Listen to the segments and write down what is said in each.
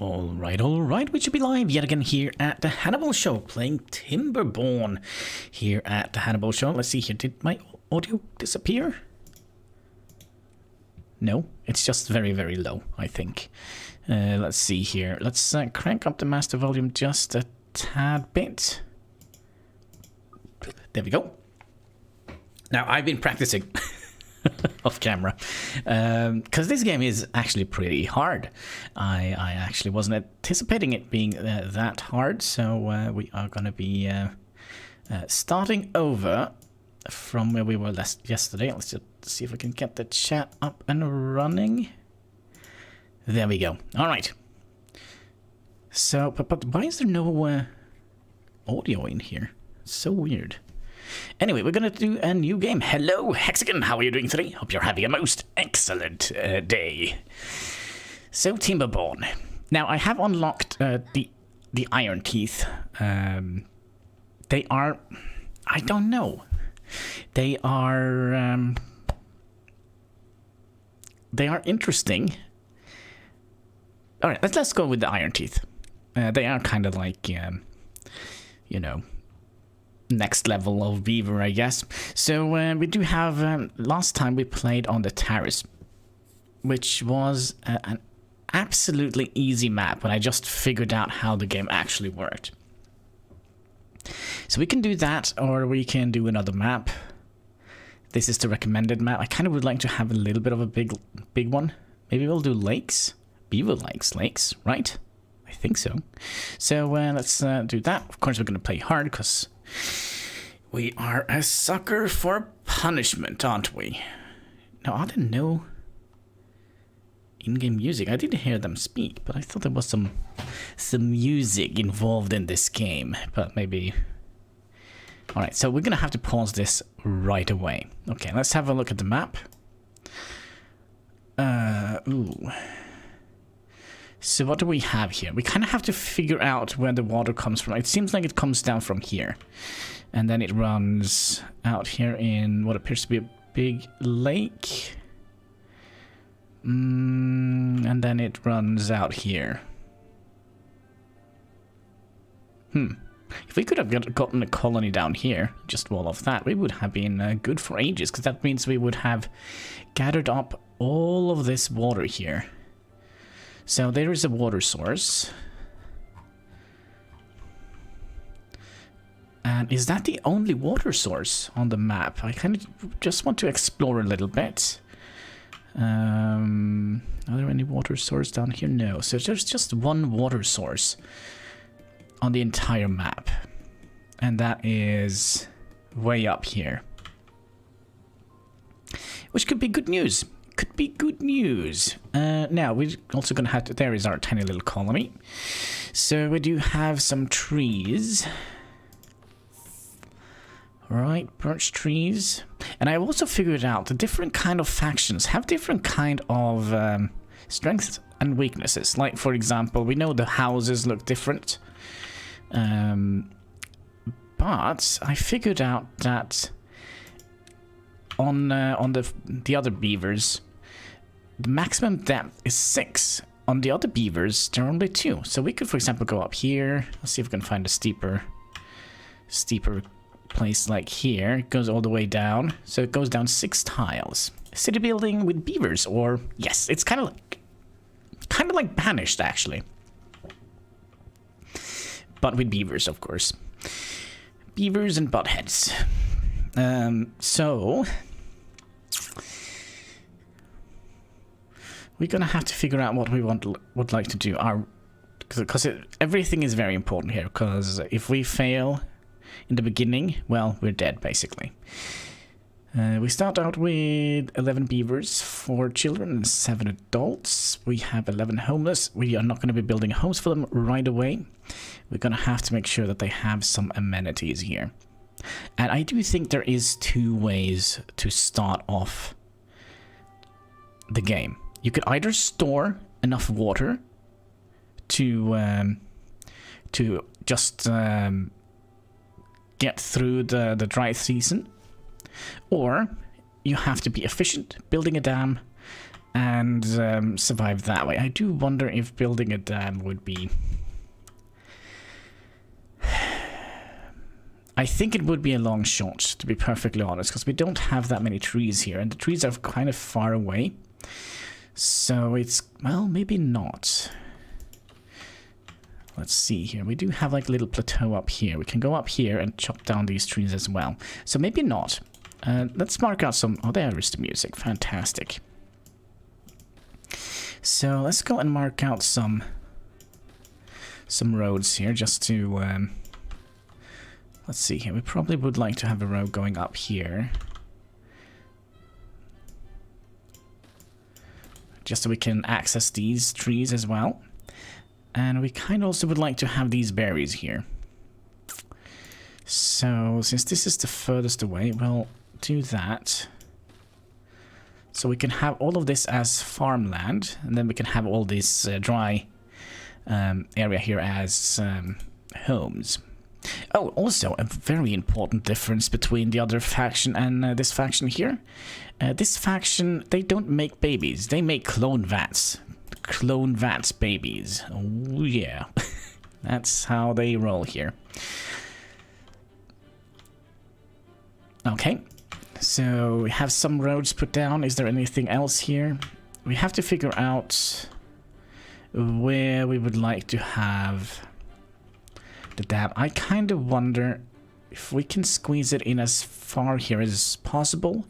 Alright, we should be live yet again here at the Hannibal Show, playing Timberborn here at the Hannibal Show. Let's see here, did my audio disappear? No, it's just very, very low, I think. Let's see here, let's crank up the master volume just a tad bit. There we go. Now, I've been practicing off camera because this game is actually pretty hard. I actually wasn't anticipating it being that hard, so we are going to be starting over from where we were yesterday. Let's just see if we can get the chat up and running. There we go. All right. So, but why is there no audio in here? It's so weird. Anyway, we're going to do a new game. Hello, Hexagon. How are you doing today? Hope you're having a most excellent day. So, Timberborn. Now, I have unlocked the Iron Teeth. They are... I don't know. They are interesting. All right, let's go with the Iron Teeth. They are kind of like, you know, next level of beaver, I guess. So we do have, last time we played on the terrace, which was an absolutely easy map when I just figured out how the game actually worked. So we can do that, or we can do another map. This is the recommended map. I kind of would like to have a little bit of a big one. Maybe we'll do lakes. Beaver likes lakes, right? I think so. So let's do that. Of course, we're going to play hard because we are a sucker for punishment, aren't we? Now, are there no in-game music? I didn't hear them speak, but I thought there was some music involved in this game. But maybe... Alright, so we're going to have to pause this right away. Okay, let's have a look at the map. Ooh. So what do we have here? We kind of have to figure out where the water comes from. It seems like it comes down from here. And then it runs out here in what appears to be a big lake. And then it runs out here. If we could have gotten a colony down here, just all of that, we would have been good for ages. Because that means we would have gathered up all of this water here. So there is a water source. And is that the only water source on the map? I kind of just want to explore a little bit. Are there any water source down here? No. So there's just one water source on the entire map. And that is way up here. Which could be good news. Could be good news. Now, we're also going to have to... There is our tiny little colony. So we do have some trees. Alright, birch trees. And I also figured out the different kind of factions have different kind of strengths and weaknesses. Like, for example, we know the houses look different. But I figured out that... On the other beavers, the maximum depth is 6. On the other beavers, there are only 2. So we could, for example, go up here. Let's see if we can find a steeper place like here. It goes all the way down. So it goes down 6 tiles. City building with beavers, or yes, it's kind of like Banished actually, but with beavers, of course. Beavers and buttheads. So we're gonna have to figure out what we would like to do. Because everything is very important here. Because if we fail in the beginning, well, we're dead basically. We start out with 11 beavers, 4 children, and 7 adults. We have 11 homeless. We are not going to be building homes for them right away. We're gonna have to make sure that they have some amenities here. And I do think there is 2 ways to start off the game. You could either store enough water to just get through the dry season, or you have to be efficient, building a dam, and survive that way. I do wonder if building a dam would be... I think it would be a long shot, to be perfectly honest, because we don't have that many trees here, and the trees are kind of far away. So it's... well, maybe not. Let's see here. We do have like a little plateau up here. We can go up here and chop down these trees as well. So maybe not. Let's mark out some... oh, there is the music. Fantastic. So let's go and mark out some roads here just to... let's see here. We probably would like to have a road going up here. Just so we can access these trees as well. And we kind of also would like to have these berries here. So, since this is the furthest away, we'll do that. So we can have all of this as farmland. And then we can have all this dry area here as homes. Oh, also a very important difference between the other faction and this faction here. This faction, they don't make babies. They make clone vats. Clone vats babies. Oh, yeah. That's how they roll here. Okay. So we have some roads put down. Is there anything else here? We have to figure out where we would like to have... the dam. I kind of wonder if we can squeeze it in as far here as possible.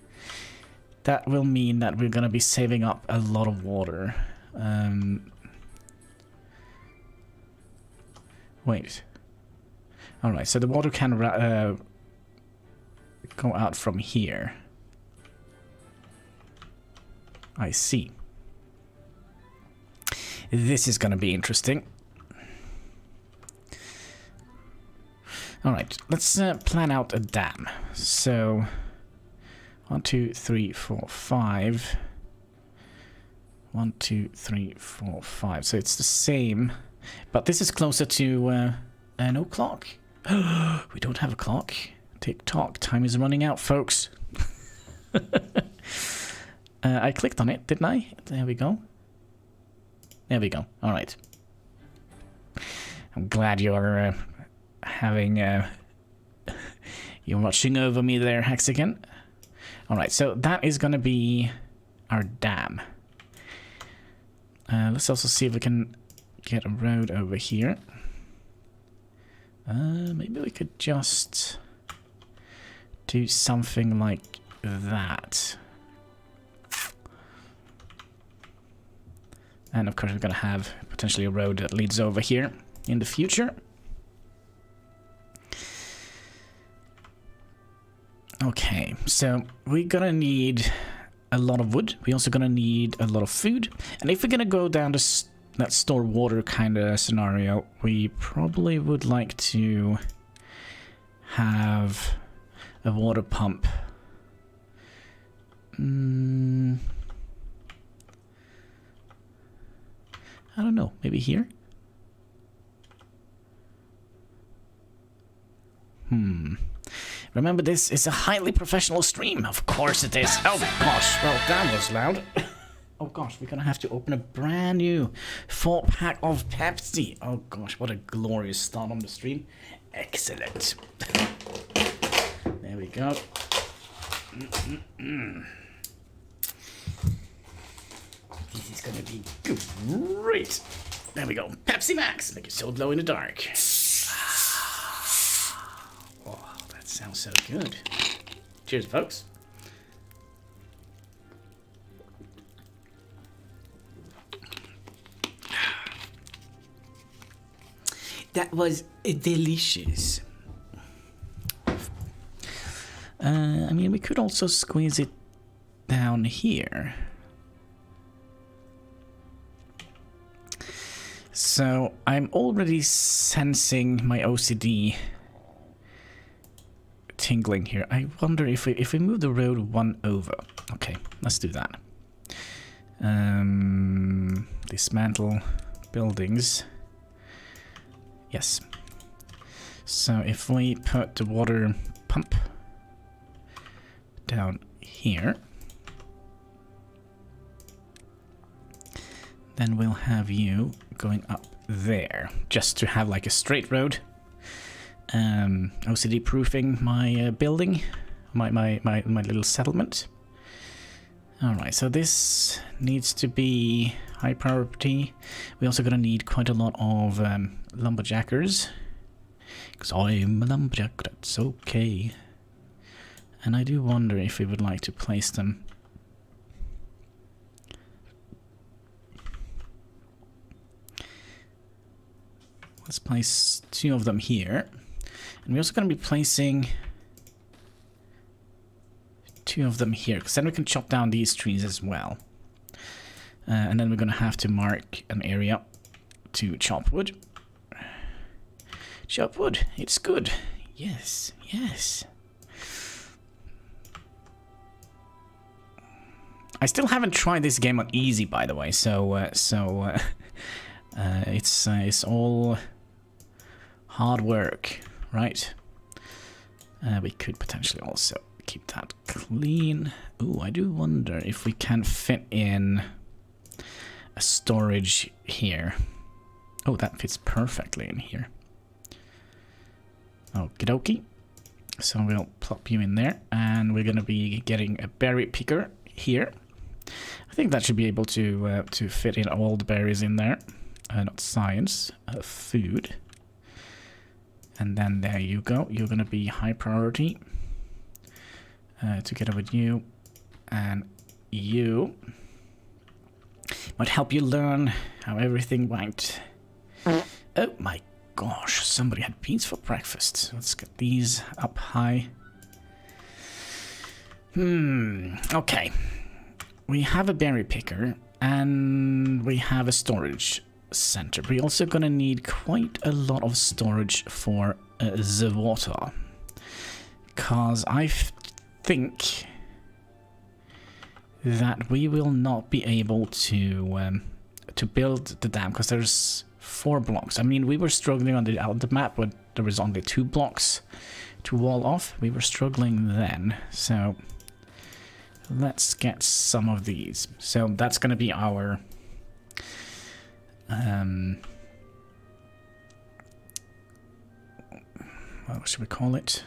That will mean that we're going to be saving up a lot of water. Wait. Alright, so the water can go out from here. I see. This is going to be interesting. Alright, let's plan out a dam. So, 1, 2, 3, 4, 5. 1, 2, 3, 4, 5. So it's the same, but this is closer to no clock. We don't have a clock. Tick-tock, time is running out, folks. I clicked on it, didn't I? There we go. There we go. Alright. I'm glad you're... having you're watching over me there, Hexagon. Alright, so that is gonna be our dam. Let's also see if we can get a road over here. Maybe we could just do something like that. And of course we're gonna have potentially a road that leads over here in the future. Okay, so we're gonna need a lot of wood. We're also gonna need a lot of food. And if we're gonna go down that store water kind of scenario, we probably would like to have a water pump. I don't know, maybe here? Remember, this is a highly professional stream. Of course it is. Oh gosh, well that was loud. Oh gosh, we're gonna have to open a brand new 4-pack of Pepsi. Oh gosh, what a glorious start on the stream. Excellent. There we go. This is gonna be great. There we go. Pepsi Max. Make it so glow in the dark. Oh, that sounds so good. Cheers, folks. That was delicious. I mean, we could also squeeze it down here. So, I'm already sensing my OCD tingling here. I wonder if we move the road one over. Okay, let's do that. Dismantle buildings. Yes. So if we put the water pump down here. Then we'll have you going up there, just to have like a straight road. OCD proofing my building, my little settlement. Alright, so this needs to be high priority. We're also gonna need quite a lot of lumberjackers. Because I'm a lumberjack, that's okay. And I do wonder if we would like to place them. Let's place 2 of them here. And we're also going to be placing 2 of them here, because then we can chop down these trees as well. And then we're going to have to mark an area to chop wood. Chop wood, it's good. Yes, yes. I still haven't tried this game on easy, by the way, so it's all hard work, right? We could potentially also keep that clean. Ooh, I do wonder if we can fit in a storage here. Oh, that fits perfectly in here. Okie dokie. So we'll plop you in there, and we're gonna be getting a berry picker here. I think that should be able to fit in all the berries in there. Not science, food. And then there you go. You're gonna be high priority. Together with you and you. Might help you learn how everything went. Oh my gosh, somebody had beans for breakfast. Let's get these up high. Okay. We have a berry picker and we have a storage center. We're also gonna need quite a lot of storage for the water, because I think that we will not be able to build the dam, because there's 4 blocks. I mean, we were struggling on the map when there was only 2 blocks to wall off. We were struggling then, so let's get some of these. So that's gonna be our what should we call it?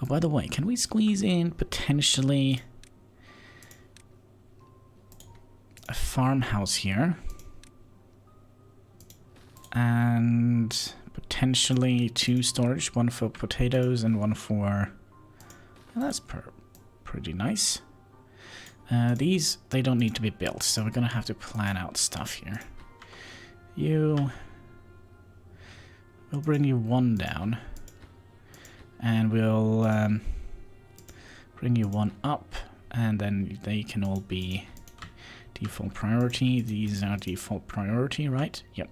Oh, by the way, can we squeeze in potentially a farmhouse here? And potentially 2 storage, 1 for potatoes and 1 for... Well, that's pretty nice. These, they don't need to be built, so we're gonna have to plan out stuff here. We'll bring you 1 down, and we'll bring you 1 up, and then they can all be default priority. These are default priority, right? Yep.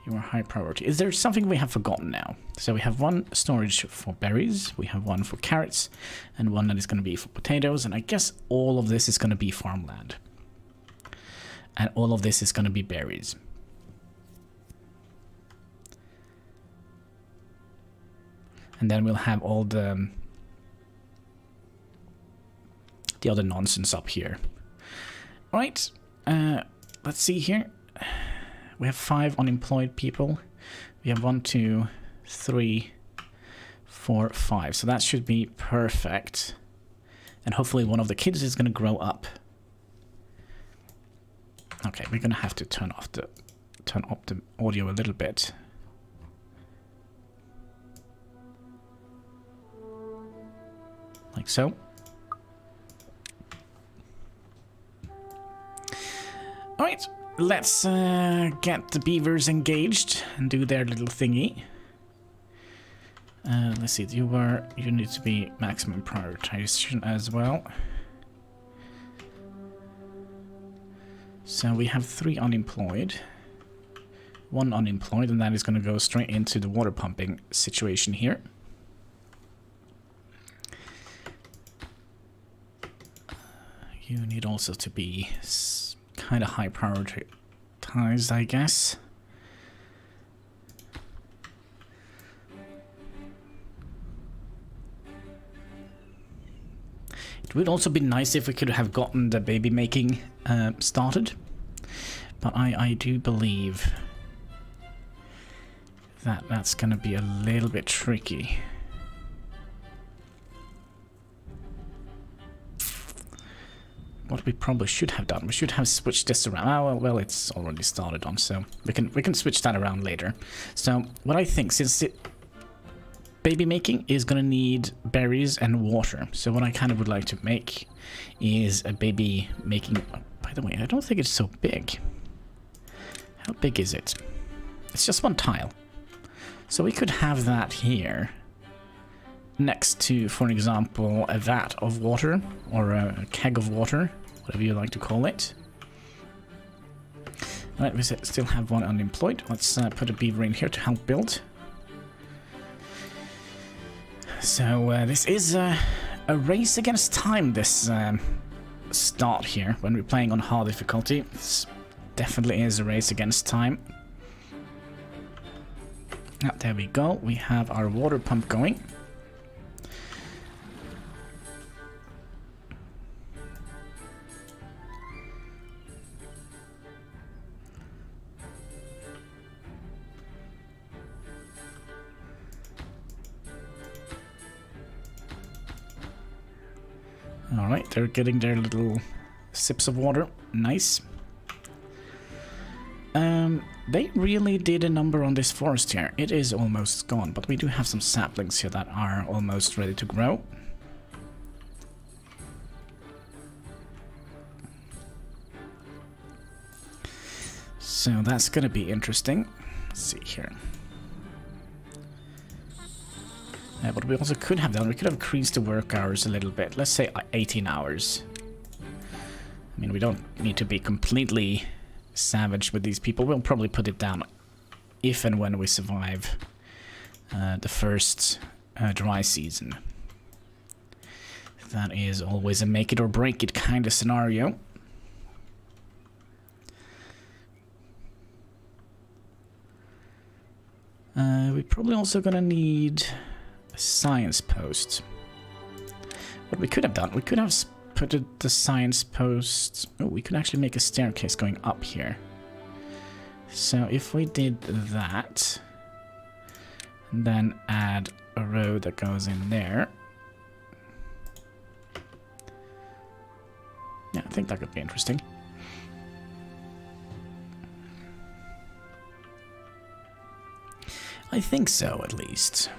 You are high priority. Is there something we have forgotten now? So we have 1 storage for berries, we have 1 for carrots, and 1 that is going to be for potatoes, and I guess all of this is going to be farmland. And all of this is going to be berries. And then we'll have all the other nonsense up here. Right, let's see here. We have 5 unemployed people. We have 1, 2, 3, 4, 5. So that should be perfect. And hopefully one of the kids is going to grow up. Okay, we're going to have to turn up the audio a little bit. Like so. Alright, let's get the beavers engaged and do their little thingy. Let's see, you need to be maximum prioritization as well. So we have 3 unemployed. 1 unemployed, and that is going to go straight into the water pumping situation here. You need also to be kind of high prioritized, I guess. It would also be nice if we could have gotten the baby making started. But I do believe that that's going to be a little bit tricky. What we probably should have done, we should have switched this around. Oh, well, it's already started on, so we can switch that around later. So what I think, since baby making is gonna need berries and water, so what I kind of would like to make is a baby making. Oh, by the way, I don't think it's so big. How big is it? It's just one tile, so we could have that here next to, for example, a vat of water, or a keg of water, whatever you like to call it. Alright, we still have one unemployed. Let's put a beaver in here to help build. So this is a race against time, this start here, when we're playing on hard difficulty. This definitely is a race against time. Oh, there we go, we have our water pump going. Alright, they're getting their little sips of water. Nice. They really did a number on this forest here. It is almost gone, but we do have some saplings here that are almost ready to grow. So that's gonna be interesting. Let's see here. But we also could have done, we could have increased the work hours a little bit. Let's say 18 hours. I mean, we don't need to be completely savage with these people. We'll probably put it down if and when we survive the first dry season. That is always a make it or break it kind of scenario. We're probably also gonna need a science post. What we could have done, we could have put the science post. Oh, we could actually make a staircase going up here. So if we did that, and then add a road that goes in there. Yeah, I think that could be interesting. I think so, at least.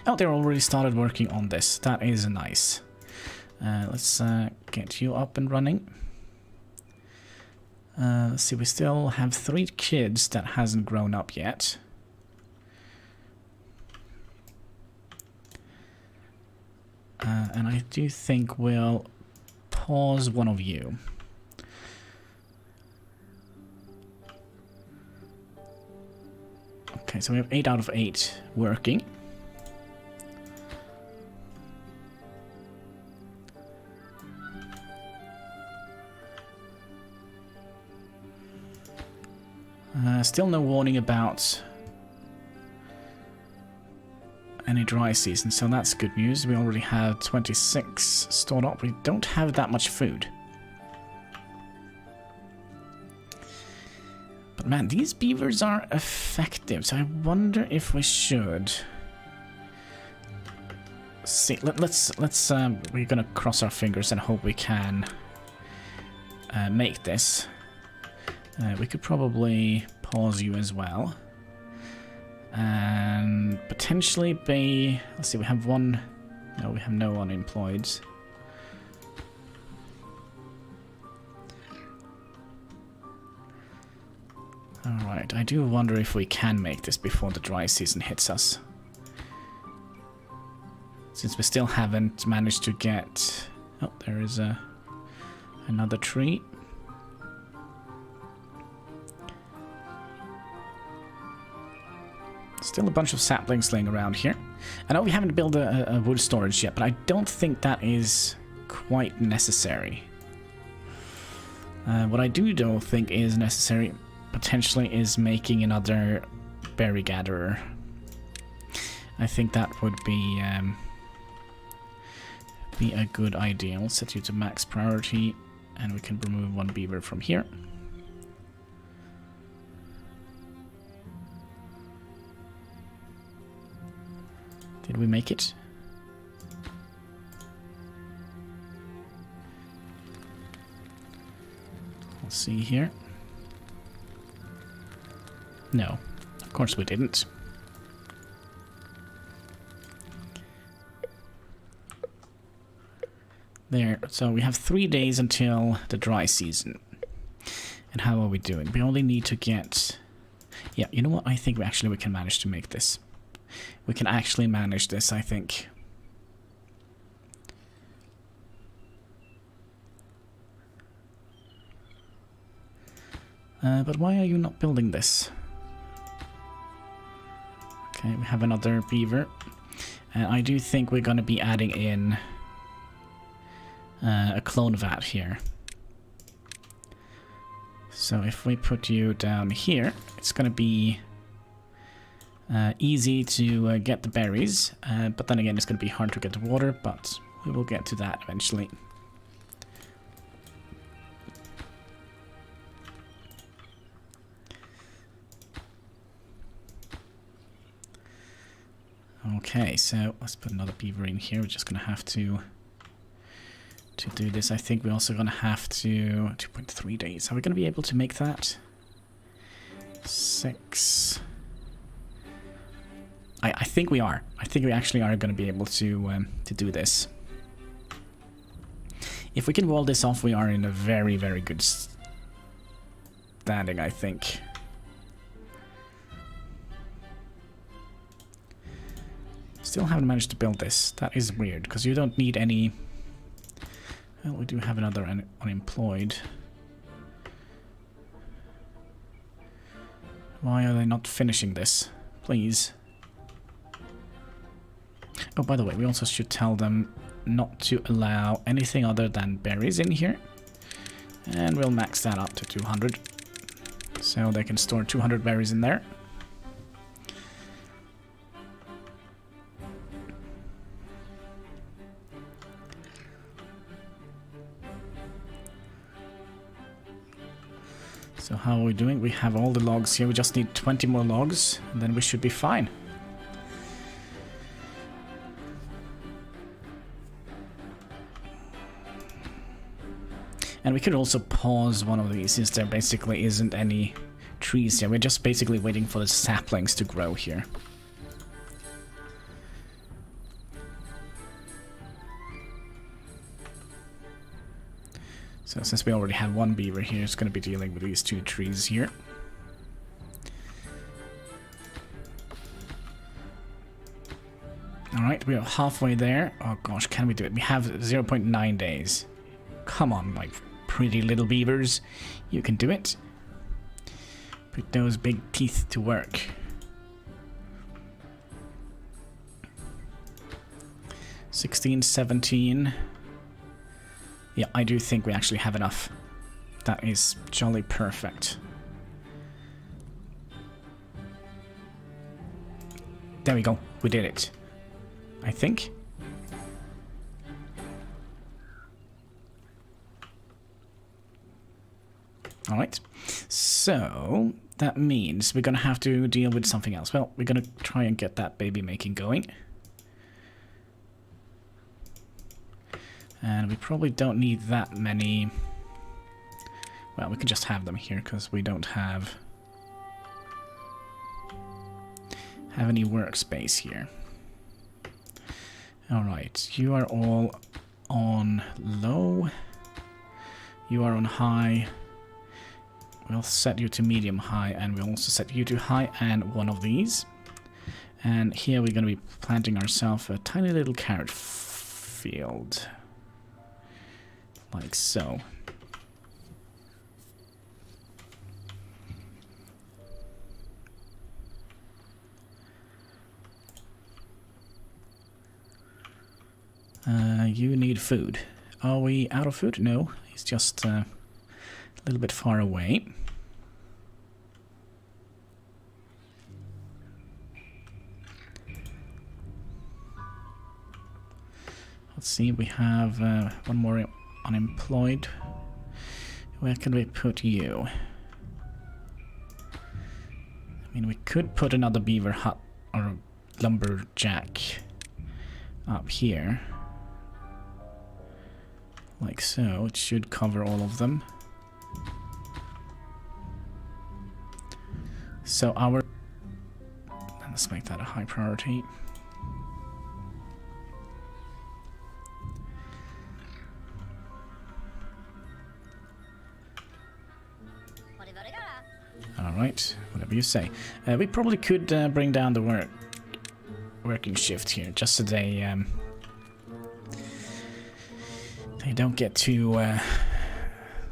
Oh, they already started working on this. That is nice. Let's get you up and running. Let's see, we still have 3 kids that hasn't grown up yet. And I do think we'll pause one of you. Okay, so we have 8 out of 8 working. Still no warning about any dry season, so that's good news. We already have 26 stored up. We don't have that much food. But man, these beavers are effective, so I wonder if we should see. Let's we're gonna cross our fingers and hope we can make this. We could probably pause you as well. And potentially be... Let's see, we have one... No, we have no unemployed. Alright, I do wonder if we can make this before the dry season hits us. Since we still haven't managed to get... Oh, there is another tree. Still a bunch of saplings laying around here. I know we haven't built a wood storage yet, but I don't think that is quite necessary. What I don't think is necessary, potentially, is making another berry gatherer. I think that would be a good idea. We'll set you to max priority, and we can remove 1 beaver from here. Did we make it? We'll see here. No, of course we didn't. There, so we have 3 days until the dry season. And how are we doing? We only need to get... Yeah, you know what? I think we can manage to make this. We can actually manage this, I think. But why are you not building this? Okay, we have another beaver. I do think we're going to be adding in a clone vat here. So if we put you down here, it's going to be easy to get the berries. But then again, it's going to be hard to get the water, but we will get to that eventually. Okay, so let's put another beaver in here. We're just going to have to do this. I think we're also going to have to... 2.3 days. Are we going to be able to make that? 6... I think we are. I think we actually are going to be able to do this. If we can wall this off, we are in a very, very good standing, I think. Still haven't managed to build this. That is weird, because you don't need any... Well, we do have another unemployed. Why are they not finishing this? Please. Oh, by the way, we also should tell them not to allow anything other than berries in here. And we'll max that up to 200. So they can store 200 berries in there. So how are we doing? We have all the logs here. We just need 20 more logs, and then we should be fine. And we could also pause one of these, since there basically isn't any trees here. We're just basically waiting for the saplings to grow here. So since we already have one beaver here, it's going to be dealing with these 2 trees here. Alright, we are halfway there. Oh gosh, can we do it? We have 0.9 days. Come on, my pretty little beavers. You can do it. Put those big teeth to work. $16, $17. Yeah, I do think we actually have enough. That is jolly perfect. There we go. We did it. I think. Alright. So, that means we're going to have to deal with something else. Well, we're going to try and get that baby making going. And we probably don't need that many... Well, we can just have them here, because we don't have any workspace here. Alright, you are all on low. You are on high. We'll set you to medium high, and we'll also set you to high and one of these. And here we're going to be planting ourselves a tiny little carrot field. Like so. You need food. Are we out of food? No, it's just a little bit far away. Let's see, we have one more unemployed. Where can we put you? I mean, we could put another beaver hut or lumberjack up here. Like so. It should cover all of them. So our... Let's make that a high priority. Alright, whatever you say. We probably could bring down the working shift here, just so they don't get too...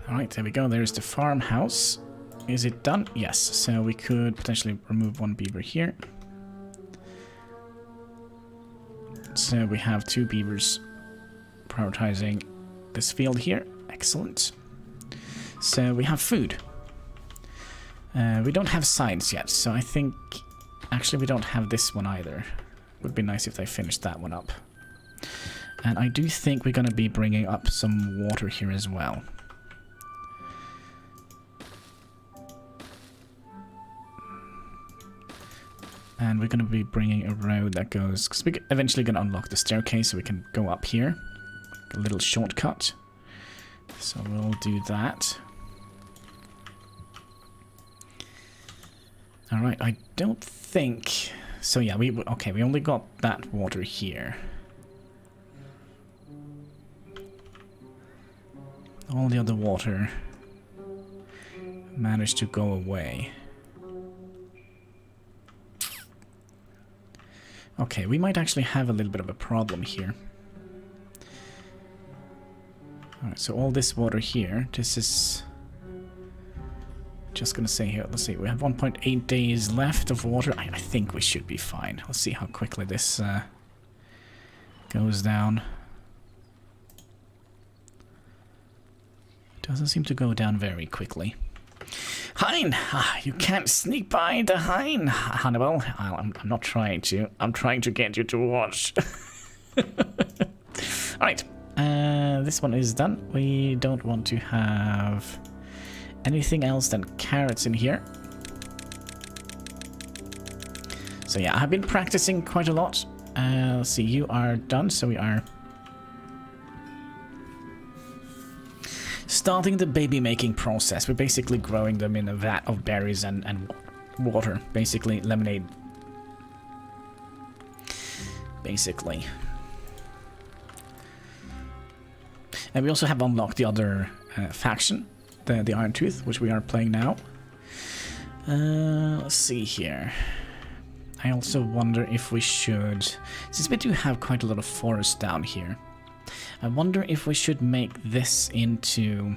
Alright, there we go. There's the farmhouse. Is it done? Yes, so we could potentially remove one beaver here. So we have 2 beavers prioritizing this field here. Excellent. So we have food. We don't have signs yet, so I think... Actually, we don't have this one either. Would be nice if they finished that one up. And I do think we're going to be bringing up some water here as well. And we're going to be bringing a road that goes... Because we're eventually going to unlock the staircase so we can go up here. A little shortcut. So we'll do that. Alright, I don't think... So yeah, we only got that water here. All the other water managed to go away. Okay, we might actually have a little bit of a problem here. Alright, so all this water here, this is... Just gonna say here, let's see, we have 1.8 days left of water. I think we should be fine. Let's see how quickly this goes down. Doesn't seem to go down very quickly. Hein! You can't sneak by the Hein, Hannibal. I'm not trying to. I'm trying to get you to watch. Alright, this one is done. We don't want to have anything else than carrots in here. So yeah, I've been practicing quite a lot. Let's see, you are done, so we are starting the baby making process. We're basically growing them in a vat of berries and water. Basically, lemonade. Basically. And we also have unlocked the other faction, the Iron Tooth, which we are playing now. Let's see here. I also wonder if we should, since we do have quite a lot of forest down here, I wonder if we should make this into...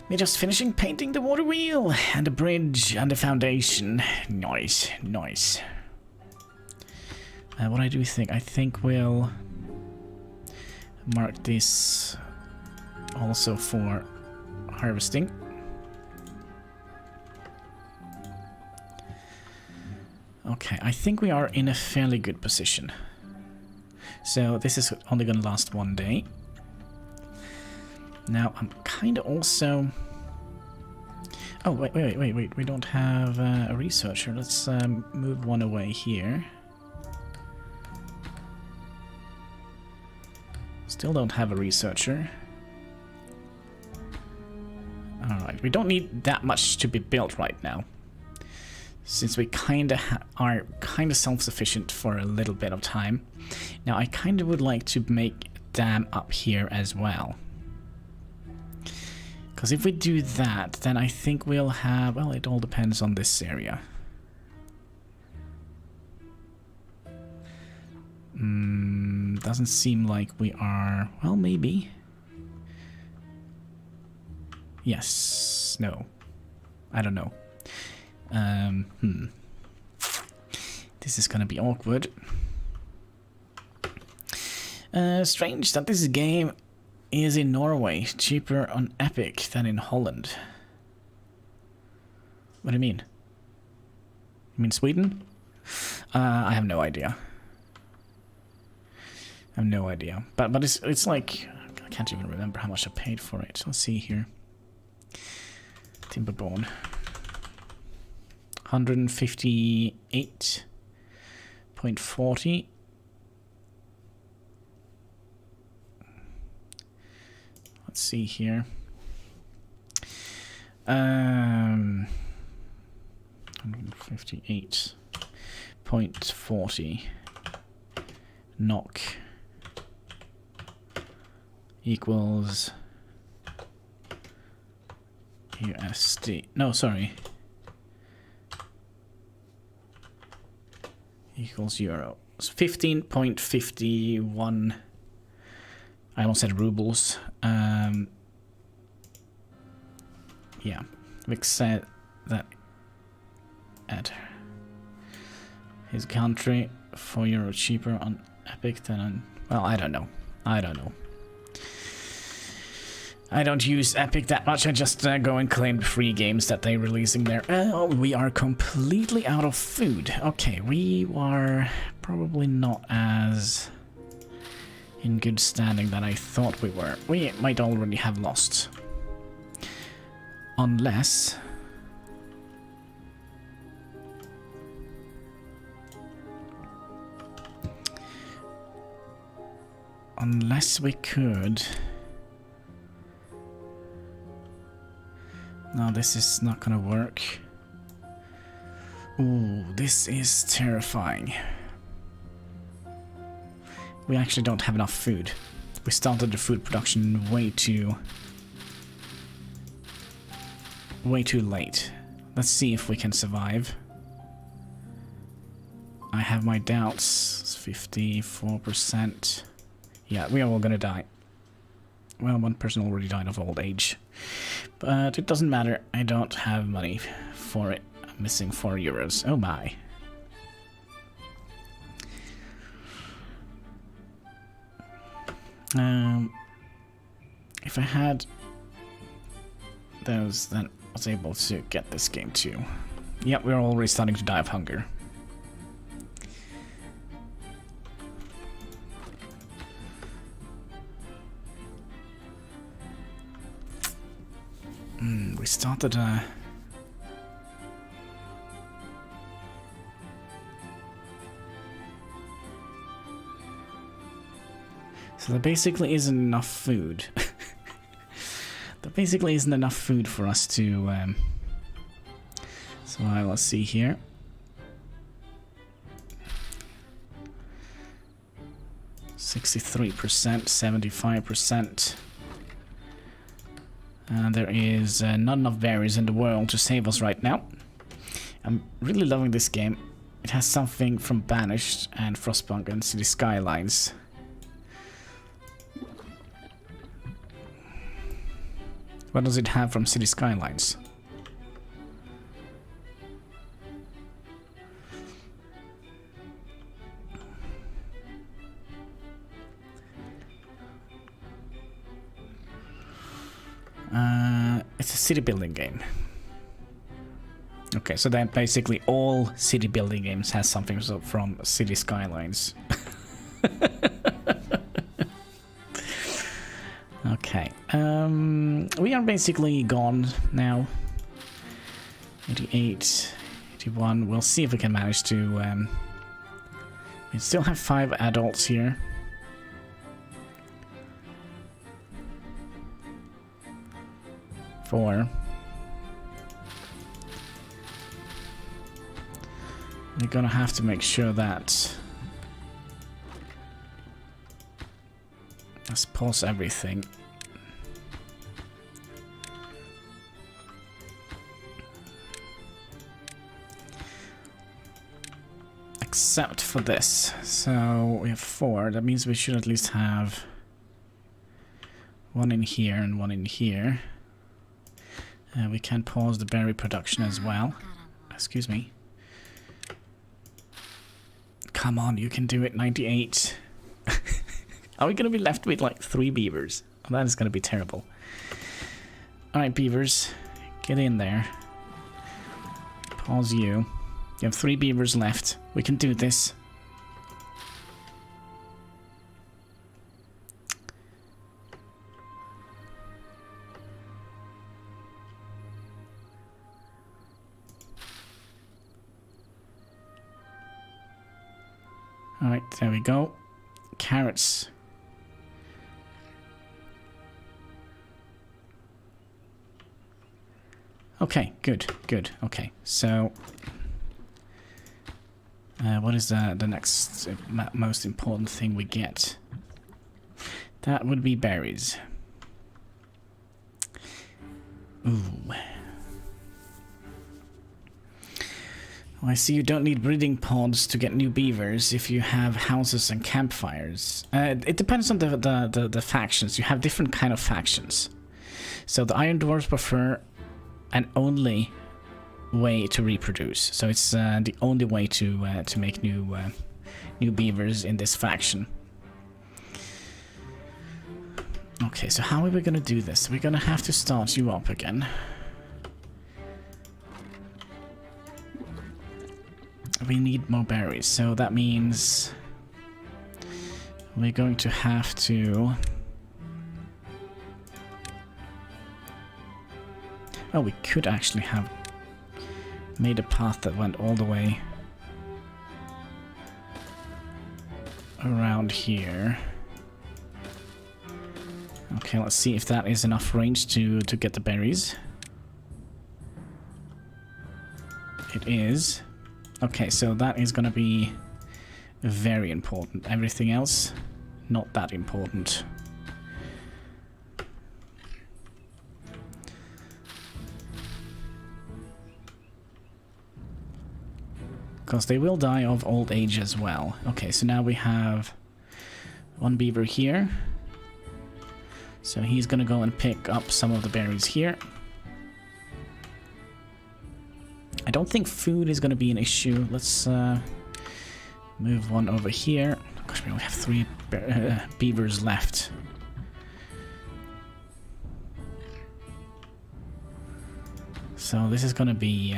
We're just finishing painting the water wheel and the bridge and the foundation. Nice, nice. What I do think, I think we'll mark this also for harvesting. Okay, I think we are in a fairly good position. So this is only going to last 1 day. Now I'm kind of also... Oh, wait, we don't have a researcher. Let's move one away here. Still don't have a researcher. Alright, we don't need that much to be built right now, since we are kind of self-sufficient for a little bit of time. Now I kind of would like to make a dam up here as well, because if we do that, then I think we'll have, well, it all depends on this area. Doesn't seem like we are, well, maybe. Yes, no, I don't know. This is gonna be awkward. Strange that this game is in Norway, cheaper on Epic than in Holland. What do you mean? You mean Sweden? I have no idea. I have no idea. But it's like, I can't even remember how much I paid for it. Let's see here. Timberborn. 158.9 0.40. Let's see here. 158.40 NOK equals USD. No, sorry. Equals euro. It's 15.51. I almost said rubles. Yeah, Vic said that at his country, €4 cheaper on Epic than on. Well, I don't know. I don't know. I don't use Epic that much. I just go and claim free games that they're releasing there. Oh, we are completely out of food. Okay, we are probably not as in good standing that I thought we were. We might already have lost. Unless... Unless we could... No, this is not gonna work. Ooh, this is terrifying. We actually don't have enough food. We started the food production way too late. Let's see if we can survive. I have my doubts. It's 54%. Yeah, we are all gonna die. Well, one person already died of old age. But it doesn't matter. I don't have money for it. I'm missing €4. Oh my. If I had those, then I was able to get this game too. Yep, we're already starting to die of hunger. We started so there basically isn't enough food. There basically isn't enough food for us to so let's see here. %, 75%. There is not enough berries in the world to save us right now. I'm really loving this game. It has something from Banished and Frostpunk and City Skylines. What does it have from City Skylines? It's a city building game. Okay, so then basically all city building games has something from City Skylines. Okay, we are basically gone now. 88, 81. We'll see if we can manage to. We still have 5 adults here. We're gonna have to make sure that. Let's pause everything. Except for this. So we have 4. That means we should at least have 1 in here and 1 in here. We can pause the berry production as well. Excuse me. Come on, you can do it, 98. Are we going to be left with like 3 beavers? Oh, that is going to be terrible. Alright, beavers. Get in there. Pause you. You have 3 beavers left. We can do this. Alright, there we go. Carrots. Okay, good, good. Okay, so... what is the next most important thing we get? That would be berries. Ooh. Oh, I see you don't need breeding pods to get new beavers if you have houses and campfires. It depends on the factions. You have different kind of factions. So the Iron Dwarves prefer an only way to reproduce. So it's the only way to make new beavers in this faction. Okay, so how are we gonna do this? We're gonna have to start you up again. We need more berries, so that means we're going to have to... Oh, we could actually have made a path that went all the way around here. Okay, let's see if that is enough range to get the berries. It is. Okay, so that is gonna be very important. Everything else, not that important. Because they will die of old age as well. Okay, so now we have one beaver here. So he's gonna go and pick up some of the berries here. I don't think food is gonna be an issue. Let's move one over here. Gosh, we only have 3 beavers left. So this is gonna be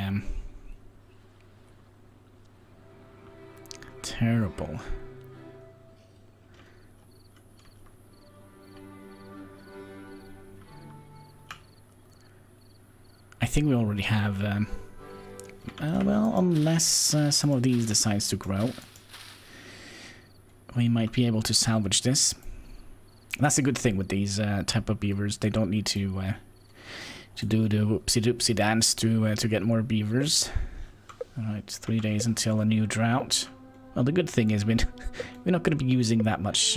terrible. I think we already have, well, unless some of these decides to grow, we might be able to salvage this. That's a good thing with these type of beavers. They don't need to do the whoopsie-doopsie dance to get more beavers. Alright, 3 days until a new drought. Well, the good thing is we're not going to be using that much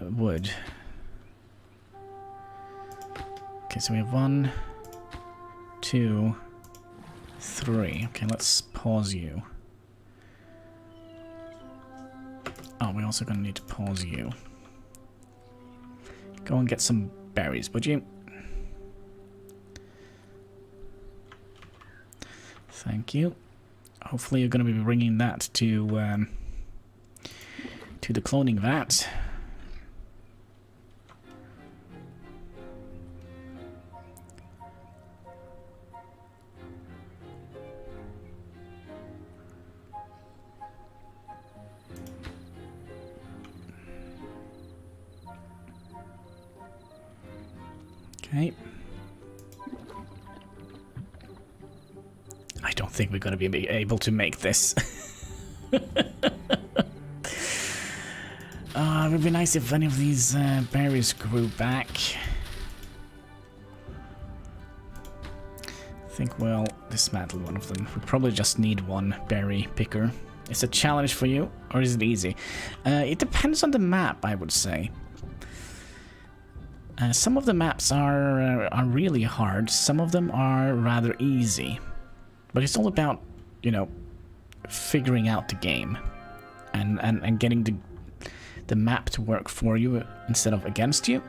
wood. Okay, so we have 1, 2, 3. Okay, let's pause you. Oh, we're also going to need to pause you. Go and get some berries, would you? Thank you. Hopefully you're going to be bringing that to the cloning vat. Okay. I don't think we're going to be able to make this. It would be nice if any of these berries grew back. I think we'll dismantle one of them. We probably just need one berry picker. It's a challenge for you, or is it easy? It depends on the map, I would say. Some of the maps are really hard. Some of them are rather easy. But it's all about, you know, figuring out the game and getting the map to work for you instead of against you.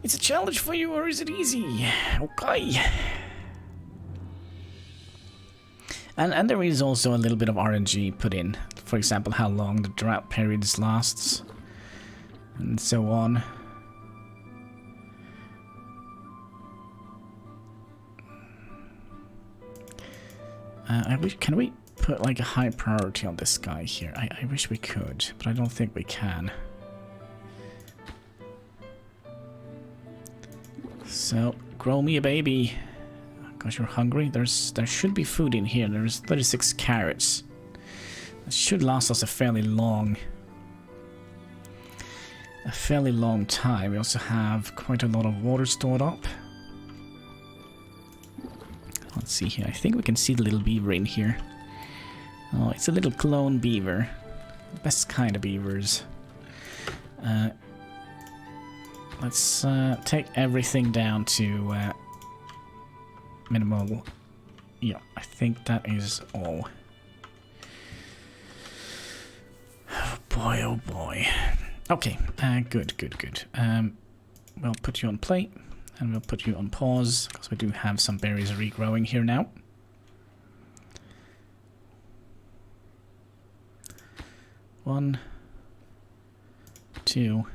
It's a challenge for you, or is it easy? Okay. And there is also a little bit of RNG put in. For example, how long the drought periods lasts. And so on. Can we put like a high priority on this guy here? I wish we could, but I don't think we can. So, grow me a baby. because you're hungry. There should be food in here. There's 36 carrots. That should last us a fairly long time. We also have quite a lot of water stored up. Let's see here. I think we can see the little beaver in here. Oh, it's a little clone beaver. Best kind of beavers. Let's take everything down to minimal. Yeah, I think that is all. Oh boy, oh boy. Okay, good. We'll put you on plate, and we'll put you on pause, because we do have some berries regrowing here now. One, two,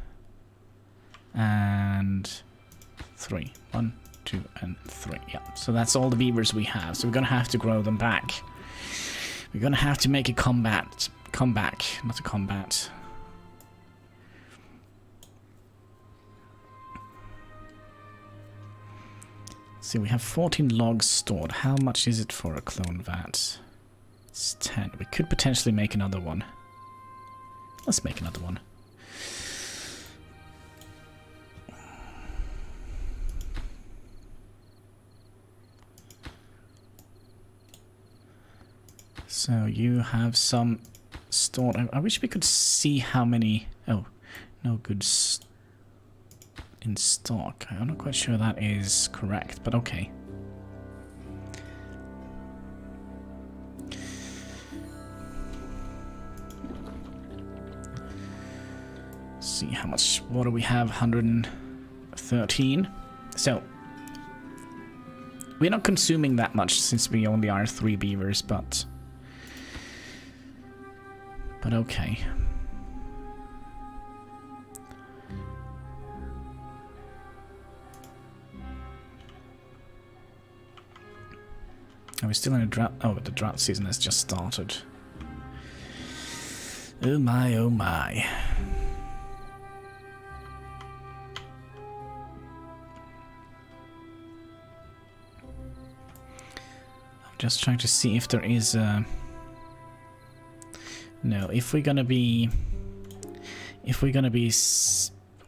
and three. 1, 2, and 3. Yeah, so that's all the beavers we have. So we're gonna have to grow them back. We're gonna have to make a comeback, not a combat. See, we have 14 logs stored. How much is it for a clone vat? It's 10. We could potentially make another one. Let's make another one. So you have some stored. I wish we could see how many. Oh, no goods in stock. I'm not quite sure that is correct, but okay. See how much water we have. 113. So we're not consuming that much since we only are 3 beavers, but okay. Are we still in a drought? Oh, the drought season has just started. Oh my, oh my. I'm just trying to see if there is a... No, if we're gonna be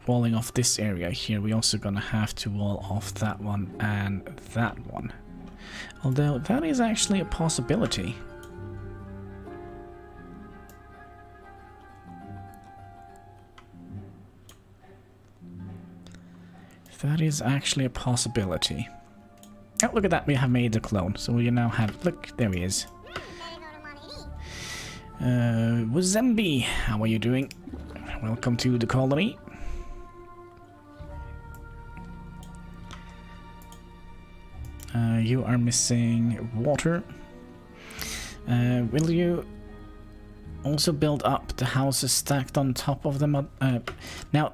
walling off this area here, we're also gonna have to wall off that one and that one. Although that is actually a possibility. That is actually a possibility. Oh, look at that, we have made the clone. So we now have, look, there he is. Wazembi, how are you doing? Welcome to the colony. You are missing water. Will you also build up the houses stacked on top of them? Now,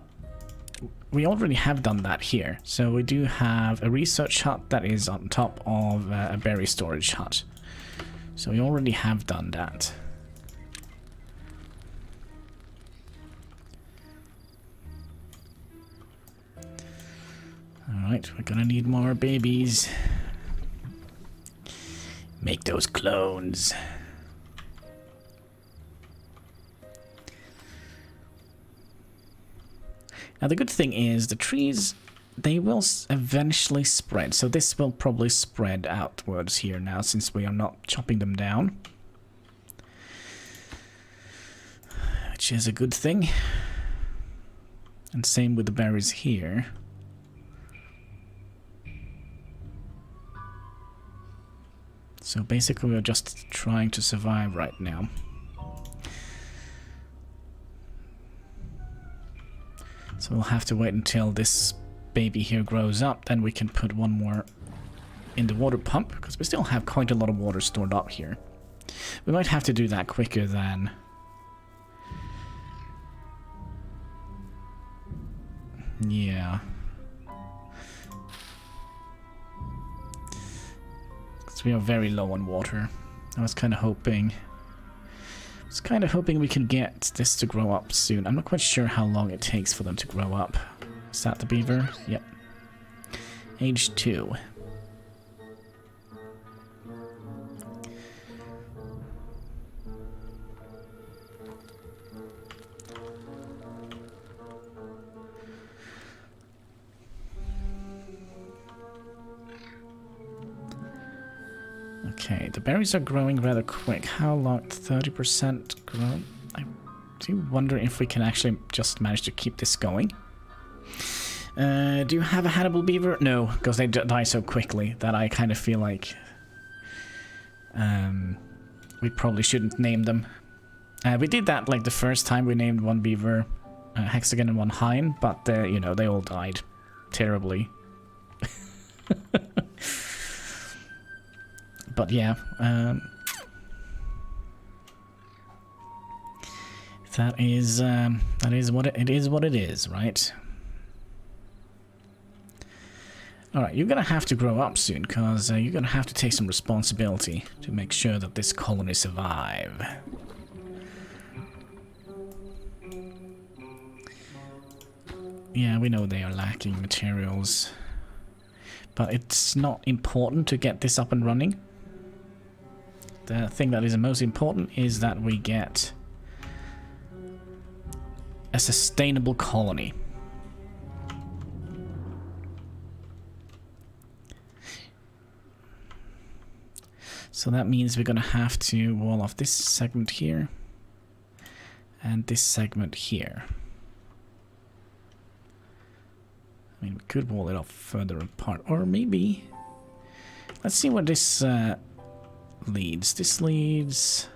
we already have done that here. So we do have a research hut that is on top of a berry storage hut. So we already have done that. Alright, we're gonna need more babies. Make those clones. Now the good thing is the trees, they will eventually spread. So this will probably spread outwards here now since we are not chopping them down. Which is a good thing. And same with the berries here. So basically we're just trying to survive right now. So we'll have to wait until this baby here grows up, then we can put one more in the water pump, because we still have quite a lot of water stored up here. We might have to do that quicker than... Yeah. We are very low on water. I was kind of hoping we can get this to grow up soon. I'm not quite sure how long it takes for them to grow up. Is that the beaver? Yep. Age 2. Okay, the berries are growing rather quick. How long? 30% grown? I do wonder if we can actually just manage to keep this going. Do you have a Hannibal beaver? No, because they die so quickly that I kind of feel like we probably shouldn't name them. We did that like the first time we named one beaver Hexagon and one Hein, but you know, they all died terribly. But yeah, that is what it is. What it is, right? All right, you're gonna have to grow up soon, cause you're gonna have to take some responsibility to make sure that this colony survive. Yeah, we know they are lacking materials, but it's not important to get this up and running. The thing that is the most important is that we get a sustainable colony. So that means we're gonna have to wall off this segment here and this segment here. I mean, we could wall it off further apart, or maybe... Let's see what this leads. This leads...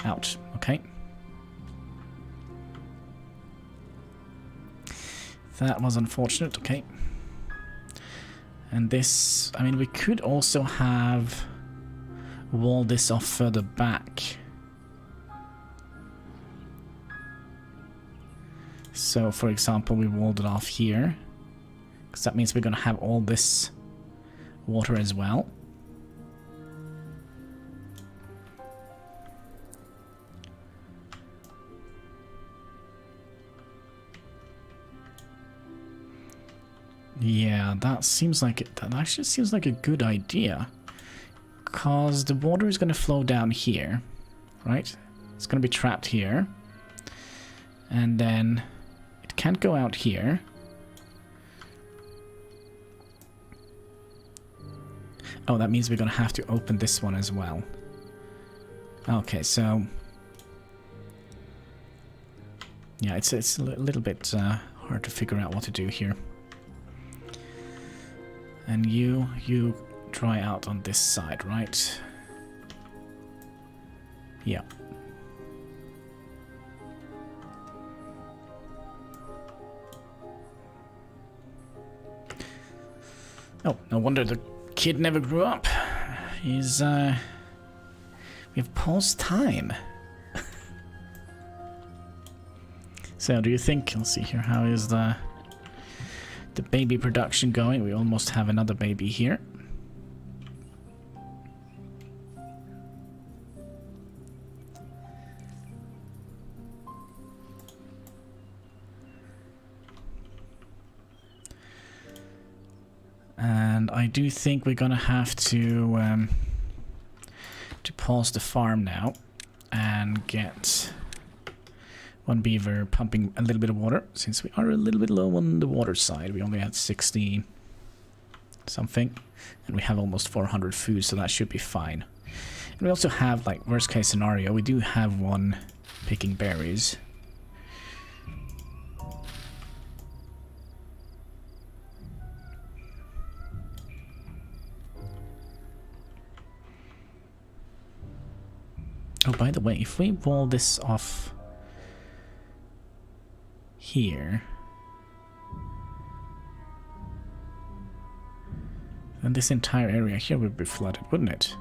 out, okay. That was unfortunate, okay. And this... I mean, we could also have walled this off further back. So, for example, we walled it off here, because that means we're going to have all this water as well. Yeah, that seems like it. That actually seems like a good idea, because the water is going to flow down here, right? It's going to be trapped here, and then can't go out here. Oh, that means we're gonna have to open this one as well. Okay, so yeah, it's a little bit hard to figure out what to do here. And you dry out on this side, right? Yeah. Oh, no wonder the kid never grew up. He's, we've paused time. So, do you think, let's see here, how is the baby production going? We almost have another baby here. And I do think we're gonna have to pause the farm now and get one beaver pumping a little bit of water, since we are a little bit low on the water side. We only had 60 something, and we have almost 400 food, so that should be fine. And we also have, like, worst case scenario, we do have one picking berries. Oh, by the way, if we wall this off here, then this entire area here would be flooded, wouldn't it?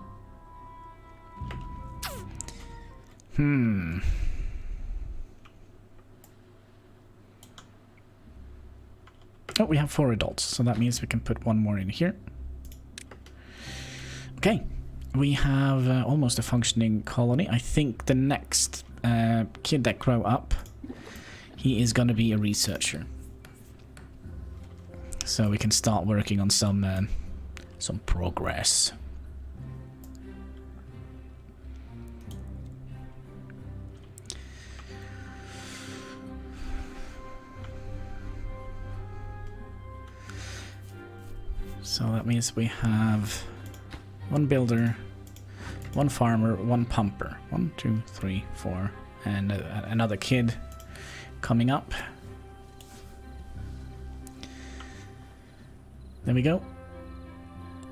Oh, we have 4 adults, so that means we can put one more in here. Okay. We have almost a functioning colony. I think the next kid that grow up, he is going to be a researcher. So we can start working on some progress. So that means we have one builder, one farmer, one pumper. 1, 2, 3, 4, and another kid coming up. There we go.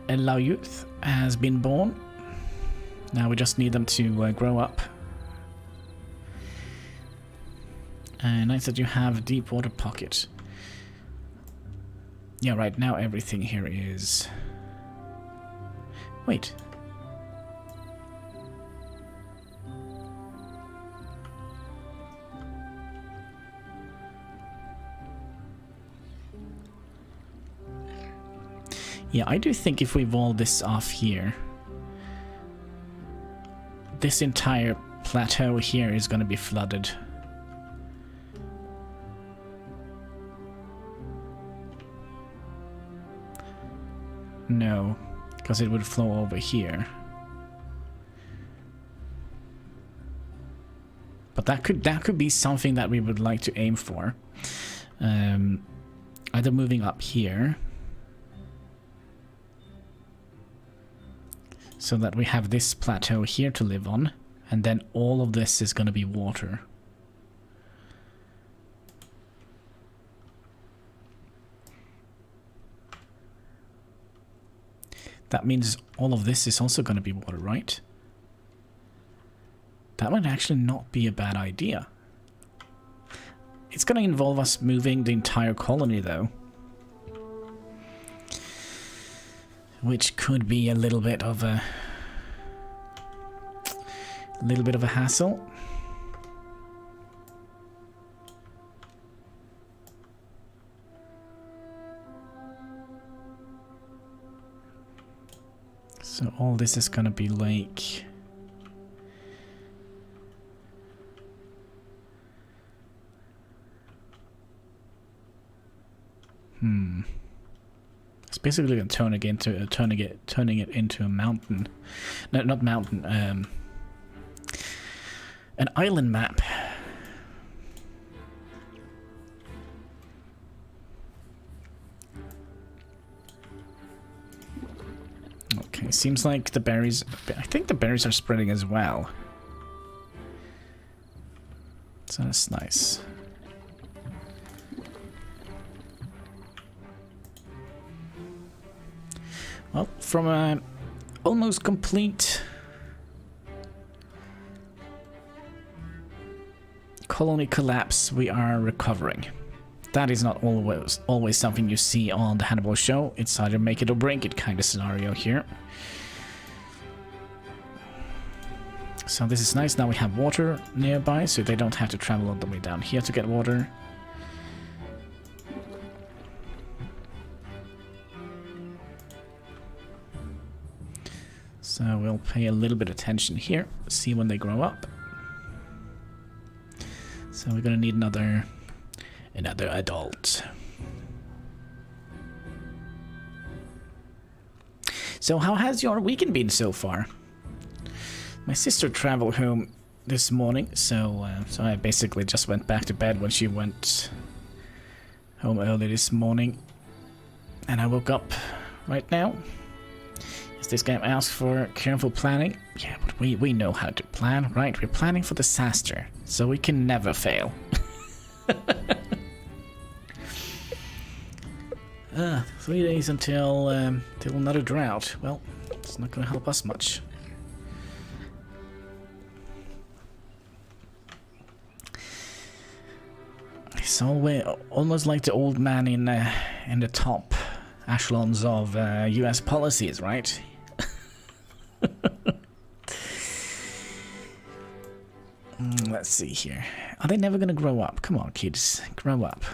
A Lao youth has been born. Now we just need them to grow up. And nice that you have a deep water pocket. Yeah, right now everything here is... Wait. Yeah, I do think if we wall this off here, this entire plateau here is going to be flooded. No, because it would flow over here. But that could be something that we would like to aim for. Either moving up here, so that we have this plateau here to live on, and then all of this is going to be water. That means all of this is also going to be water, right? That might actually not be a bad idea. It's going to involve us moving the entire colony, though. Which could be a little bit of a... hassle. So all this is gonna be like... It's basically turning it into a mountain. No, not mountain. An island map. Okay, seems like the berries... I think the berries are spreading as well. So that's nice. Well, from a almost complete colony collapse, we are recovering. That is not always something you see on the Hannibal show. It's either make it or break it kind of scenario here. So this is nice. Now we have water nearby, so they don't have to travel all the way down here to get water. So we'll pay a little bit of attention here, see when they grow up. So we're gonna need another adult. So how has your weekend been so far? My sister traveled home this morning, so I basically just went back to bed when she went home early this morning, and I woke up right now. As this game asks for careful planning. Yeah, but we know how to plan, right? We're planning for disaster, so we can never fail. 3 days until another drought. Well, it's not going to help us much. It's almost like the old man in the top echelons of U.S. policies, right? Let's see here. Are they never going to grow up? Come on, kids, grow up.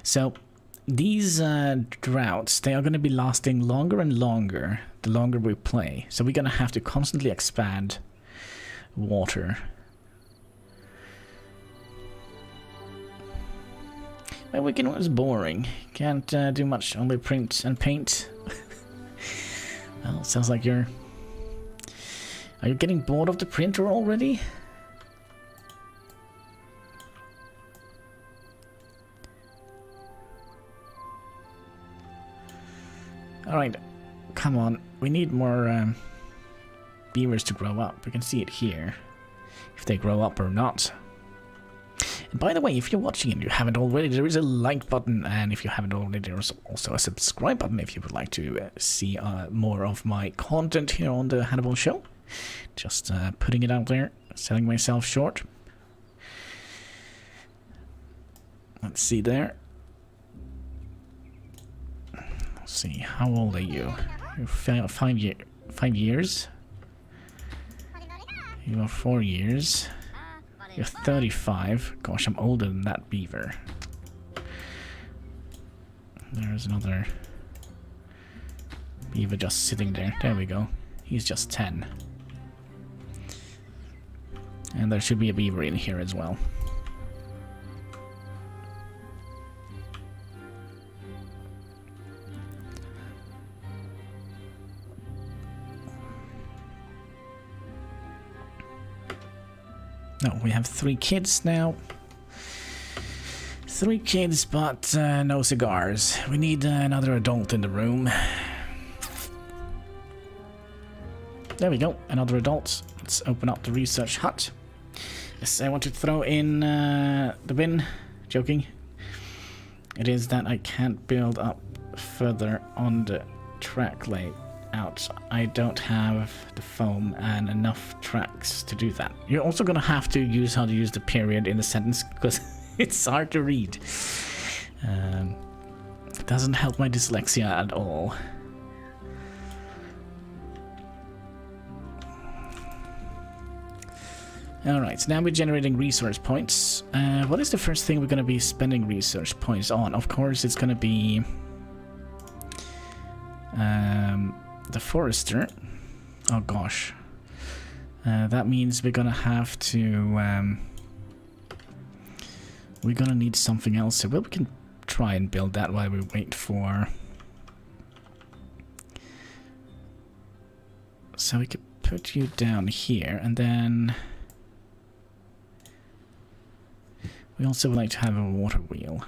So these droughts, they are going to be lasting longer and longer the longer we play. So we're going to have to constantly expand water. My weekend was boring. Can't do much, only print and paint. Well, sounds like you're... Are you getting bored of the printer already? Alright, come on. We need more beavers to grow up. We can see it here. If they grow up or not. And by the way, if you're watching and you haven't already, there is a like button. And if you haven't already, there's also a subscribe button if you would like to see more of my content here on the Hannibal Show. Just putting it out there, selling myself short. Let's see there. Let's see, how old are you? You're 5 years. You are 4 years. You're 35. Gosh, I'm older than that beaver. There's another beaver just sitting there. There we go. He's just 10. And there should be a beaver in here as well. No, we have 3 kids now. 3 kids, but no cigars. We need another adult in the room. There we go, another adult. Let's open up the research hut. Yes, I want to throw in the bin. Joking. It is that I can't build up further on the track layout. I don't have the foam and enough tracks to do that. You're also gonna have to use how to use the period in the sentence because it's hard to read. It doesn't help my dyslexia at all. Alright, so now we're generating resource points. What is the first thing we're going to be spending resource points on? Of course, it's going to be the forester. Oh gosh. That means we're going to have to... we're going to need something else. So we can try and build that while we wait for... So we could put you down here and then... We also would like to have a water wheel.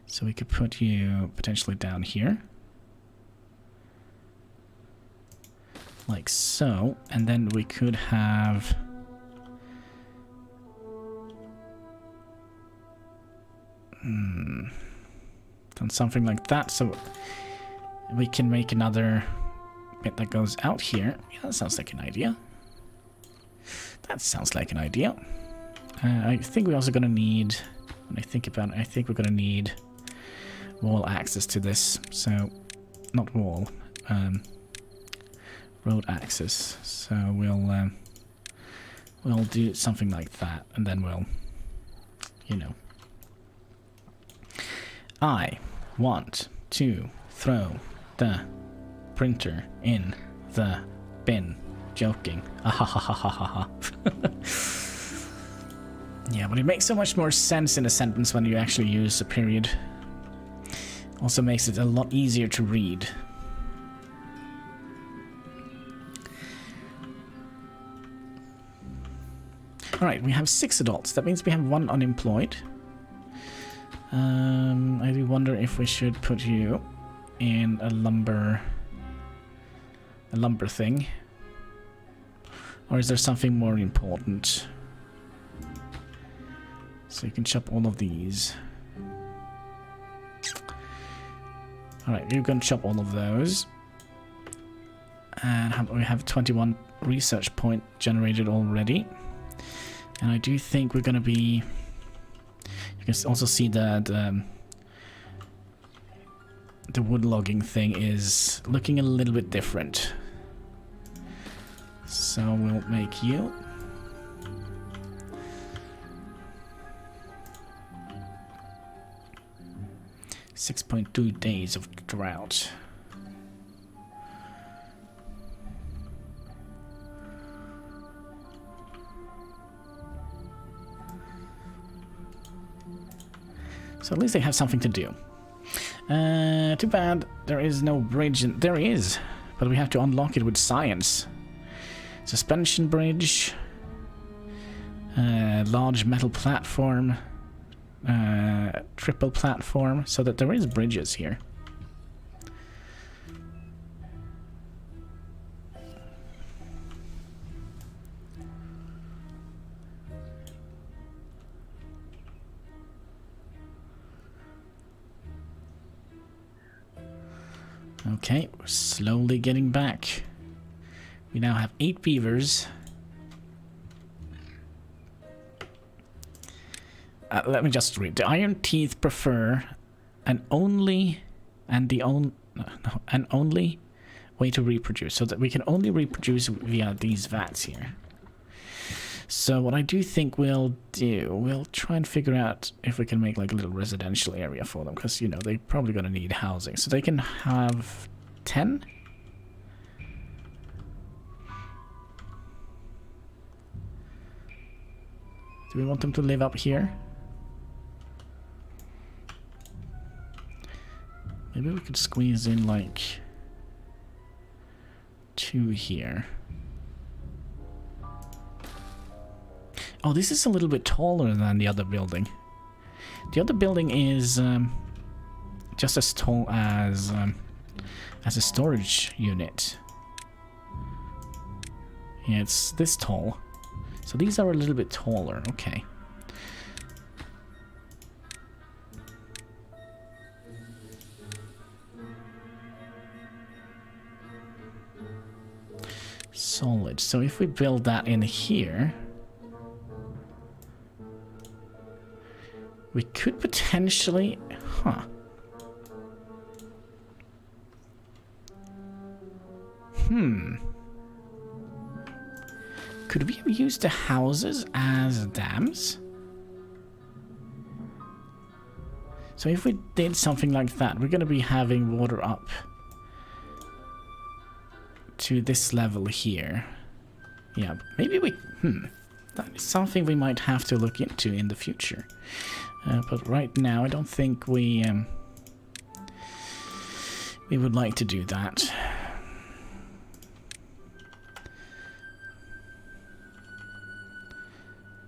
So we could put you potentially down here. Like so. And then we could have... done something like that. So we can make another bit that goes out here. Yeah, that sounds like an idea. That sounds like an idea. I think we're also going to need, when I think about it, I think we're going to need wall access to this. So, not wall, road access. So we'll do something like that, and then we'll, you know. I want to throw the printer in the bin. Joking. Ahahahaha. Yeah, but it makes so much more sense in a sentence when you actually use a period. Also makes it a lot easier to read. Alright, we have 6 adults. That means we have 1 unemployed. I do wonder if we should put you in a lumber thing. Or is there something more important? So you can chop all of these. Alright, you can chop all of those. And we have 21 research point generated already. And I do think we're going to be... You can also see that the wood logging thing is looking a little bit different. So we'll make you... 6.2 days of drought. So at least they have something to do. Too bad there is no bridge. There is, but we have to unlock it with science. Suspension bridge. Large metal platform. Triple platform, so that there is bridges here. Okay, we're slowly getting back. We now have 8 beavers. Let me just read. The iron teeth prefer an only way to reproduce, so that we can only reproduce via these vats here. So what I do think we'll do, we'll try and figure out if we can make like a little residential area for them, because, you know, they're probably going to need housing. So they can have 10. Do we want them to live up here? Maybe we could squeeze in like 2 here. Oh, this is a little bit taller than the other building. The other building is just as tall as a storage unit. Yeah, it's this tall. So these are a little bit taller. Okay. Solid. So if we build that in here, we could potentially... Huh. Could we have used the houses as dams? So if we did something like that, we're going to be having water up to this level here. Yeah, maybe we... That is something we might have to look into in the future. But right now, I don't think we would like to do that.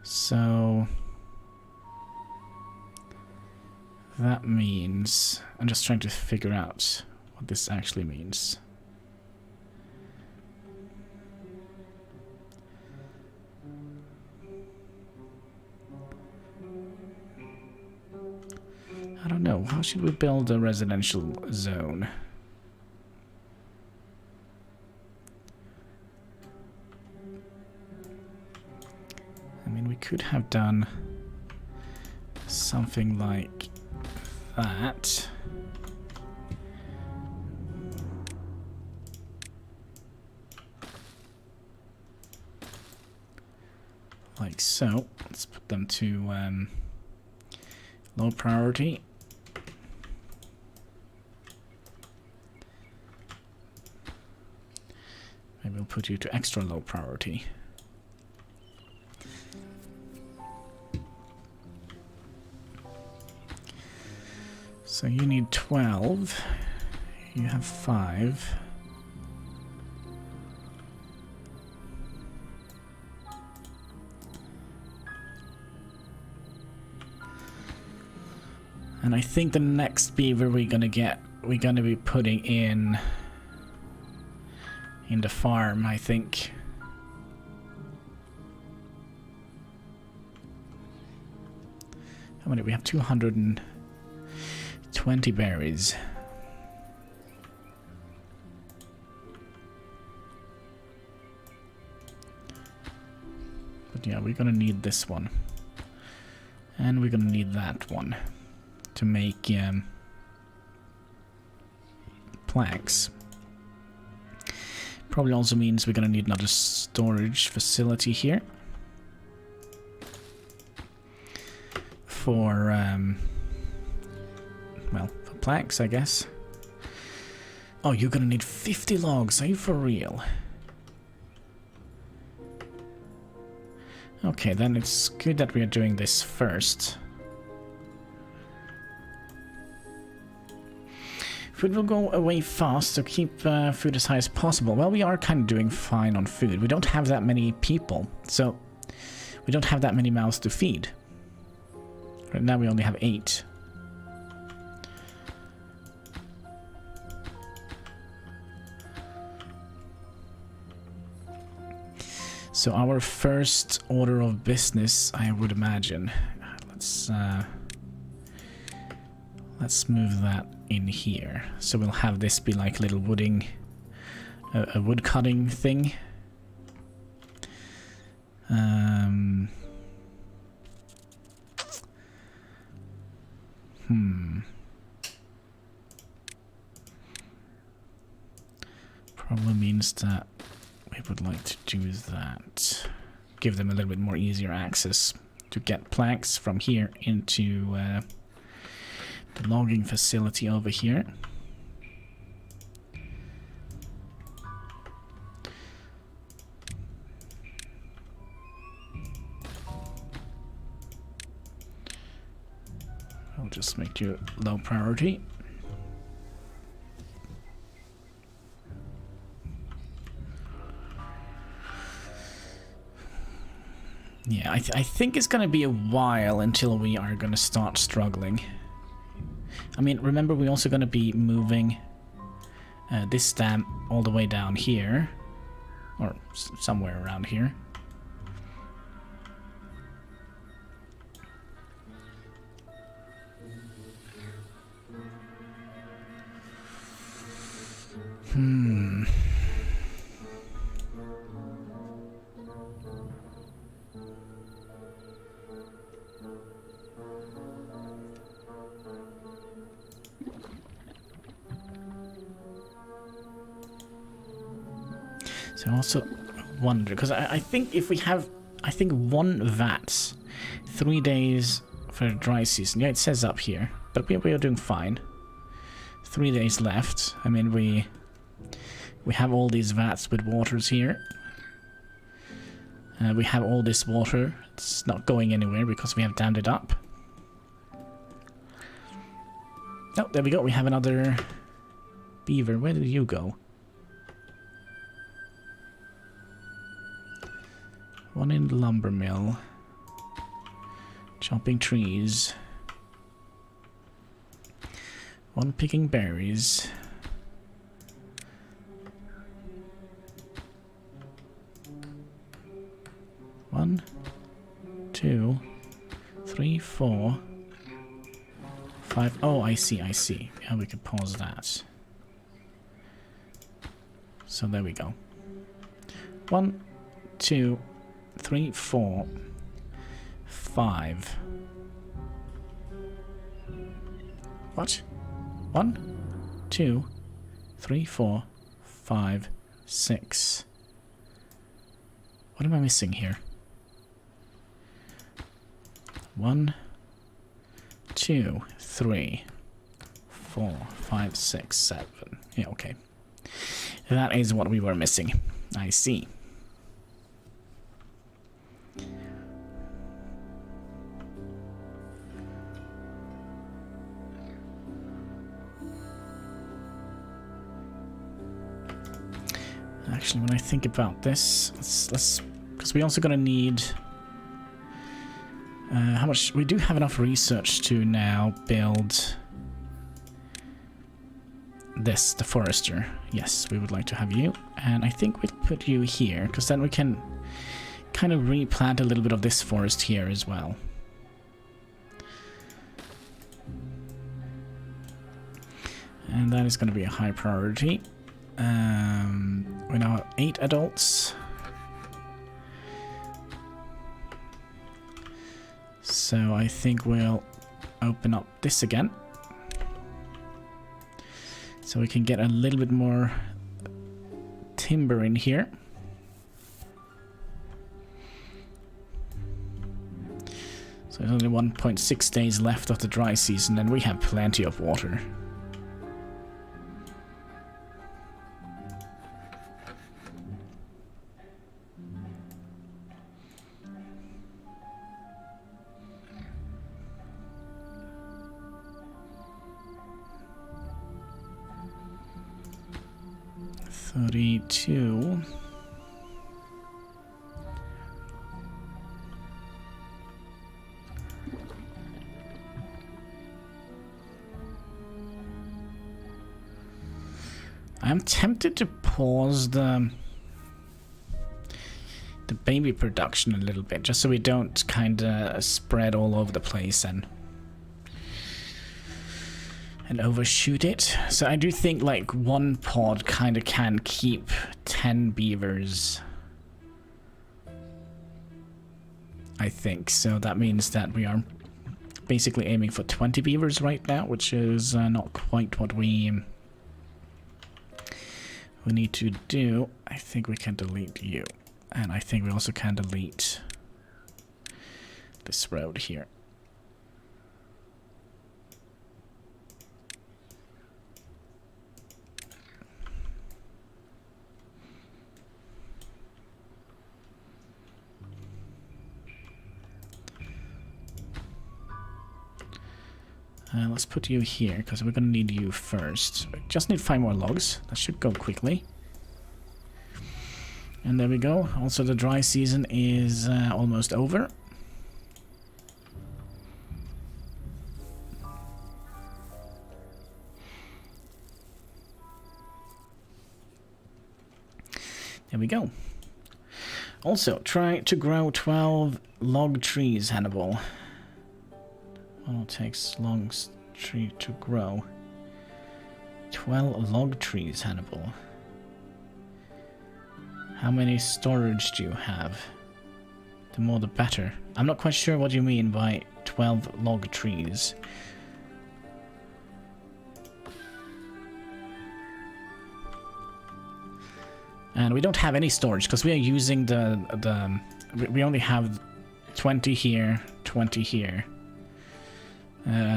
So that means... I'm just trying to figure out what this actually means. I don't know. How should we build a residential zone? I mean, we could have done something like that. Like so. Let's put them to low priority. Maybe we'll put you to extra low priority. So you need 12. You have 5. And I think the next beaver we're gonna be putting in the farm, I think. How many? We have 220 berries. But yeah, we're gonna need this one. And we're gonna need that one to make planks. Probably also means we're gonna need another storage facility here for well, for planks, I guess. Oh, you're gonna need 50 logs. Are you for real? Okay, then it's good that we are doing this first. Food will go away fast, so keep food as high as possible. Well, we are kind of doing fine on food. We don't have that many people, so we don't have that many mouths to feed. Right now we only have 8. So our first order of business, I would imagine. Let's move that in here. So we'll have this be like a little wooding, a wood cutting thing. Probably means that we would like to do that. Give them a little bit more easier access to get planks from here into the logging facility over here. I'll just make you low priority. Yeah, I think it's gonna be a while until we are gonna start struggling. I mean, remember we're also gonna be moving this dam all the way down here, or somewhere around here. So I also wonder, because I think if we have, I think 1 vat, 3 days for dry season. Yeah, it says up here, but we are doing fine. 3 days left. I mean, we have all these vats with waters here. We have all this water. It's not going anywhere because we have dammed it up. Oh, there we go. We have another beaver. Where did you go? One in the lumber mill. Chopping trees. One picking berries. One, 2, 3, 4, 5. Oh, I see, I see. Yeah, we could pause that. So there we go. 1, 2, 3, 4, 5. What? 1, 2, 3, 4, 5, 6. What am I missing here? 1, 2, 3, 4, 5, 6, 7. Yeah, okay. That is what we were missing. I see. Actually, when I think about this, let's because we're also gonna need how much? We do have enough research to now build this, the forester. Yes, we would like to have you, and I think we'll put you here because then we can kind of replant a little bit of this forest here as well. And that is going to be a high priority. We now have 8 adults. So I think we'll open up this again. So we can get a little bit more timber in here. So there's only 1.6 days left of the dry season and we have plenty of water. $32. I'm tempted to pause the baby production a little bit, just so we don't kind of spread all over the place and and overshoot it. So I do think like one pod kind of can keep 10 beavers. I think. So that means that we are basically aiming for 20 beavers right now, which is not quite what we need to do. I think we can delete you. And I think we also can delete this road here. Let's put you here, because we're going to need you first. We just need 5 more logs. That should go quickly. And there we go. Also, the dry season is almost over. There we go. Also, try to grow 12 log trees, Hannibal. Well, it takes long tree to grow. 12 log trees, Hannibal. How many storage do you have? The more the better. I'm not quite sure what you mean by 12 log trees. And we don't have any storage because we are using we only have 20 here, 20 here.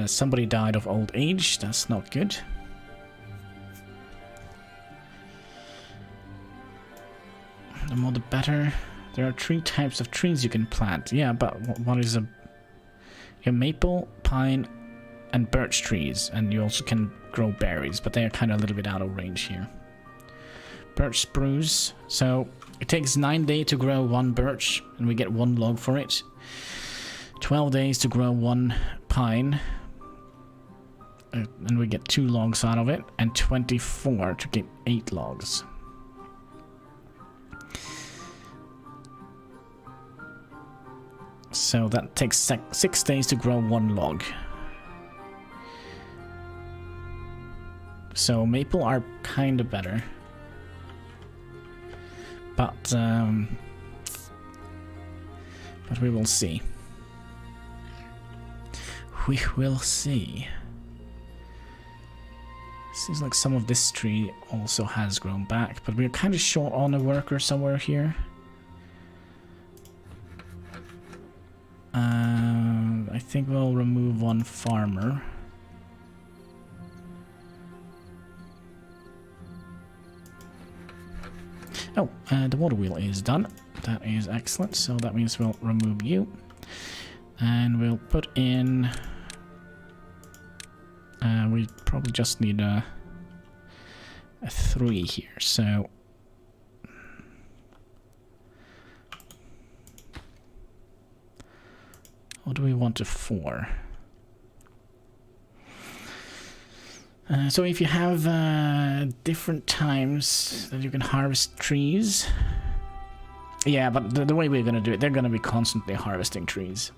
Somebody died of old age. That's not good. The more the better. There are 3 types of trees you can plant. Yeah, but what is a... You have maple, pine, and birch trees. And you also can grow berries, but they are kind of a little bit out of range here. Birch spruce. So it takes 9 days to grow 1 birch, and we get 1 log for it. 12 days to grow 1 pine, and we get 2 logs out of it, and 24 to get 8 logs. So that takes 6 days to grow 1 log. So maple are kind of better, but we will see. We will see. Seems like some of this tree also has grown back, but we're kind of short on a worker somewhere here. I think we'll remove 1 farmer. Oh, the water wheel is done. That is excellent. So that means we'll remove you. And we'll put in... we probably just need a 3 here, so... What do we want a 4? So if you have different times that you can harvest trees... Yeah, but the way we're going to do it, they're going to be constantly harvesting trees.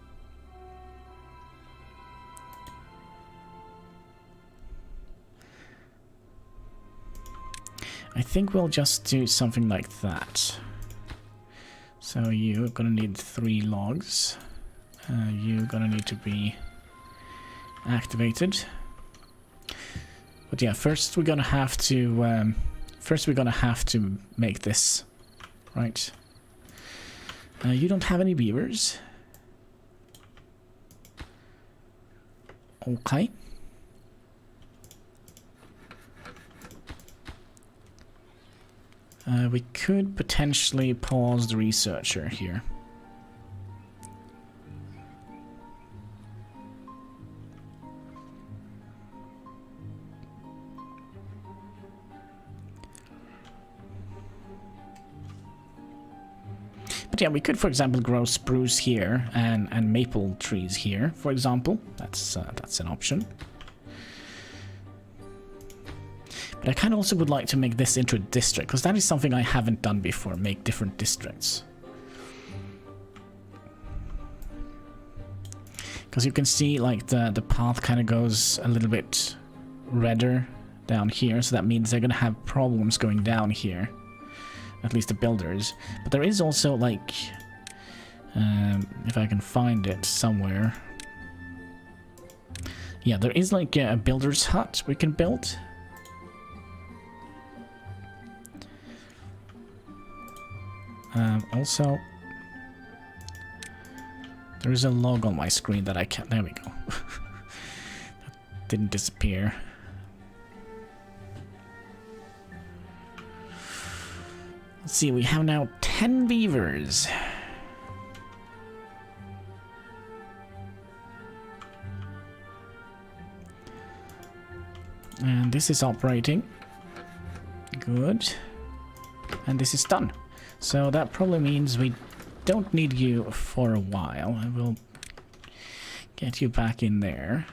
I think we'll just do something like that. So you're gonna need 3 logs. You're gonna need to be activated. But yeah, first we're gonna have to make this, right? You don't have any beavers. Okay. We could potentially pause the researcher here. But yeah, we could, for example, grow spruce here and maple trees here, for example. That's an option. But I kind of also would like to make this into a district, because that is something I haven't done before, make different districts. Because you can see, like, the path kind of goes a little bit redder down here, so that means they're gonna have problems going down here. At least the builders. But there is also, like, if I can find it somewhere. Yeah, there is like a builder's hut we can build. Also, there is a log on my screen that I can't. There we go. That didn't disappear. Let's see, we have now 10 beavers. And this is operating. Good. And this is done. So that probably means we don't need you for a while. I will get you back in there.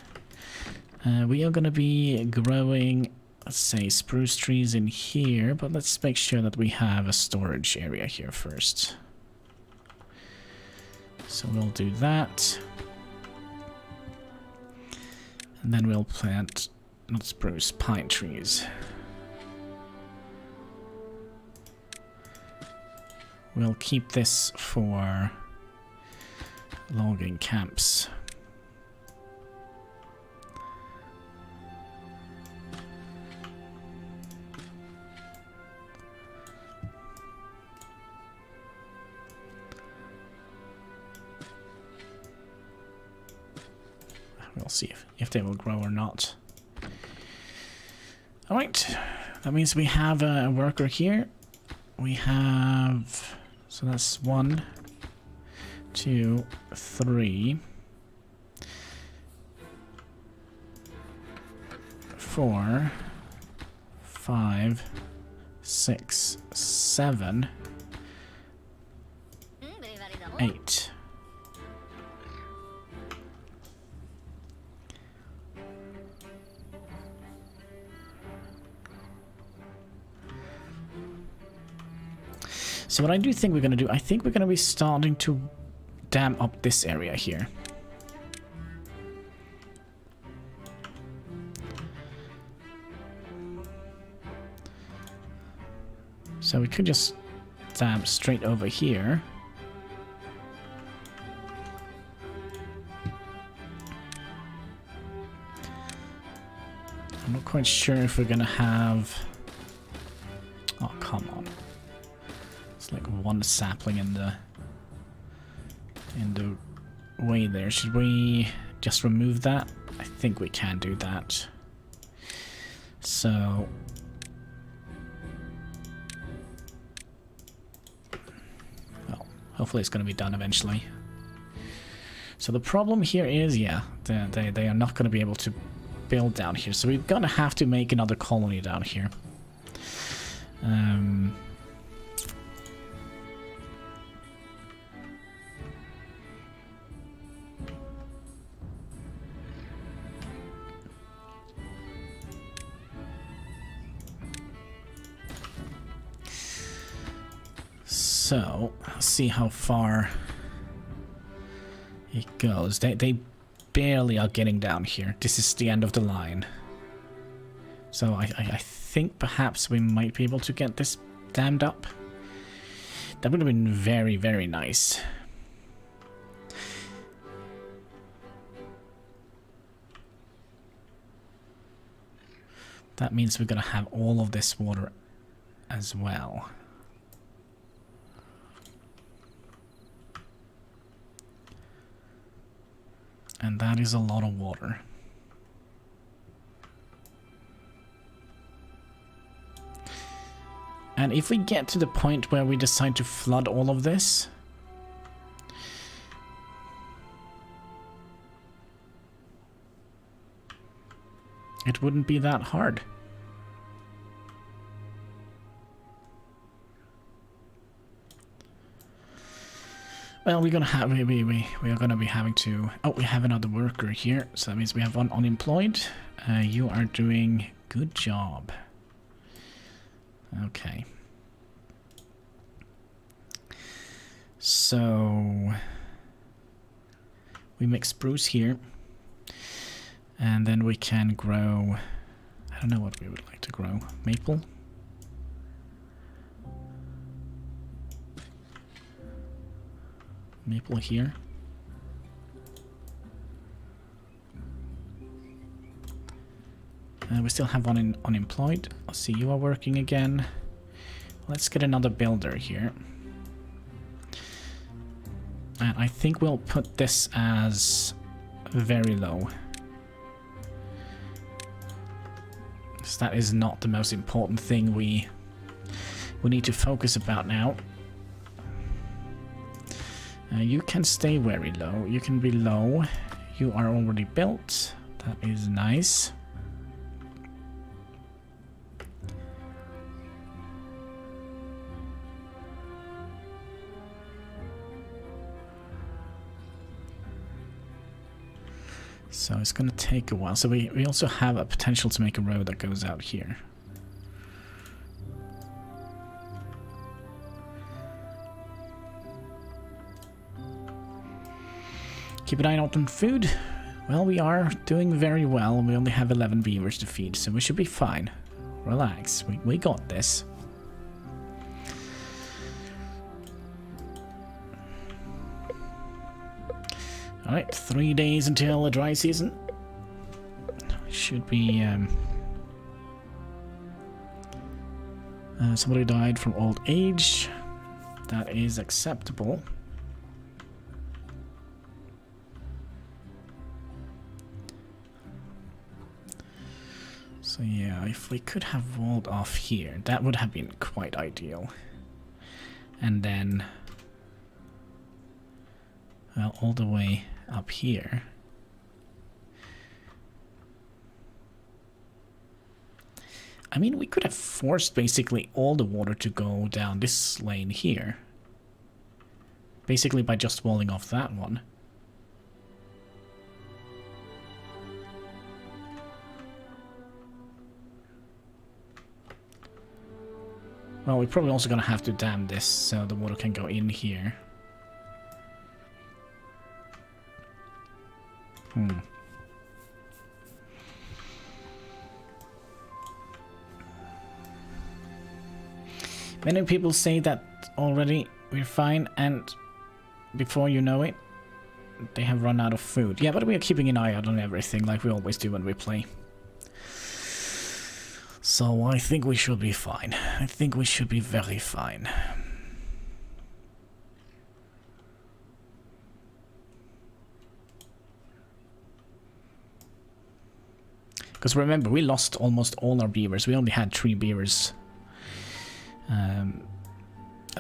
We are going to be growing, let's say, spruce trees in here, but let's make sure that we have a storage area here first. So we'll do that. And then we'll plant, not spruce, pine trees. We'll keep this for logging camps. We'll see if they will grow or not. Alright, that means we have a worker here. We have... So that's 1, 2, 3, 4, 5, 6, 7, 8. So what I do think we're going to do, I think we're going to be starting to dam up this area here. So we could just dam straight over here. I'm not quite sure if we're going to have... Oh, come on. It's like one sapling in the way there. Should we just remove that? I think we can do that. So well, hopefully it's going to be done eventually. So the problem here is, yeah, they are not going to be able to build down here. So we're going to have to make another colony down here. So, let's see how far it goes. They barely are getting down here. This is the end of the line. So I think perhaps we might be able to get this dammed up. That would have been very, very nice. That means we're going to have all of this water as well. And that is a lot of water. And if we get to the point where we decide to flood all of this, it wouldn't be that hard. Well, we're gonna have we are gonna be having to. Oh, we have another worker here, so that means we have one unemployed. You are doing good job. Okay. So we make spruce here, and then we can grow I don't know what we would like to grow. Maple? Maple here. We still have one unemployed. I see you are working again. Let's get another builder here. And I think we'll put this as very low. So that is not the most important thing we need to focus about now. You can stay very low. You can be low. You are already built. That is nice. So it's going to take a while. So we also have a potential to make a road that goes out here. Keep an eye out on food. Well, we are doing very well. We only have 11 beavers to feed, so we should be fine. Relax. We got this. Alright, 3 days until the dry season. Should be... somebody died from old age. That is acceptable. So yeah, if we could have walled off here, that would have been quite ideal. And then... well, all the way up here. I mean, we could have forced basically all the water to go down this lane here. Basically by just walling off that one. Well, we're probably also going to have to dam this so the water can go in here. Many people say that already we're fine, and before you know it, they have run out of food. Yeah, but we are keeping an eye out on everything like we always do when we play. So I think we should be fine. I think we should be very fine. Because remember, we lost almost all our beavers. We only had 3 beavers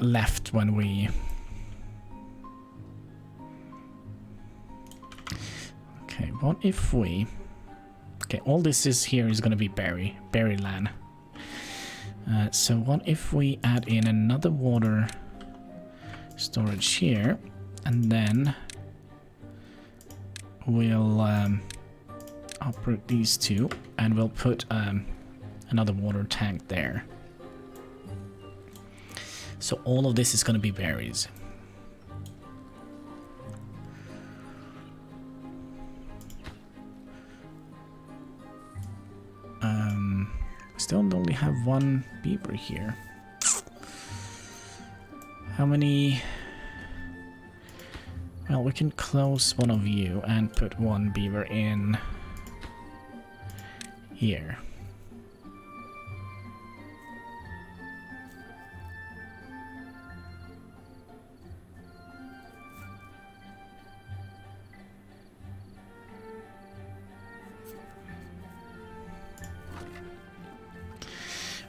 left when we... Okay, what if we... Okay, all this is here is going to be berry land. So what if we add in another water storage here, and then we'll uproot these two, and we'll put another water tank there. So all of this is going to be berries. Still only have 1 beaver here. How many? Well, we can close one of you and put 1 beaver in here.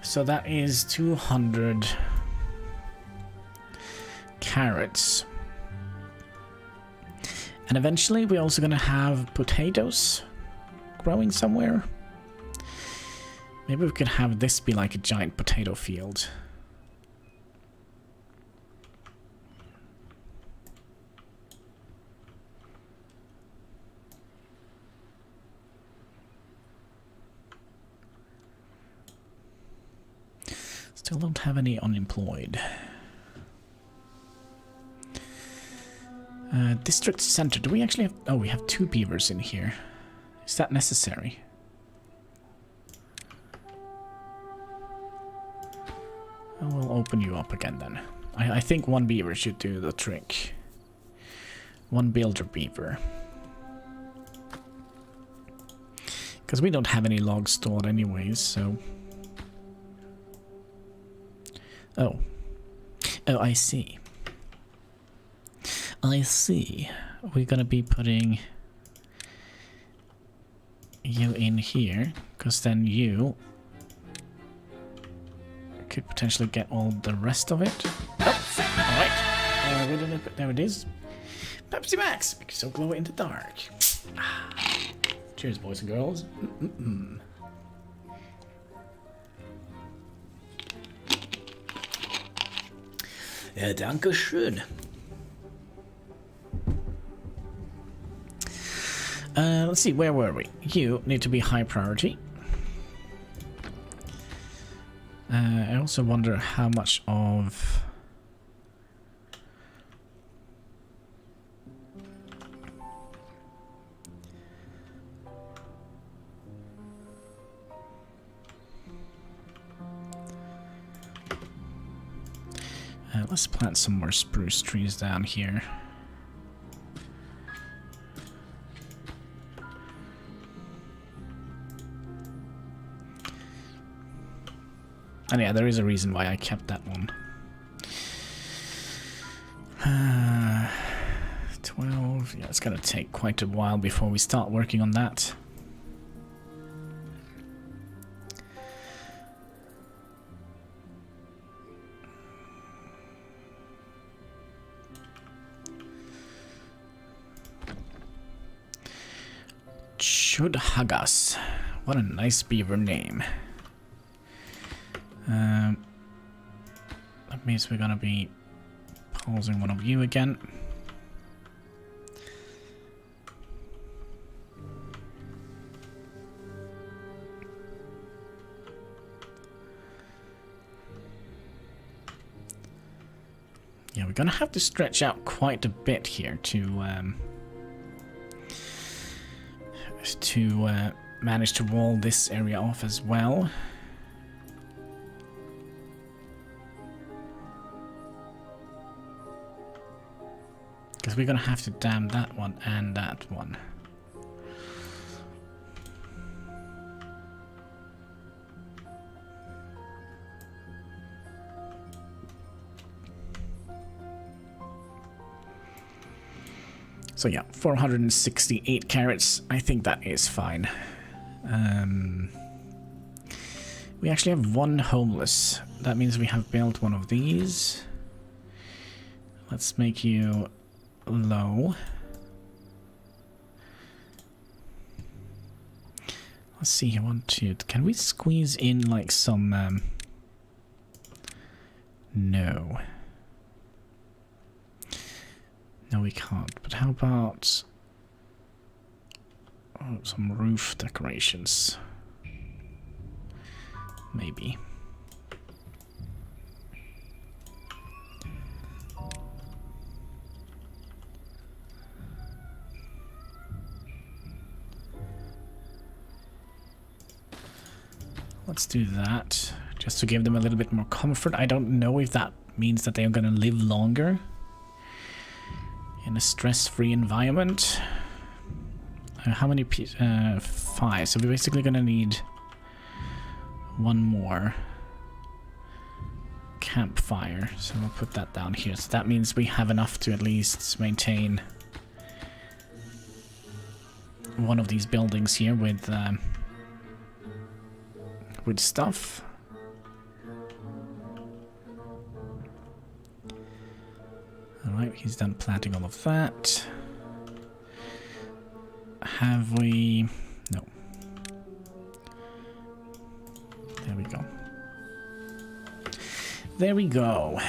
So that is 200 carrots. And eventually we're also going to have potatoes growing somewhere. Maybe we could have this be like a giant potato field. Still don't have any unemployed. District center. Do we actually have... Oh, we have 2 beavers in here. Is that necessary? we'll open you up again then. I think one beaver should do the trick. One builder beaver. Because we don't have any logs stored anyways, so... Oh. Oh, I see. I see. We're gonna be putting you in here, because then you could potentially get all the rest of it. Oh, alright. Where did I put... There it is. Pepsi Max! Make you so glow in the dark. Cheers, boys and girls. Ja, danke schön. Let's see, where were we? You need to be high priority. I also wonder how much of... let's plant some more spruce trees down here. And yeah, there is a reason why I kept that one. 12. Yeah, it's gonna take quite a while before we start working on that. Should hug us. What a nice beaver name. That means we're gonna be pausing one of you again. Yeah, we're gonna have to stretch out quite a bit here to manage to wall this area off as well. Because we're gonna have to dam that one and that one. So yeah, 468 carrots. I think that is fine. We actually have one homeless. That means we have built one of these. Let's make you low. Let's see, I want to... Can we squeeze in like some... No. No, we can't. But how about some roof decorations? Maybe. Let's do that, just to give them a little bit more comfort. I don't know if that means that they're going to live longer in a stress-free environment. How many pieces? 5. So we're basically going to need one more campfire. So we'll put that down here. So that means we have enough to at least maintain one of these buildings here with stuff. Alright, he's done planting all of that. Have we... No. There we go. There we go.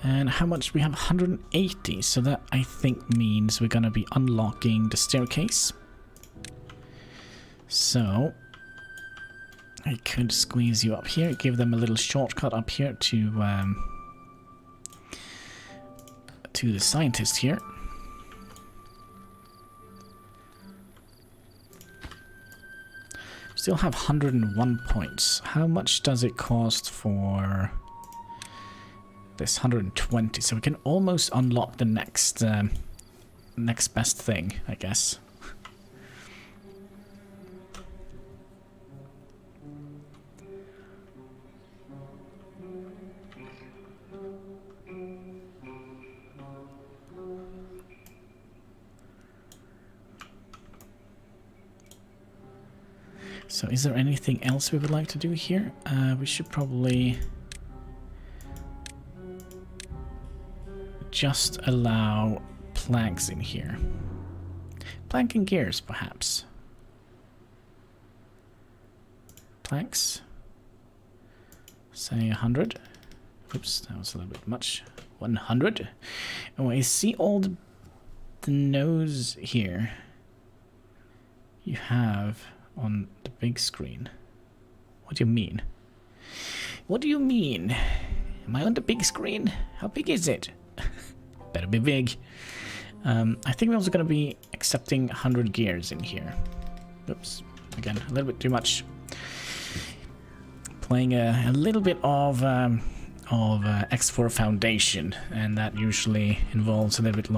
And how much? We have 180, so that I think means we're gonna be unlocking the staircase. So I could squeeze you up here, give them a little shortcut up here to the scientist here. Still have 101 points. How much does it cost for this? 120. So we can almost unlock the next next best thing, I guess. So is there anything else we would like to do here? We should probably just allow planks in here. Plank and gears, perhaps. Planks. Say 100. Oops, that was a little bit much. 100. Oh, I see all the nose here you have on the big screen. What do you mean? What do you mean? Am I on the big screen? How big is it? Better be big. I think we're also going to be accepting 100 gears in here. Oops. Again, a little bit too much. Playing a little bit of X4 Foundation, and that usually involves a little bit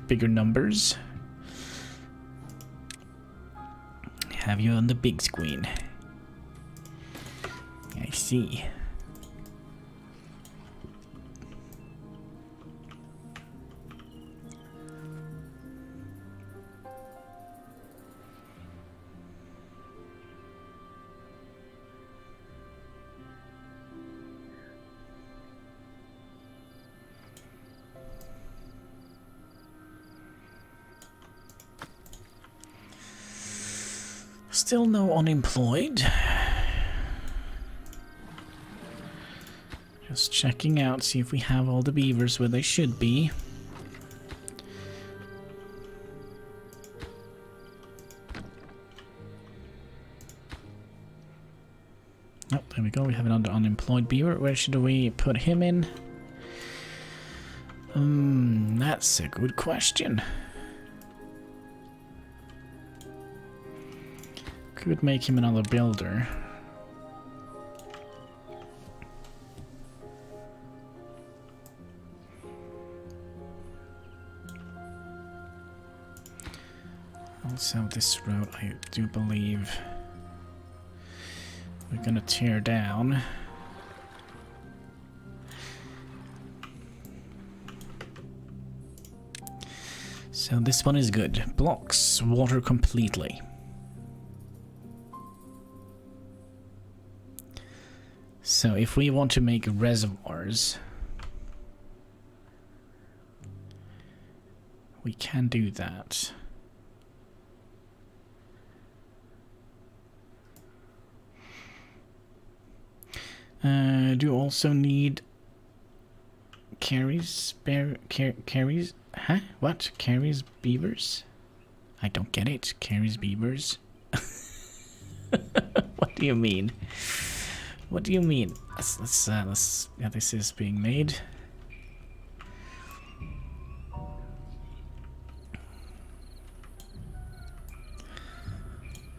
bigger numbers. Have you on the big screen? I see. Still no unemployed. Just checking out, see if we have all the beavers where they should be. Oh, there we go. We have another unemployed beaver. Where should we put him in? That's a good question. Could make him another builder. Also, this road, I do believe we're gonna tear down. So this one is good. Blocks water completely. So if we want to make reservoirs, we can do that. Do also need carries, carries, huh? What? Carries beavers? I don't get it. Carries beavers? What do you mean? What do you mean? Let's yeah, this is being made.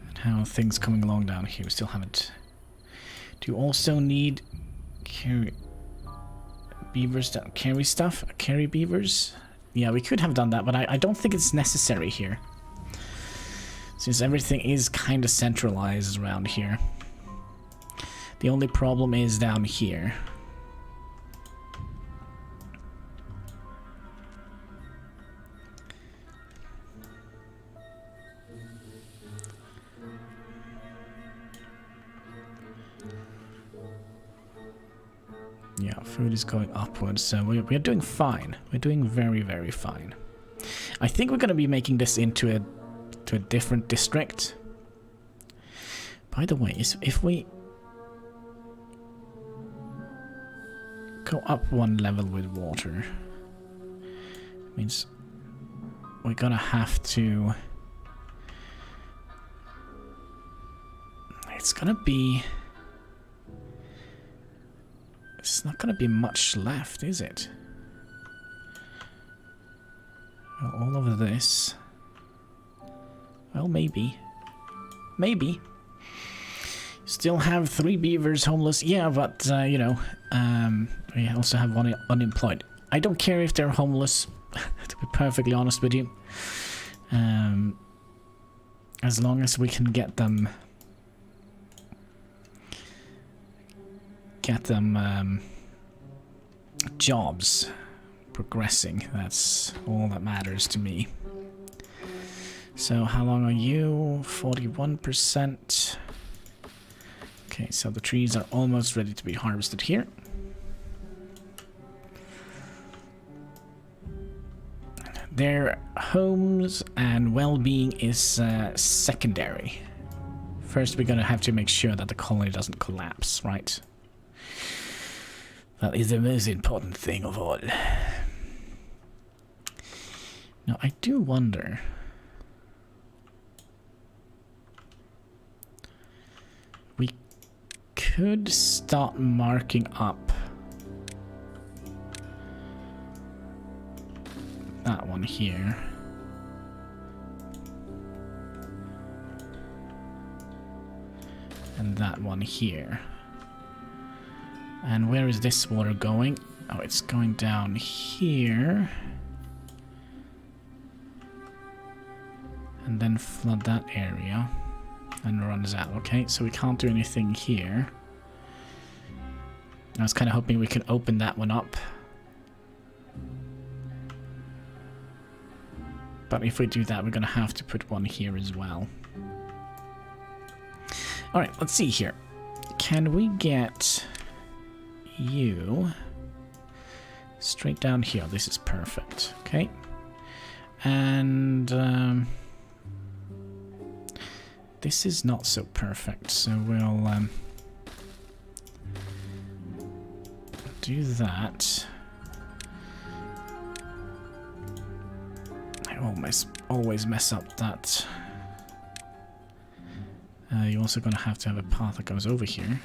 And how are things coming along down here? We still haven't. Do you also need carry beavers that carry stuff? Carry beavers? Yeah, we could have done that, but I don't think it's necessary here. Since everything is kind of centralized around here. The only problem is down here. Yeah, food is going upwards, so we're doing fine. We're doing very, very fine. I think we're going to be making this into a different district. By the way, if we go up one level with water, it means we're gonna have to. It's gonna be. It's not gonna be much left, is it? Well, all over this. Well, maybe. Maybe. Still have 3 beavers homeless. Yeah, but, you know, we also have 1 unemployed. I don't care if they're homeless, to be perfectly honest with you. As long as we can get them... jobs progressing. That's all that matters to me. So how long are you? 41%. Okay, so the trees are almost ready to be harvested here. Their homes and well-being is secondary. First, we're gonna have to make sure that the colony doesn't collapse, right? That is the most important thing of all. Now, I do wonder... we could start marking up that one here. And that one here. And where is this water going? Oh, it's going down here. And then flood that area. And runs out. Okay, so we can't do anything here. I was kind of hoping we could open that one up. But if we do that, we're going to have to put one here as well. Alright, let's see here. Can we get... you straight down here? This is perfect. Okay, and this is not so perfect, so we'll do that. I always mess up that. You're also going to have a path that goes over here.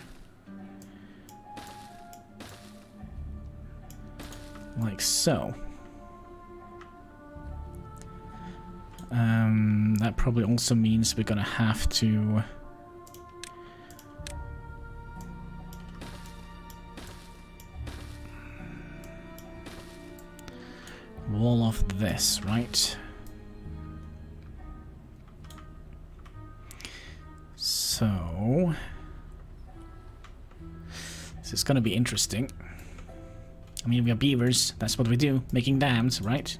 Like so. That probably also means we're gonna have to wall off this, right? So this is gonna be interesting. I mean, we are beavers. That's what we do. Making dams, right?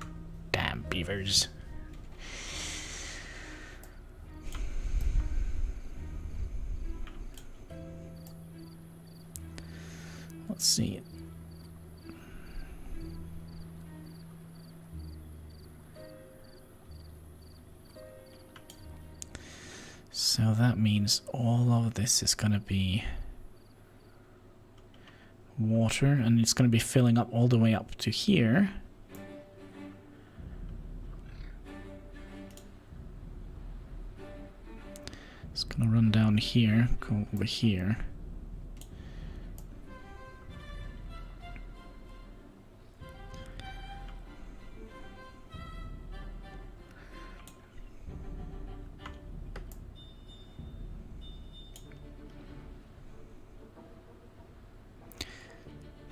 Damn beavers. Let's see. So that means all of this is going to be water, and it's going to be filling up all the way up to here. It's going to run down here, go over here.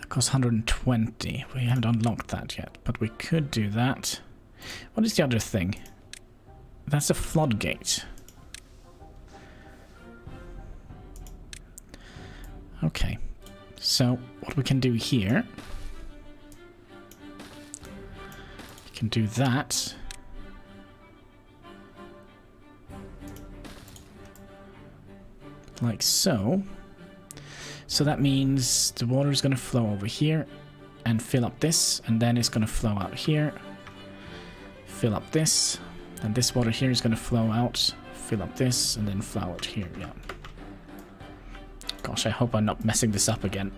Costs 120. We haven't unlocked that yet, but we could do that. What is the other thing? That's a floodgate. Okay, so what we can do here, we can do that. Like so. So that means the water is going to flow over here and fill up this, and then it's going to flow out here, fill up this, and this water here is going to flow out, fill up this, and then flow out here. Yeah. Gosh, I hope I'm not messing this up again.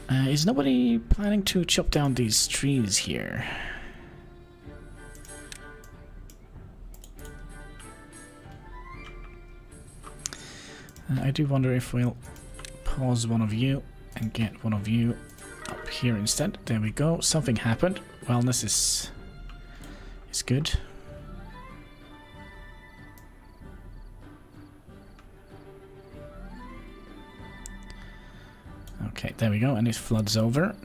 Is nobody planning to chop down these trees here? I do wonder if we'll pause one of you and get one of you up here instead. There we go. Something happened. Wellness is good. there we go, and it floods over.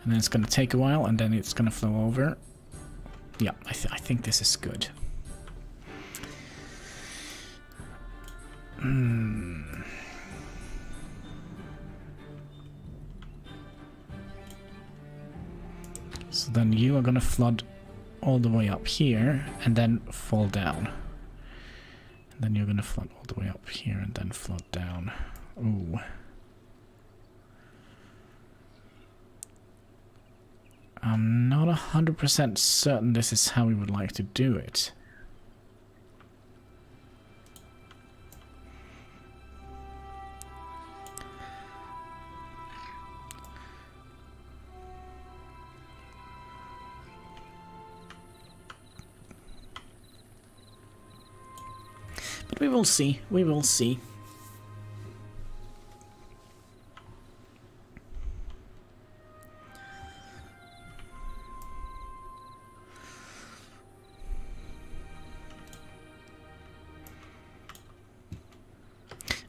And then it's going to take a while, and then it's going to flow over. Yeah, I think this is good. So then you are going to flood all the way up here, and then fall down. And then you're going to flood all the way up here, and then flood down. Ooh. I'm not 100% certain this is how we would like to do it. But we will see, we will see.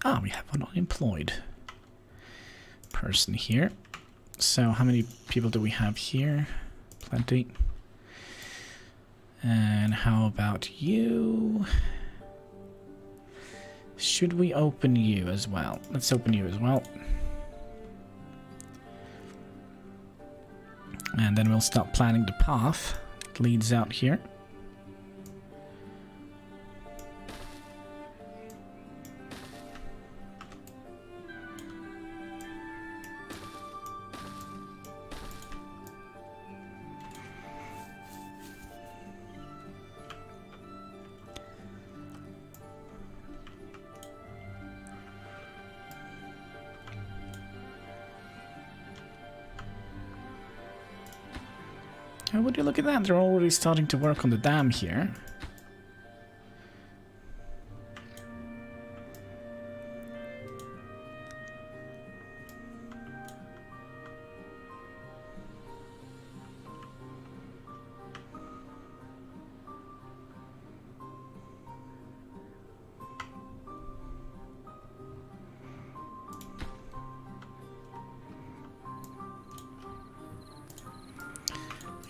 Ah, we have an unemployed person here. So how many people do we have here? Plenty. And how about you? Should we open you as well? Let's open you as well. And then we'll start planning the path that leads out here. Oh, would you look at that? They're already starting to work on the dam here.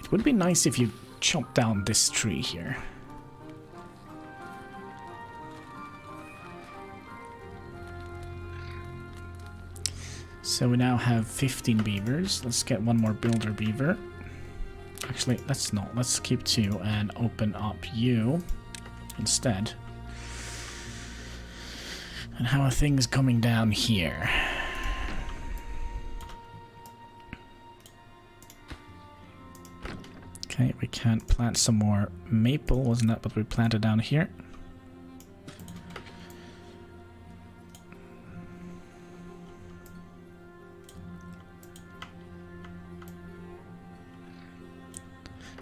It would be nice if you chop down this tree here. So we now have 15 beavers. Let's get one more builder beaver. Actually, let's not. Let's keep 2 and open up you instead. And how are things coming down here? Okay, we can't plant some more maple. Wasn't that what we planted down here?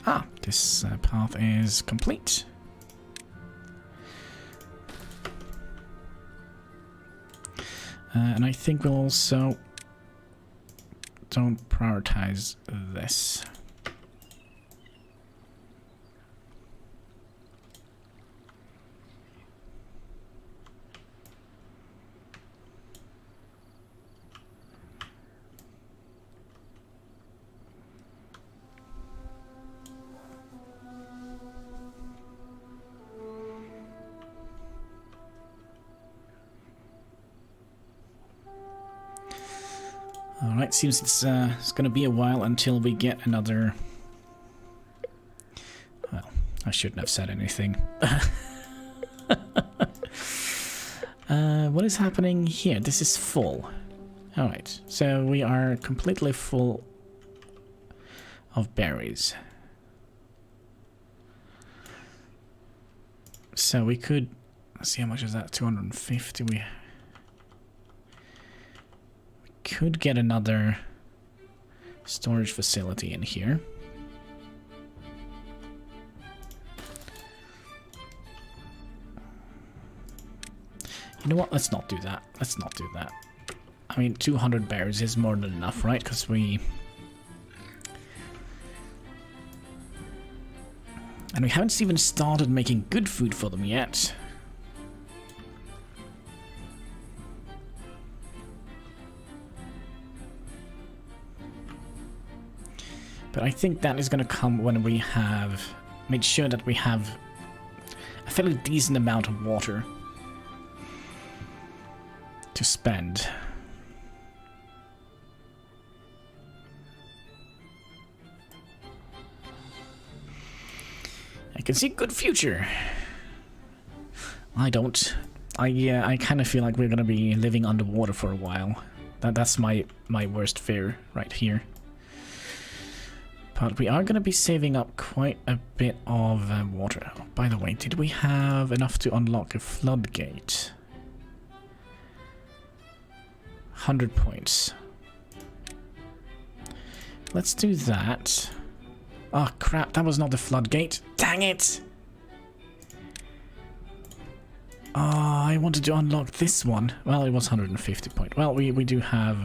Ah, this path is complete. And I think we'll also don't prioritize this. Alright, seems it's going to be a while until we get another... Well, I shouldn't have said anything. What is happening here? This is full. Alright, so we are completely full of berries. So we could... Let's see, how much is that? 250. We could get another storage facility in here. You know what? Let's not do that. Let's not do that. I mean, 200 berries is more than enough, right? Because we... And we haven't even started making good food for them yet. But I think that is going to come when we have made sure that we have a fairly decent amount of water to spend. I can see good future. I don't. I kind of feel like we're gonna be living underwater for a while. That's my worst fear right here. But we are gonna be saving up quite a bit of water. Oh, by the way, did we have enough to unlock a floodgate? 100 points. Let's do that. Oh crap, that was not the floodgate. Dang it! Oh, I wanted to unlock this one. Well, it was 150 points. Well, we do have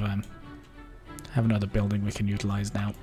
another building we can utilize now.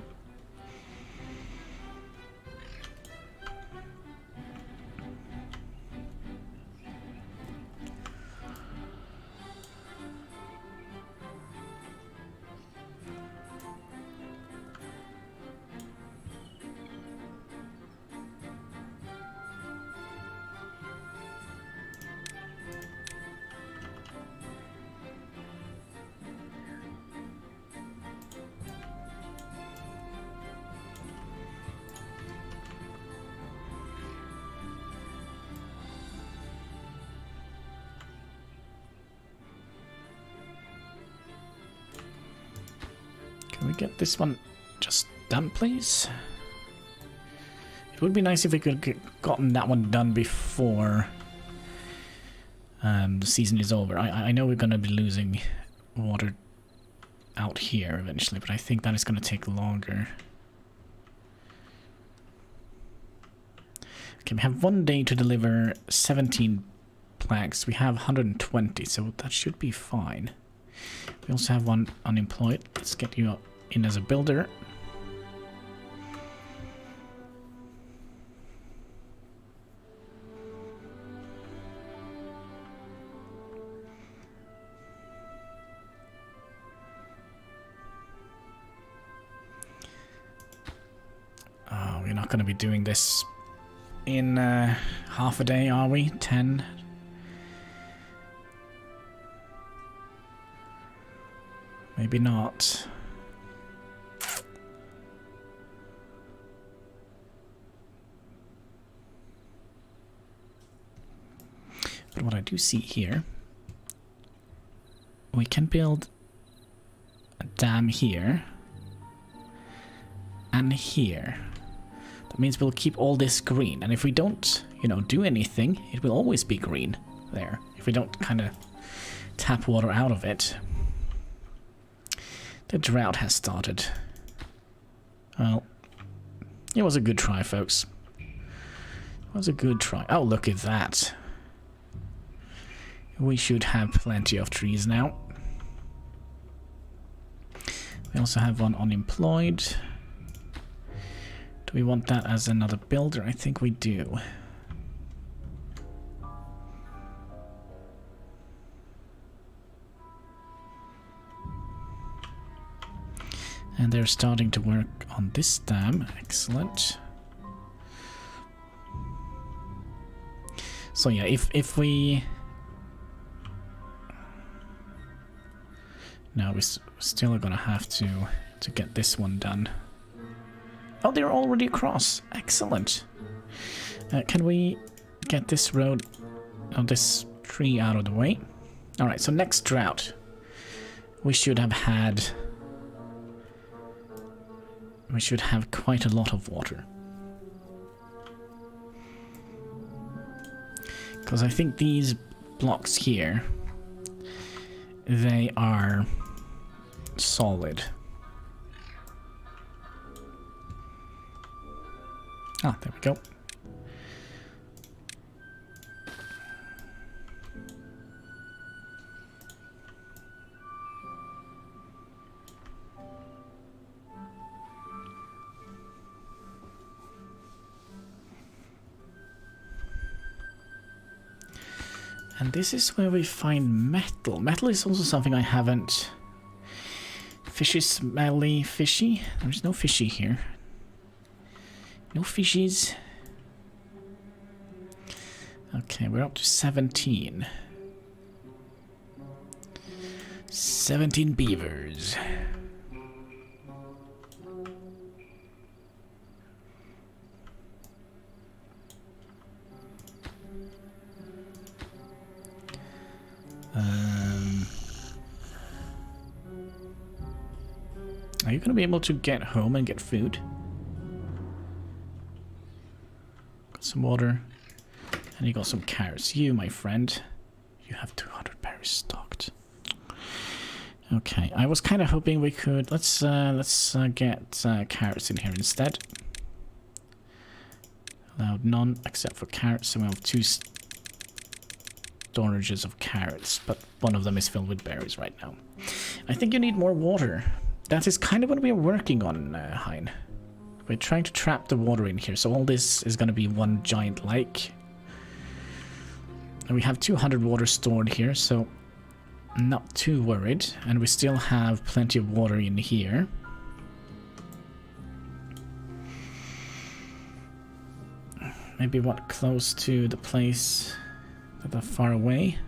Can we get this one just done, please? It would be nice if we could get gotten that one done before the season is over. I know we're going to be losing water out here eventually, but I think that is going to take longer. Okay, we have 1 day to deliver 17 planks. We have 120, so that should be fine. We also have one unemployed. Let's get you in as a builder. Oh, we're not going to be doing this in half a day, are we? 10? Maybe not. But what I do see here, we can build a dam here and here. That means we'll keep all this green, and if we don't, you know, do anything, it will always be green there. If we don't kind of tap water out of it. The drought has started. Well, it was a good try, folks. It was a good try. Oh, look at that. We should have plenty of trees now. We also have one unemployed. Do we want that as another builder? I think we do. And they're starting to work on this dam. Excellent. So yeah, if we... No, we still are gonna have to get this one done. Oh, they're already across. Excellent. Can we get this road, this tree out of the way? Alright, so next drought. We should have had... We should have quite a lot of water. Because I think these blocks here, they are solid. Ah, there we go. And this is where we find metal. Metal is also something I haven't... Fishy, smelly, fishy? There's no fishy here. No fishes. Okay, we're up to 17. 17 beavers. Are you going to be able to get home and get food? Got some water. And you got some carrots. You, my friend. You have 200 berries stocked. Okay, I was kind of hoping we could... Let's get carrots in here instead. Allowed none except for carrots. So we have 2 storages of carrots. But one of them is filled with berries right now. I think you need more water. That is kind of what we are working on, Hein. We're trying to trap the water in here, so all this is going to be one giant lake. And we have 200 water stored here, so I'm not too worried. And we still have plenty of water in here. Maybe what, close to the place that are far away?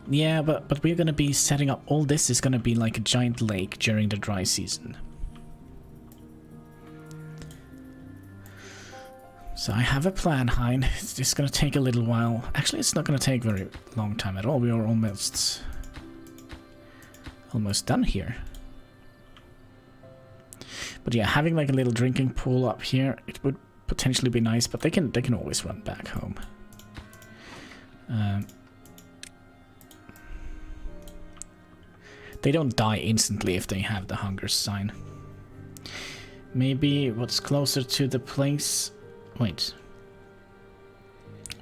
Yeah, but we're going to be setting up... All this is going to be like a giant lake during the dry season. So I have a plan, Hein. It's just going to take a little while. Actually, it's not going to take very long time at all. We are almost done here. But yeah, having like a little drinking pool up here, it would potentially be nice, but they can always run back home. They don't die instantly if they have the hunger sign. Maybe what's closer to the place... Wait.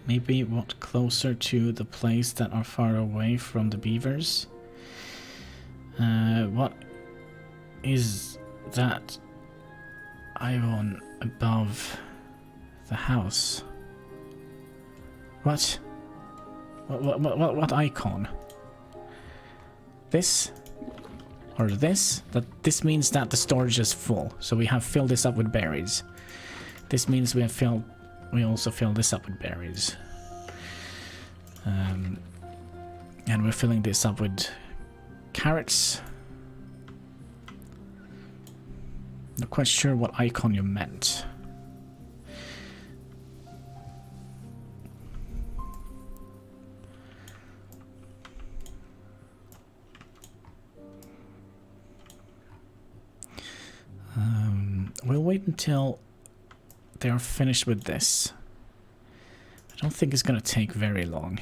Maybe what closer to the place that are far away from the beavers? What is that icon above the house? What? What icon? This? Or this? This means that the storage is full. So we have filled this up with berries. This means we also fill this up with berries. And we're filling this up with carrots. Not quite sure what icon you meant. We'll wait until they are finished with this. I don't think it's going to take very long.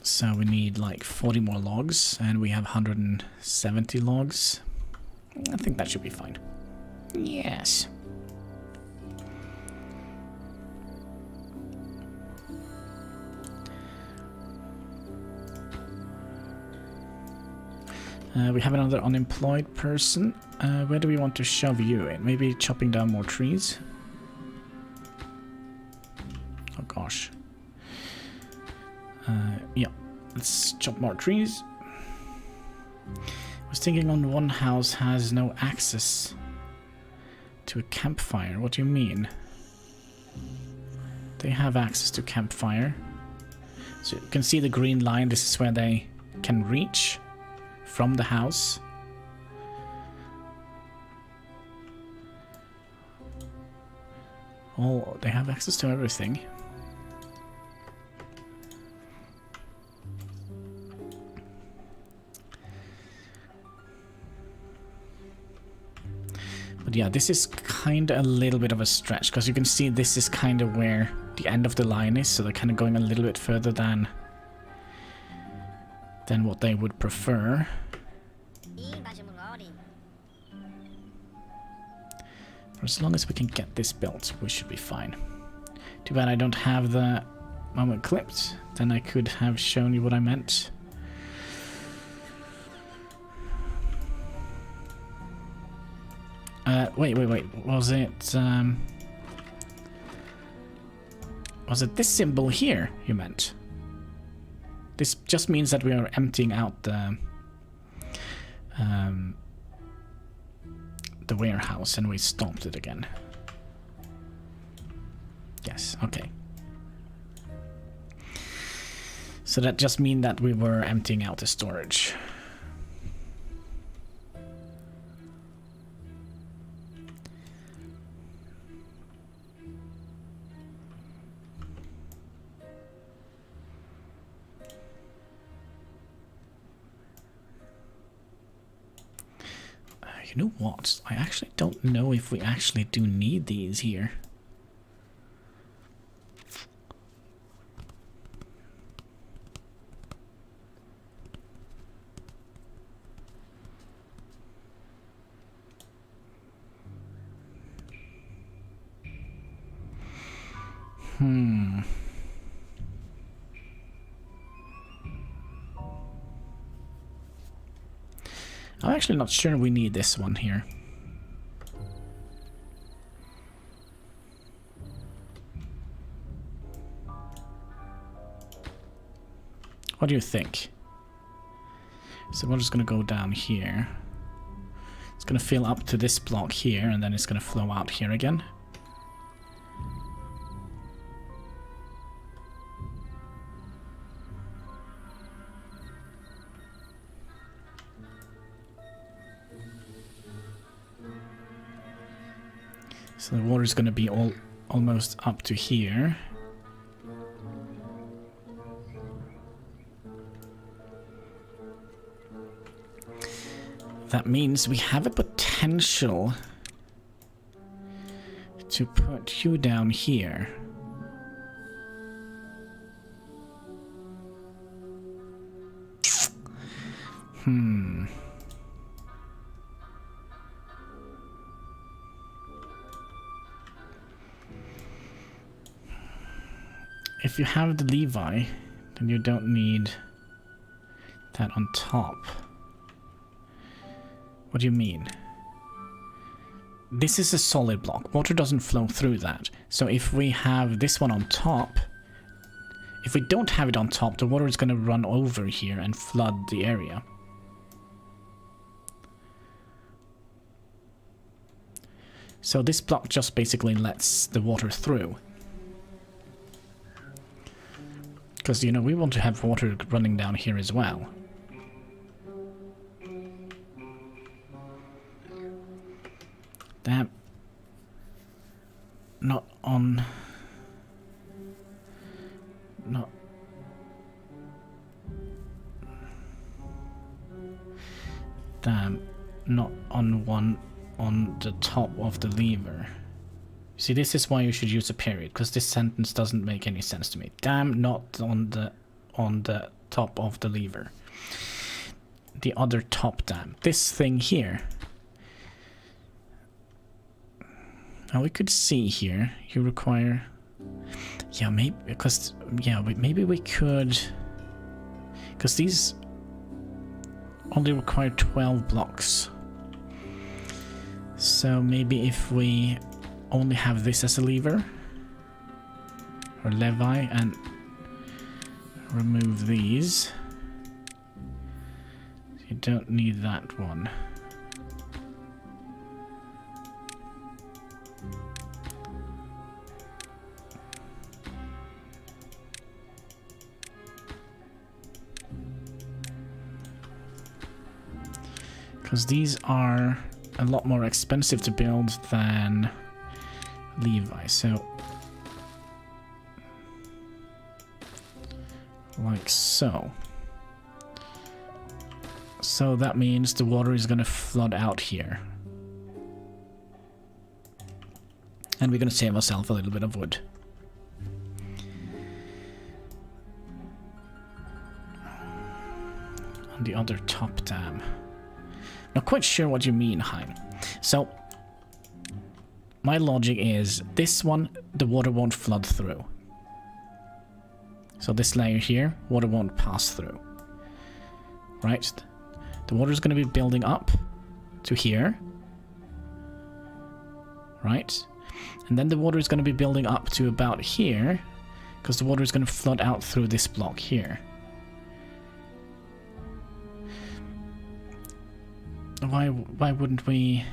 So we need like 40 more logs, and we have 170 logs. I think that should be fine. Yes. We have another unemployed person. Where do we want to shove you in? Maybe chopping down more trees? Oh gosh. Yeah, let's chop more trees. I was thinking on one house has no access to a campfire. What do you mean? They have access to campfire. So you can see the green line. This is where they can reach from the house. Oh, they have access to everything. But yeah, this is kind of a little bit of a stretch, because you can see this is kind of where the end of the line is, so they're kind of going a little bit further than what they would prefer. For as long as we can get this built, we should be fine. Too bad I don't have the moment clipped, then I could have shown you what I meant. Wait. Was it this symbol here you meant? This just means that we are the warehouse and we stopped it again. Yes, okay. So that just means that we were emptying out the storage. You know what? I actually don't know if we actually do need these here. I'm actually not sure we need this one here. What do you think? So we're just gonna go down here. It's gonna fill up to this block here, and then it's gonna flow out here again. So the water is going to be almost up to here. That means we have a potential to put you down here. If you have the Levi, then you don't need that on top. What do you mean? This is a solid block. Water doesn't flow through that. So if we have this one on top, if we don't have it on top, the water is going to run over here and flood the area. So this block just basically lets the water through. Because, you know, we want to have water running down here as well. Damn. Not on... Not... Damn. Not on one on the top of the lever. See, this is why you should use a period, because this sentence doesn't make any sense to me. Damn, not on the top of the lever. The other top dam. This thing here. Now we could see here, you require... Yeah, maybe, because... Yeah, maybe we could... Because these only require 12 blocks. So maybe if we only have this as a lever, or levi, and remove these, you don't need that one. Because these are a lot more expensive to build than Levi, so like so. So that means the water is going to flood out here. And we're going to save ourselves a little bit of wood. On the other top dam. Not quite sure what you mean, Hein. So, my logic is, this one, the water won't flood through. So this layer here, water won't pass through. Right? The water is going to be building up to here. Right? And then the water is going to be building up to about here, because the water is going to flood out through this block here. Why wouldn't we...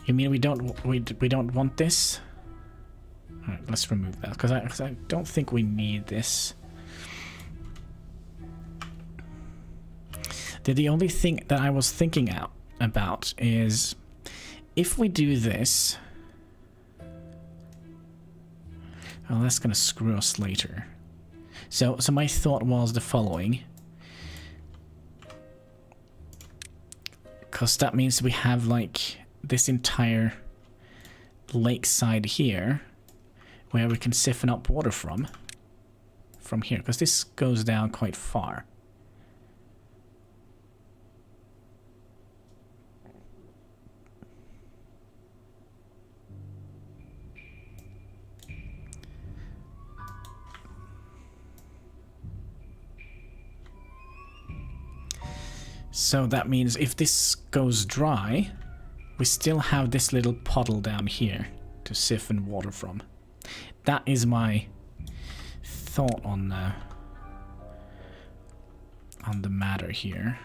You mean we don't want this? All right, let's remove that because I don't think we need this. The only thing that I was thinking about is if we do this. Well, that's gonna screw us later. So my thought was the following. Because that means we have like this entire lakeside here where we can siphon up water from here, because this goes down quite far. So that means if this goes dry, we still have this little puddle down here to siphon water from. That is my thought on the matter here.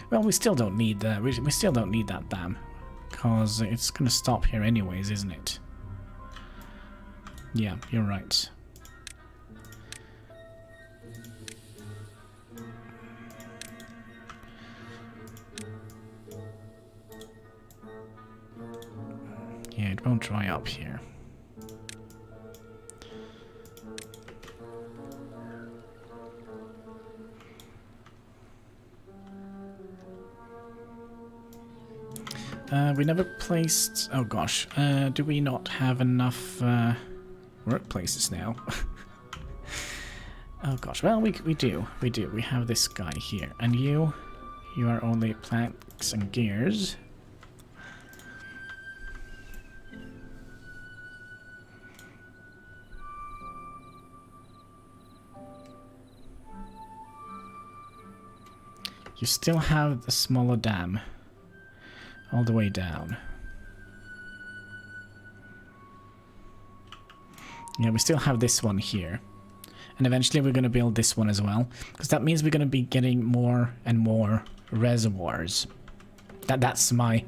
Well, we still don't need that. We still don't need that dam, because it's gonna stop here anyways, isn't it? Yeah, you're right. Yeah, it won't dry up here. We never placed... Oh gosh, do we not have enough workplaces now? Oh gosh, well we do. We have this guy here. And you are only planks and gears. You still have the smaller dam all the way down. Yeah, we still have this one here. And eventually we're going to build this one as well, because that means we're going to be getting more and more reservoirs. That's my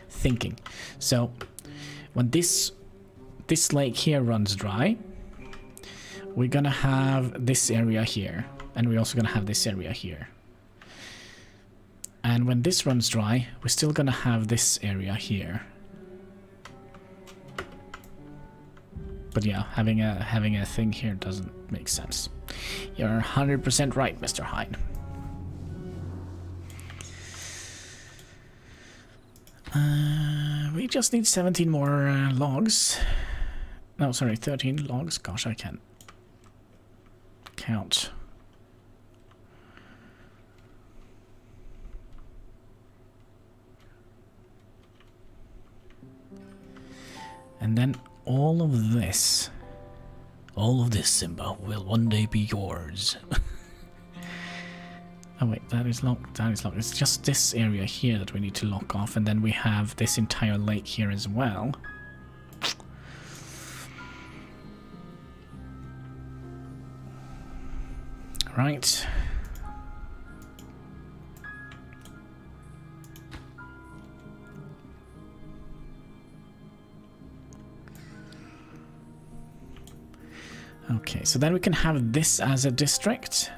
thinking. So when this lake here runs dry, we're going to have this area here, and we're also going to have this area here. And when this runs dry, we're still gonna have this area here. But yeah, having a thing here doesn't make sense. You're 100% right, Mr. Hein. We just need 17 more logs. No, sorry, 13 logs. Gosh, I can't count. And then all of this, Simba, will one day be yours. Oh wait, that is locked. That is locked. It's just this area here that we need to lock off, and then we have this entire lake here as well. Right. Okay, so then we can have this as a district.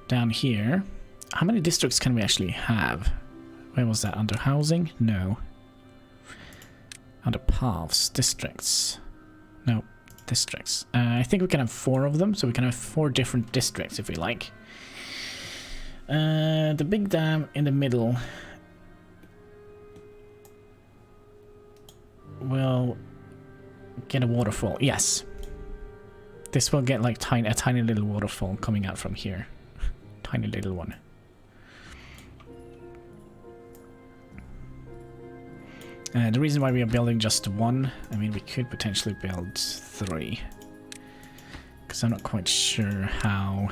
Down here. How many districts can we actually have? Where was that? Under housing? No. Under paths. Districts. No. Districts. I think we can have 4 of them, so we can have 4 different districts if we like. The big dam in the middle will get a waterfall. Yes. This will get like a tiny little waterfall coming out from here. Tiny little one. The reason why we are building just 1, I mean, we could potentially build 3. Because I'm not quite sure how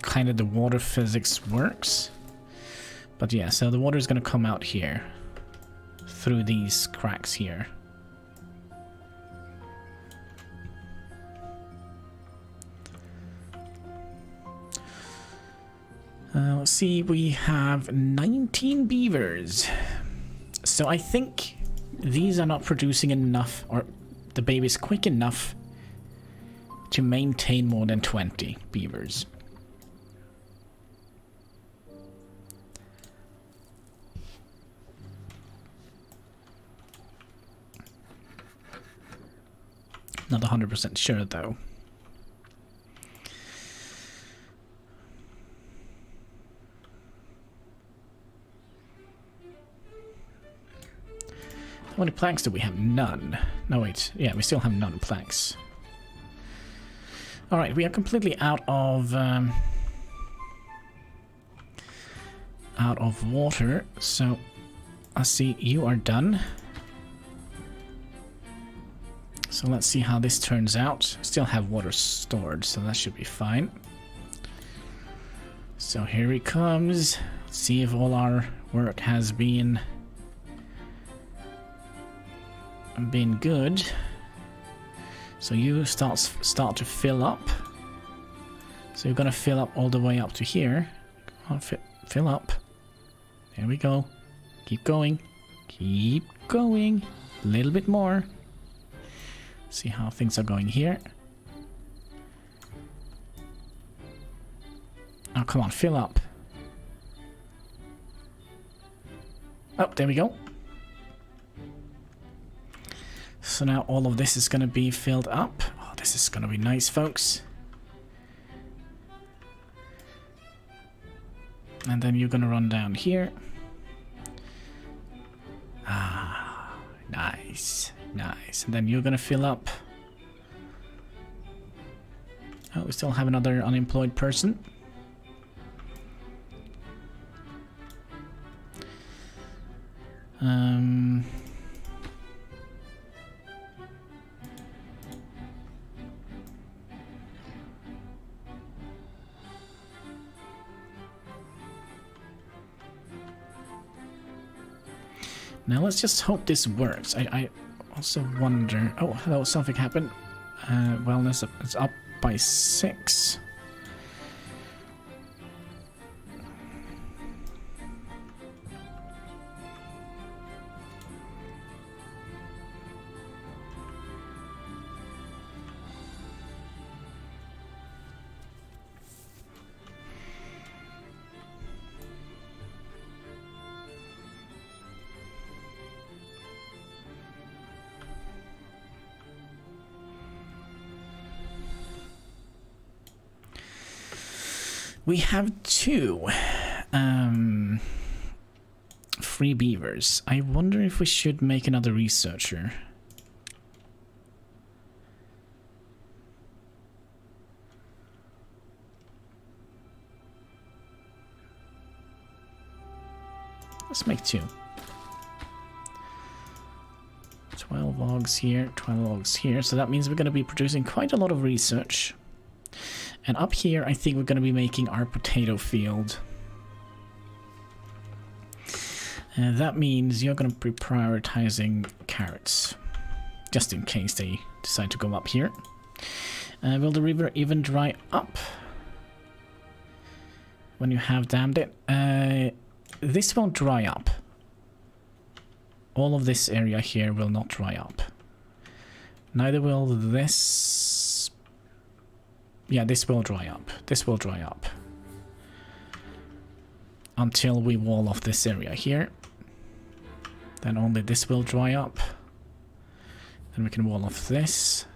kind of the water physics works. But yeah, so the water is going to come out here through these cracks here. Let's see, we have 19 beavers. So I think these are not producing enough, or the baby's quick enough to maintain more than 20 beavers. Not 100% sure though. How many planks do we have? None. No, wait. Yeah, we still have none planks. Alright, we are completely out of water. So, I see you are done. So let's see how this turns out. Still have water stored, so that should be fine. So here he comes. Let's see if all our work has been good. So you start to fill up. So you're gonna fill up all the way up to here. Come on, fill up. There we go. Keep going. Keep going. A little bit more. See how things are going here. Oh, come on, fill up. Oh, there we go. So now all of this is going to be filled up. Oh, this is going to be nice, folks. And then you're going to run down here. Ah, nice, nice. And then you're going to fill up. Oh, we still have another unemployed person. Now let's just hope this works. I also wonder... Oh, hello, something happened. Wellness is up by 6. We have 2 free beavers. I wonder if we should make another researcher. Let's make 2. 12 logs here, 12 logs here. So that means we're going to be producing quite a lot of research. And up here, I think we're going to be making our potato field. And that means you're going to be prioritizing carrots. Just in case they decide to go up here. Will the river even dry up? When you have dammed it? This won't dry up. All of this area here will not dry up. Neither will this... Yeah, this will dry up. This will dry up. Until we wall off this area here. Then only this will dry up. Then we can wall off this.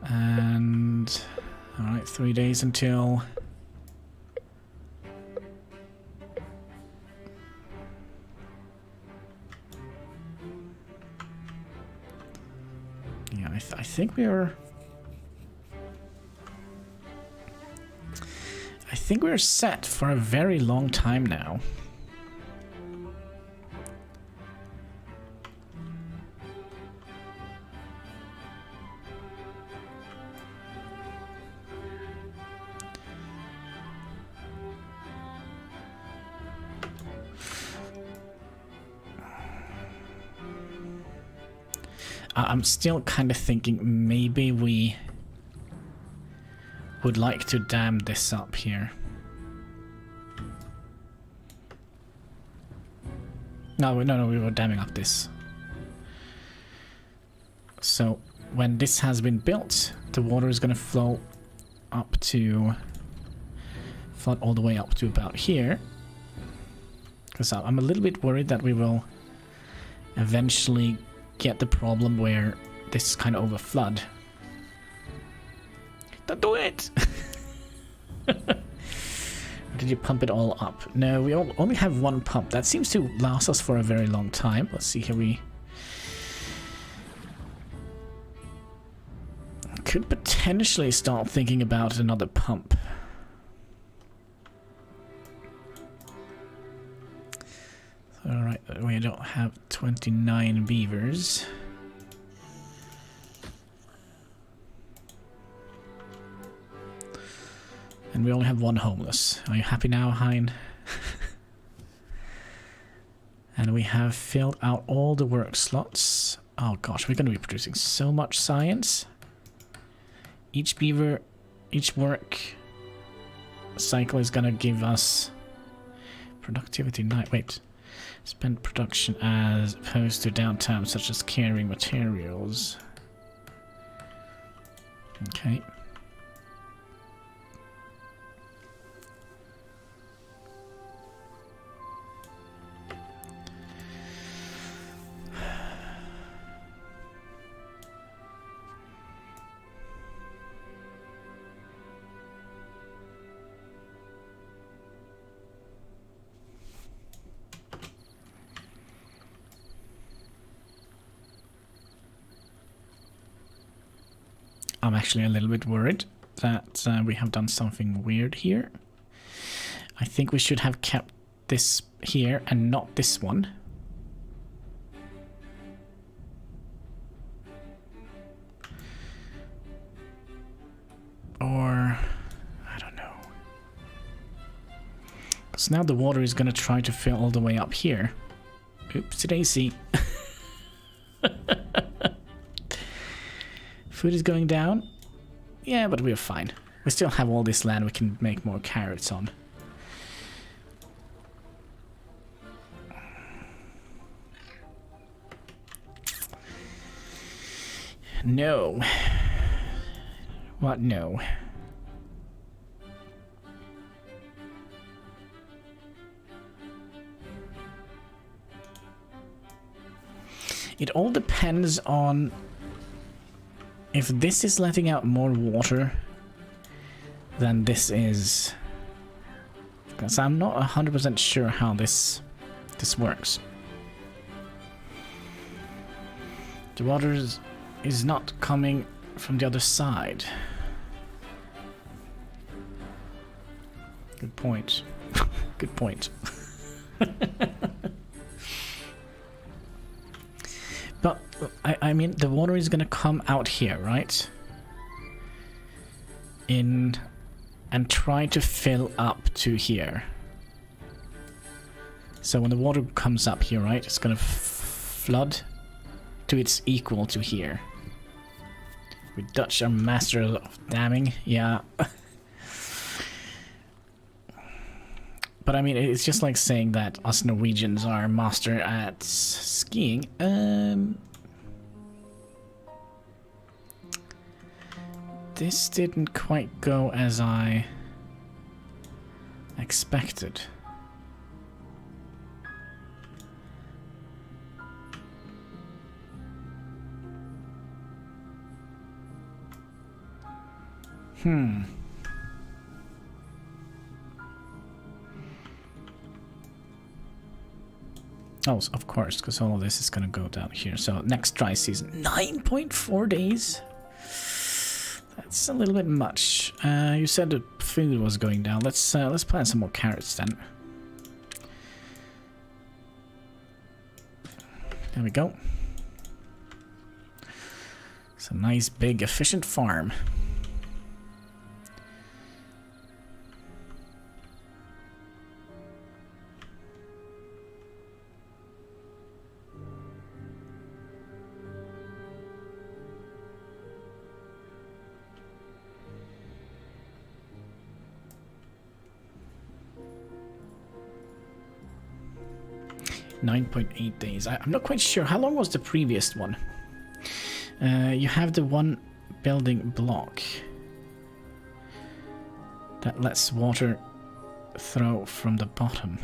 And... Alright, 3 days until... Yeah, I think we're... I think we're set for a very long time now. I'm still kind of thinking maybe we would like to dam this up here. No, we were damming up this. So when this has been built, the water is going to flow up to... flood all the way up to about here. Because I'm a little bit worried that we will eventually get the problem where this kind of overflood. Don't do it! Did you pump it all up? No, we only have one pump. That seems to last us for a very long time. Let's see here. We could potentially start thinking about another pump. Alright, we don't have 29 beavers. And we only have one homeless. Are you happy now, Hein? And we have filled out all the work slots. Oh gosh, we're going to be producing so much science. Each beaver, each work cycle is going to give us productivity 9. Wait. Spend production as opposed to downtime, such as carrying materials. Okay. I'm actually a little bit worried that we have done something weird here. I think we should have kept this here and not this one. Or... I don't know. Because now the water is going to try to fill all the way up here. Oopsie daisy. Food is going down. Yeah, but we're fine. We still have all this land we can make more carrots on. No. What no? It all depends on if this is letting out more water than this is. Because I'm not 100% sure how this works. The water is not coming from the other side. Good point. Good point. But, I mean, the water is gonna come out here, right? And try to fill up to here. So when the water comes up here, right, it's gonna flood to its equal to here. We Dutch are master of damming, yeah. But I mean, it's just like saying that us Norwegians are master at skiing. This didn't quite go as I expected. Oh, of course, because all of this is going to go down here. So next dry season, 9.4 days. That's a little bit much. You said the food was going down. Let's plant some more carrots then. There we go. It's a nice, big, efficient farm. 9.8 days. I'm not quite sure. How long was the previous one? You have the one building block that lets water throw from the bottom.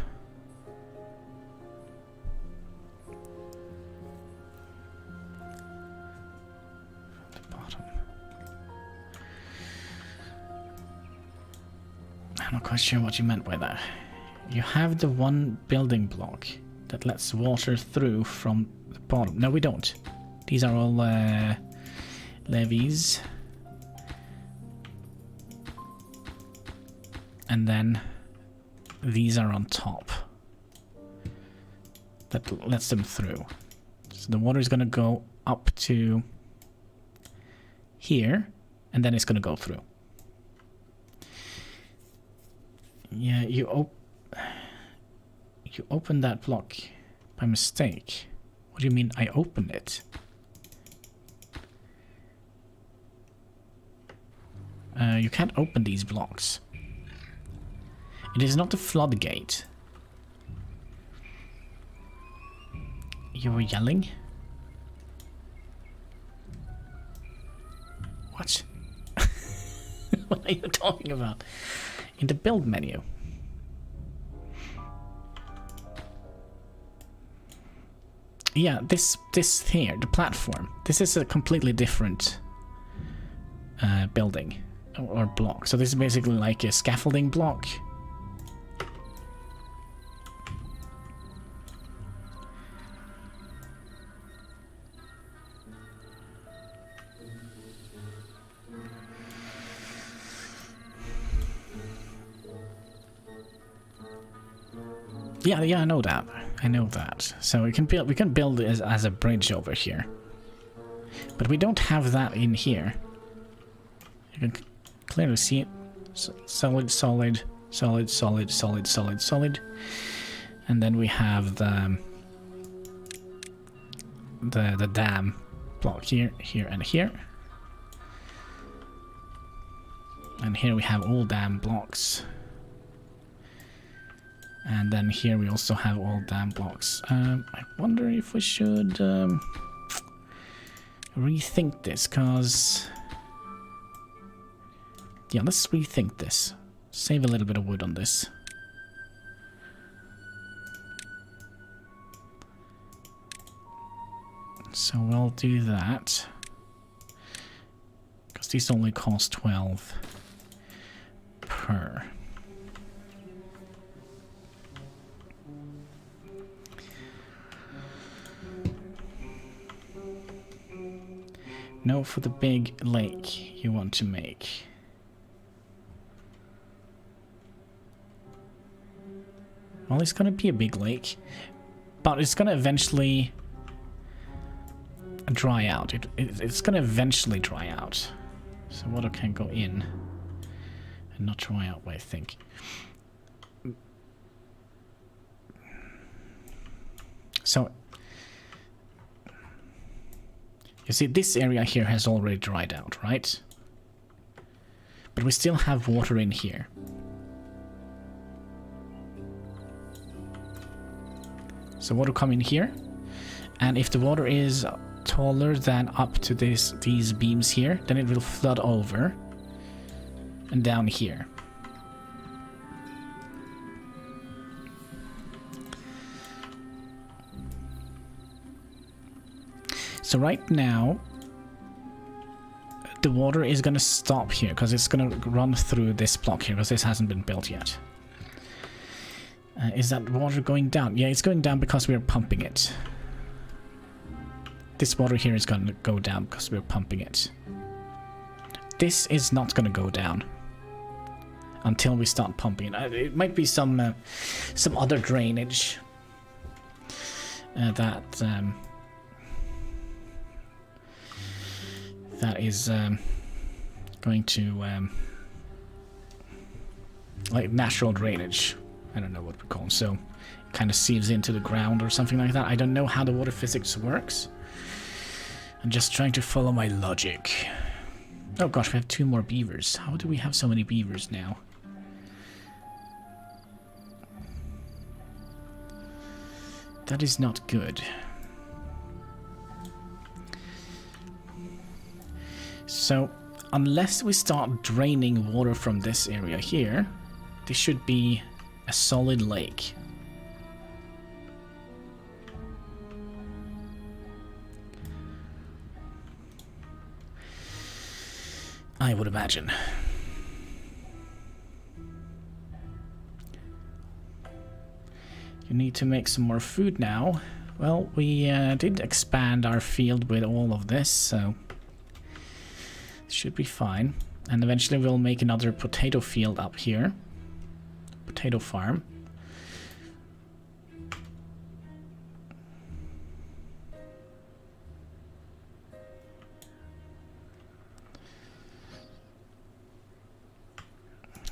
I'm not quite sure what you meant by that. You have the one building block that lets water through from the bottom. No, we don't. These are all levees. And then these are on top. That lets them through. So the water is going to go up to here, and then it's going to go through. Yeah, you opened that block by mistake. What do you mean I opened it? You can't open these blocks. It is not a floodgate. You were yelling? What? What are you talking about? In the build menu. Yeah, this here, the platform. This is a completely different building or block. So this is basically like a scaffolding block. Yeah, I know that. I know that. So we can build it as a bridge over here. But we don't have that in here. You can clearly see it. Solid, solid, solid, solid, solid, solid, solid. And then we have the dam block here, here, and here. And here we have all dam blocks. And then here we also have all dam blocks. I wonder if we should rethink this, cause yeah, let's rethink this. Save a little bit of wood on this. So we'll do that, because these only cost 12 per. No, for the big lake you want to make. Well, it's gonna be a big lake, but it's gonna eventually dry out. It's gonna eventually dry out. So water can go in and not dry out, I think. So you see, this area here has already dried out, right? But we still have water in here. So water come in here, and if the water is taller than up to these beams here, then it will flood over and down here. So right now, the water is going to stop here because it's going to run through this block here because this hasn't been built yet. Is that water going down? Yeah, it's going down because we're pumping it. This water here is going to go down because we're pumping it. This is not going to go down until we start pumping it. It might be some other drainage that is going to like natural drainage. I don't know what we call them. So it kind of seeps into the ground or something like that. I don't know how the water physics works. I'm just trying to follow my logic. Oh gosh, we have 2 more beavers. How do we have so many beavers now? That is not good. So, unless we start draining water from this area here, this should be a solid lake. I would imagine. You need to make some more food now. Well, we did expand our field with all of this, so it should be fine. And eventually we'll make another potato field up here. Potato farm.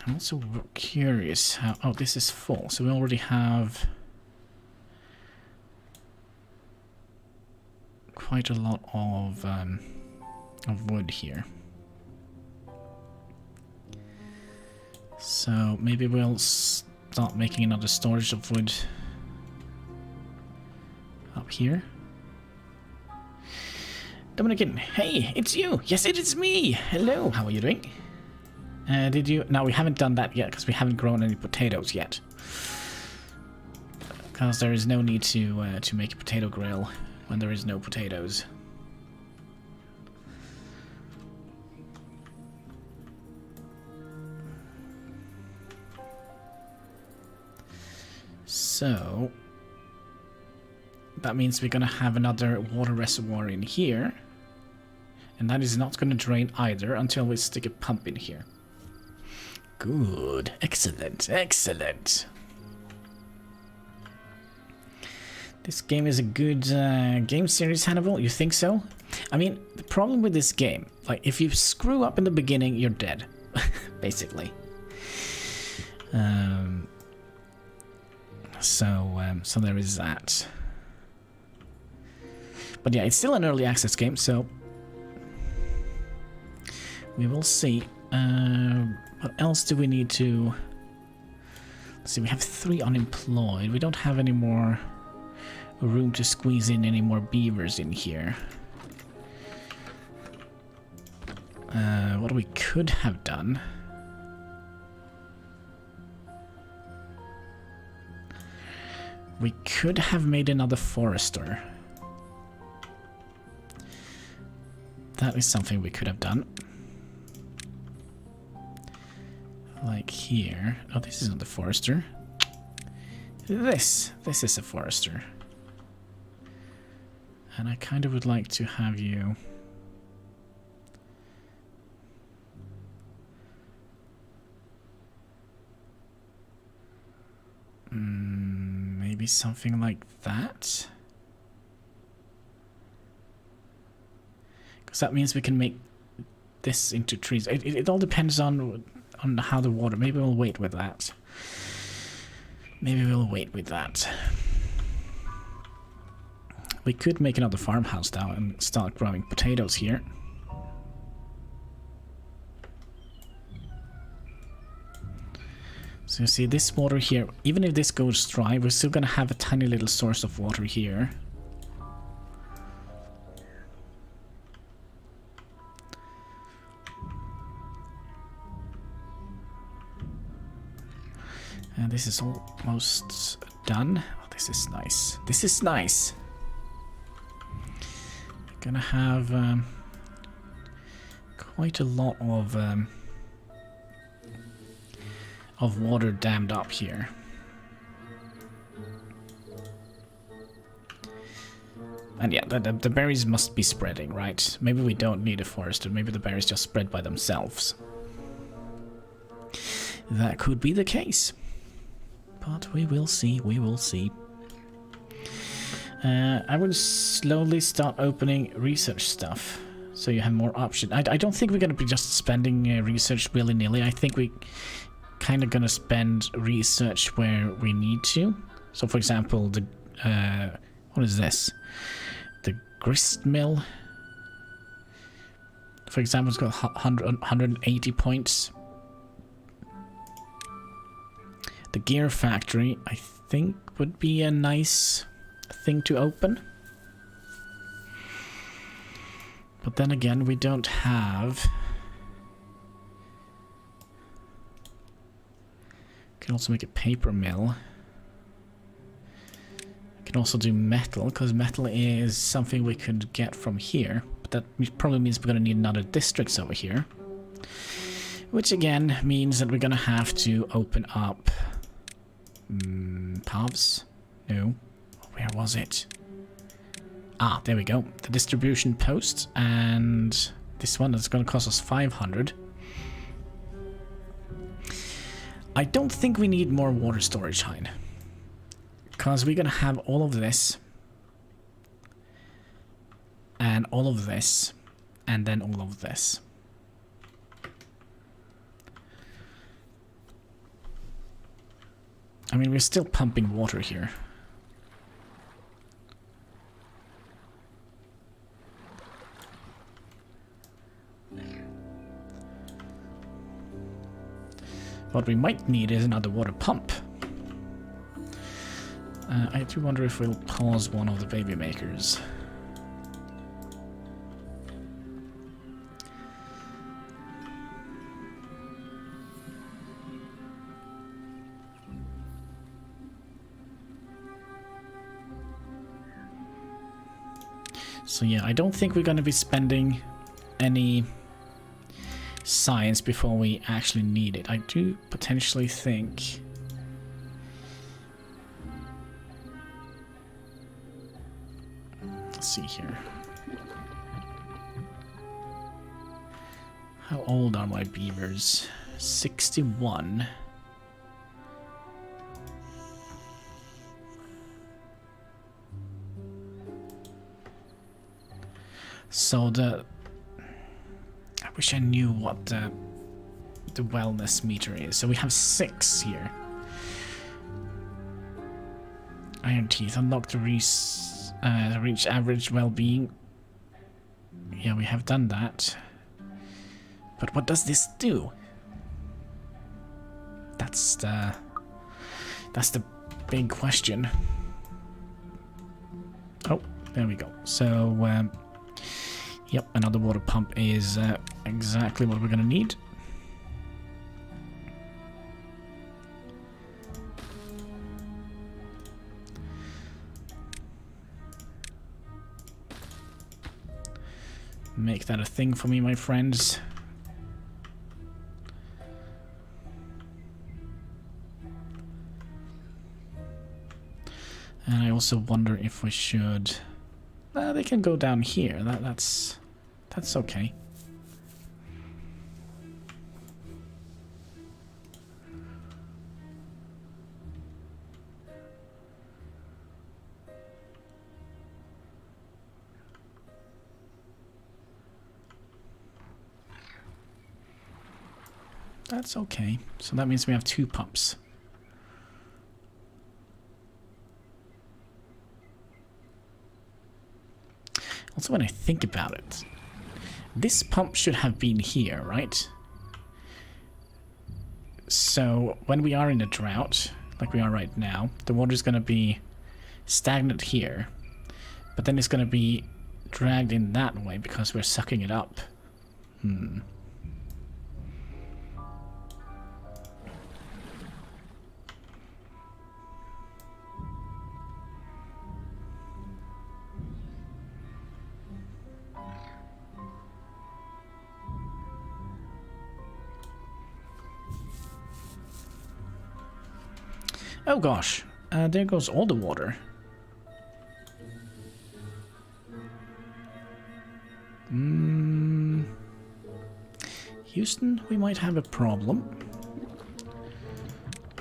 I'm also curious how... Oh, this is full, so we already have quite a lot of wood here. So maybe we'll start making another storage of wood up here. Dominican, hey, it's you! Yes, it is me! Hello, how are you doing? Did you... No, we haven't done that yet because we haven't grown any potatoes yet. Because there is no need to make a potato grill when there is no potatoes. So that means we're gonna have another water reservoir in here, and that is not gonna drain either until we stick a pump in here. Good. Excellent. Excellent. This game is a good game series, Hannibal. You think so? I mean, the problem with this game, like, if you screw up in the beginning, you're dead. Basically. So there is that. But yeah, it's still an early access game, so we will see. What else do we need to... Let's see, we have 3 unemployed. We don't have any more room to squeeze in any more beavers in here. What we could have done... We could have made another forester. That is something we could have done. Like here. Oh, this isn't the forester. This is a forester. And I kind of would like to have you... maybe something like that? Because that means we can make this into trees. It all depends on how the water... Maybe we'll wait with that. Maybe we'll wait with that. We could make another farmhouse now and start growing potatoes here. So you see this water here, even if this goes dry, we're still gonna have a tiny little source of water here. And this is almost done. Oh, this is nice. This is nice. Gonna have quite a lot of water dammed up here. And yeah, the berries must be spreading, right? Maybe we don't need a forester. Maybe the berries just spread by themselves. That could be the case. But we will see, we will see. I will slowly start opening research stuff, so you have more options. I don't think we're going to be just spending research willy-nilly. I think we kind of going to spend research where we need to. So, for example, the what is this? The grist mill. For example, it's got 180 points. The gear factory, I think, would be a nice thing to open. But then again, we don't have... Can also make a paper mill. Can also do metal, because metal is something we could get from here. But that probably means we're going to need another districts over here. Which again means that we're going to have to open up... paths? No. Where was it? Ah, there we go. The distribution post. And this one is going to cost us 500. I don't think we need more water storage, Hein. Because we're going to have all of this. And all of this. And then all of this. I mean, we're still pumping water here. What we might need is another water pump. I do wonder if we'll pause one of the baby makers. So yeah, I don't think we're going to be spending any science before we actually need it. I do potentially think... Let's see here. How old are my beavers? 61. So the... I wish I knew what the wellness meter is. So we have 6 here. Iron teeth unlock to reach average well-being. Yeah, we have done that. But what does this do? That's the big question. Oh, there we go. So yep, another water pump is exactly what we're gonna need. Make that a thing for me, my friends. And I also wonder if we should... they can go down here. That's okay. That's okay. So that means we have 2 pumps. Also, when I think about it, this pump should have been here, right? So when we are in a drought, like we are right now, the water is going to be stagnant here, but then it's going to be dragged in that way because we're sucking it up. Oh gosh, there goes all the water. Houston, we might have a problem.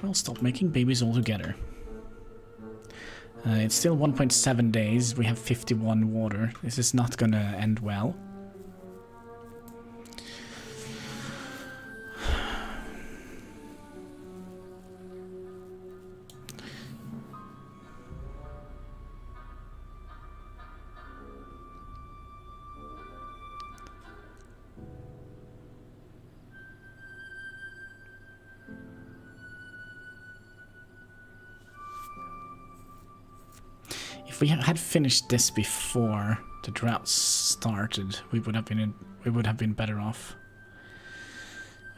Well, stop making babies altogether. It's still 1.7 days. We have 51 water. This is not gonna end well. If we had finished this before the drought started, we would have been better off.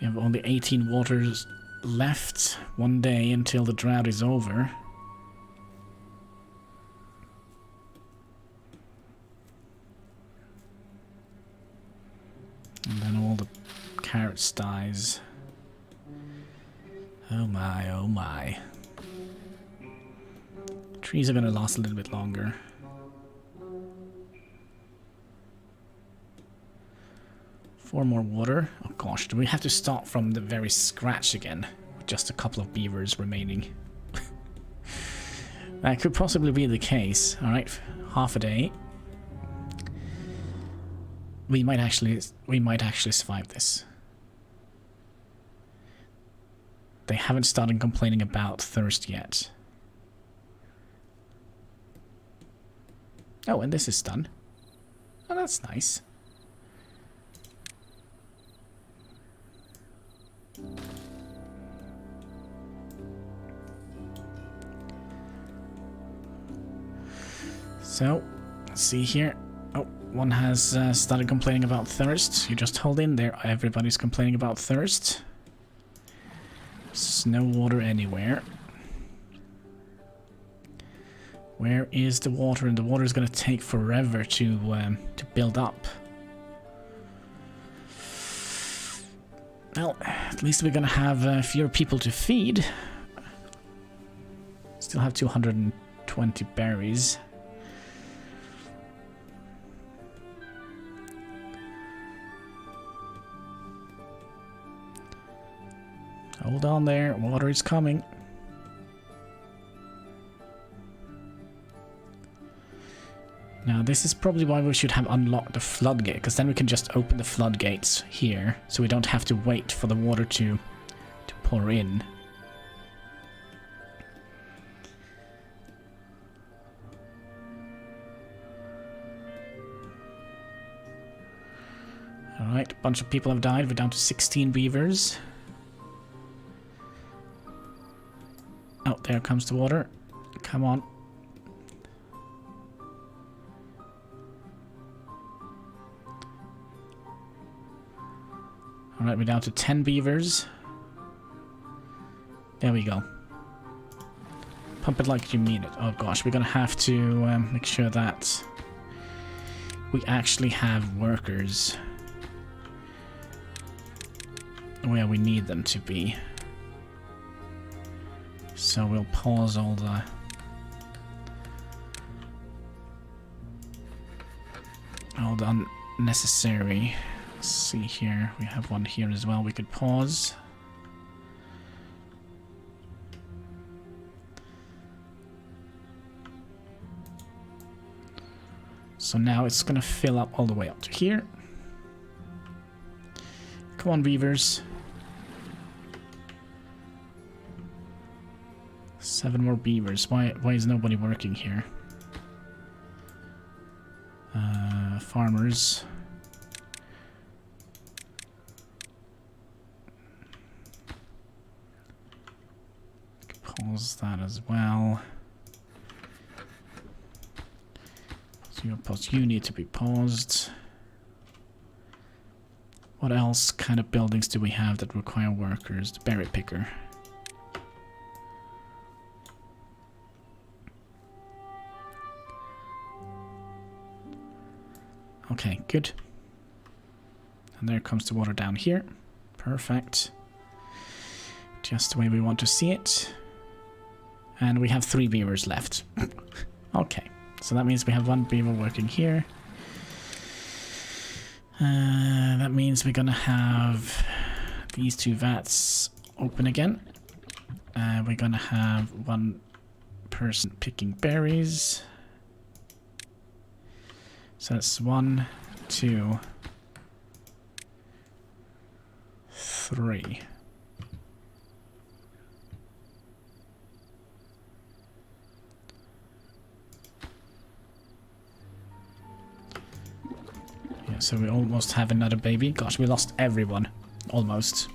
We have only 18 waters left, 1 day until the drought is over. And then all the carrots dies. Oh my, oh my. Trees are gonna last a little bit longer. Four more water. Oh gosh, do we have to start from the very scratch again? With just a couple of beavers remaining. That could possibly be the case. Alright, half a day. We might actually survive this. They haven't started complaining about thirst yet. Oh, and this is done. Oh, that's nice. So, let's see here. Oh, one has started complaining about thirst. You just hold in there. Everybody's complaining about thirst. There's no water anywhere. Where is the water? And the water is going to take forever to build up. Well, at least we're going to have fewer people to feed. Still have 220 berries. Hold on there, water is coming. Now this is probably why we should have unlocked the floodgate, because then we can just open the floodgates here, so we don't have to wait for the water to pour in. Alright, a bunch of people have died. We're down to 16 beavers. Oh, there comes the water. Come on. Alright, we're down to 10 beavers. There we go. Pump it like you mean it. Oh gosh, we're gonna have to make sure that we actually have workers where we need them to be. So we'll pause all the unnecessary. Let's see here. We have one here as well. We could pause. So now it's gonna fill up all the way up to here. Come on, beavers. 7 more beavers. Why is nobody working here? Farmers. Pause that as well. You need to be paused. What else kind of buildings do we have that require workers? The berry picker. Okay, good. And there comes the water down here. Perfect. Just the way we want to see it. And we have 3 beavers left. Okay, so that means we have 1 beaver working here. That means we're gonna have these 2 vats open again. We're gonna have 1 person picking berries. So that's 1, 2, 3. Yeah, so we almost have another baby. Gosh, we lost everyone. Almost.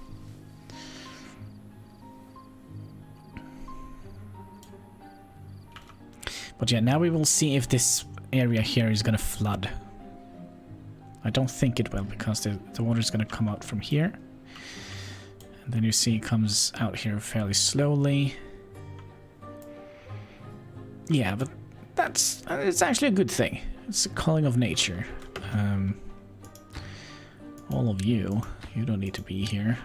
But But yeah, now we will see if this area here is gonna flood. I don't think it will, because the water is gonna come out from here. And then you see it comes out here fairly slowly. Yeah, but it's actually a good thing. It's a calling of nature. All of you don't need to be here.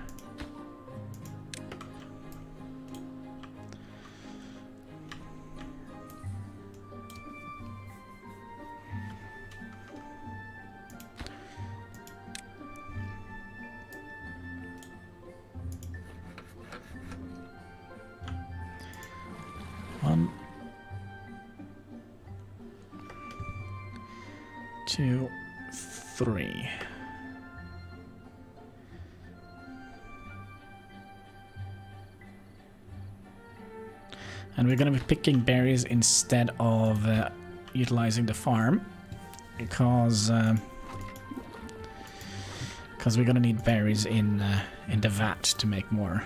One, 2, 3. And we're going to be picking berries instead of utilizing the farm, because we're going to need berries in the vat to make more.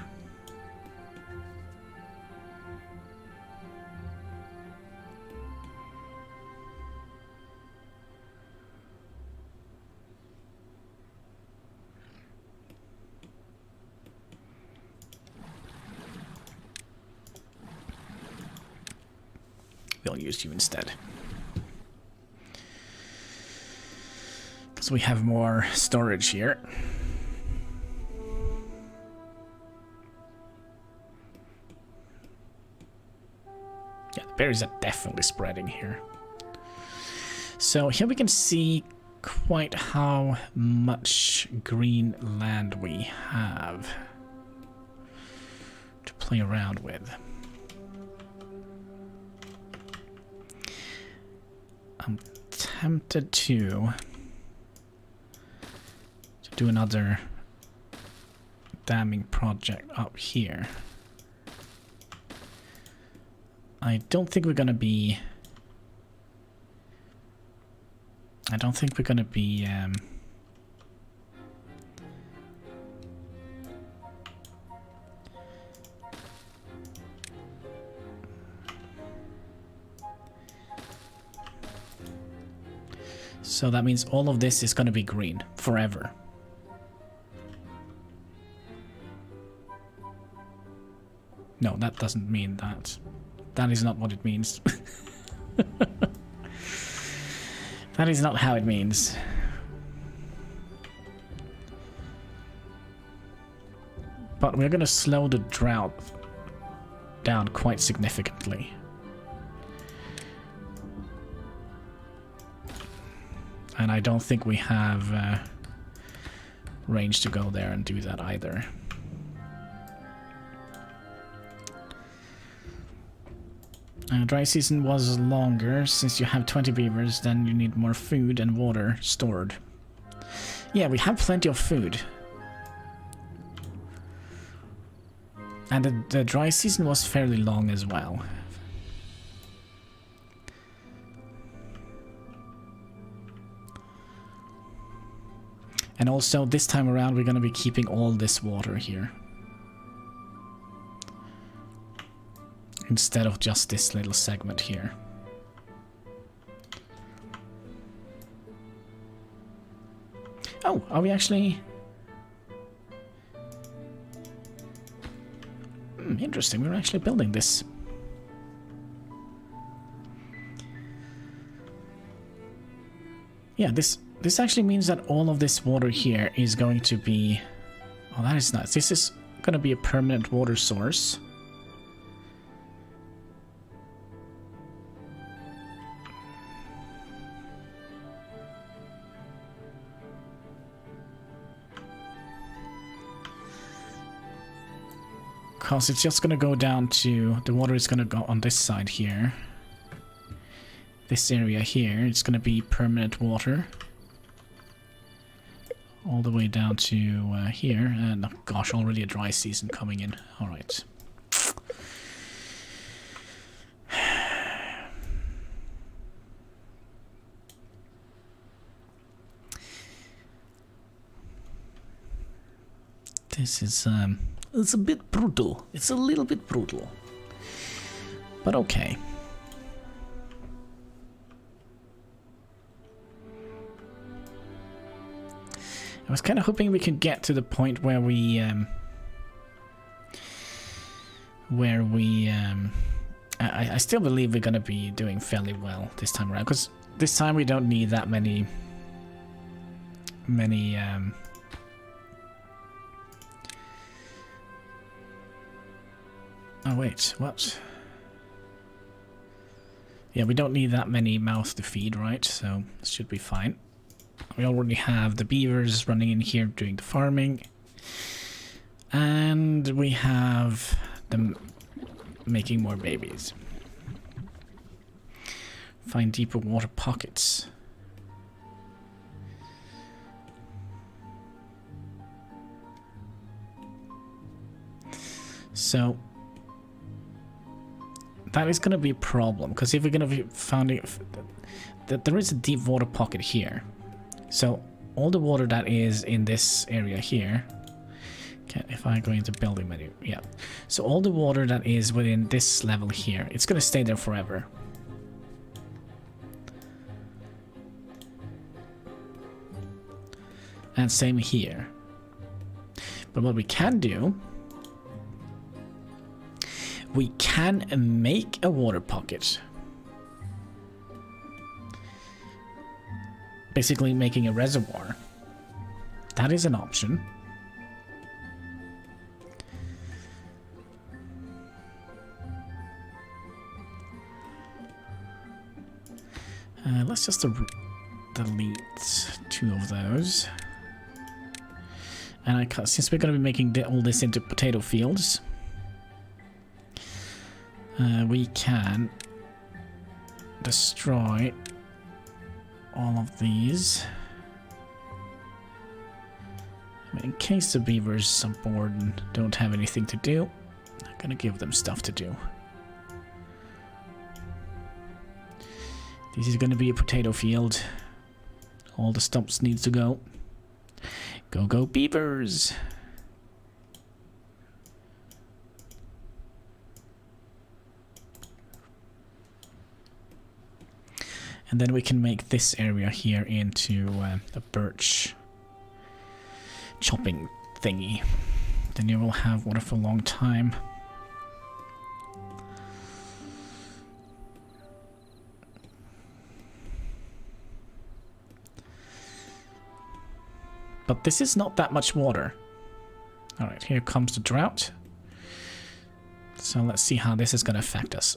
We'll use you instead, because we have more storage here. Yeah, the berries are definitely spreading here. So here we can see quite how much green land we have to play around with. I'm tempted to do another damming project up here. I don't think we're gonna be so that means all of this is going to be green forever. No, that doesn't mean that. That is not what it means. That is not how it means. But we're going to slow the drought down quite significantly. And I don't think we have range to go there and do that either. Dry season was longer. Since you have 20 beavers, then you need more food and water stored. Yeah, we have plenty of food. And the dry season was fairly long as well. And also, this time around, we're going to be keeping all this water here, instead of just this little segment here. Oh, are we actually... interesting, we're actually building this. Yeah, this actually means that all of this water here is going to be... Oh, that is nice. This is going to be a permanent water source. Because it's just going to go down to... The water is going to go on this side here. This area here, it's going to be permanent water. All the way down to here. And oh gosh, already a dry season coming in. Alright. This is... it's a bit brutal. It's a little bit brutal. But okay. I was kind of hoping we could get to the point where we I still believe we're gonna be doing fairly well this time around, because this time we don't need that many oh wait, what? Yeah, we don't need that many mouths to feed, right? So this should be fine. We already have the beavers running in here doing the farming. And we have them making more babies. Find deeper water pockets. So that is going to be a problem, because if we're going to be finding that there is a deep water pocket here, so all the water that is in this area here, okay, if I go into building menu, yeah, so all the water that is within this level here, it's going to stay there forever. And same here. But what we can do, we can make a water pocket. Basically making a reservoir. That is an option. Let's just delete 2 of those. And since we're going to be making all this into potato fields, we can destroy all of these. In case the beavers are bored and don't have anything to do, I'm gonna give them stuff to do. This is gonna be a potato field. All the stumps needs to go. Go, go, beavers! And then we can make this area here into a birch chopping thingy. Then you will have water for a long time. But this is not that much water. Alright, here comes the drought. So let's see how this is going to affect us.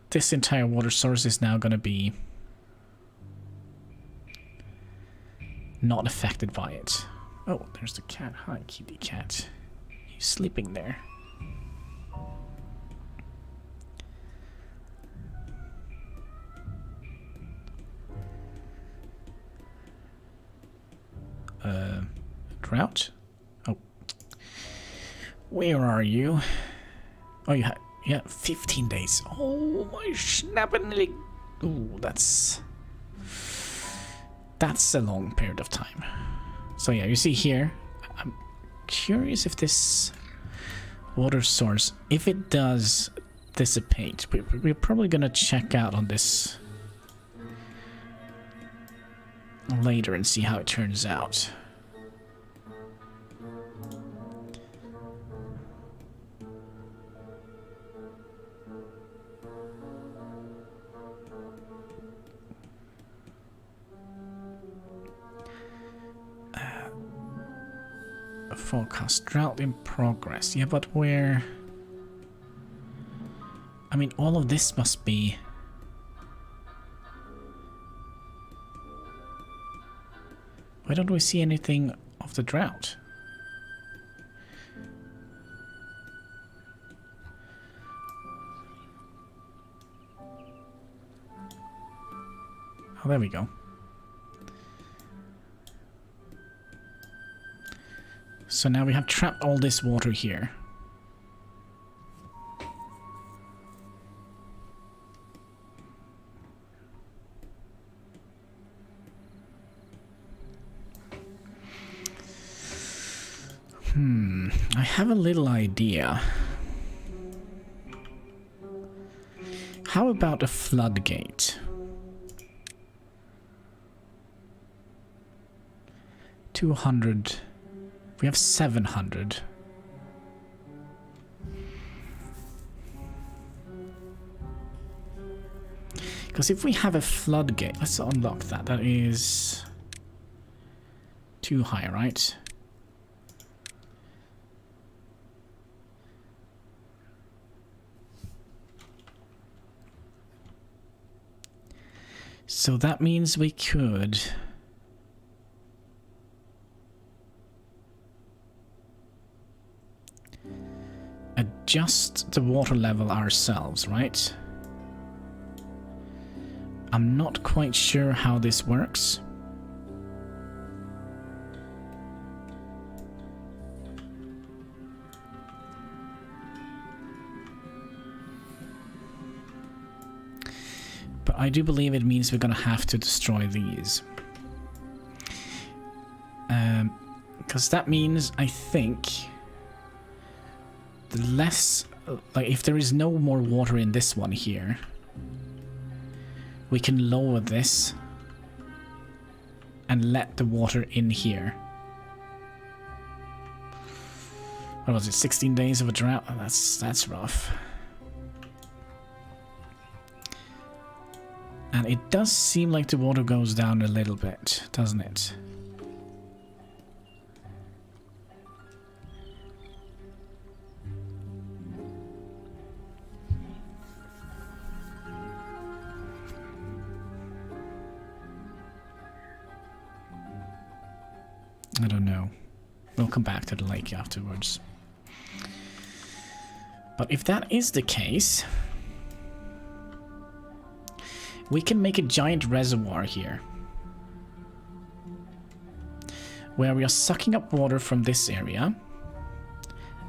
This entire water source is now going to be not affected by it. Oh, there's the cat. Hi, kitty cat. He's sleeping there. Drought? Oh. Where are you? Oh, you have... Yeah, 15 days. Oh, my snapping... Ooh, that's a long period of time. So yeah, you see here, I'm curious if this water source, if it does dissipate, we're probably gonna check out on this later and see how it turns out. Forecast drought in progress. Yeah, but where? I mean, all of this must be... Why don't we see anything of the drought? Oh, there we go. So now we have trapped all this water here. I have a little idea. How about a floodgate? 200. We have 700. Because if we have a floodgate, let's unlock that. That is too high, right? So that means we could adjust the water level ourselves, right? I'm not quite sure how this works. But I do believe it means we're gonna have to destroy these. Because that means, I think, the less, like if there is no more water in this one here, we can lower this and let the water in here. What was it, 16 days of a drought? Oh, that's rough. And it does seem like the water goes down a little bit, doesn't it? I don't know. We'll come back to the lake afterwards. But if that is the case, we can make a giant reservoir here, where we are sucking up water from this area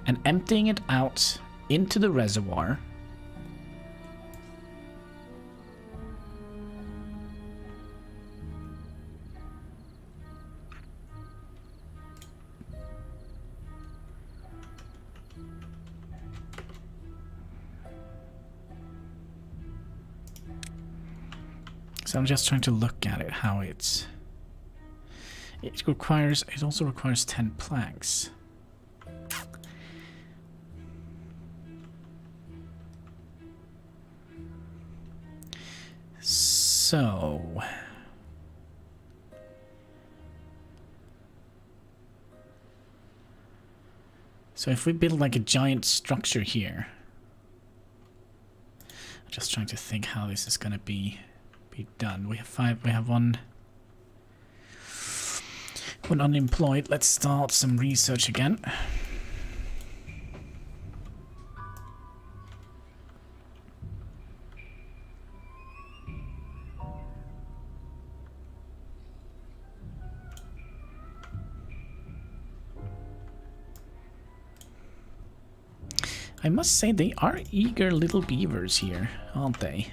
and emptying it out into the reservoir. So I'm just trying to look at it, how it also requires 10 planks. So if we build like a giant structure here, I'm just trying to think how this is gonna be done. We have one unemployed. Let's start some research again. I must say they are eager little beavers here, aren't they?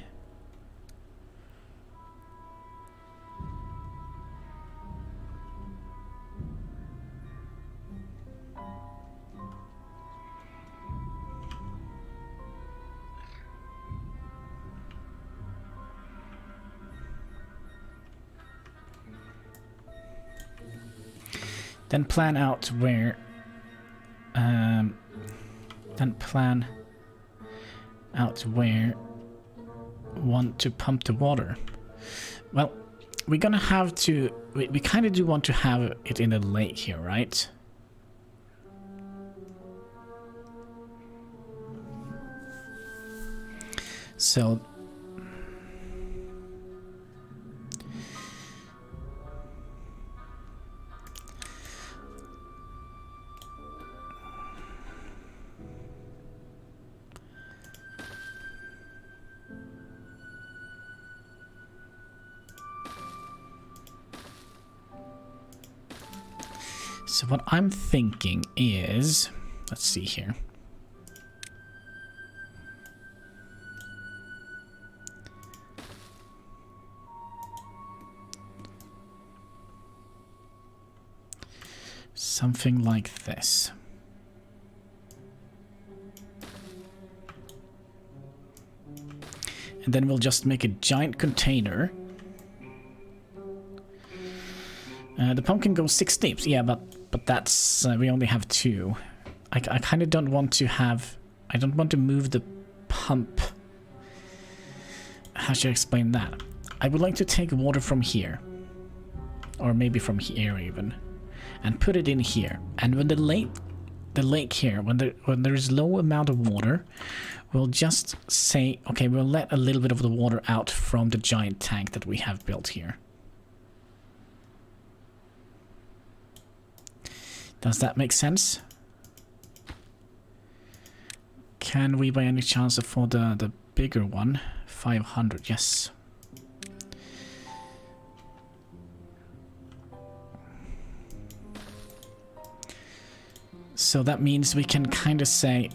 Then plan out where want to pump the water. Well, we're gonna have to, we kind of do want to have it in a lake here, right? So what I'm thinking is, let's see here. Something like this. And then we'll just make a giant container. The pumpkin goes 6 deep. Yeah, but that's we only have 2. I kind of don't want to have. I don't want to move the pump. How should I explain that? I would like to take water from here, or maybe from here even, and put it in here. And when the lake here, when there is low amount of water, we'll just say, okay, we'll let a little bit of the water out from the giant tank that we have built here. Does that make sense? Can we by any chance afford the bigger one? 500, yes. So that means we can kind of say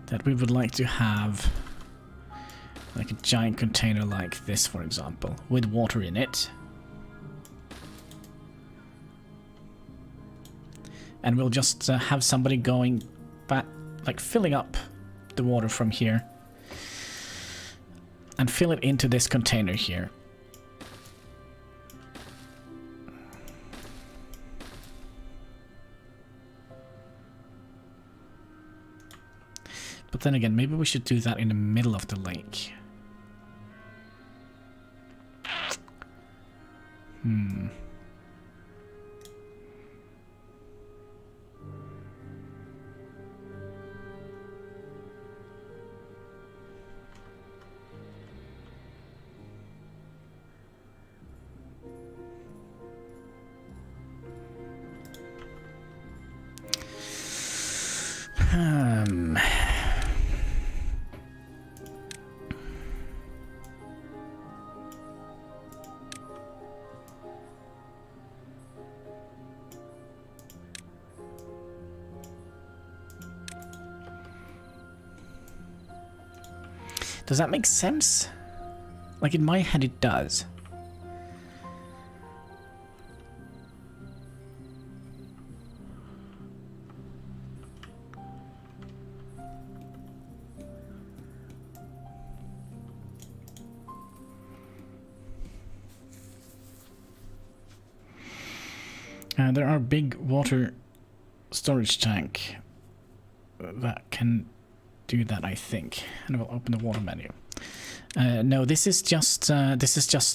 that we would like to have like a giant container like this, for example, with water in it. And we'll just have somebody going back, like filling up the water from here and fill it into this container here. But then again, maybe we should do that in the middle of the lake. Does that make sense? Like in my head it does. There are big water storage tank that can do that, I think. And we'll open the water menu. No, this is just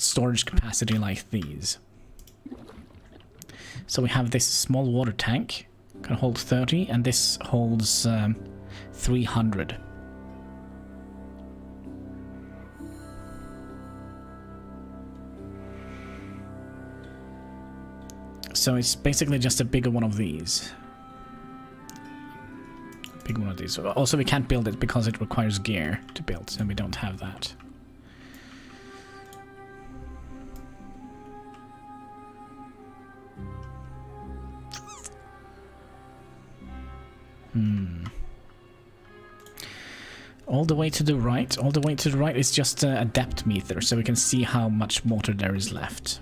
storage capacity like these. So we have this small water tank, can hold 30, and this holds 300. So it's basically just a bigger one of these. Big one of these. Also, we can't build it because it requires gear to build, and we don't have that. All the way to the right. All the way to the right is just a depth meter, so we can see how much water there is left.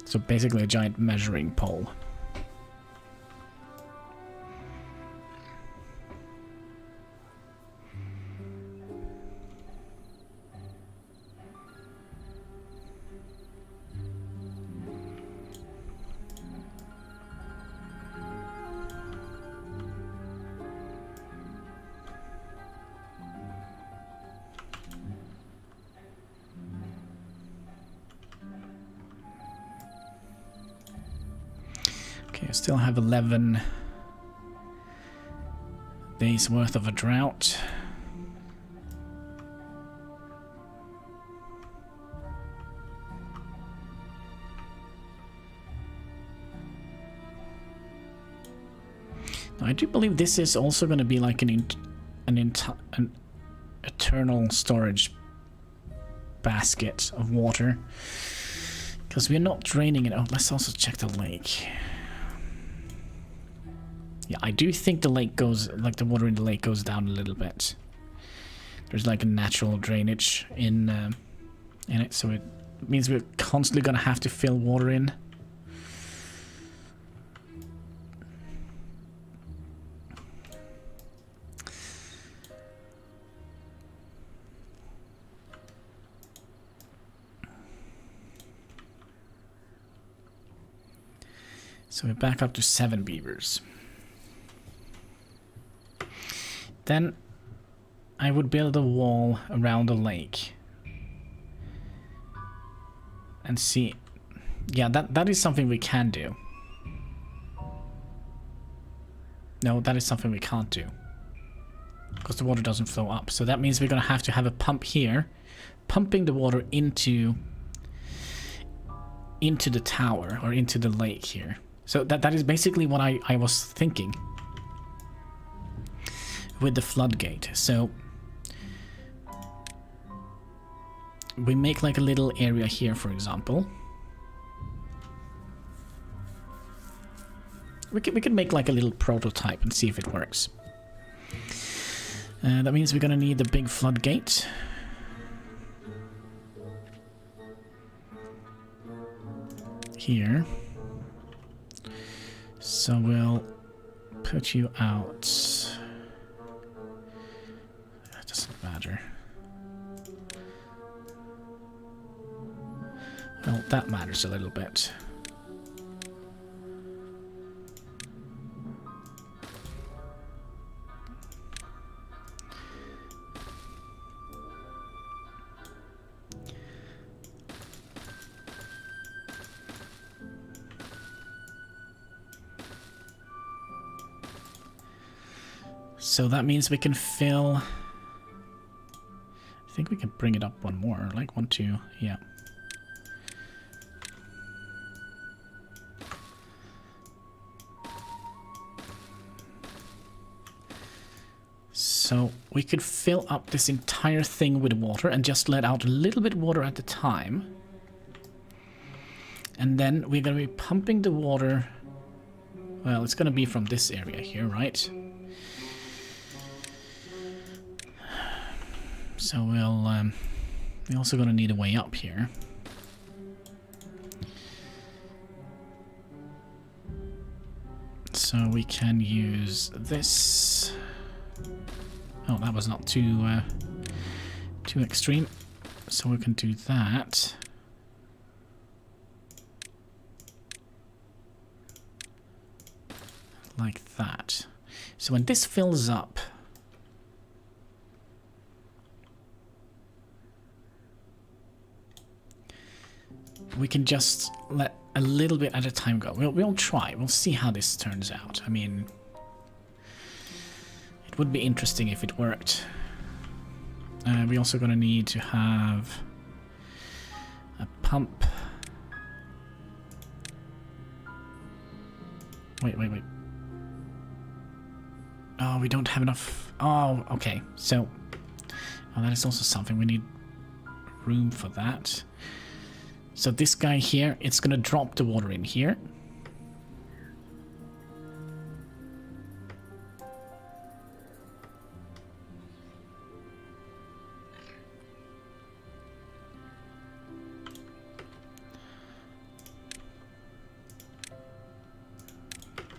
So basically a giant measuring pole. I still have 11 days worth of a drought. Now, I do believe this is also going to be like an eternal storage basket of water, because we're not draining it. Oh, let's also check the lake. Yeah, I do think the lake goes, like the water in the lake goes down a little bit. There's like a natural drainage in it, so it It means we're constantly gonna have to fill water in. So we're back up to 7 beavers. Then I would build a wall around the lake. And see. Yeah, that is something we can do. No, that is something we can't do. Because the water doesn't flow up. So that means we're going to have a pump here. Pumping the water into the tower or into the lake here. So that is basically what I was thinking with the floodgate. So we make like a little area here, for example. We could make like a little prototype and see if it works. That means we're gonna need the big floodgate. Here. So we'll put you out. That doesn't matter. Well, that matters a little bit. So that means we can fill... I think we can bring it up one more, like 1, 2, yeah. So we could fill up this entire thing with water and just let out a little bit of water at a time. And then we're going to be pumping the water... Well, it's going to be from this area here, right? So we're also going to need a way up here. So we can use this. Oh, that was not too extreme. So we can do that. Like that. So when this fills up, we can just let a little bit at a time go. We'll try. We'll see how this turns out. I mean, it would be interesting if it worked. We're also going to need to have a pump. Wait. Oh, we don't have enough. Oh, okay. So, that is also something. We need room for that. So this guy here, it's going to drop the water in here.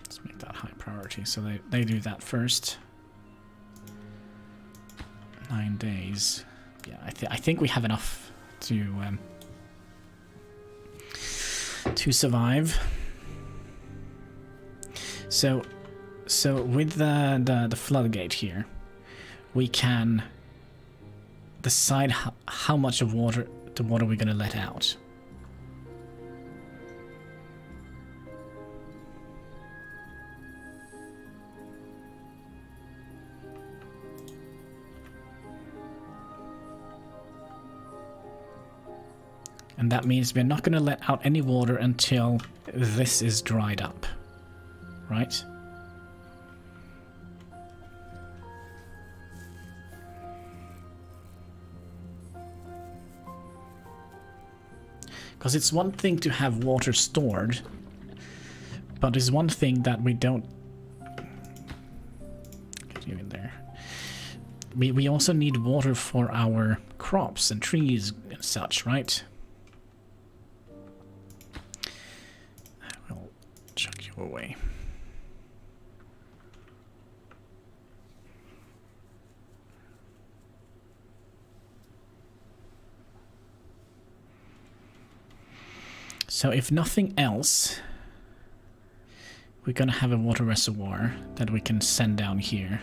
Let's make that high priority. So they do that first. 9 days. Yeah, I think we have enough to survive. So with the floodgate here, we can decide how much of the water we're going to let out. And that means we're not going to let out any water until this is dried up, right? Because it's one thing to have water stored, but it's one thing that we don't... Get you in there. We also need water for our crops and trees and such, right? Go away. So if nothing else, we're gonna have a water reservoir that we can send down here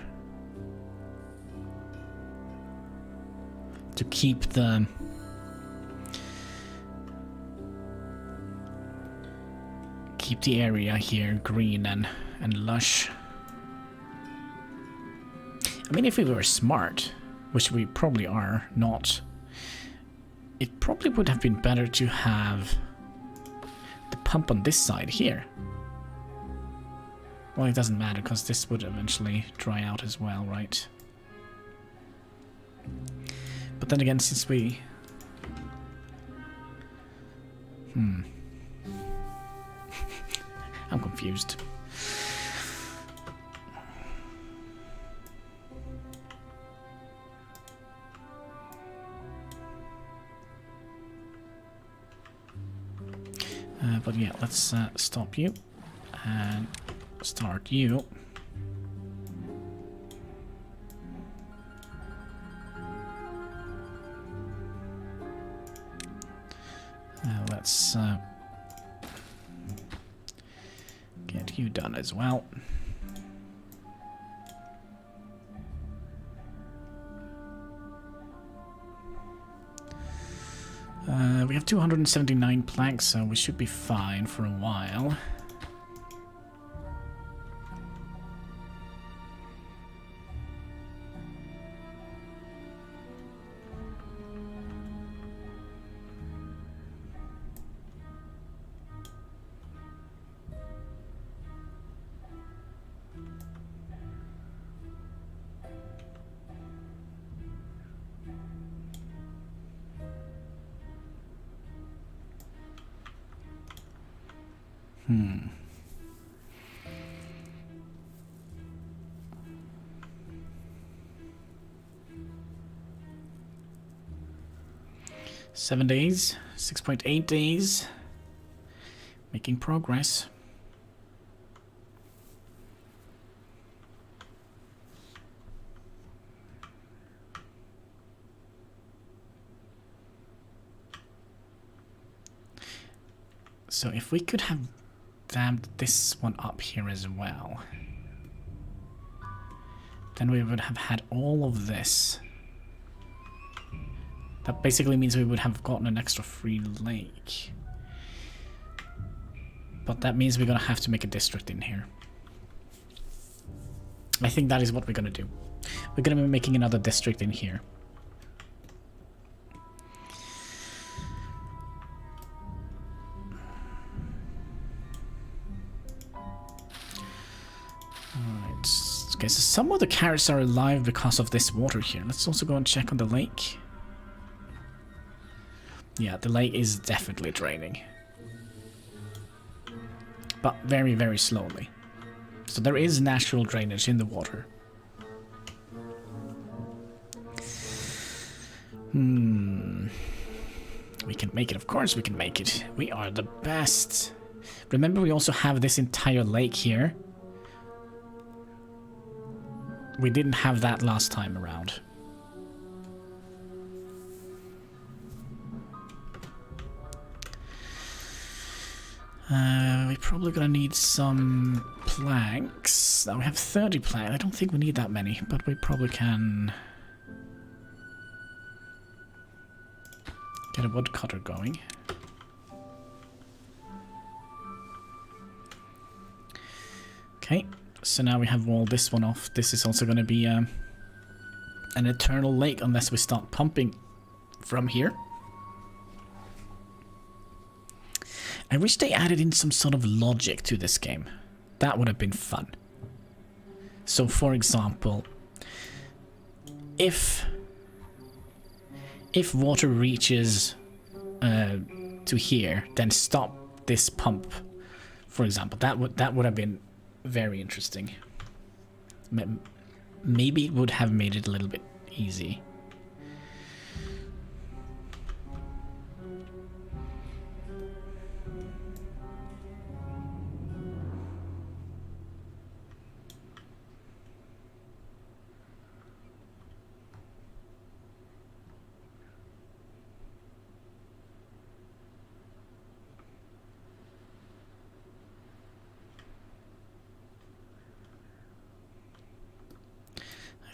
to keep the area here green and lush. I mean, if we were smart, which we probably are not, it probably would have been better to have the pump on this side here. Well, it doesn't matter because this would eventually dry out as well, right? But then again, since we... I'm confused. But yeah, let's stop you and start you. Let's get you done as well. We have 279 planks, so we should be fine for a while. Hmm. Seven days, 6.8 days. Making progress. So if we could have dammed this one up here as well, then we would have had all of this. That basically means we would have gotten an extra free lake. But that means we're gonna have to make a district in here. I think that is what we're gonna do. We're gonna be making another district in here. Alright. Okay, so some of the carrots are alive because of this water here. Let's also go and check on the lake. Yeah, the lake is definitely draining. But very, very slowly. So there is natural drainage in the water. We can make it, of course we can make it. We are the best. Remember, we also have this entire lake here. We didn't have that last time around. We're probably gonna need some planks. Now we have 30 planks. I don't think we need that many, but we probably can get a woodcutter going. Okay, so now we have walled this one off. This is also gonna be an eternal lake unless we start pumping from here. I wish they added in some sort of logic to this game. That would have been fun. So, for example, if water reaches to here, then stop this pump. For example, that would have been very interesting. Maybe it would have made it a little bit easy.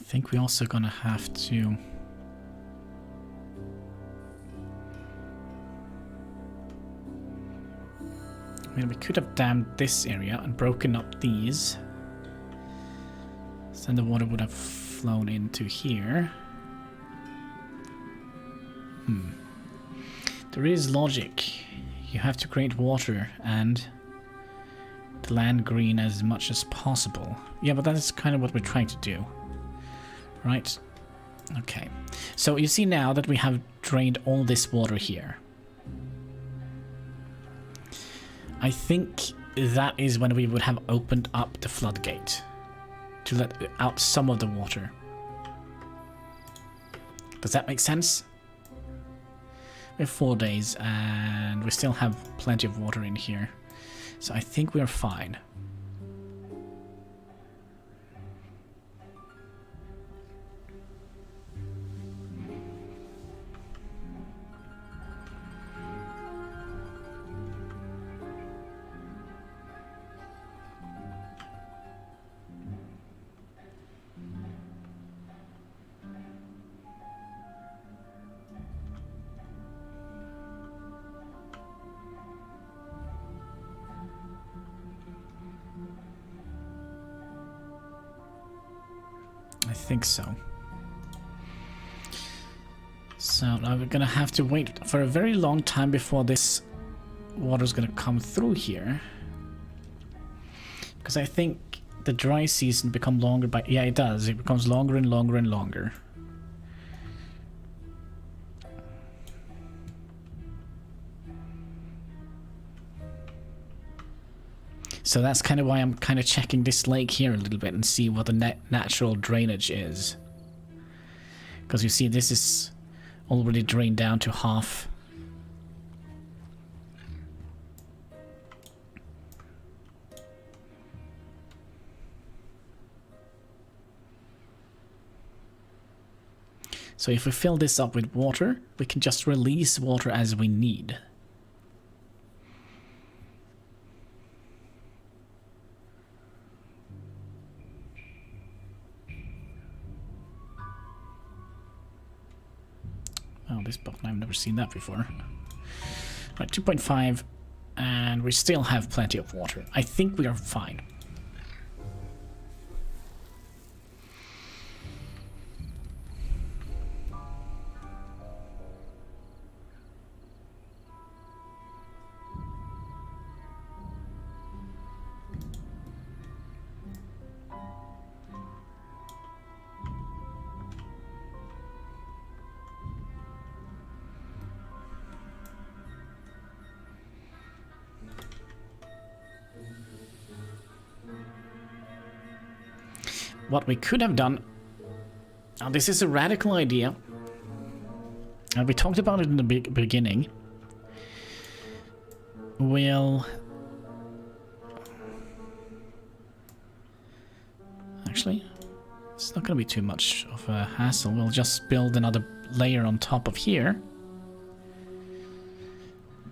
think we're also gonna have to... I mean, we could have dammed this area and broken up these. So then the water would have flown into here. There is logic. You have to create water and the land green as much as possible. Yeah, but that's kind of what we're trying to do. Right? Okay. So you see now that we have drained all this water here. I think that is when we would have opened up the floodgate to let out some of the water. Does that make sense? We have 4 days and we still have plenty of water in here. So I think we're fine. I think so. So now we're gonna have to wait for a very long time before this water's gonna come through here. Because I think the dry season becomes longer by... Yeah, it does. It becomes longer and longer and longer. So that's kind of why I'm kind of checking this lake here a little bit and see what the natural drainage is. Because you see this is already drained down to half. So if we fill this up with water, we can just release water as we need. Oh, this button, I've never seen that before. Right, 2.5, and we still have plenty of water. I think we are fine. What we could have done, now this is a radical idea, and we talked about it in the beginning. We'll... Actually, it's not going to be too much of a hassle. We'll just build another layer on top of here.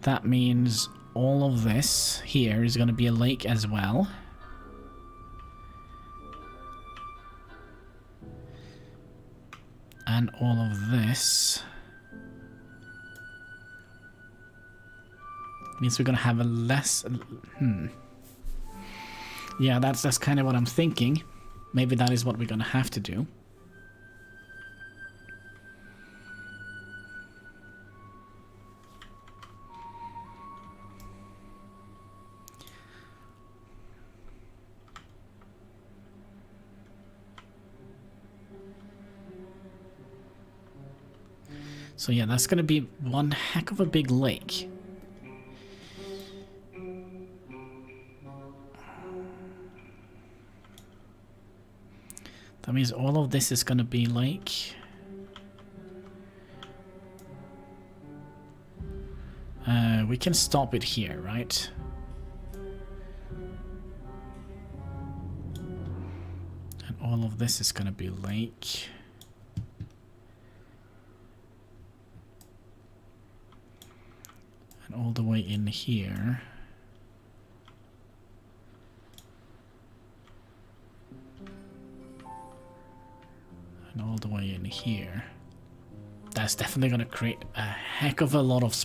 That means all of this here is going to be a lake as well. And all of this means we're gonna have a less... Yeah, that's kind of what I'm thinking. Maybe that is what we're gonna have to do. So yeah, that's gonna be one heck of a big lake. That means all of this is gonna be lake. We can stop it here, right? And all of this is gonna be lake. All the way in here. And all the way in here. That's definitely going to create a heck of a lot of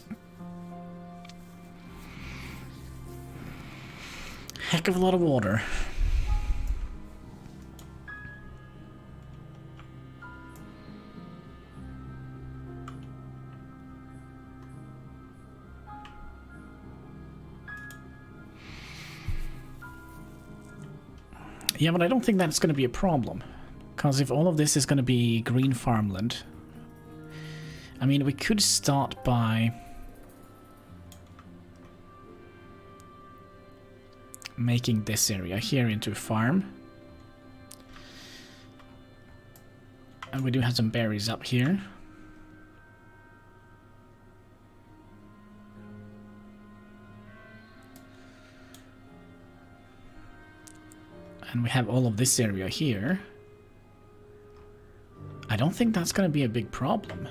water. Yeah, but I don't think that's going to be a problem. Because if all of this is going to be green farmland... I mean, we could start by... making this area here into a farm. And we do have some berries up here. And we have all of this area here. I don't think that's going to be a big problem.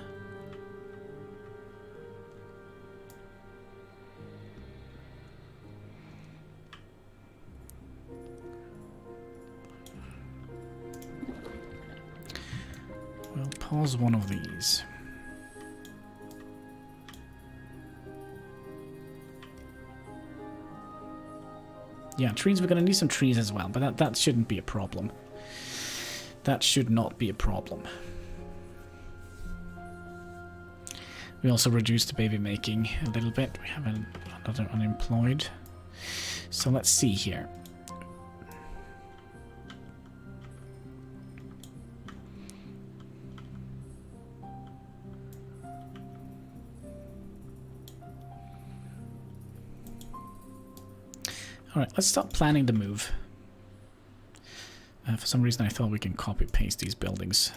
We'll pause one of these. Yeah, trees, we're going to need some trees as well, but that shouldn't be a problem. That should not be a problem. We also reduced the baby making a little bit. We have another unemployed. So let's see here. Alright, let's start planning the move. For some reason I thought we can copy-paste these buildings.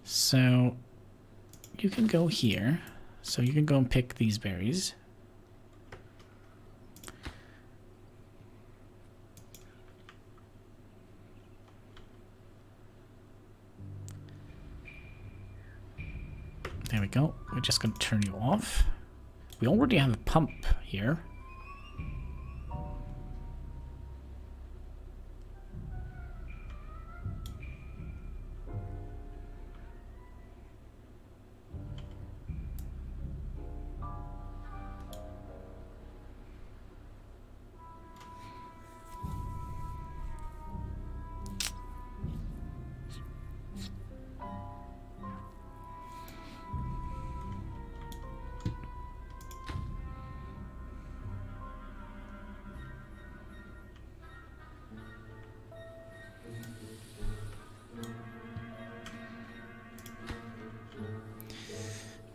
So, you can go here. So you can go and pick these berries. There we go. We're just going to turn you off. We already have a pump here.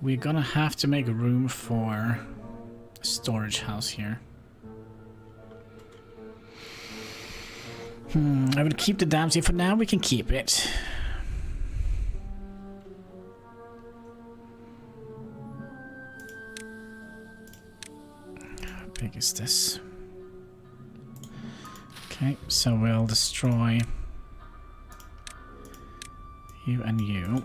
We're gonna have to make room for a storage house here. I would keep the dams here for now. We can keep it. How big is this? Okay, so we'll destroy you and you.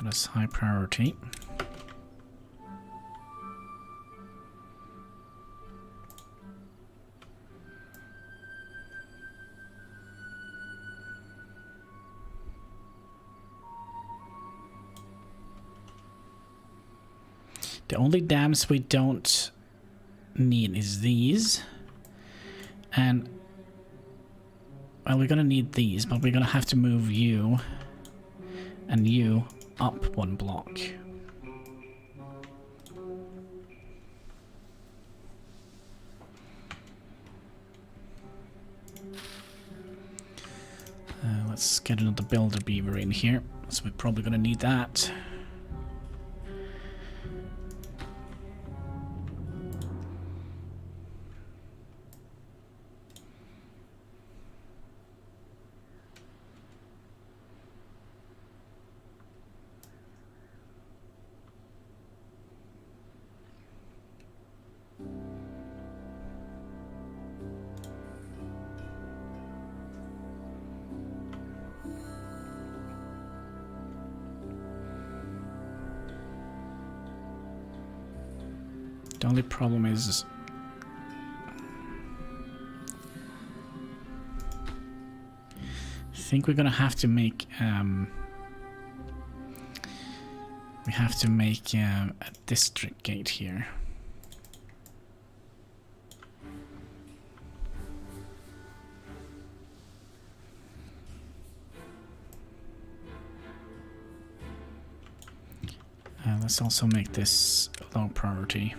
That is high priority. The only dams we don't need is these. And well, we're gonna need these, but we're gonna have to move you and you up one block. Let's get another builder beaver in here. So we're probably going to need that. The only problem is I think we're gonna have to make a district gate here. Let's also make this low priority.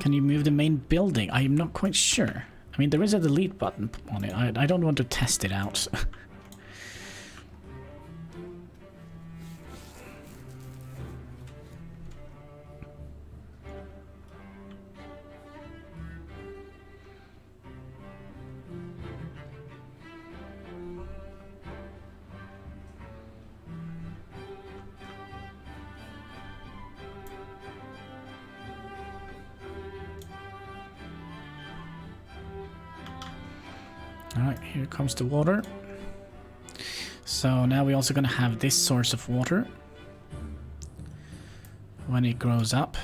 Can you move the main building? I am not quite sure. I mean, there is a delete button on it. I don't want to test it out. Alright, here comes the water. So now we're also going to have this source of water when it grows up.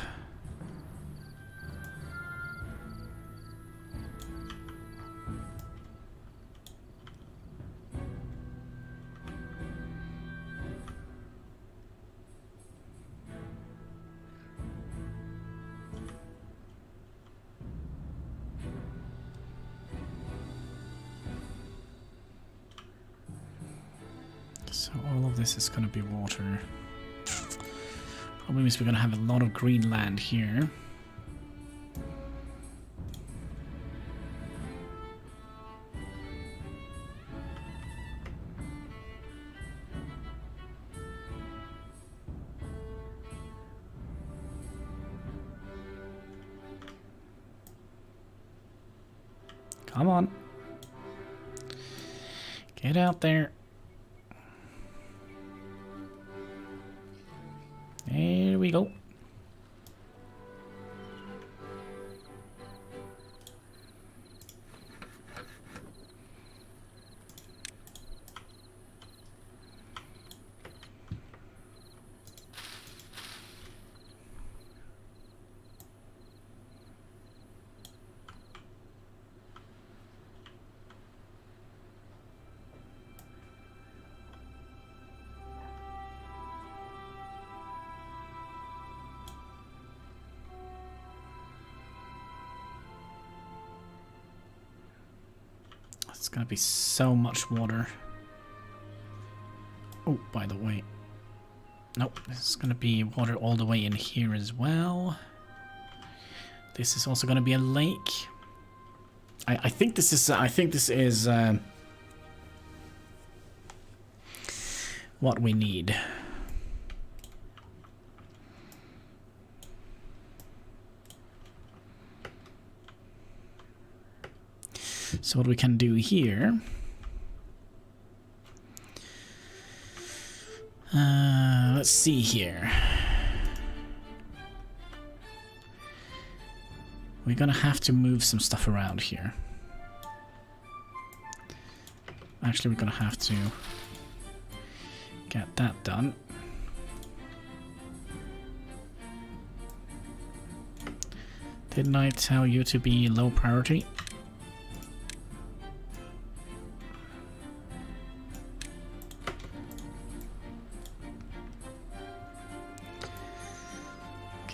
So all of this is going to be water. Probably means we're going to have a lot of green land here. Come on. Get out there. There we go. It's gonna be so much water. Oh, by the way. Nope, this is gonna be water all the way in here as well. This is also gonna be a lake. I think this is what we need. So what we can do here, let's see here. We're gonna have to move some stuff around here. Actually, we're gonna have to get that done. Didn't I tell you to be low priority?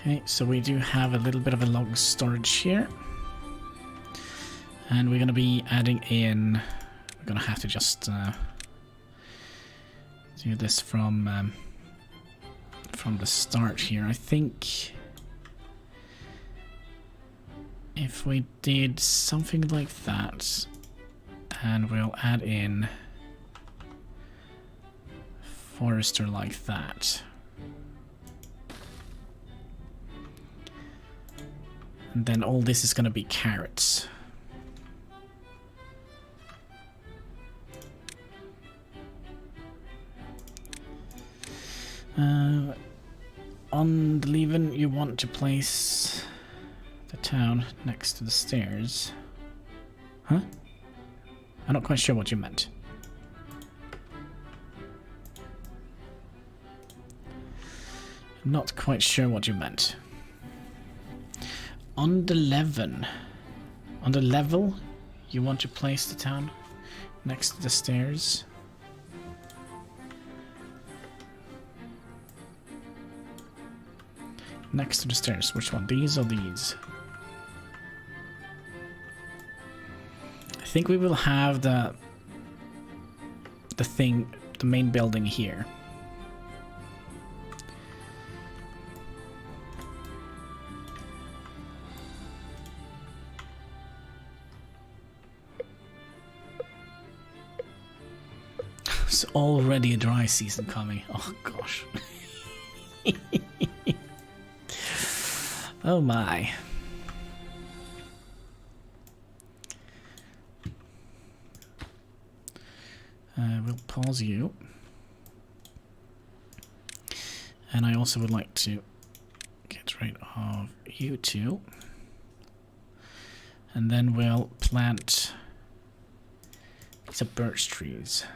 Okay, so we do have a little bit of a log storage here. And we're going to be adding in... We're going to have to just do this from the start here. I think if we did something like that, and we'll add in forester like that. And then all this is going to be carrots. On the leaven, you want to place the town next to the stairs. Huh? I'm not quite sure what you meant. Not quite sure what you meant. On the level, you want to place the town next to the stairs. Next to the stairs. Which one? These or these? I think we will have the main building here. It's already a dry season coming. Oh gosh. Oh my. We'll pause you. And I also would like to get rid of you two. And then we'll plant these are birch trees.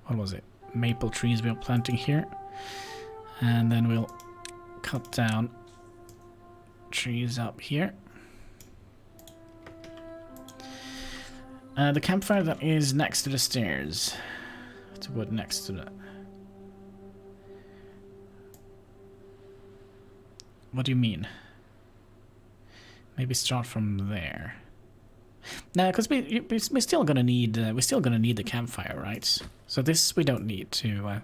What was it? Maple trees we're planting here. And then we'll cut down trees up here. The campfire that is next to the stairs. To what next to that? What do you mean? Maybe start from there. No, because we're still gonna need the campfire, right? So this we don't need to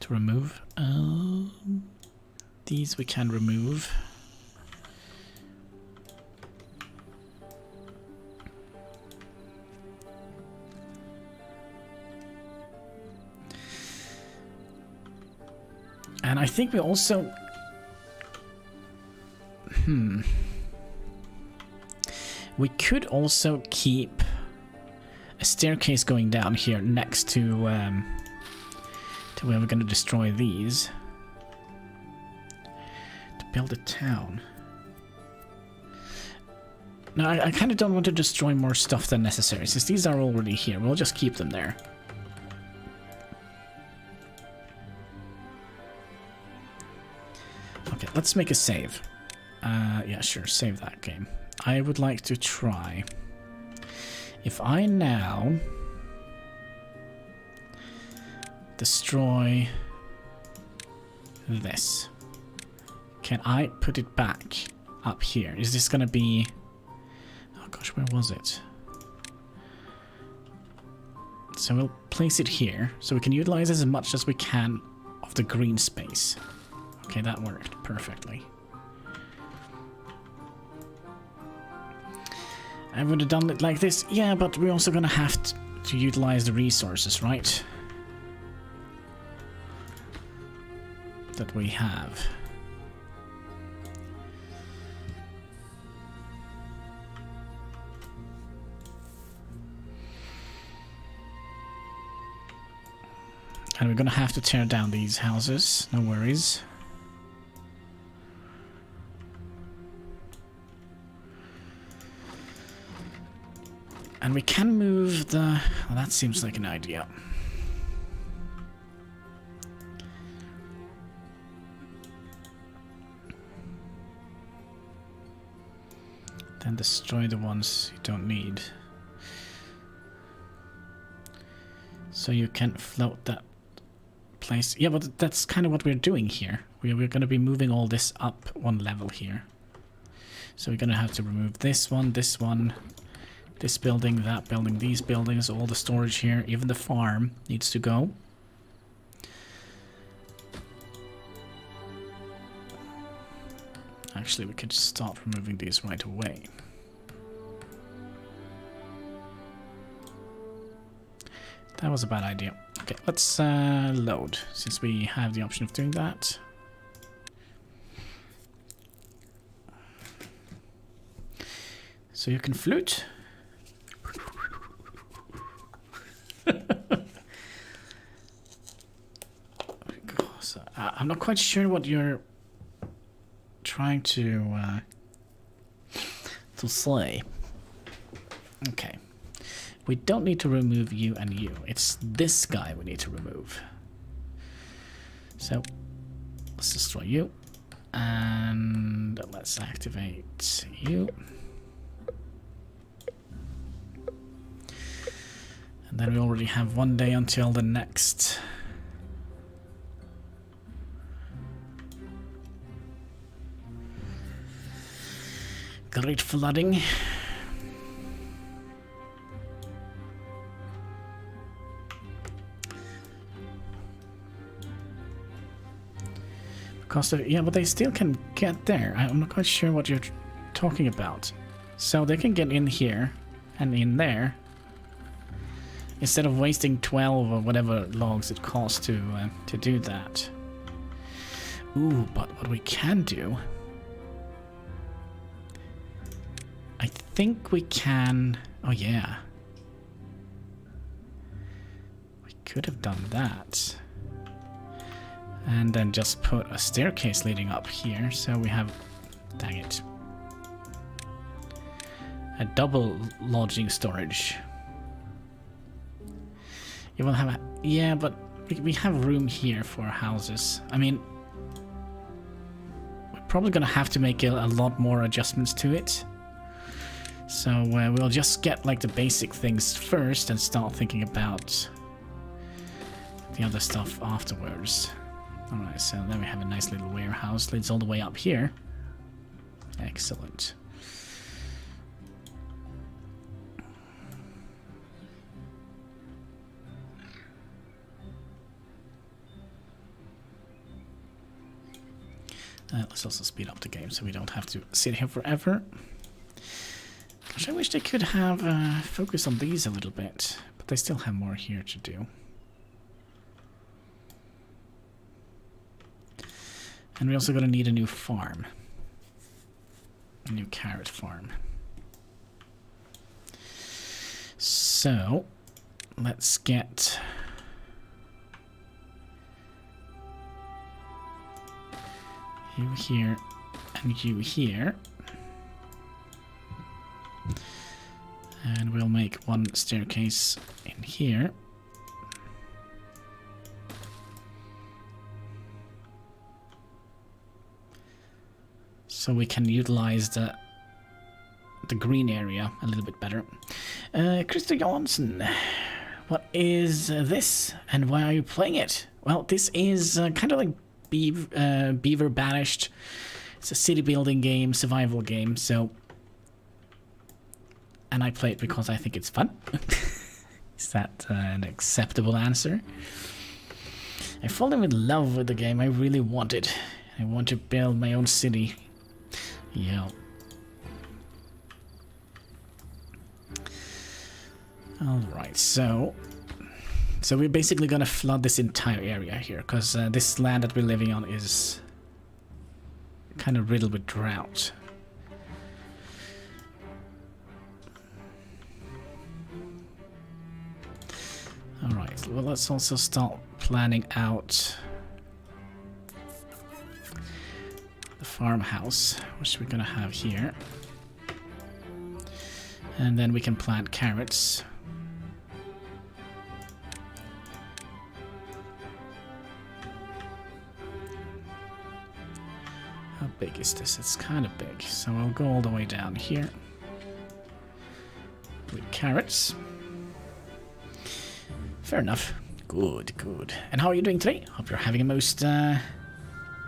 remove. These we can remove. And I think we also we could also keep a staircase going down here next to where we're going to destroy these to build a town. No, I kind of don't want to destroy more stuff than necessary, since these are already here. We'll just keep them there. Okay, let's make a save. Yeah, sure, save that game. I would like to try. If I now destroy this, can I put it back up here? Is this gonna be... Oh gosh, where was it? So we'll place it here, so we can utilize as much as we can of the green space. Okay, that worked perfectly. I would have done it like this. Yeah, but we're also gonna have to utilize the resources, right? That we have. And we're gonna have to tear down these houses, no worries. And we can move the... Well, that seems like an idea. Then destroy the ones you don't need. So you can float that place. Yeah, but that's kind of what we're doing here. We're going to be moving all this up one level here. So we're going to have to remove this one, this building, that building, these buildings, all the storage here, even the farm needs to go. Actually, we could start removing these right away. That was a bad idea. Okay, let's load, since we have the option of doing that. So you can flute. I'm not quite sure what you're trying to say. Okay. We don't need to remove you and you. It's this guy we need to remove. So, let's destroy you. And let's activate you. And then we already have 1 day until the next. Great flooding. Cost of, yeah, but they still can get there. I'm not quite sure what you're talking about. So they can get in here and in there instead of wasting 12 or whatever logs it costs to do that. Ooh, but what we can do, I think we can. Oh yeah, we could have done that. And then just put a staircase leading up here, so we have, dang it, a double lodging storage. You will have a, yeah, but we have room here for houses. I mean, we're probably gonna have to make a lot more adjustments to it. So we'll just get like the basic things first and start thinking about the other stuff afterwards. Alright, so then we have a nice little warehouse. Leads all the way up here. Excellent. Let's also speed up the game so we don't have to sit here forever. Gosh, I wish they could have focused on these a little bit, but they still have more here to do. And we're also going to need a new farm. A new carrot farm. So, let's get you here and you here. And we'll make one staircase in here. So we can utilize the green area a little bit better. Krista Johansson, what is this and why are you playing it? Well, this is kind of like Beaver Banished. It's a city building game, survival game, so... And I play it because I think it's fun. Is that an acceptable answer? I've fallen in love with the game. I really want it. I want to build my own city. Yeah. Alright, so we're basically gonna flood this entire area here, because this land that we're living on is kind of riddled with drought. Alright, well, let's also start planning out the farmhouse, which we're gonna have here. And then we can plant carrots. How big is this? It's kind of big, so I'll go all the way down here with carrots. Fair enough. Good, good. And how are you doing today? Hope you're having a most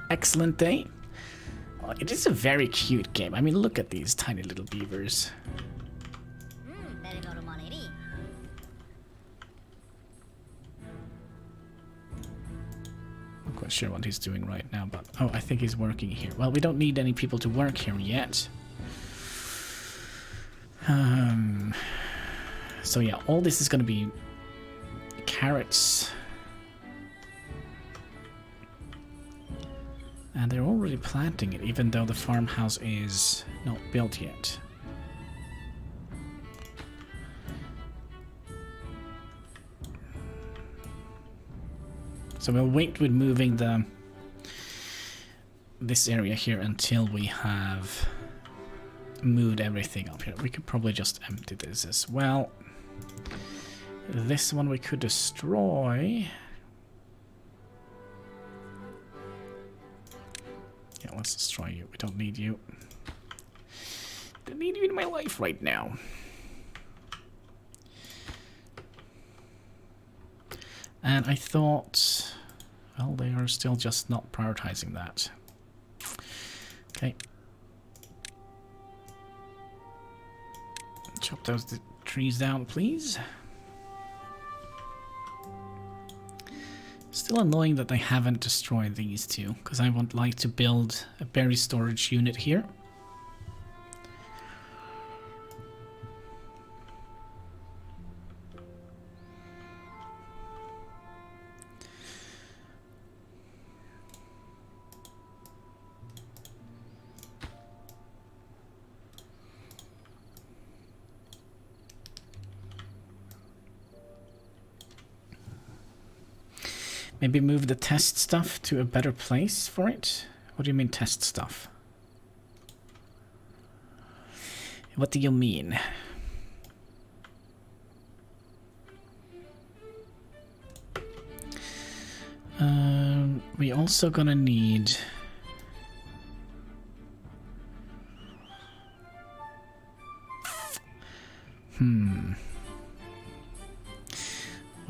excellent day. Well, it is a very cute game. I mean, look at these tiny little beavers. Not quite sure what he's doing right now, but... Oh, I think he's working here. Well, we don't need any people to work here yet. So yeah, all this is going to be carrots. And they're already planting it, even though the farmhouse is not built yet. So we'll wait with moving this area here until we have moved everything up here. We could probably just empty this as well. This one we could destroy. Yeah, let's destroy you. We don't need you. Don't need you in my life right now. And I thought, well, they are still just not prioritizing that. Okay. Chop those trees down, please. Still annoying that they haven't destroyed these two, because I would like to build a berry storage unit here. Maybe move the test stuff to a better place for it? What do you mean test stuff? What do you mean? We also gonna need...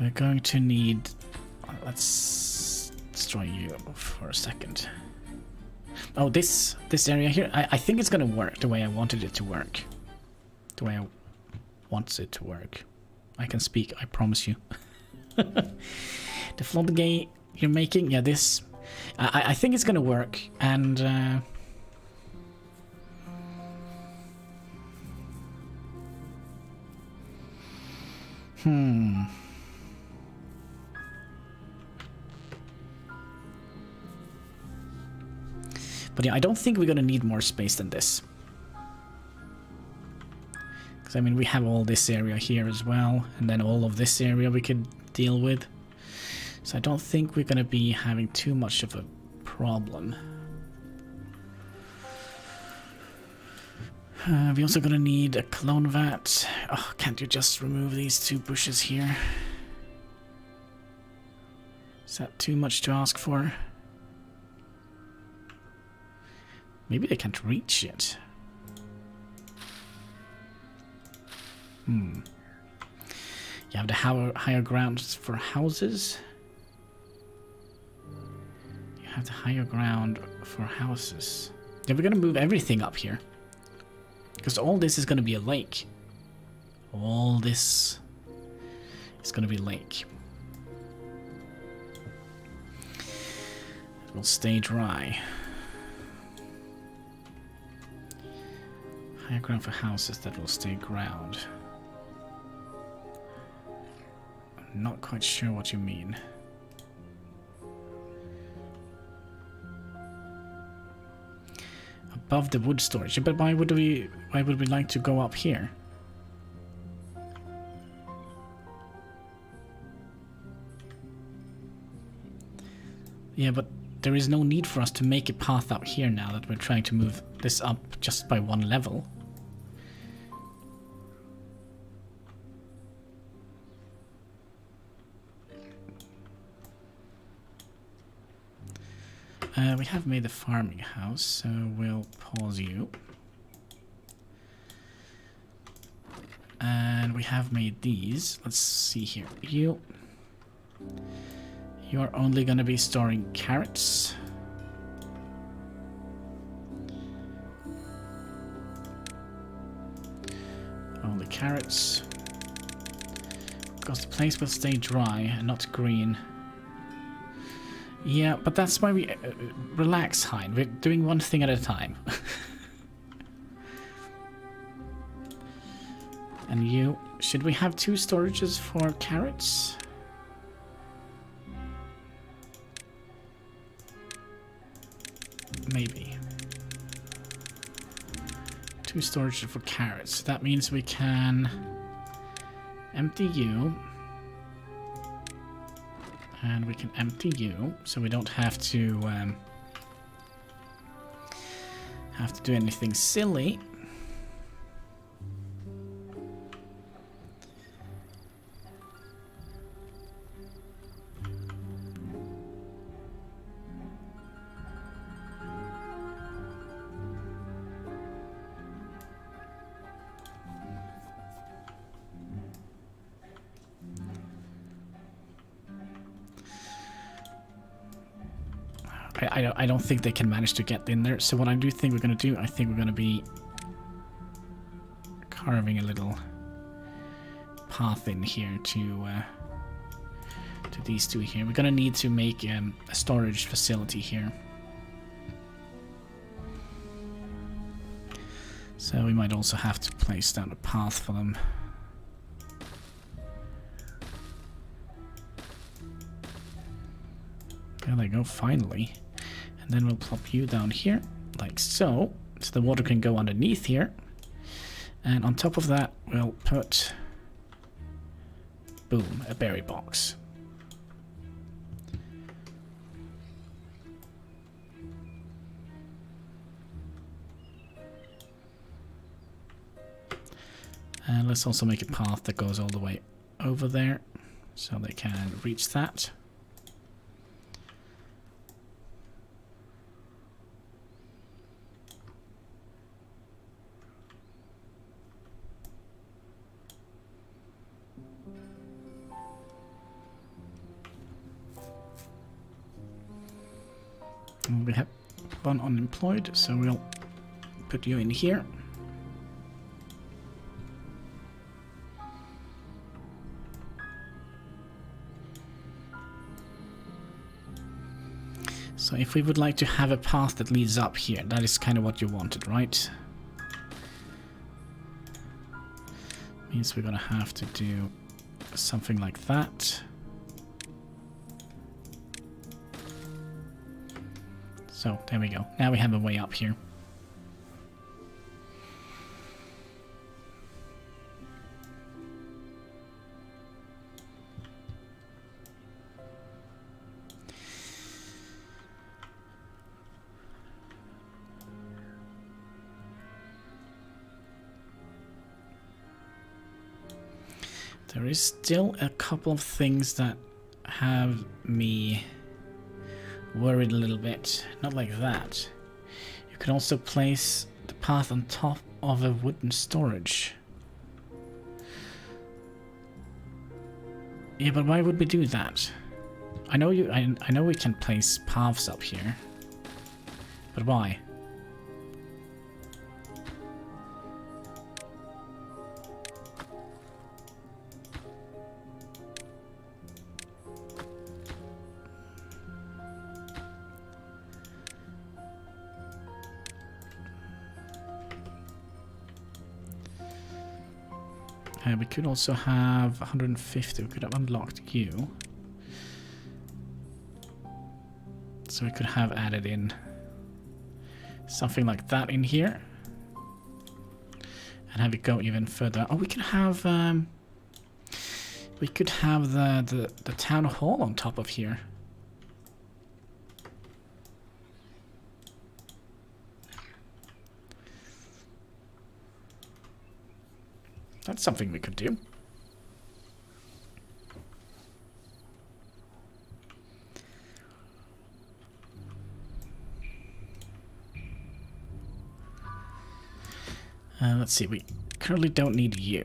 We're going to need... Let's destroy you for a second. Oh, this area here, I think it's gonna work the way I wanted it to work. The way I want it to work. I can speak, I promise you. The floodgate you're making, yeah, this... I think it's gonna work, and... But yeah, I don't think we're gonna need more space than this. Because, I mean, we have all this area here as well, and then all of this area we could deal with. So I don't think we're gonna be having too much of a problem. We're also gonna need a clone vat. Oh, can't you just remove these two bushes here? Is that too much to ask for? Maybe they can't reach it. You have the higher grounds for houses. You have the higher ground for houses. Yeah, we're gonna move everything up here. Because all this is gonna be a lake. All this is gonna be a lake. It will stay dry. Higher ground for houses that will stay ground. I'm not quite sure what you mean. Above the wood storage, but why would we like to go up here? Yeah, but there is no need for us to make a path up here now that we're trying to move this up just by one level. We have made the farming house, so we'll pause you. And we have made these. Let's see here. You are only going to be storing carrots. Only carrots. Because the place will stay dry and not green. Yeah, but that's why we... relax, Hein. We're doing one thing at a time. And you... Should we have 2 storages for carrots? Maybe. 2 storages for carrots. That means we can... empty you. And we can empty you, so we don't have to do anything silly. I don't think they can manage to get in there. So what I do think we're going to do, I think we're going to be carving a little path in here to these two here. We're going to need to make a storage facility here. So we might also have to place down a path for them. There they go, finally. And then we'll plop you down here, like so. So the water can go underneath here. And on top of that, we'll put, boom, a berry box. And let's also make a path that goes all the way over there, so they can reach that. And we have one unemployed, so we'll put you in here. So if we would like to have a path that leads up here, that is kind of what you wanted, right? Means we're gonna have to do something like that. So there we go. Now we have a way up here. There is still a couple of things that have me worried a little bit. Not like that. You can also place the path on top of a wooden storage. Yeah, but why would we do that? I know we can place paths up here. But why? We could also have 150. We could have unlocked you. So we could have added in something like that in here. And have it go even further. Oh, we could have the town hall on top of here. That's something we could do. Let's see, we currently don't need you.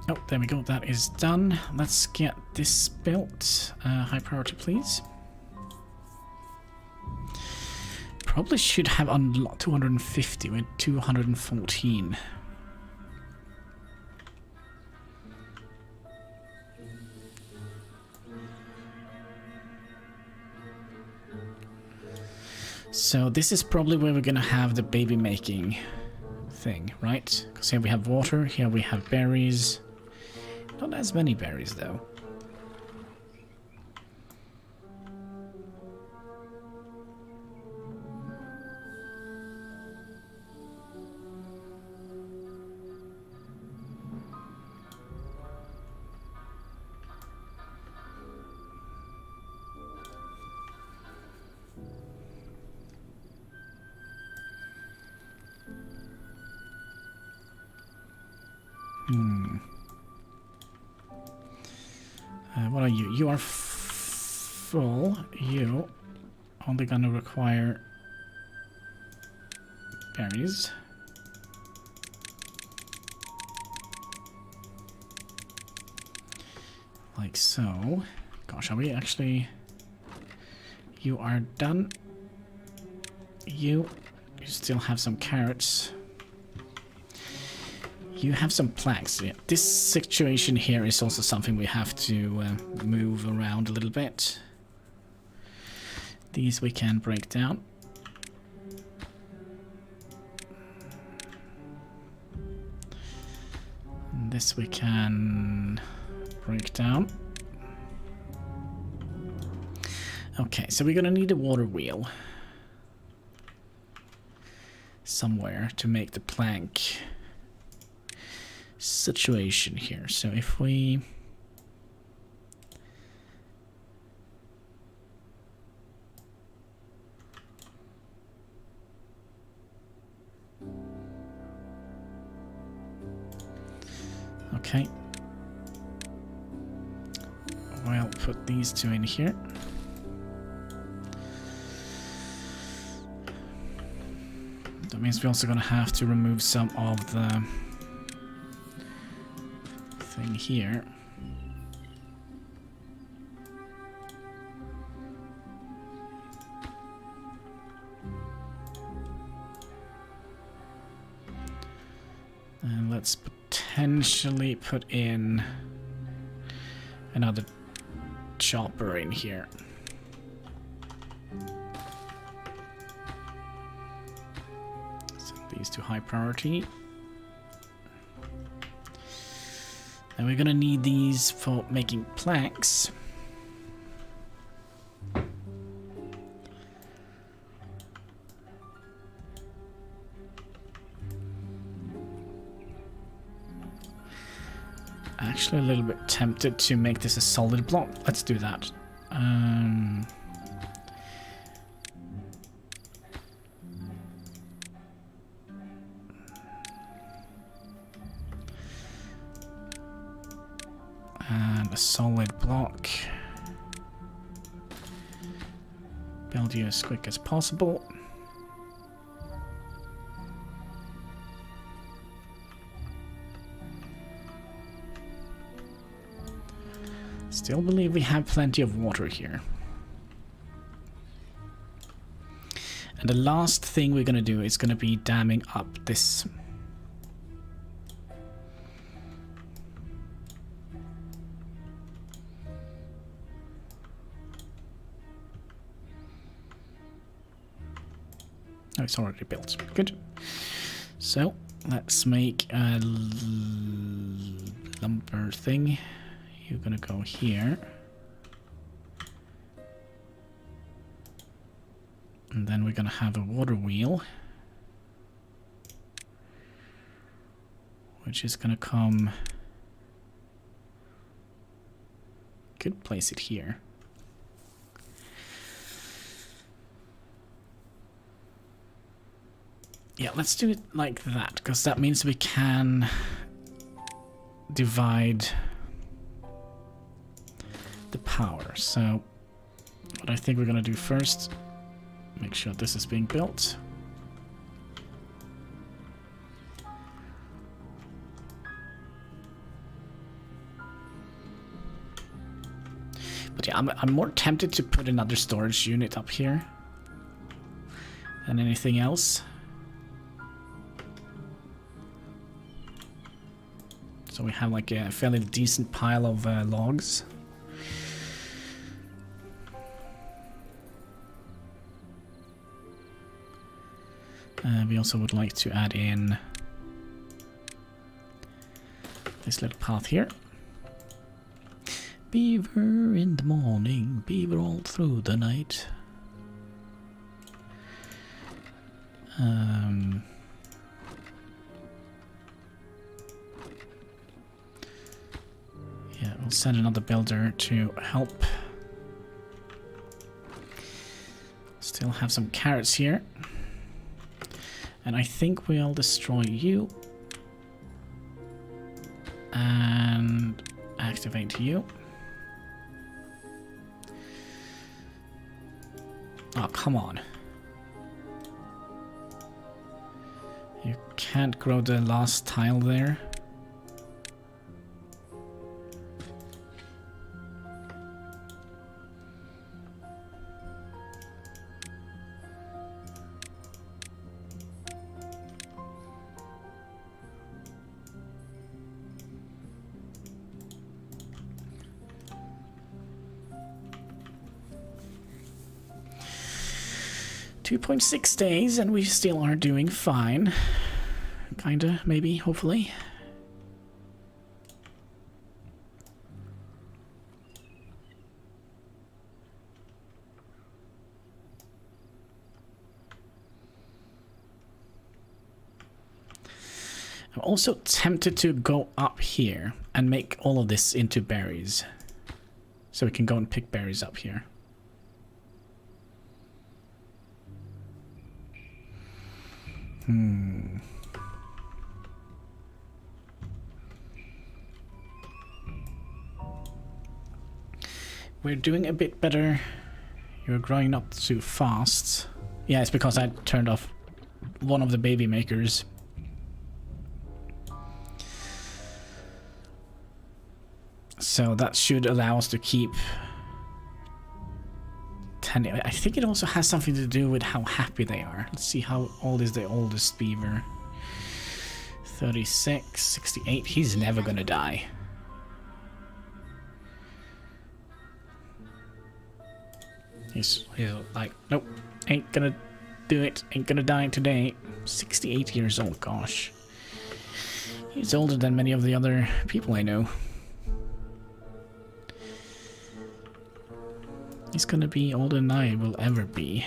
Oh, there we go, that is done. Let's get this built. High priority, please. Probably should have unlocked 250 with 214. So this is probably where we're gonna have the baby making thing, right? Because here we have water, here we have berries. Not as many berries, though. What are you? You are of all, you only gonna require berries. Like so. Gosh, are we actually... You are done. You still have some carrots. You have some planks. Yeah. This situation here is also something we have to move around a little bit. These we can break down. And this we can break down. Okay, so we're gonna need a water wheel somewhere to make the plank situation here. So if we okay, we'll put these two in here. That means we're also going to have to remove some of the thing here. And let's potentially put in another chopper in here. These to high priority. And we're gonna need these for making planks. Actually a little bit tempted to make this a solid block. Let's do that. And a solid block. Build you as quick as possible. Still believe we have plenty of water here. And the last thing we're going to do is going to be damming up this. Oh, it's already built. Good. So, let's make a lumber thing. You're gonna go here. And then we're gonna have a water wheel. Which is gonna come... Could place it here. Yeah, let's do it like that, because that means we can divide the power. So what I think we're going to do first, make sure this is being built. But yeah, I'm more tempted to put another storage unit up here than anything else. So we have like a fairly decent pile of logs. We also would like to add in this little path here. Beaver in the morning, beaver all through the night. Yeah, we'll send another builder to help. Still have some carrots here. And I think we'll destroy you. And activate you. Oh, come on. You can't grow the last tile there. .6 days and we still are doing fine. Kinda, maybe, hopefully. I'm also tempted to go up here and make all of this into berries. So we can go and pick berries up here. We're doing a bit better. You're growing up too fast. Yeah, it's because I turned off one of the baby makers. So that should allow us to keep 10. I think it also has something to do with how happy they are. Let's see, how old is the oldest beaver? 36, 68. He's never gonna die. He's like, nope, ain't gonna do it, ain't gonna die today. 68 years old, gosh. He's older than many of the other people I know. He's gonna be older than I will ever be.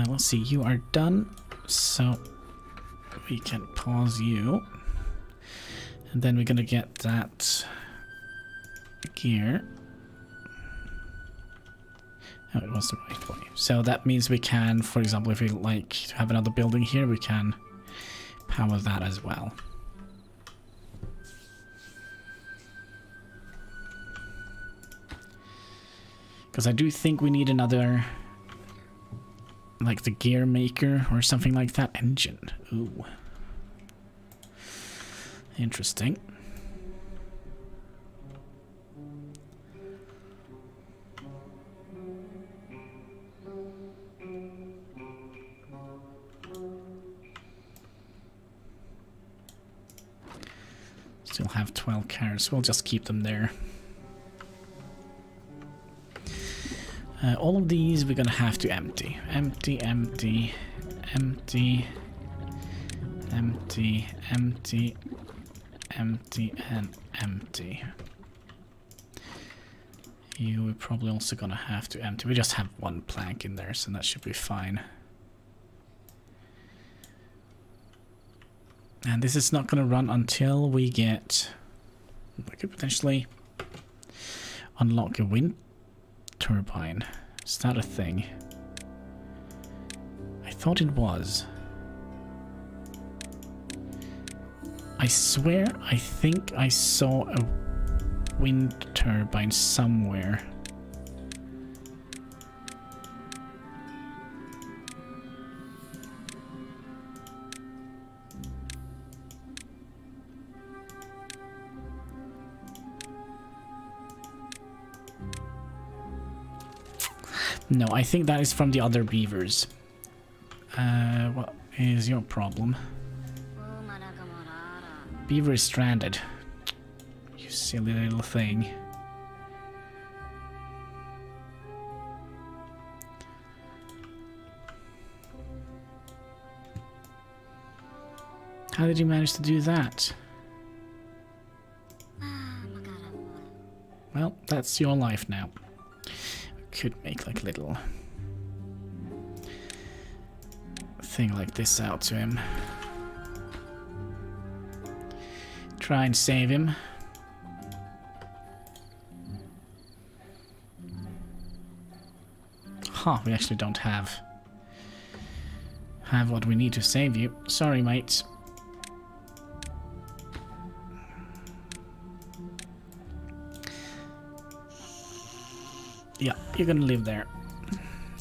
Let's see, you are done, so we can pause you. And then we're gonna get that gear. Oh, it was the right way. So that means we can, for example, if we like to have another building here, we can power that as well. Because I do think we need another, like the gear maker or something like that. Engine. Ooh. Interesting. Still have 12 carrots. We'll just keep them there. All of these we're gonna have to empty. Empty, empty, empty, empty, empty, empty, and empty. You are probably also gonna have to empty. We just have one plank in there, so that should be fine. And this is not gonna run until we get... We could potentially unlock a wind turbine. Is that a thing? I thought it was. I swear, I think I saw a wind turbine somewhere. No, I think that is from the other beavers. What is your problem? Beaver is stranded. You silly little thing. How did you manage to do that? Well, that's your life now. Could make like a little thing like this out to him. Try and save him. Huh, we actually don't have have what we need to save you. Sorry, mates. Yeah, you're gonna live there.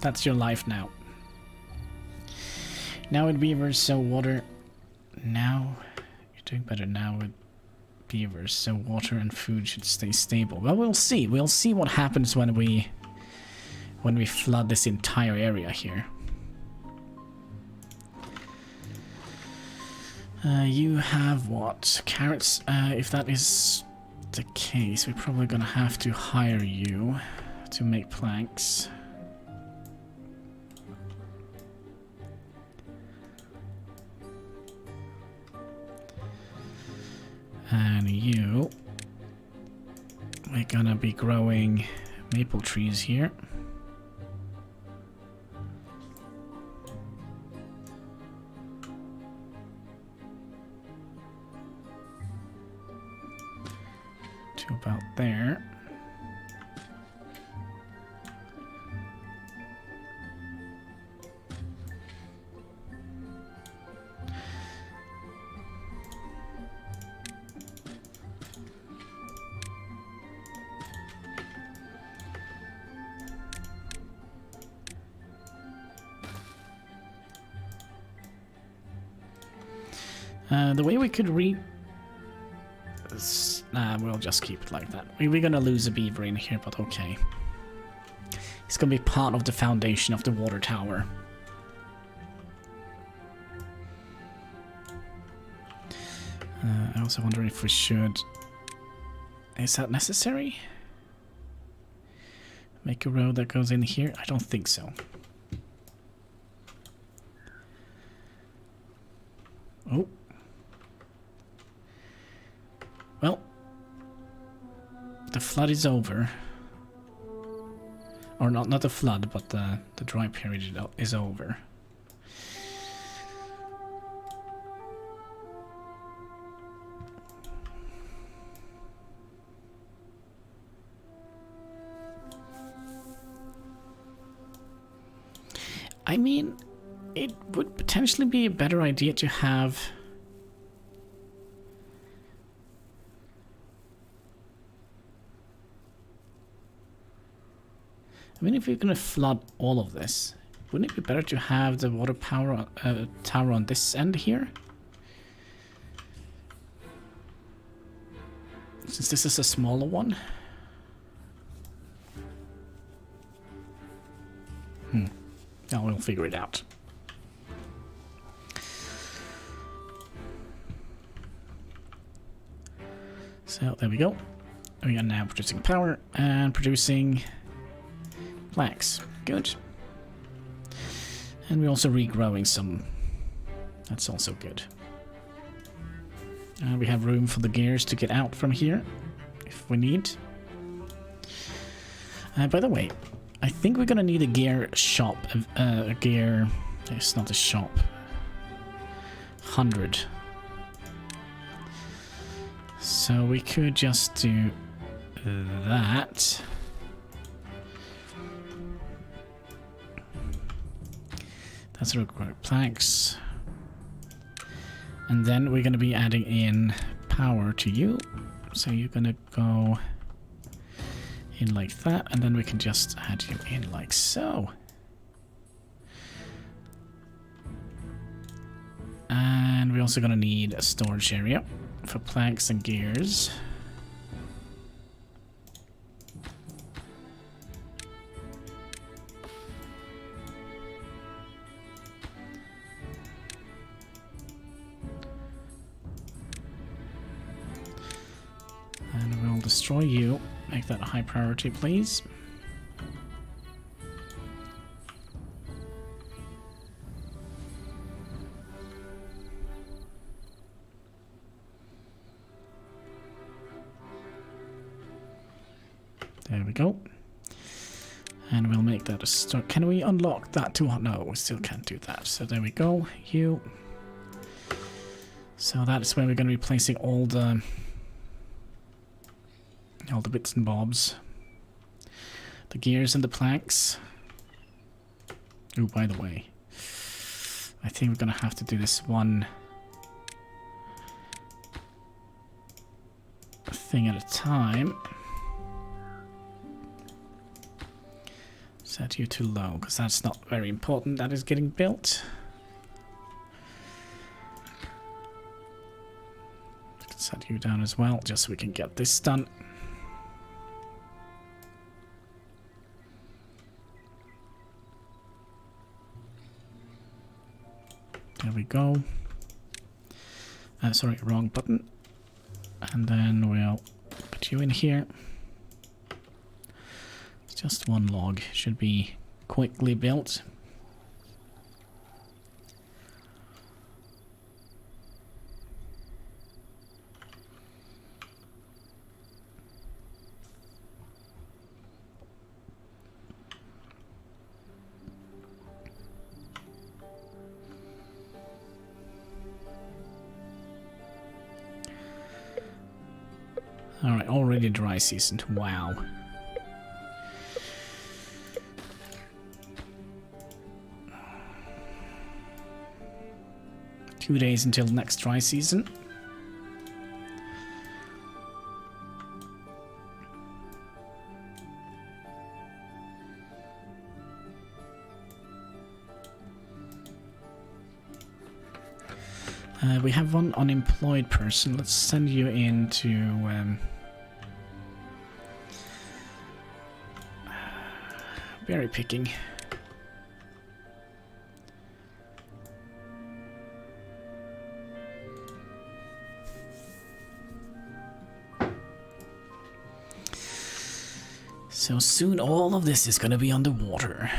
That's your life now. Now with beavers, so water. Now you're doing better now with beavers, so water and food should stay stable. Well, we'll see. We'll see what happens when we flood this entire area here. You have what? Carrots? If that is the case, we're probably gonna have to hire you to make planks. And you, we're gonna be growing maple trees here. To about there. The way we could we'll just keep it like that. We're gonna lose a beaver in here, but okay. It's gonna be part of the foundation of the water tower. I also wonder if we should... Is that necessary? Make a road that goes in here? I don't think so. Oh. Well, the flood is over. Or not the flood, but the dry period is over. I mean, it would potentially be a better idea to have... I mean, if you're going to flood all of this, wouldn't it be better to have the water power tower on this end here? Since this is a smaller one. Now we'll figure it out. So there we go. We are now producing power and producing planks. Good. And we're also regrowing some. That's also good. We have room for the gears to get out from here if we need. By the way, I think we're gonna need a gear shop. A gear. It's not a shop. 100. So we could just do that. That's required planks. And then we're going to be adding in power to you. So you're going to go in like that. And then we can just add you in like so. And we're also going to need a storage area for planks and gears. And we'll destroy you. Make that a high priority, please. There we go. And we'll make that a start. Can we unlock that too? No, we still can't do that. So there we go. You. So that's where we're going to be placing all the bits and bobs. The gears and the planks. Oh, by the way. I think we're gonna have to do this one thing at a time. Set you to low, because that's not very important. That is getting built. Set you down as well, just so we can get this done. There we go. Sorry, wrong button. And then we'll put you in here. It's just one log. Should be quickly built. Alright, already dry season. Wow. Two days until next dry season. We have one unemployed person. Let's send you into berry picking. So soon all of this is gonna be underwater.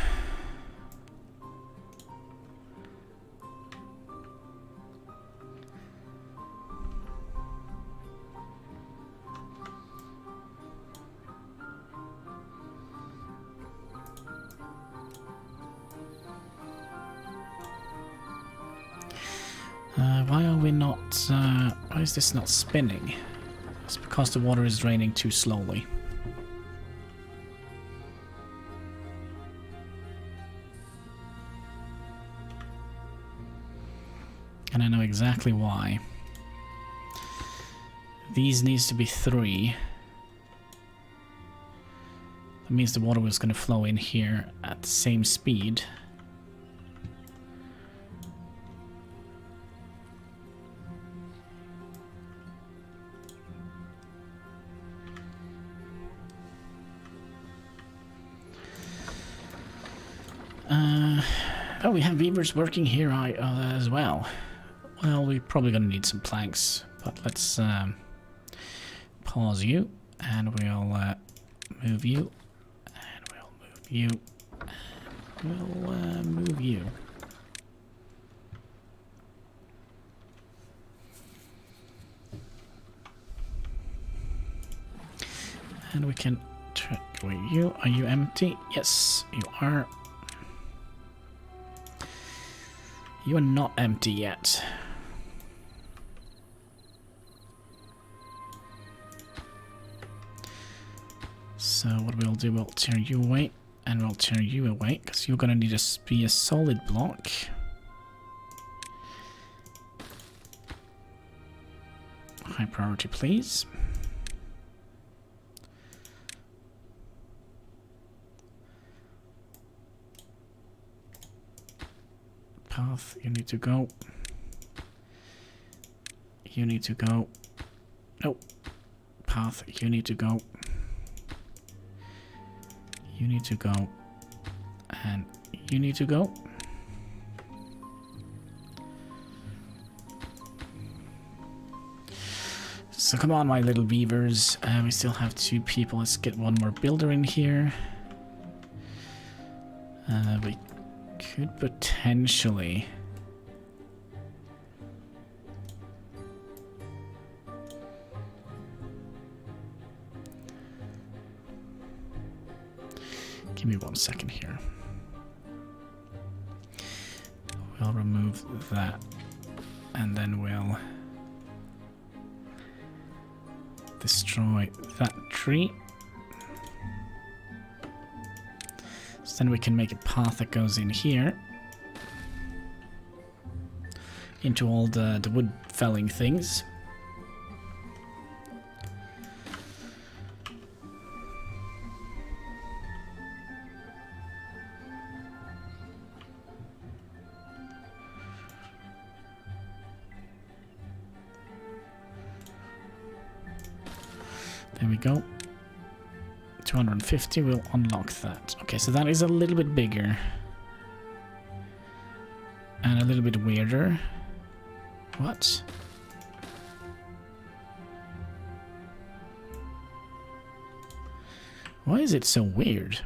Why are we not... why is this not spinning? It's because the water is draining too slowly. And I know exactly why. These needs to be 3. That means the water was going to flow in here at the same speed. Oh, we have beavers working here as well. Well, we're probably going to need some planks, but let's pause you, and we'll move you, and we'll move you, and we'll move you. And we can check you. Are you empty? Yes, you are. You are not empty yet. So what we'll do, we'll tear you away, and we'll tear you away, because you're gonna need to be a solid block. High priority, please. Path, you need to go. You need to go. No. Path, you need to go. You need to go. And you need to go. So come on, my little beavers. We still have 2 people. Let's get one more builder in here. We could potentially... Give me 1 second here. We'll remove that, and then we'll destroy that tree. So then we can make a path that goes in here. into all the wood felling things. There we go. 250 will unlock that. Okay, so that is a little bit bigger. And a little bit weirder. What? Why is it so weird?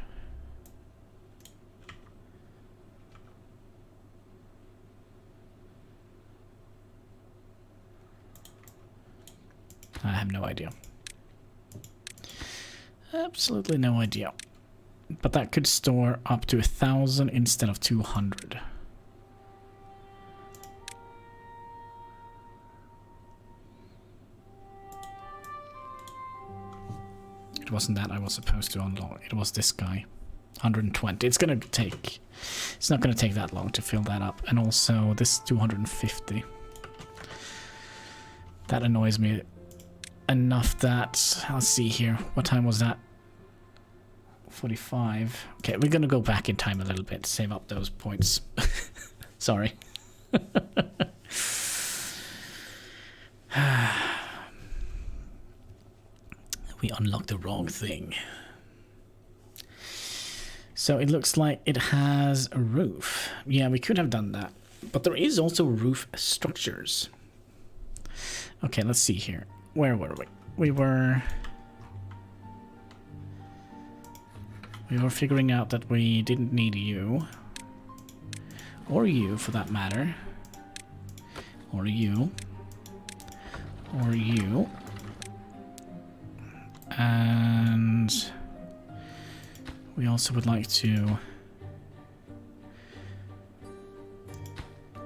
I have no idea. Absolutely no idea. But that could store up to 1,000 instead of 200. It wasn't that I was supposed to unlock. It was this guy. 120. It's gonna take... It's not gonna take that long to fill that up. And also this 250. That annoys me enough that... Let's see here. What time was that? 45. Okay, we're gonna go back in time a little bit. Save up those points. Sorry. We unlocked the wrong thing. So it looks like it has a roof. Yeah, we could have done that. But there is also roof structures. Okay, let's see here. Where were we? We were figuring out that we didn't need you. Or you, for that matter. Or you. Or you. And we also would like to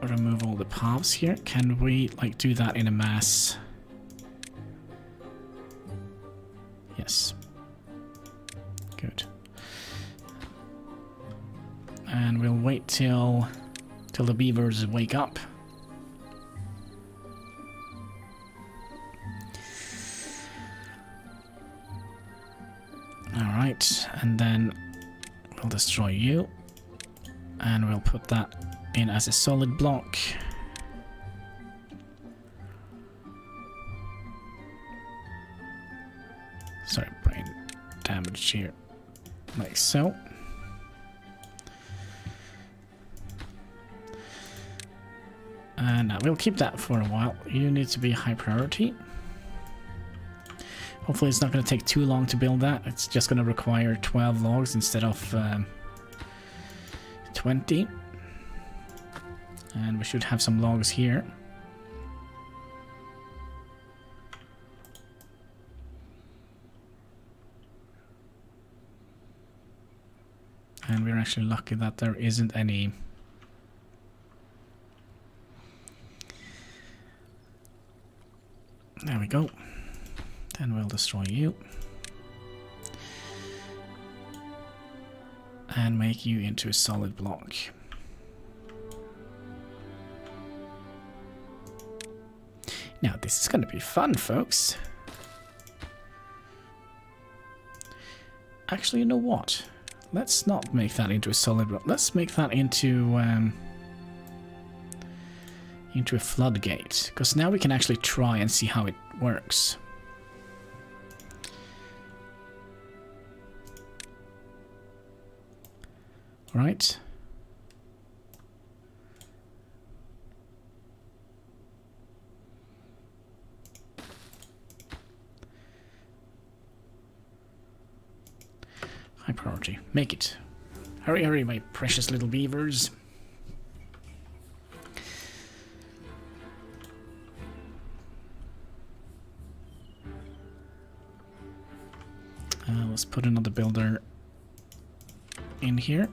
remove all the paths here. Can we like do that in a mass? Yes. Good. And we'll wait till the beavers wake up. Alright, and then we'll destroy you. And we'll put that in as a solid block. Sorry, brain damage here. Like so. And we'll keep that for a while. You need to be high priority. Hopefully it's not going to take too long to build that. It's just going to require 12 logs instead of 20. And we should have some logs here. And we're actually lucky that there isn't any... There we go. Then we'll destroy you. And make you into a solid block. Now this is going to be fun, folks. Actually, you know what? Let's not make that into a solid block. Let's make that into a floodgate. Because now we can actually try and see how it works. Right. High priority. Make it. Hurry, hurry, my precious little beavers. Let's put another builder in here.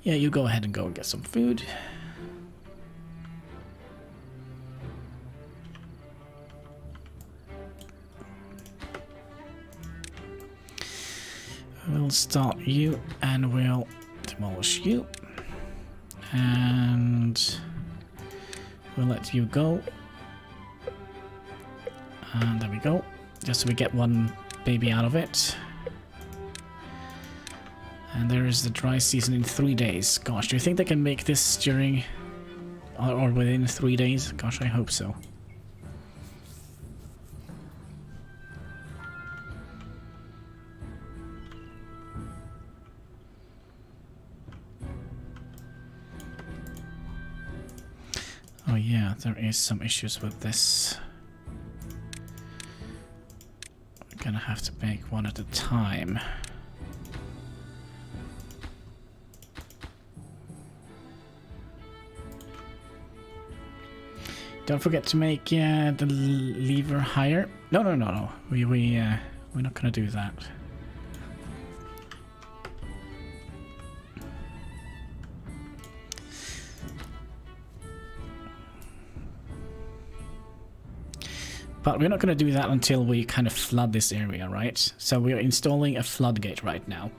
Yeah, you go ahead and go and get some food. We'll start you and we'll demolish you. And we'll let you go. And there we go. Just so we get one baby out of it. And there is the dry season in 3 days. Gosh, do you think they can make this during or within 3 days? Gosh, I hope so. Oh yeah, there is some issues with this. We're gonna have to make one at a time. Don't forget to make the lever higher. No. We're not gonna do that. But we're not gonna do that until we kind of flood this area, right? So we're installing a floodgate right now.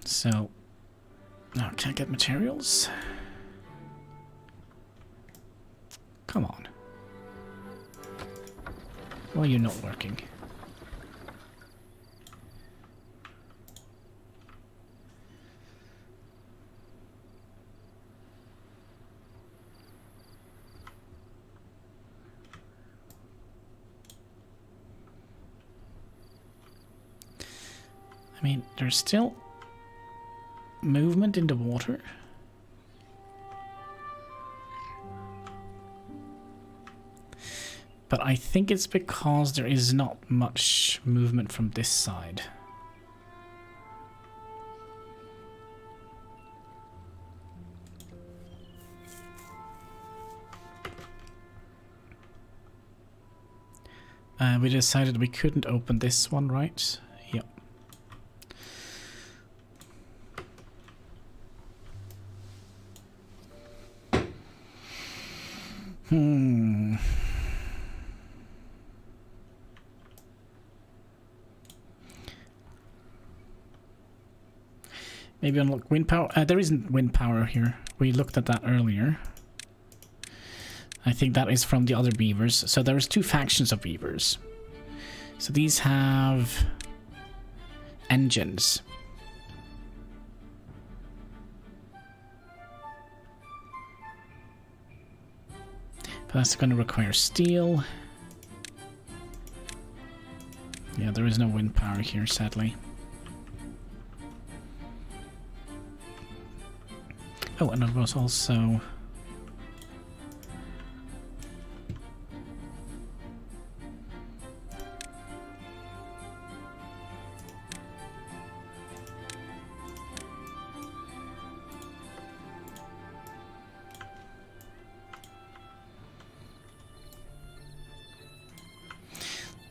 So, no, can't get materials. Come on. Why are you not working? I mean, there's still movement in the water. But I think it's because there is not much movement from this side. We decided we couldn't open this one, right? Yep. Maybe unlock wind power. There isn't wind power here. We looked at that earlier. I think that is from the other beavers. So there's 2 factions of beavers. So these have engines. But that's going to require steel. Yeah, there is no wind power here, sadly. Oh, and there was also...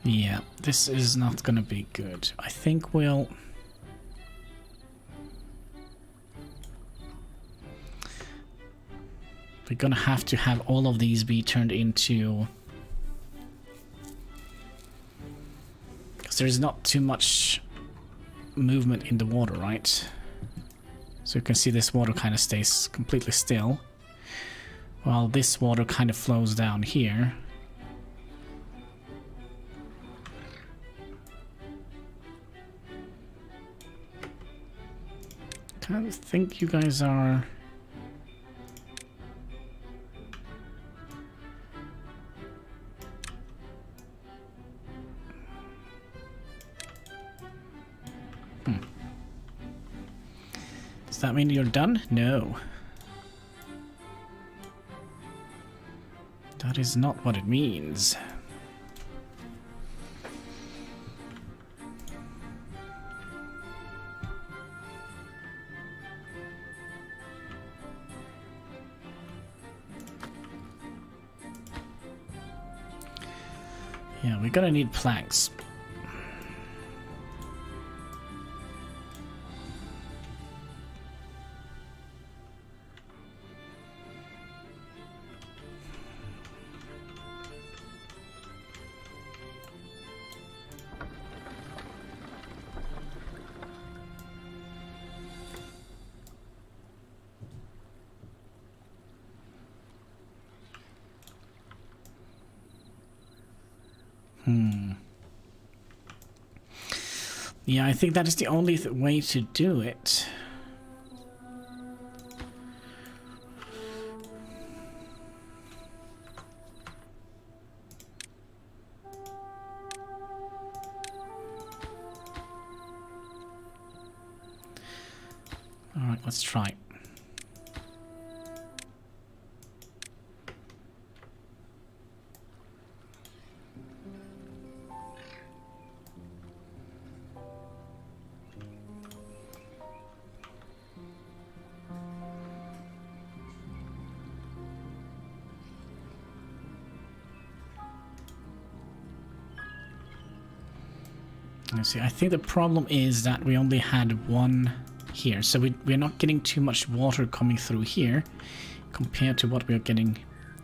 Yeah, this is not gonna be good. I think we'll... We're gonna have to have all of these be turned into... Because there's not too much movement in the water, right? So you can see this water kind of stays completely still, while this water kind of flows down here. I think you guys are... Does that mean you're done? No. That is not what it means. Yeah, we're gonna need planks. Yeah, I think that is the only way to do it. Alright, let's try. Let's see, I think the problem is that we only had one here, so we're not getting too much water coming through here compared to what we're getting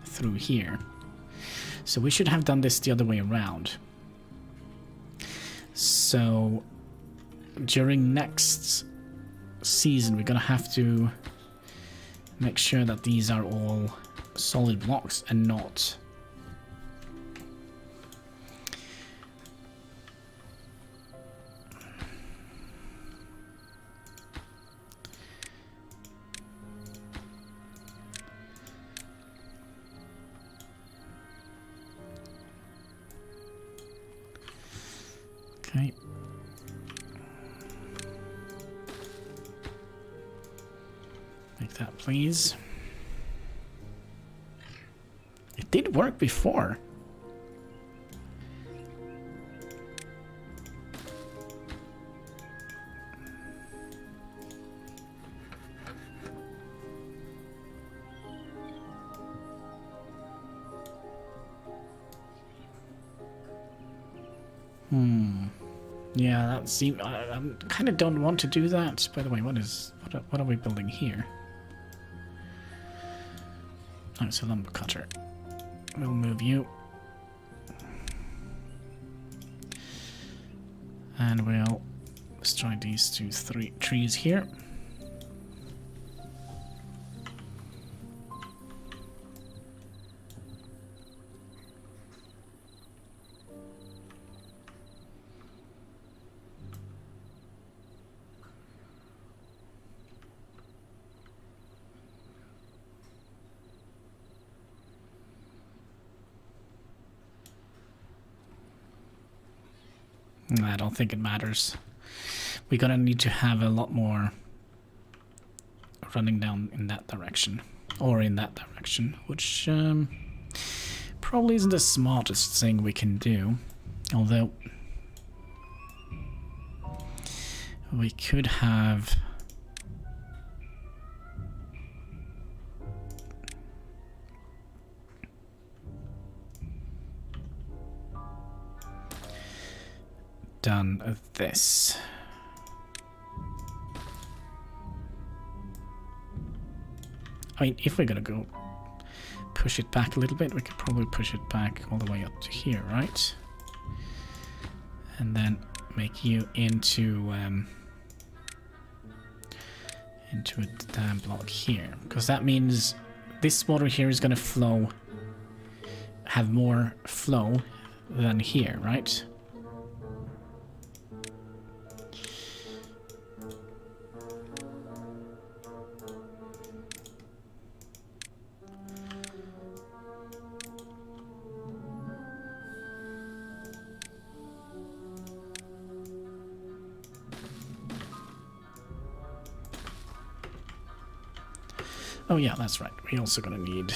through here. So we should have done this the other way around. So during next season we're gonna have to make sure that these are all solid blocks and not okay. Make that, please. It did work before. Yeah, that seems. I kind of don't want to do that. By the way, what are we building here? Oh, it's a lumber cutter. We'll move you, and we'll destroy these three trees here. I don't think it matters. We're gonna need to have a lot more running down in that direction. Or in that direction. Which probably isn't the smartest thing we can do. Although we could have... done this. I mean, if we're gonna go push it back a little bit, we could probably push it back all the way up to here, right? And then make you into a dam block here, because that means this water here is gonna flow, have more flow than here, right? Oh yeah, that's right. We're also gonna need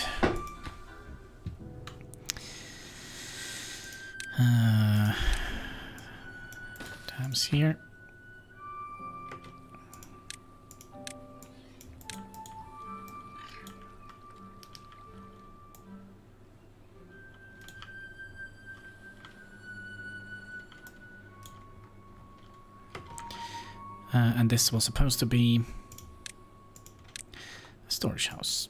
dams here. And this was supposed to be a storage house.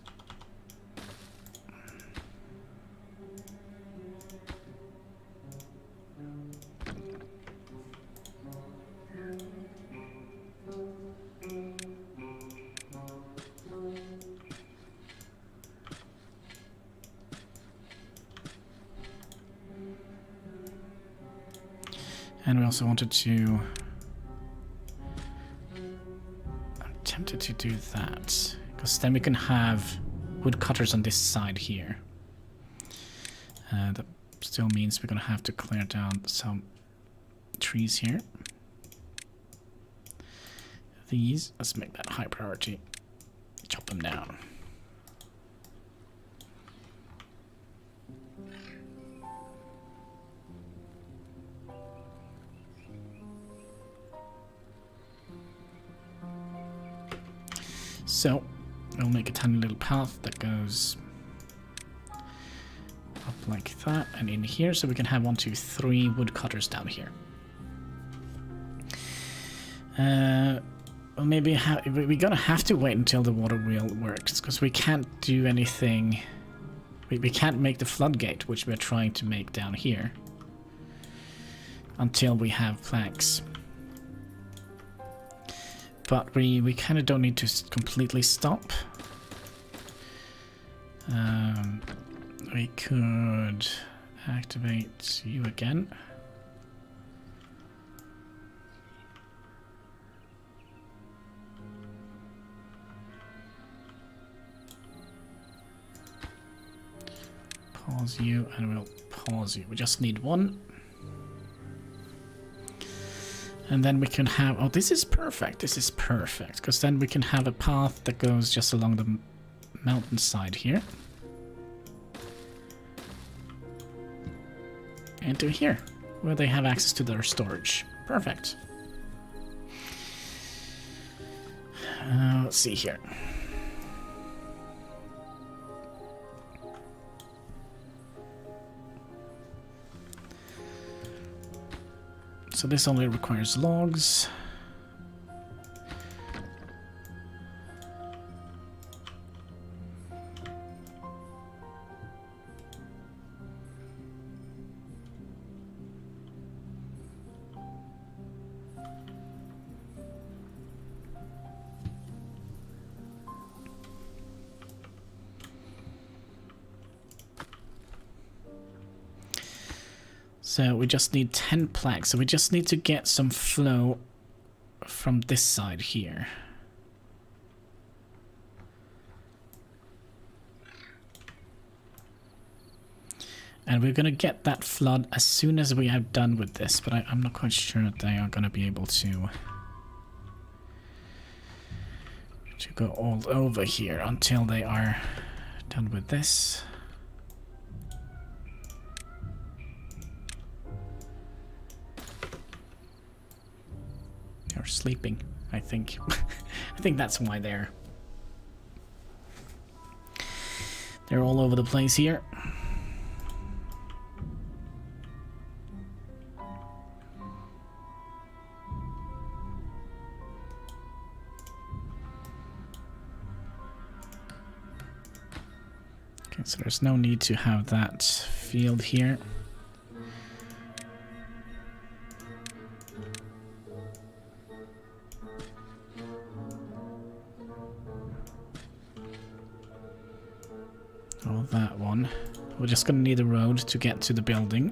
And we also wanted to... I'm tempted to do that, because then we can have woodcutters on this side here. That still means we're going to have to clear down some trees here. These, let's make that high priority. Chop them down. So, we'll make a tiny little path that goes up like that and in here, so we can have 1, 2, 3 woodcutters down here. Well, maybe we're gonna have to wait until the water wheel works, because we can't do anything. We can't make the floodgate, which we're trying to make down here, until we have planks. But we kind of don't need to completely stop. We could activate you again. Pause you, and we'll pause you. We just need 1. And then we can have... Oh, this is perfect. This is perfect. Because then we can have a path that goes just along the mountainside here. And to here, where they have access to their storage. Perfect. Let's see here. So this only requires logs. So we just need 10 planks. So we just need to get some flow from this side here. And we're going to get that flood as soon as we are done with this. But I'm not quite sure that they are going to be able to go all over here until they are done with this. They're sleeping, I think. I think that's why they're all over the place here. Okay, so there's no need to have that field here. Oh, that one. We're just gonna need a road to get to the building.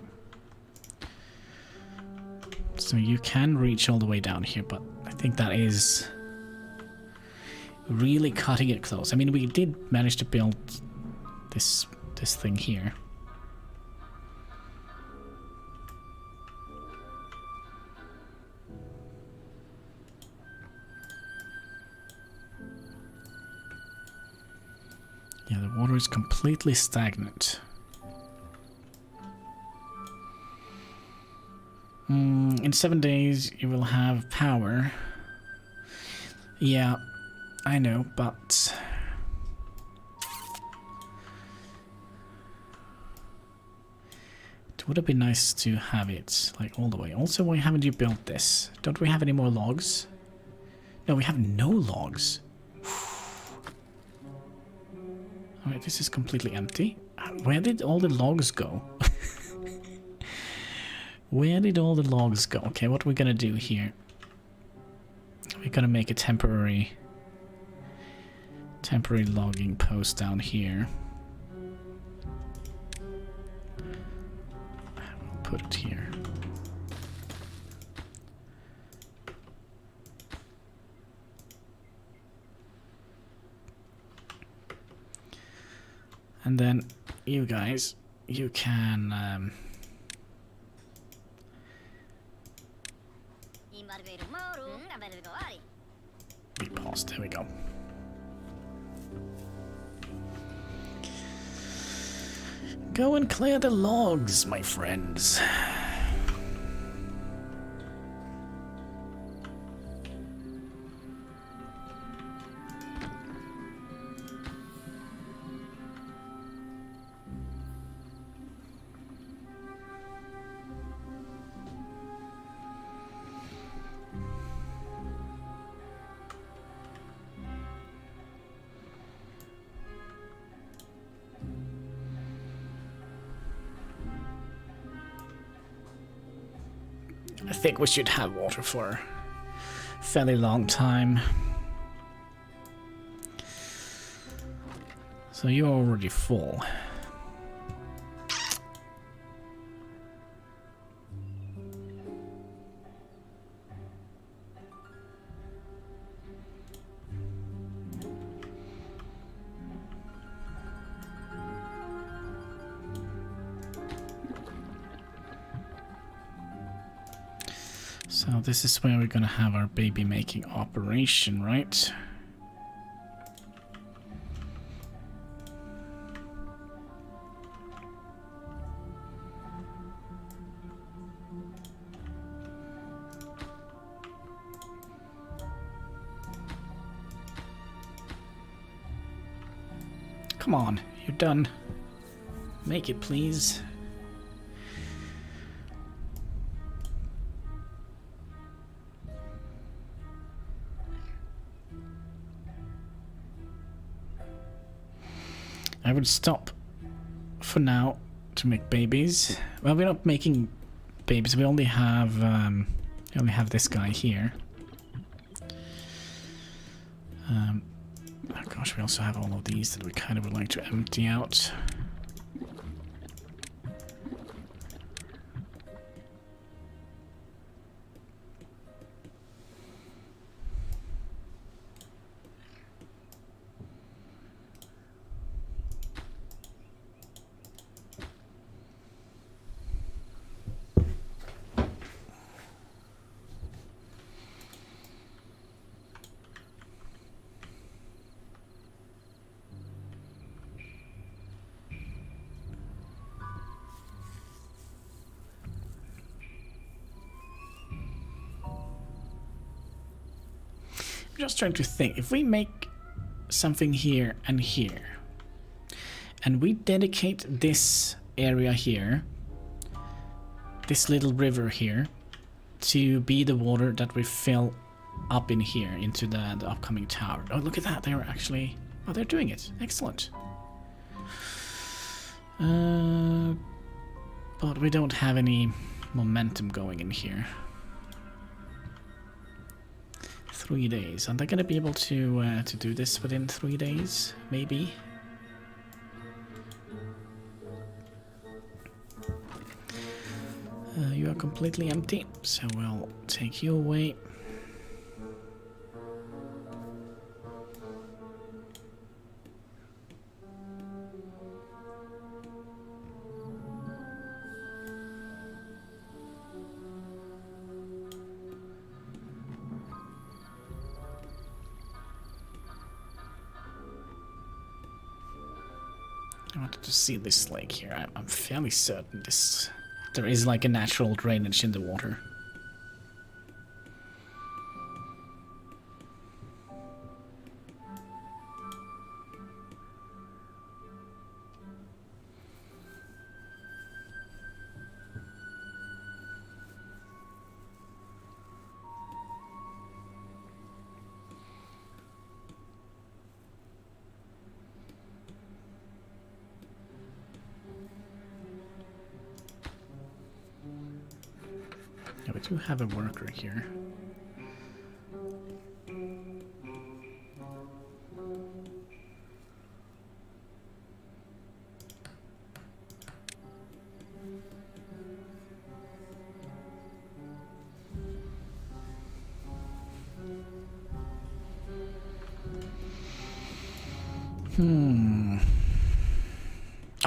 So you can reach all the way down here, but I think that is really cutting it close. I mean, we did manage to build this thing here. Yeah, the water is completely stagnant. In 7 days you will have power. Yeah, I know, but it would have been nice to have it like all the way. Also, why haven't you built this? Don't we have any more logs? No, we have no logs. Alright, this is completely empty. Where did all the logs go? Where did all the logs go? Okay, what we're gonna do here. We're gonna make a temporary logging post down here. We'll put it here. And then you guys, you can be paused. There we go. Go and clear the logs, my friends. I think we should have water for a fairly long time. So you're already full. So this is where we're gonna have our baby making operation, right? Come on, you're done. Make it, please. I would stop for now to make babies. Well, we're not making babies. We only have this guy here. Oh gosh, we also have all of these that we kind of would like to empty out. I'm just trying to think, if we make something here, and we dedicate this area here, this little river here, to be the water that we fill up in here into the upcoming tower. Oh, look at that, they're actually, oh, they're doing it. Excellent. But we don't have any momentum going in here. 3 days. Aren't they going to be able to do this within 3 days? Maybe. You are completely empty, so we'll take you away. I wanted to see this lake here. I'm fairly certain there is like a natural drainage in the water. Yeah, we do have a worker here.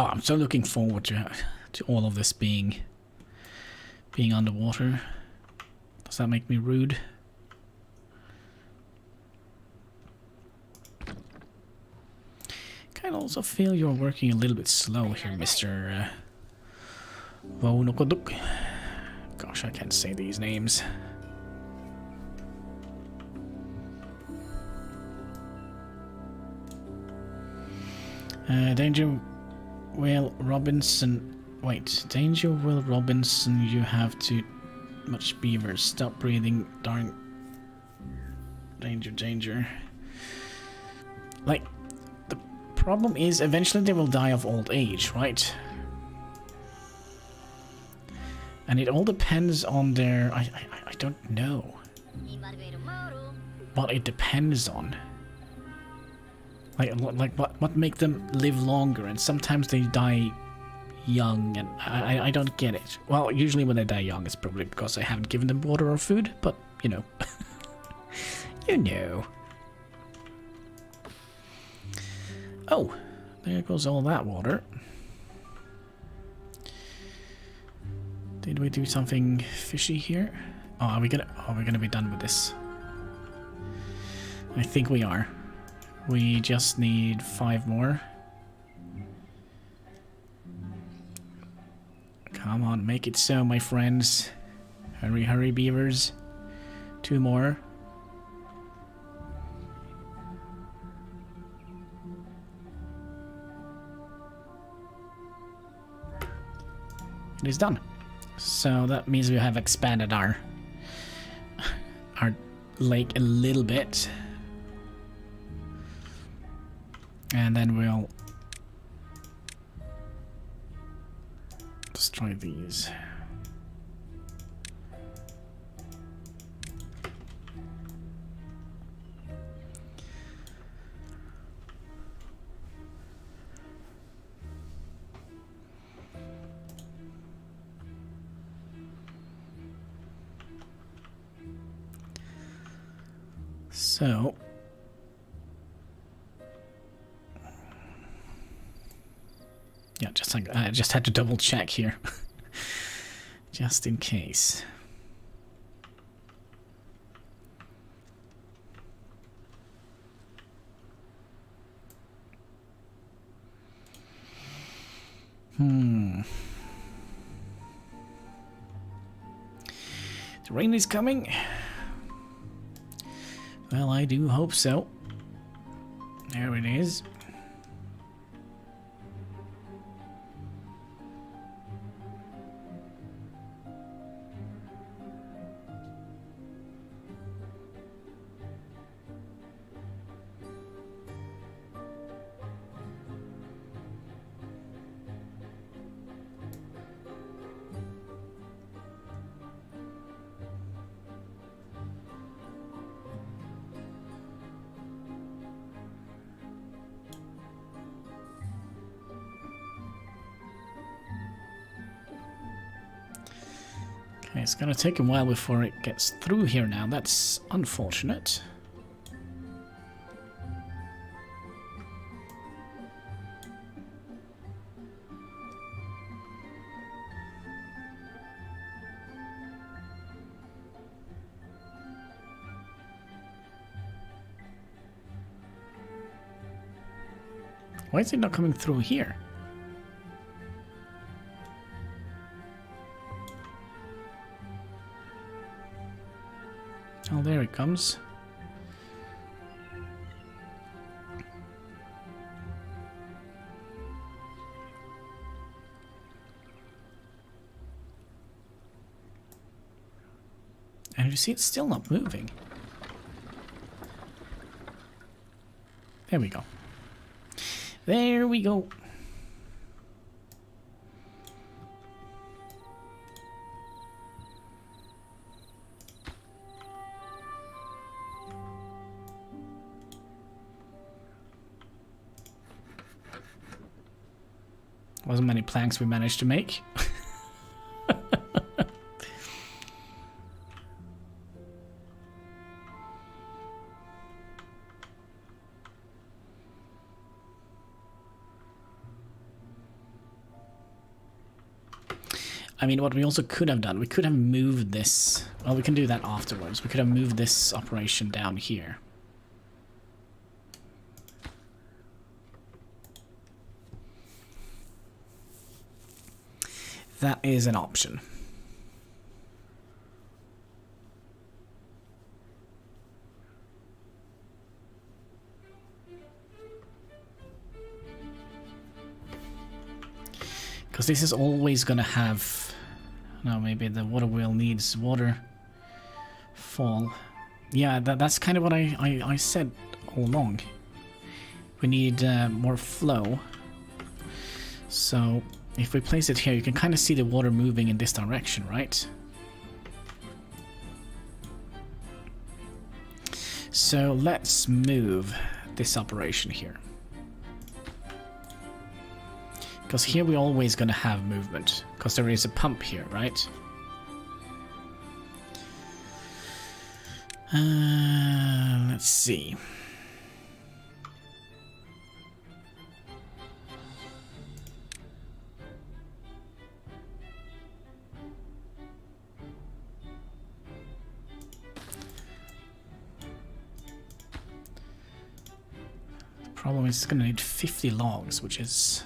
Oh, I'm so looking forward to all of this being underwater. Does that make me rude? I also feel you're working a little bit slow here, Mr. Vonokoduk. Gosh, I can't say these names. Danger Will Robinson. Wait, Danger Will Robinson, you have too much beavers. Stop breathing, darn. Danger. Like, the problem is eventually they will die of old age, right? And it all depends on their... I don't know what it depends on. Like what make them live longer, and sometimes they die young, and I don't get it. Well, usually when they die young, it's probably because I haven't given them water or food, but, you know. You know. Oh, there goes all that water. Did we do something fishy here? Oh, are we gonna be done with this? I think we are. We just need 5 more. Come on, make it so, my friends. Hurry, hurry, beavers. 2 more. It is done. So that means we have expanded our lake a little bit. And then we'll destroy these. So yeah, I just had to double check here. Just in case. The rain is coming. Well, I do hope so. There it is. Okay, it's gonna take a while before it gets through here now. That's unfortunate. Why is it not coming through here? Oh, there it comes. And you see it's still not moving. There we go. There we go. Wasn't many planks we managed to make. I mean, what we also could have done, we could have moved this. Well, we can do that afterwards. We could have moved this operation down here. That is an option. Because this is always going to have... No, maybe the water wheel needs water fall. Yeah, that's kind of what I said all along. We need more flow. So if we place it here, you can kind of see the water moving in this direction, right? So let's move this operation here. Because here we're always going to have movement. Because there is a pump here, right? Let's see. The problem is it's going to need 50 logs, which is...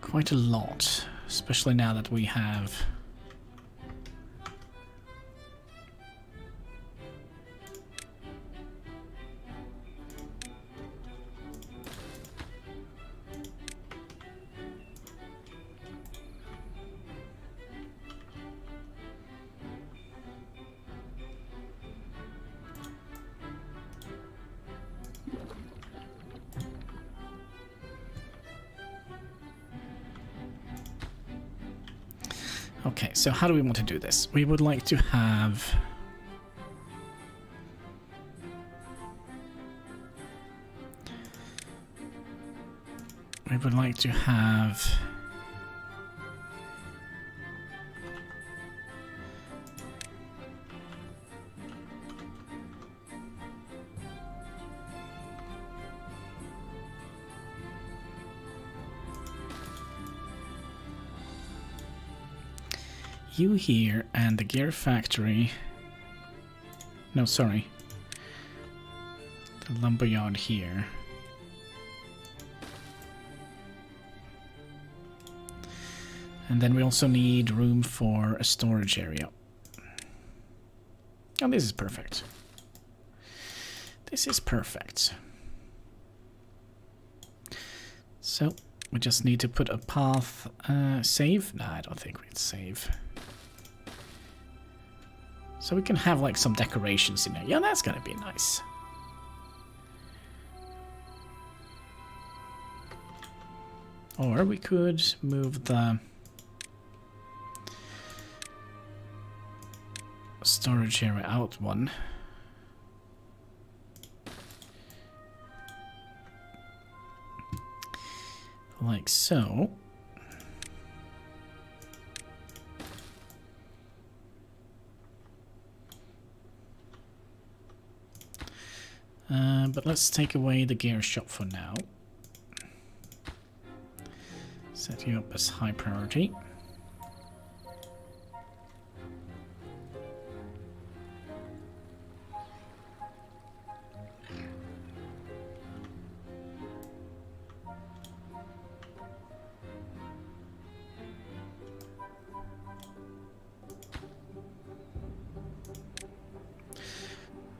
quite a lot, especially now that we have Okay, so how do we want to do this? We would like to have... We would like to have... you here and the gear factory. No, sorry. The lumberyard here. And then we also need room for a storage area. Oh, this is perfect. This is perfect. So, we just need to put a path, save? No, I don't think we'd save. So we can have like some decorations in there. Yeah, that's gonna be nice. Or we could move the storage area out one. Like so. But let's take away the gear shop for now. Set you up as high priority.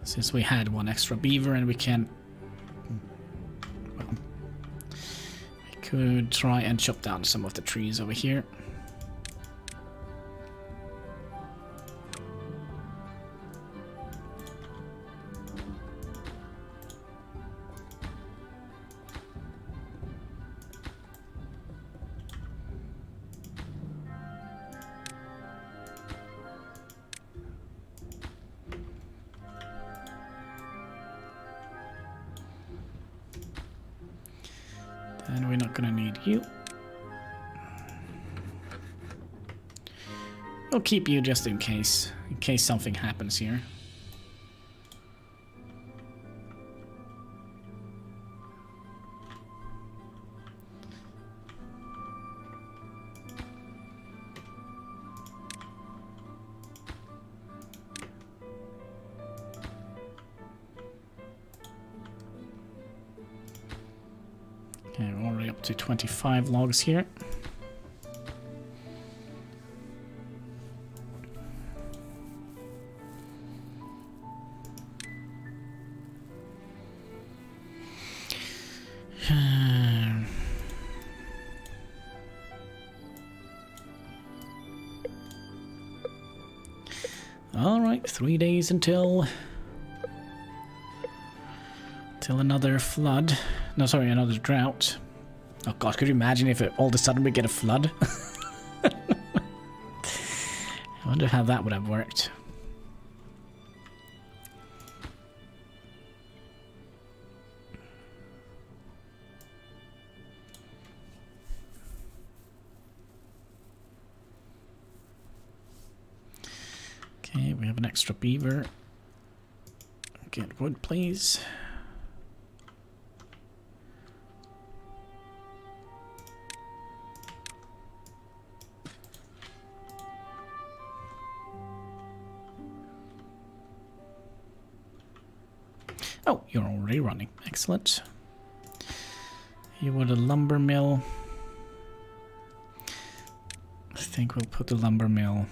Since we had one extra beaver and we can... Well, we could try and chop down some of the trees over here. And we're not gonna need you. We'll keep you just in case something happens here. up to 25 logs here. Alright, 3 days until another flood. No, sorry, another drought. Oh god, could you imagine if all of a sudden we get a flood? I wonder how that would have worked. Okay, we have an extra beaver. Get wood, please. Oh, you're already running. Excellent. You want a lumber mill. I think we'll put the lumber mill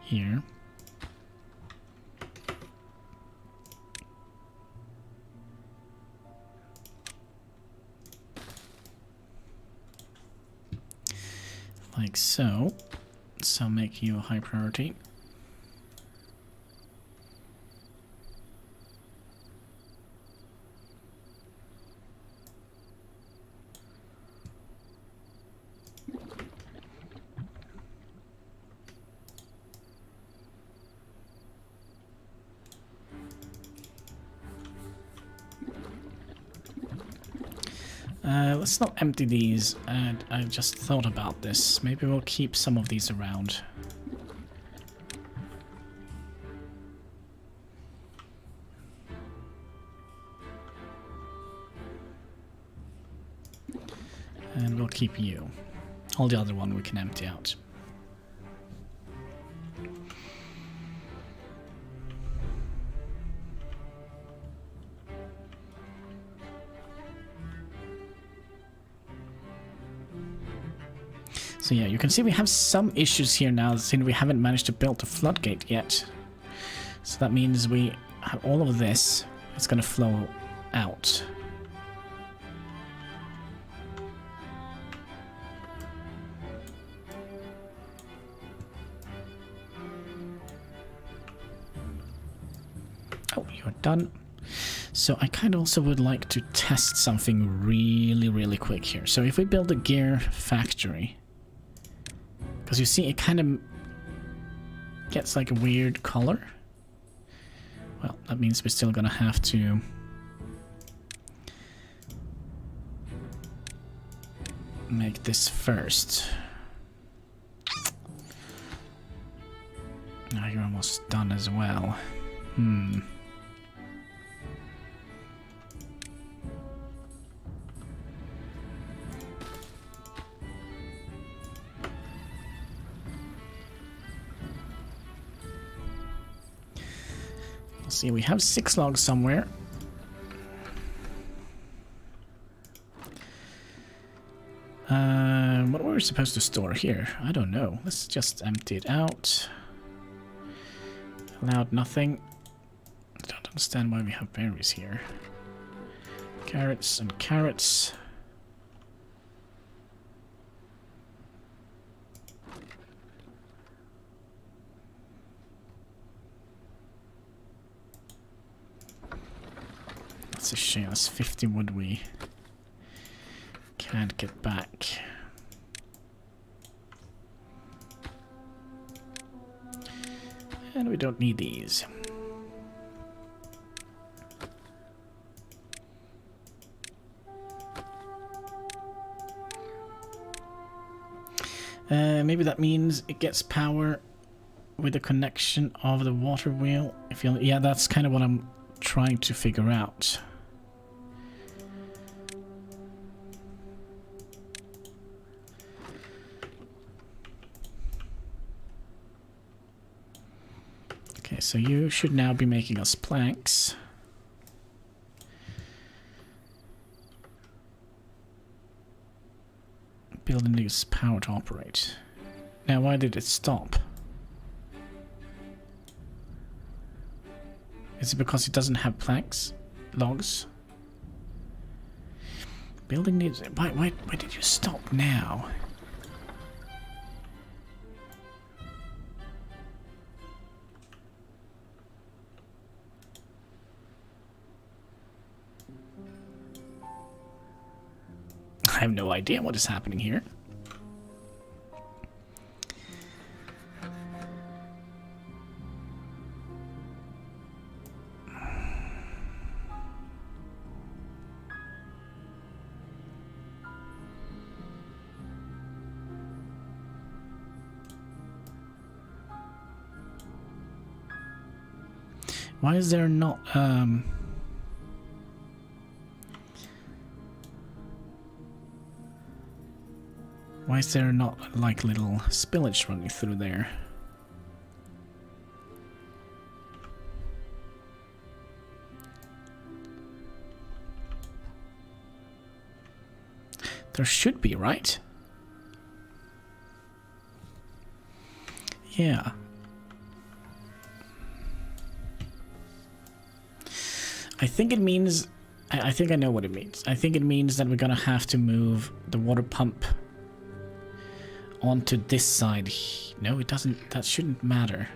here. Like so. So make you a high priority. Let's not empty these. I just thought about this. Maybe we'll keep some of these around. And we'll keep you. All the other one we can empty out. So yeah, you can see we have some issues here now since we haven't managed to build the floodgate yet. So that means we have all of this. It's going to flow out. Oh, you're done. So I kind of also would like to test something really quick here. So if we build a gear factory, because you see it kind of gets like a weird color. Well, that means we're still gonna have to make this first. Now you're almost done as well. Let's see, we have 6 logs somewhere. What were we supposed to store here? I don't know. Let's just empty it out. Allowed nothing. I don't understand why we have berries here. Carrots and carrots. That's a shame. That's 50 wood we can't get back. And we don't need these. Maybe that means it gets power with the connection of the water wheel. If you, yeah, that's kind of what I'm trying to figure out. Okay, so you should now be making us planks. Building needs power to operate. Now, why did it stop? Is it because it doesn't have planks? Logs? Building needs... Why did you stop now? I have no idea what is happening here. Why is there not why is there not like little spillage running through there? There should be, right? Yeah. I think it means... I think I know what it means. I think it means that we're gonna have to move the water pump onto this side. No, it doesn't. That shouldn't matter.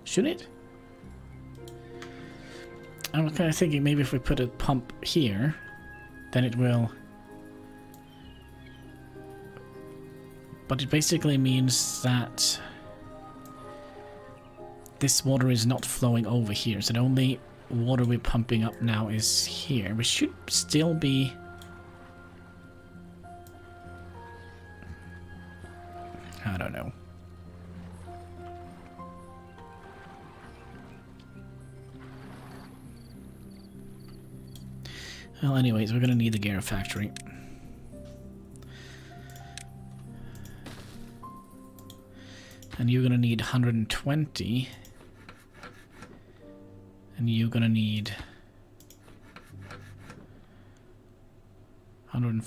Should it? I'm kind of thinking maybe if we put a pump here, then it will... But it basically means that this water is not flowing over here, so the only water we're pumping up now is here. We should still be... I don't know. Well, anyways, we're gonna need the gear factory. And you're gonna need 120. And you're gonna need 100.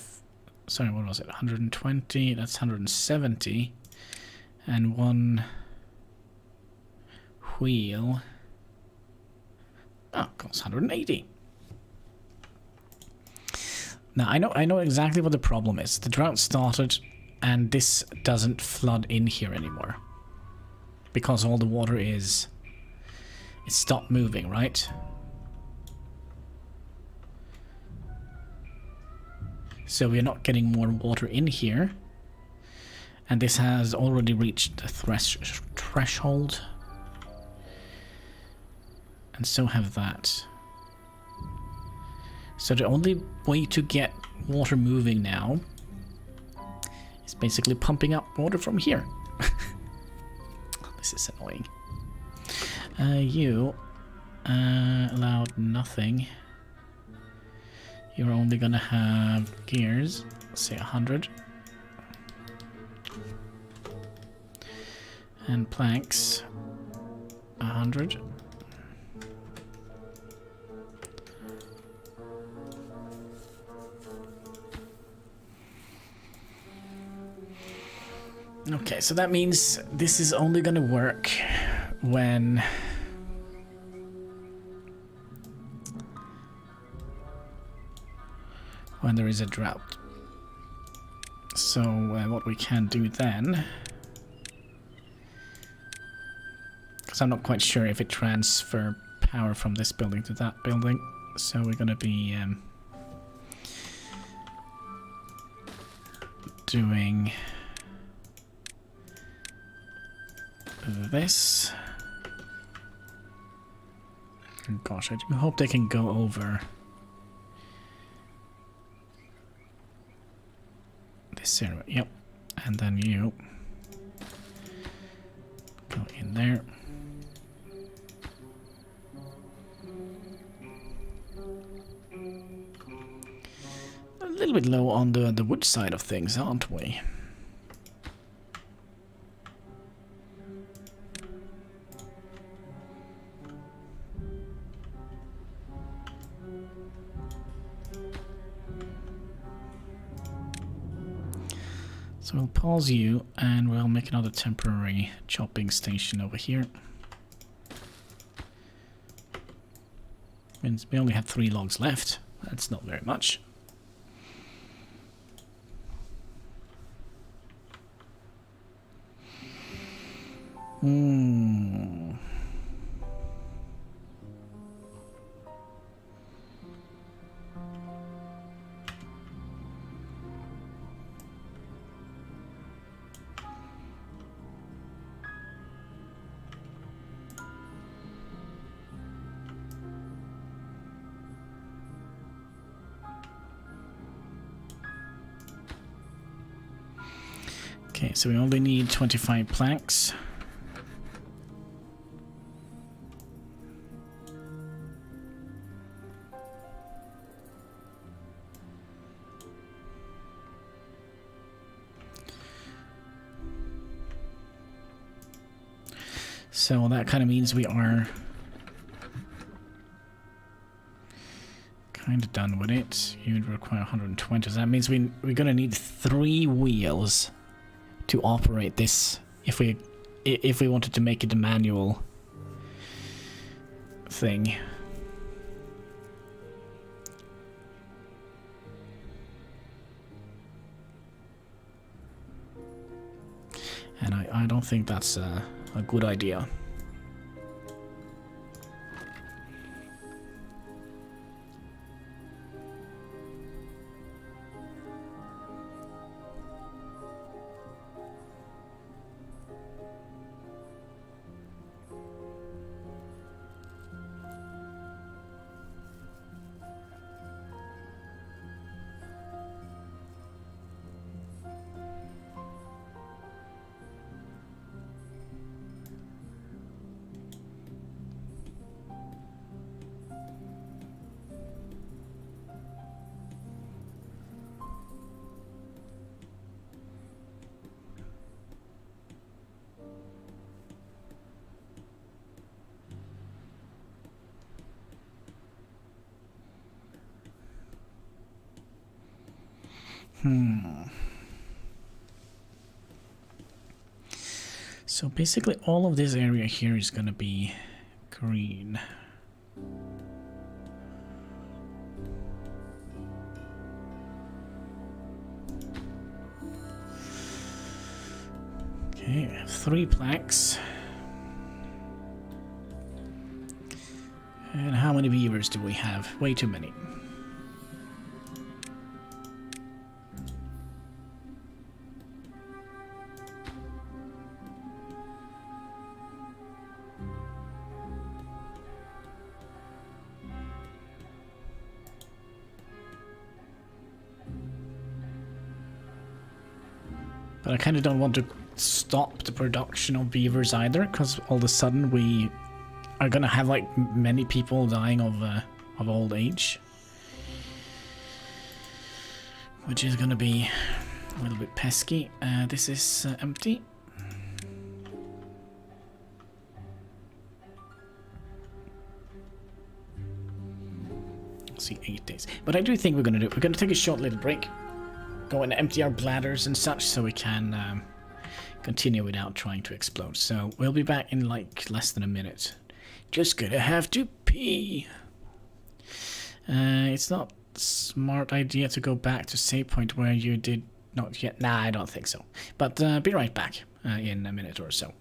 Sorry, what was it? 120. That's 170. And one wheel. Oh, costs 180. Now I know exactly what the problem is. The drought started, and this doesn't flood in here anymore because all the water is... It stopped moving, right? So we're not getting more water in here. And this has already reached the threshold. And so have that. So the only way to get water moving now is basically pumping up water from here. This is annoying. You allowed nothing. You're only gonna have gears, say 100. And planks, 100. Okay, so that means this is only gonna work when there is a drought. So what we can do then, because I'm not quite sure if it transfer power from this building to that building, so we're gonna be doing this. Gosh, I do hope they can go over this area. Yep. And then you go in there. A little bit low on the wood side of things, aren't we? So we'll pause you and we'll make another temporary chopping station over here. Means we only have 3 logs left. That's not very much. Okay, so we only need 25 planks. So that kind of means we are kind of done with it. You'd require 120. So that means we're gonna need 3 wheels to operate this if we wanted to make it a manual thing. And I don't think that's a good idea. So basically all of this area here is gonna be green. Okay, we have 3 planks. And how many beavers do we have? Way too many. But I kind of don't want to stop the production of beavers either, because all of a sudden we are gonna have like many people dying of old age, which is gonna be a little bit pesky. This is empty. Let's see, 8 days. But I do think we're gonna take a short little break. Go and empty our bladders and such so we can continue without trying to explode. So we'll be back in like less than a minute. Just gonna have to pee. It's not a smart idea to go back to save point where you did not yet. Nah, I don't think so. But be right back in a minute or so.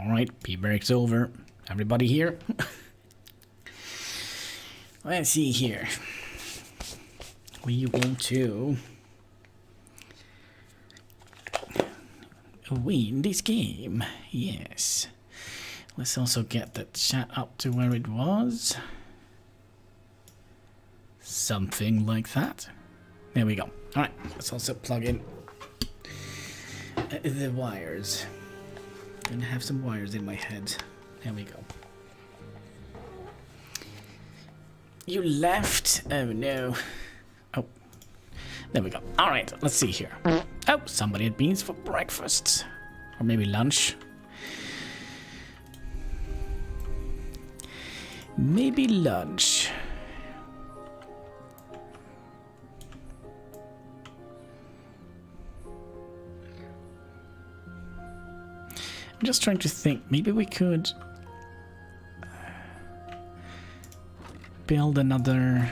Alright, pee break's over. Everybody here? Let's see here. We want to win this game. Yes. Let's also get the chat up to where it was. Something like that. There we go. Alright, let's also plug in the wires. And have some wires in my head. There we go. You left? Oh no. Oh. There we go. Alright, let's see here. Oh, somebody had beans for breakfast. Or maybe lunch. Maybe lunch. I'm just trying to think. Maybe we could build another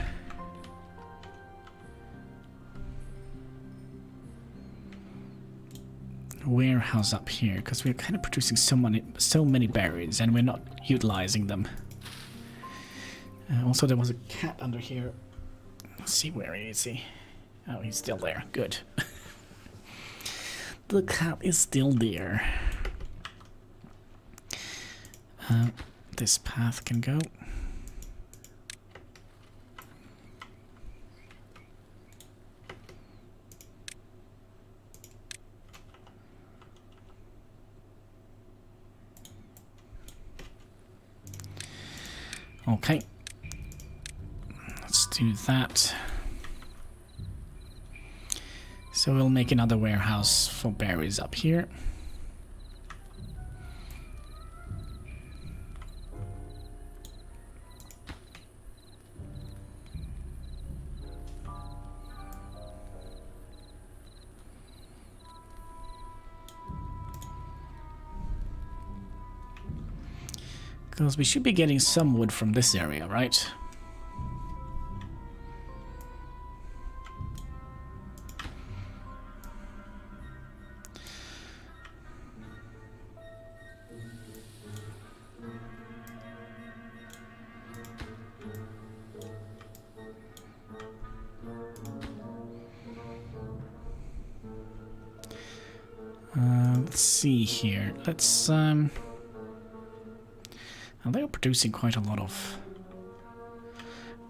warehouse up here, because we're kind of producing so many berries and we're not utilizing them. Also, there was a cat under here. Let's see, where is he? Oh, he's still there. Good. The cat is still there. This path can go. Okay. Let's do that. So we'll make another warehouse for berries up here. Because we should be getting some wood from this area, right? Let's see here. Let's Now they're producing quite a lot of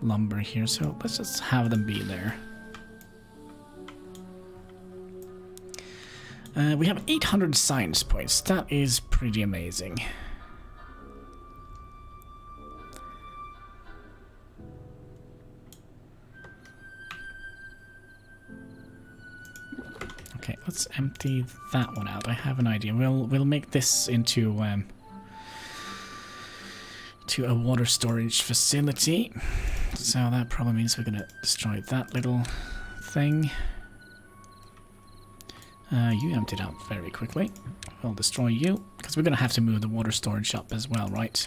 lumber here, so let's just have them be there. We have 800 science points. That is pretty amazing. Okay, let's empty that one out. I have an idea. We'll make this into to a water storage facility. So that probably means we're gonna destroy that little thing. You emptied out very quickly. We'll destroy you, because we're gonna have to move the water storage up as well, right?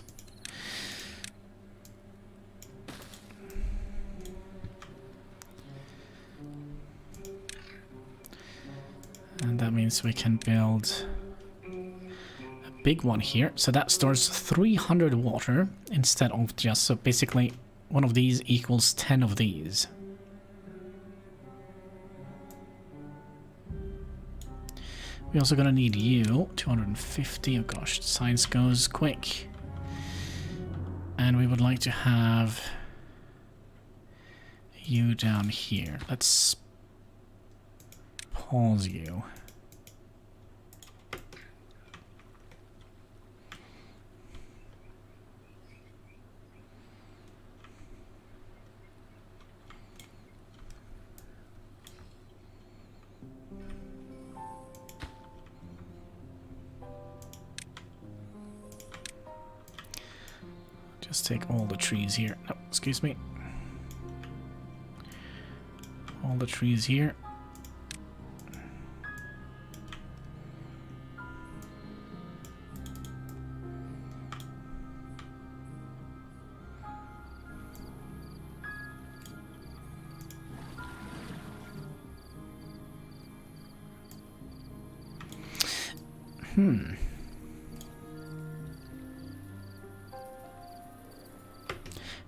And that means we can build a big one here. So that stores 300 water instead of just, so basically one of these equals 10 of these. We're also gonna need you, 250, oh gosh, science goes quick. And we would like to have you down here. Let's pause you. Just take all the trees here. No, excuse me. All the trees here.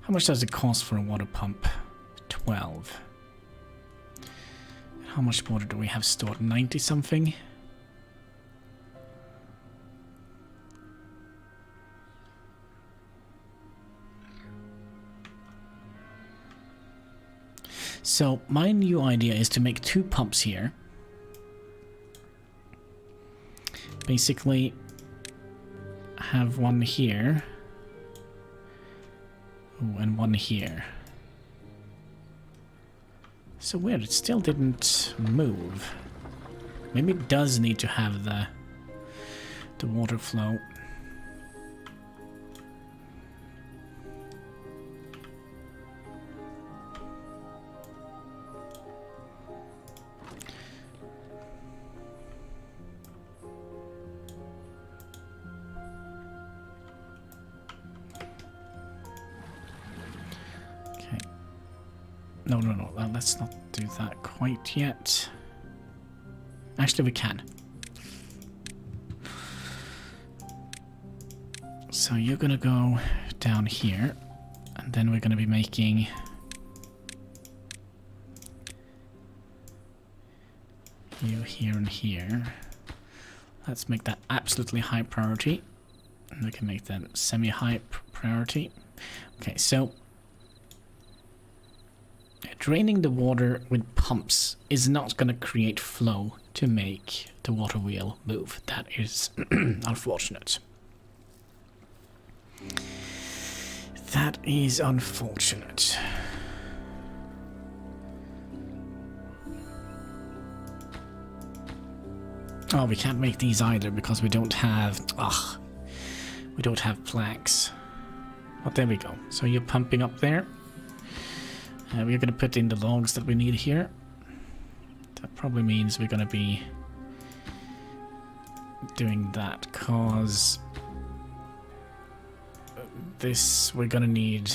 How much does it cost for a water pump? 12. How much water do we have stored? 90 something? So my new idea is to make 2 pumps here. Basically, have one here. Ooh, and one here. So weird, it still didn't move. Maybe it does need to have the water flow. No, let's not do that quite yet. Actually, we can. So you're gonna go down here, and then we're gonna be making you here and here. Let's make that absolutely high priority. And we can make them semi-high priority. Okay, so draining the water with pumps is not going to create flow to make the water wheel move. That is unfortunate. That is unfortunate. Oh, we can't make these either because we don't have... we don't have planks. But there we go. So you're pumping up there. We're going to put in the logs that we need here. That probably means we're going to be doing that, cause this we're going to need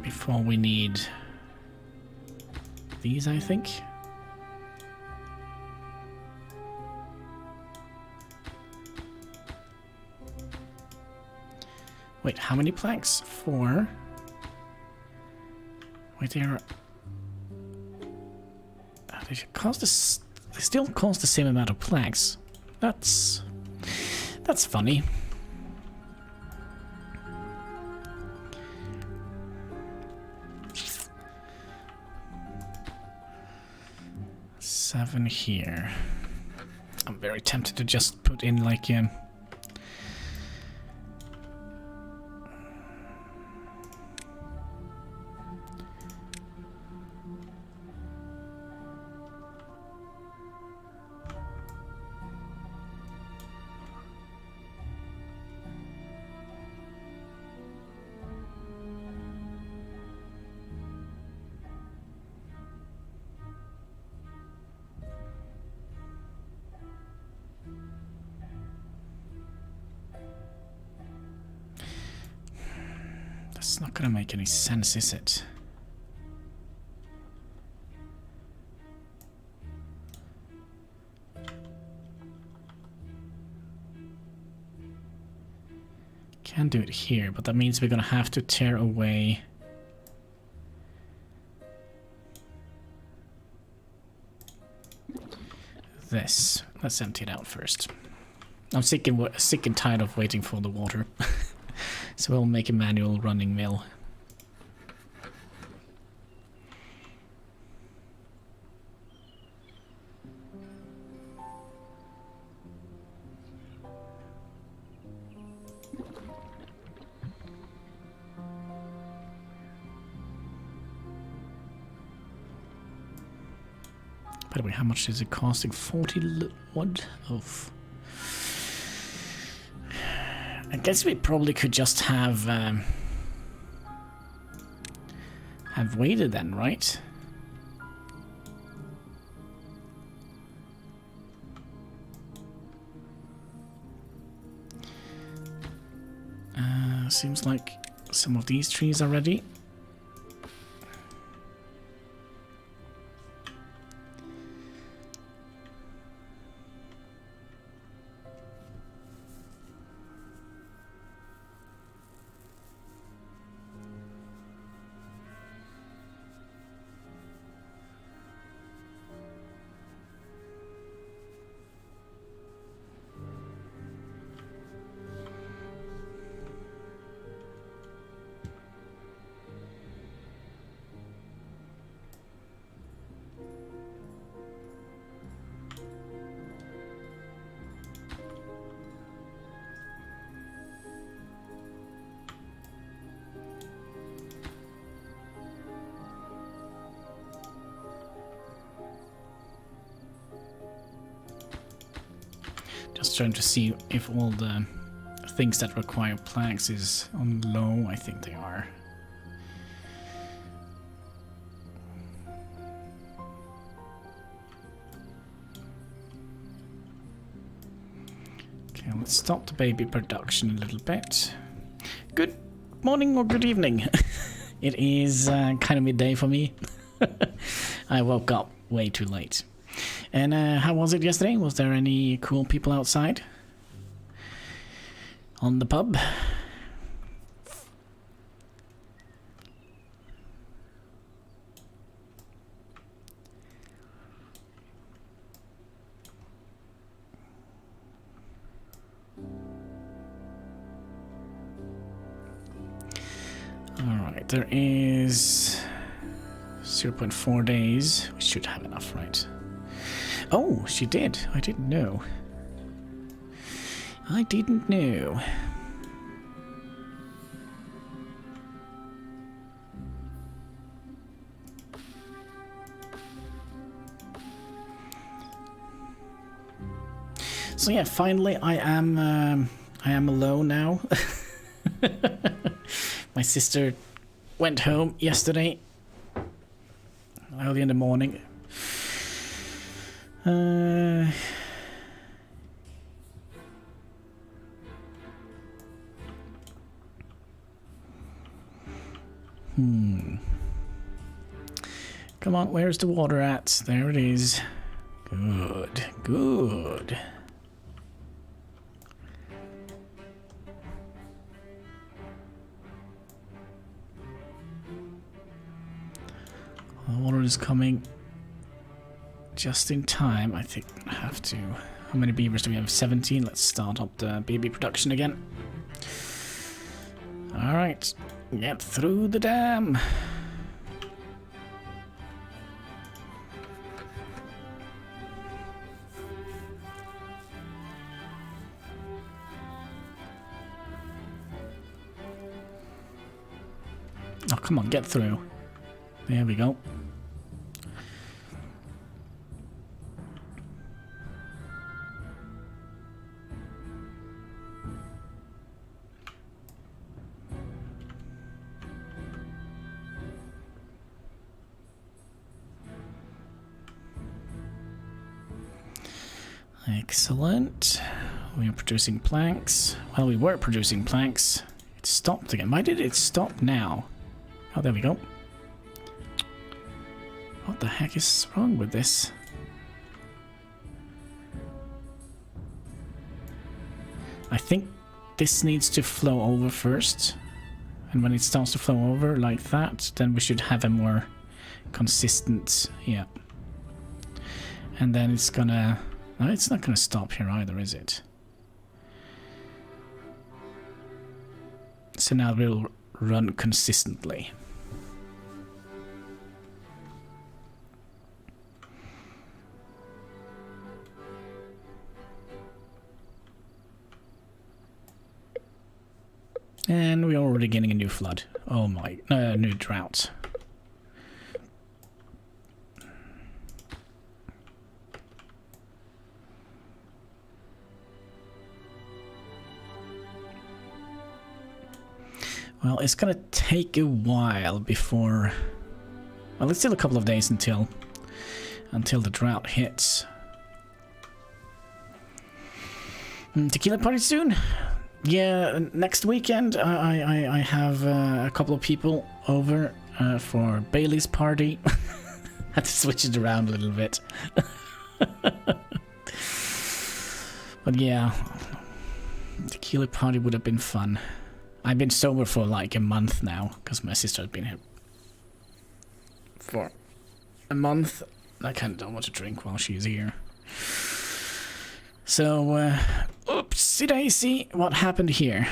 before we need these, I think. Wait, how many planks? 4. Wait, they should cost this. They still cost the same amount of planks. That's funny. Seven here. I'm very tempted to just put in like It's not gonna make any sense, is it? Can do it here, but that means we're gonna have to tear away this. Let's empty it out first. I'm sick and tired of waiting for the water. So we'll make a manual running mill. By the way, how much is it costing? 40 wood? Of. I guess we probably could just have waited then, right? Seems like some of these trees are ready. Just trying to see if all the things that require planks is on low. I think they are. Okay, let's stop the baby production a little bit. Good morning or good evening. It is kind of midday for me. I woke up way too late. And how was it yesterday? Was there any cool people outside? On the pub? Alright, there is 0.4 days. We should have enough, right? Oh, she did. I didn't know. I didn't know. So yeah, finally I am alone now. My sister went home yesterday, early in the morning. Come on, where's the water at? There it is. Good, good. The water is coming just in time. I think I have to. How many beavers do we have? 17. Let's start up the baby production again. Alright, get through the dam. Oh, come on, get through. There we go. Excellent. We are producing planks. Well, we were producing planks. It stopped again. Why did it stop now? Oh, there we go. What the heck is wrong with this? I think this needs to flow over first. And when it starts to flow over like that, then we should have a more consistent... Yeah. And then it's gonna... No, it's not gonna stop here either, is it? So now we'll run consistently. And we're already getting a new flood. Oh my, new drought. Well, it's gonna take a while before... Well, it's still a couple of days until the drought hits. Tequila party soon? Yeah, next weekend I have a couple of people over for Bailey's party. Had to switch it around a little bit. But yeah, tequila party would have been fun. I've been sober for like a month now because my sister has been here for a month. I kind of don't want to drink while she's here. So, oopsie daisy, what happened here?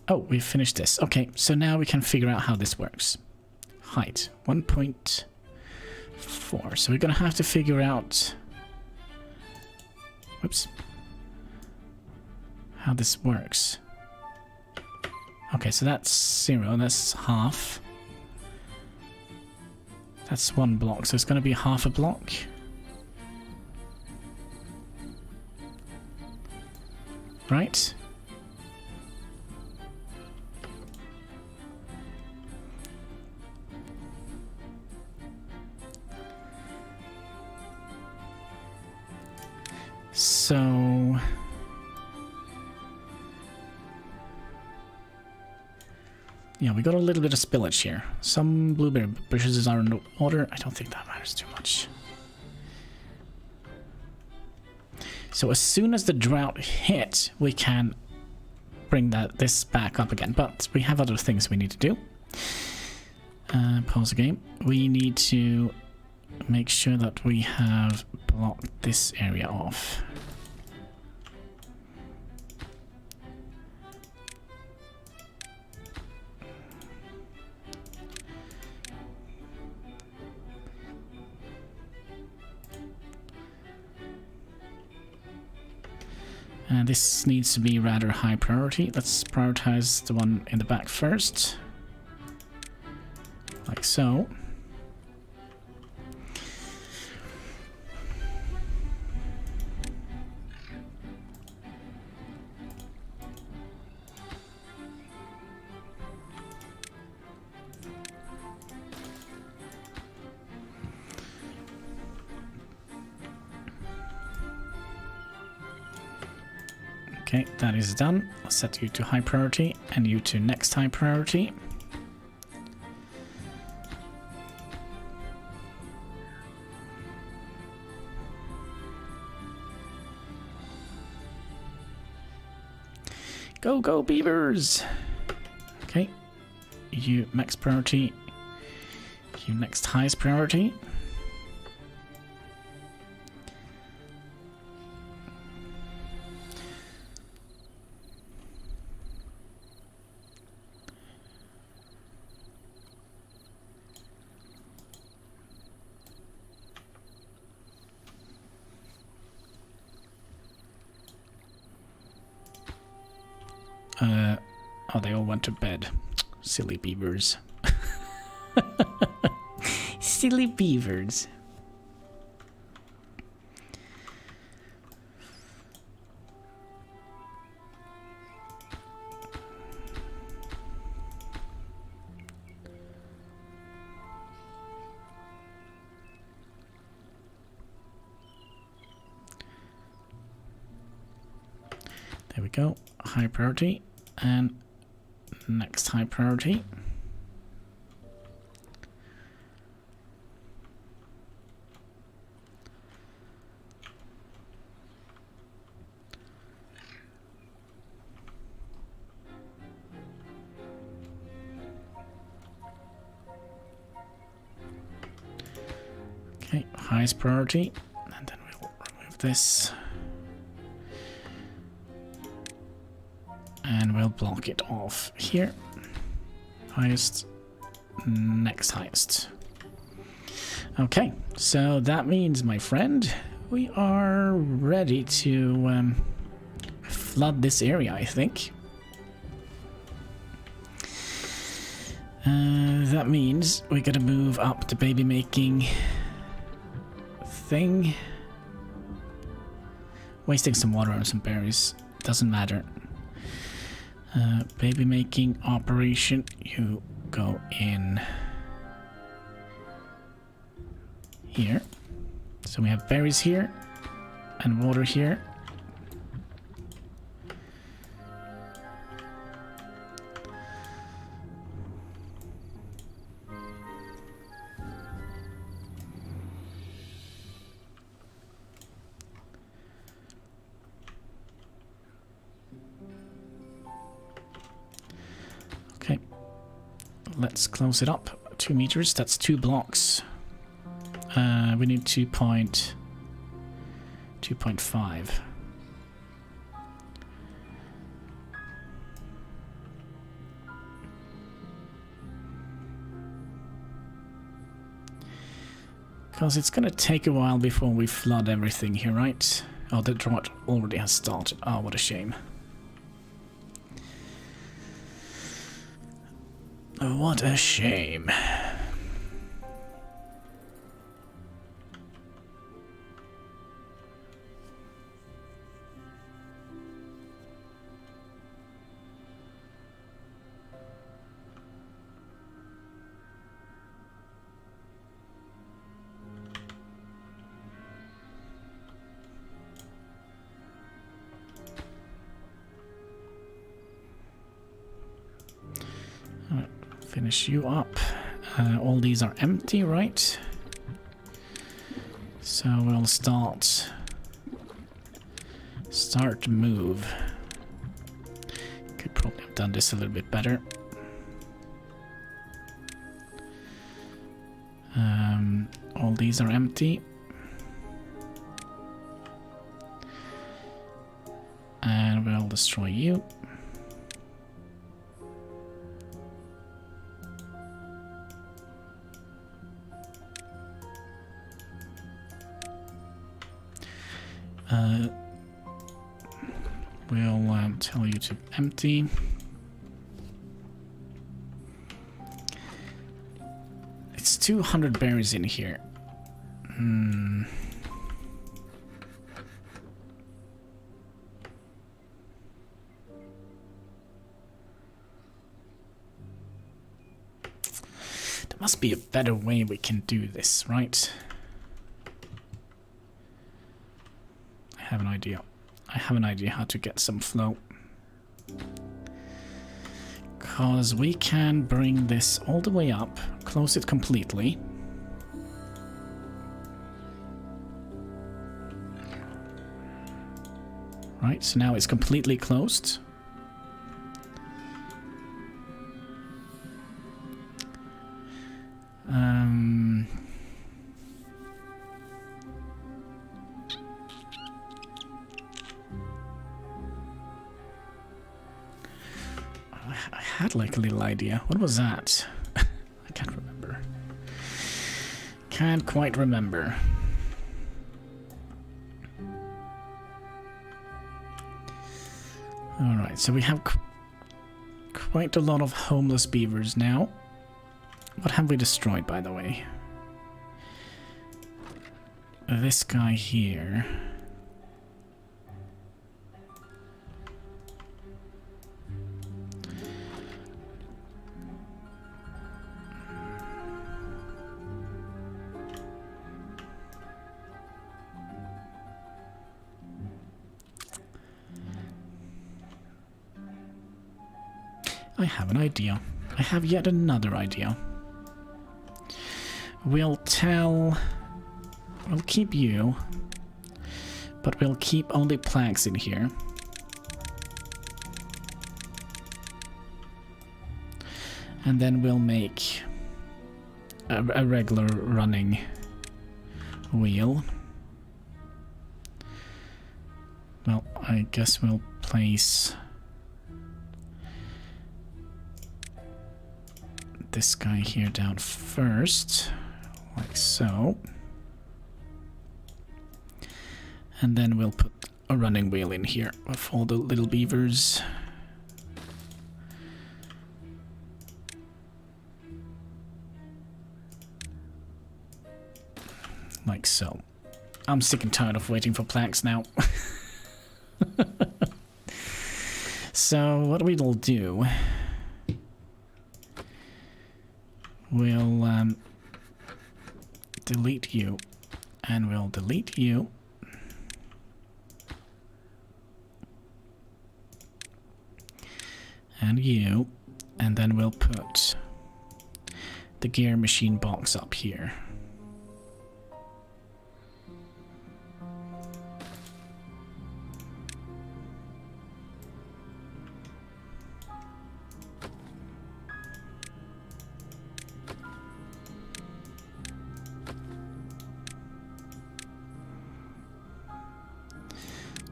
Oh, we finished this. Okay, so now we can figure out how this works. Height, 1.4. So we're gonna have to figure out... Whoops. How this works. Okay, so that's 0, that's half. That's 1 block, so it's gonna be half a block. right? So yeah, we got a little bit of spillage here. Some blueberry bushes are in the water. I don't think that matters too much. So as soon as the drought hits, we can bring this back up again. But we have other things we need to do. Pause the game. We need to make sure that we have blocked this area off. This needs to be rather high priority. Let's prioritize the one in the back first. Like so. Okay, that is done. I'll set you to high priority and you to next high priority. Go, go, beavers! Okay, you max priority, you next highest priority. Oh, they all went to bed. Silly beavers. Silly beavers. There we go. High priority. And next high priority. Okay, highest priority. And then we'll remove this. And we'll block it off here. Highest, next highest. Okay, so that means, my friend, we are ready to flood this area, I think. That means we gotta move up the baby making thing. Wasting some water on some berries, doesn't matter. Baby making operation, you go in here. So we have berries here and water here. Okay, let's close it up. 2 meters, that's 2 blocks. We need 2.5. Because it's gonna take a while before we flood everything here, right? Oh, the drought already has started. Oh, what a shame. What a shame. finish you up. All these are empty, right? So we'll start move. Could probably have done this a little bit better. All these are empty. And we'll destroy you. We'll tell you to empty. It's 200 berries in here. There must be a better way we can do this, right? I have an idea. I have an idea how to get some flow. Because we can bring this all the way up, close it completely. Right, so now it's completely closed. I had like a little idea. What was that? I can't remember. Can't quite remember. Alright, so we have quite a lot of homeless beavers now. What have we destroyed, by the way? This guy here. I have an idea. I have yet another idea. We'll keep you, but we'll keep only planks in here. And then we'll make a regular running wheel. Well, I guess we'll place this guy here down first, like so. And then we'll put a running wheel in here with all the little beavers. Like so. I'm sick and tired of waiting for planks now. So what we'll do, we'll delete you, and we'll delete you. And you, and then we'll put the gear machine box up here.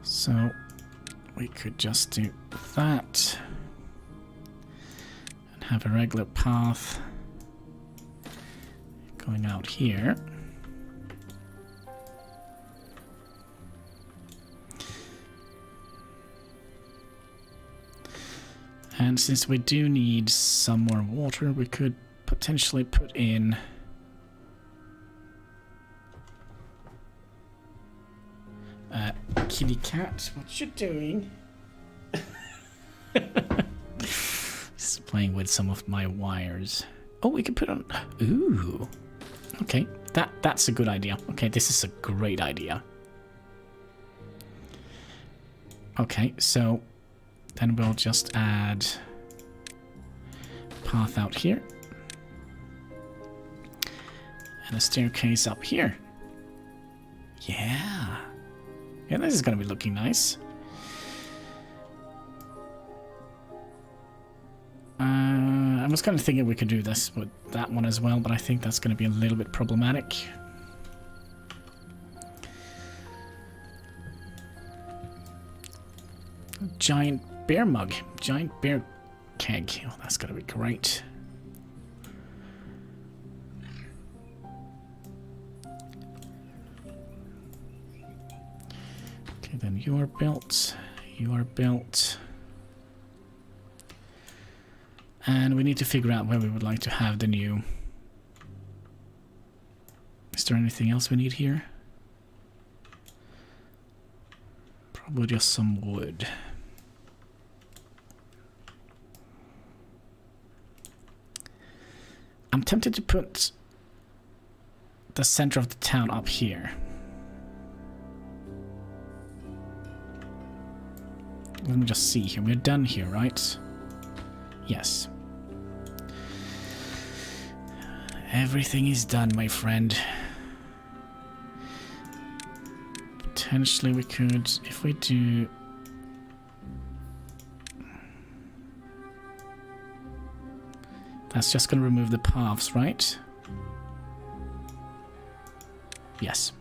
So we could just do that and have a regular path going out here. And since we do need some more water, we could potentially put in kitty cat, what you doing? Just playing with some of my wires. Oh, we could put on. Ooh. Okay, that's a good idea. Okay, this is a great idea. Okay, so then we'll just add path out here, And a staircase up here. Yeah. Yeah, this is gonna be looking nice. I was kind of thinking we could do this with that one as well, but I think that's gonna be a little bit problematic. Giant beer mug. Giant beer keg. Oh, that's gonna be great. Okay, then you are built. You are built. And we need to figure out where we would like to have the new... Is there anything else we need here? Probably just some wood. I'm tempted to put the center of the town up here. Let me just see here. We're done here, right? Yes. Everything is done, my friend. Potentially we could, if we do... That's just going to remove the paths, right? Yes.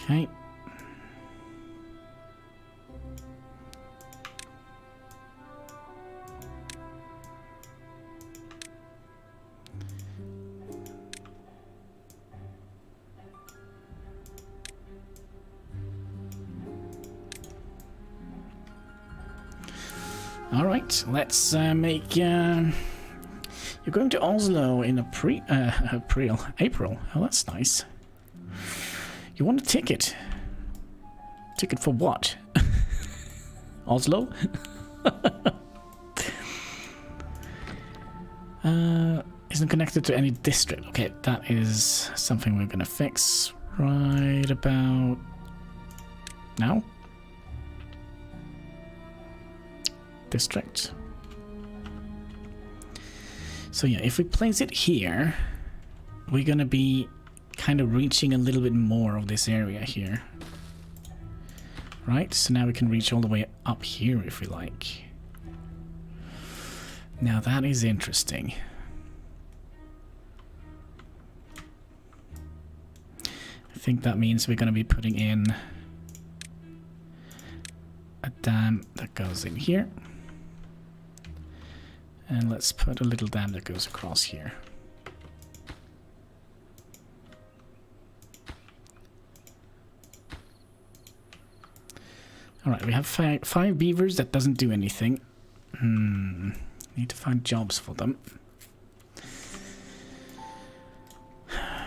Okay. All right, let's make. You're going to Oslo in April. Oh, that's nice. You want a ticket? Ticket for what? Oslo? Isn't connected to any district. Okay, that is something we're gonna fix right about now. District. So yeah, if we place it here, we're gonna be kind of reaching a little bit more of this area here. Right, so now we can reach all the way up here if we like. Now that is interesting. I think that means we're gonna be putting in a dam that goes in here. And let's put a little dam that goes across here. Alright, we have five beavers. That doesn't do anything. Need to find jobs for them.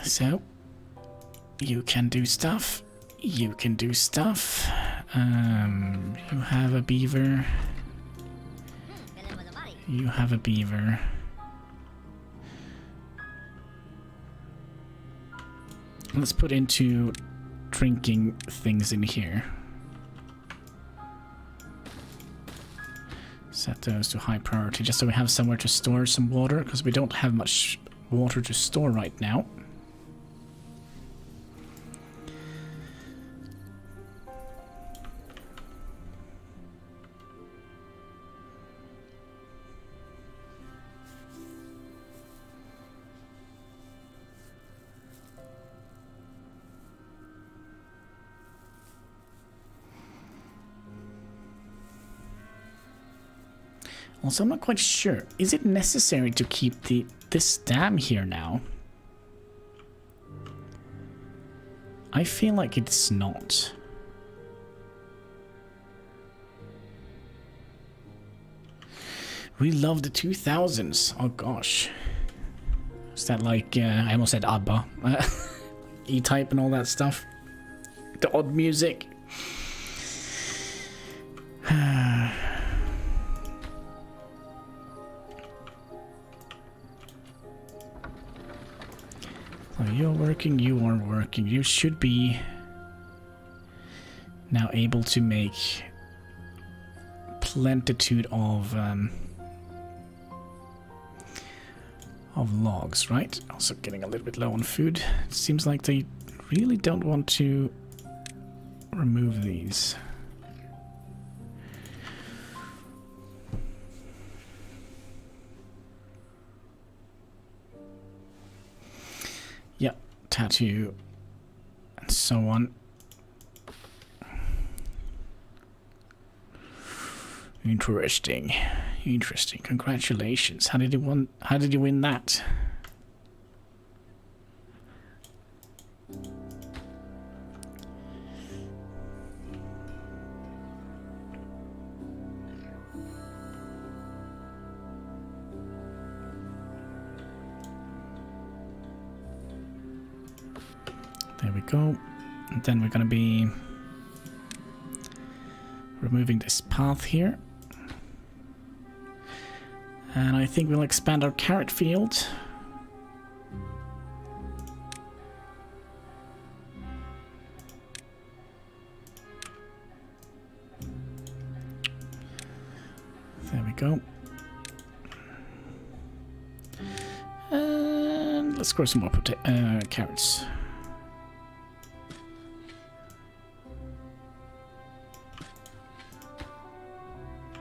So, you can do stuff. You can do stuff. You have a beaver. You have a beaver. Let's put into drinking things in here. Set those to high priority, just so we have somewhere to store some water, because we don't have much water to store right now. Also, I'm not quite sure. Is it necessary to keep this dam here now? I feel like it's not. We love the 2000s. Oh gosh. Is that like, I almost said ABBA. E-Type and all that stuff. The odd music. So you're working, you are working. You should be now able to make plentitude of logs, right? Also getting a little bit low on food. It seems like they really don't want to remove these. Yeah, tattoo and so on. Interesting. Interesting. Congratulations. How did you win that? There we go. And then we're gonna be removing this path here. And I think we'll expand our carrot field. There we go. And let's grow some more carrots.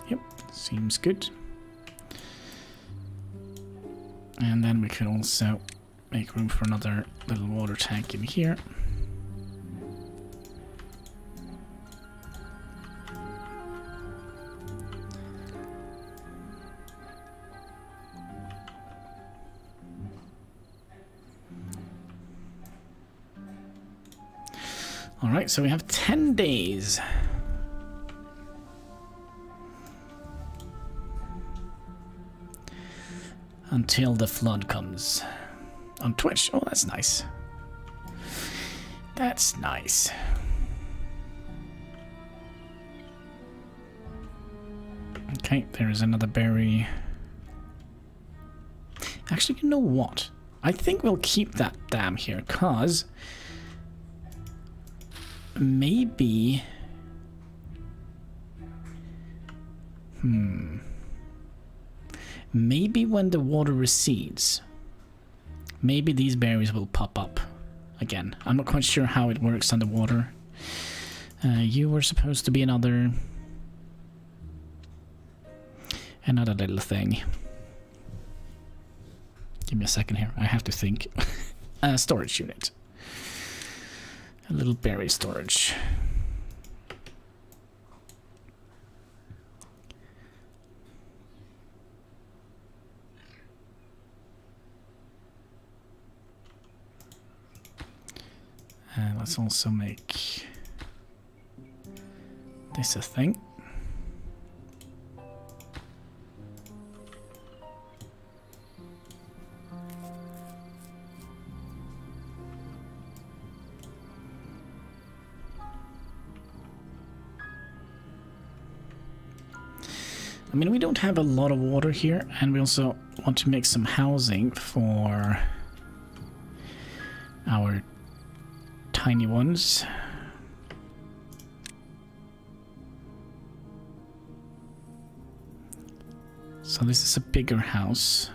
Yep, seems good. And then we can also make room for another little water tank in here. All right, so we have 10 days. Until the flood comes on Twitch. Oh, that's nice. That's nice. Okay, there is another berry. Actually, you know what? I think we'll keep that dam here, cause maybe... Maybe when the water recedes, maybe these berries will pop up again. I'm not quite sure how it works underwater. You were supposed to be another little thing. Give me a second here. I have to think. Storage unit. A little berry storage. And let's also make this a thing. I mean, we don't have a lot of water here, and we also want to make some housing for our tiny ones. So this is a bigger house.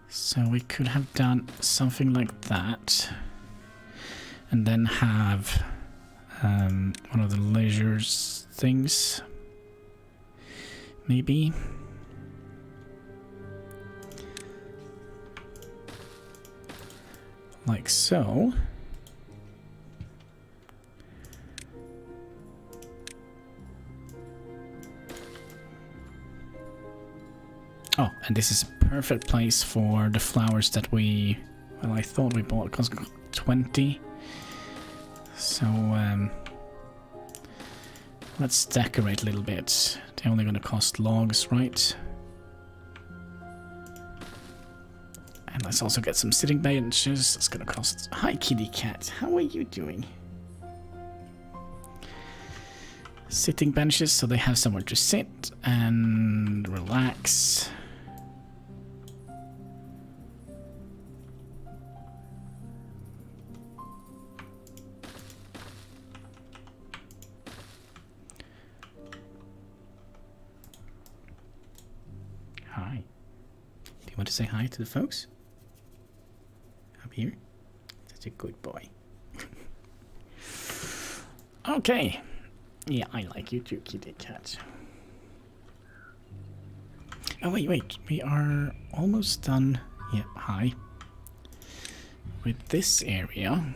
So we could have done something like that, and then have one of the leisure things, maybe. Like so. Oh, and this is a perfect place for the flowers that we, well, I thought we bought, because 20. So, let's decorate a little bit. They're only going to cost logs, right? And Let's also get some sitting benches. It's gonna cost. Hi, kitty cat. How are you doing? Sitting benches, so they have somewhere to sit and relax. Hi. Do you want to say hi to the folks? Up here? Such a good boy. Okay. Yeah, I like you too, kitty cat. Oh, wait. We are almost done. Yep, hi. With this area.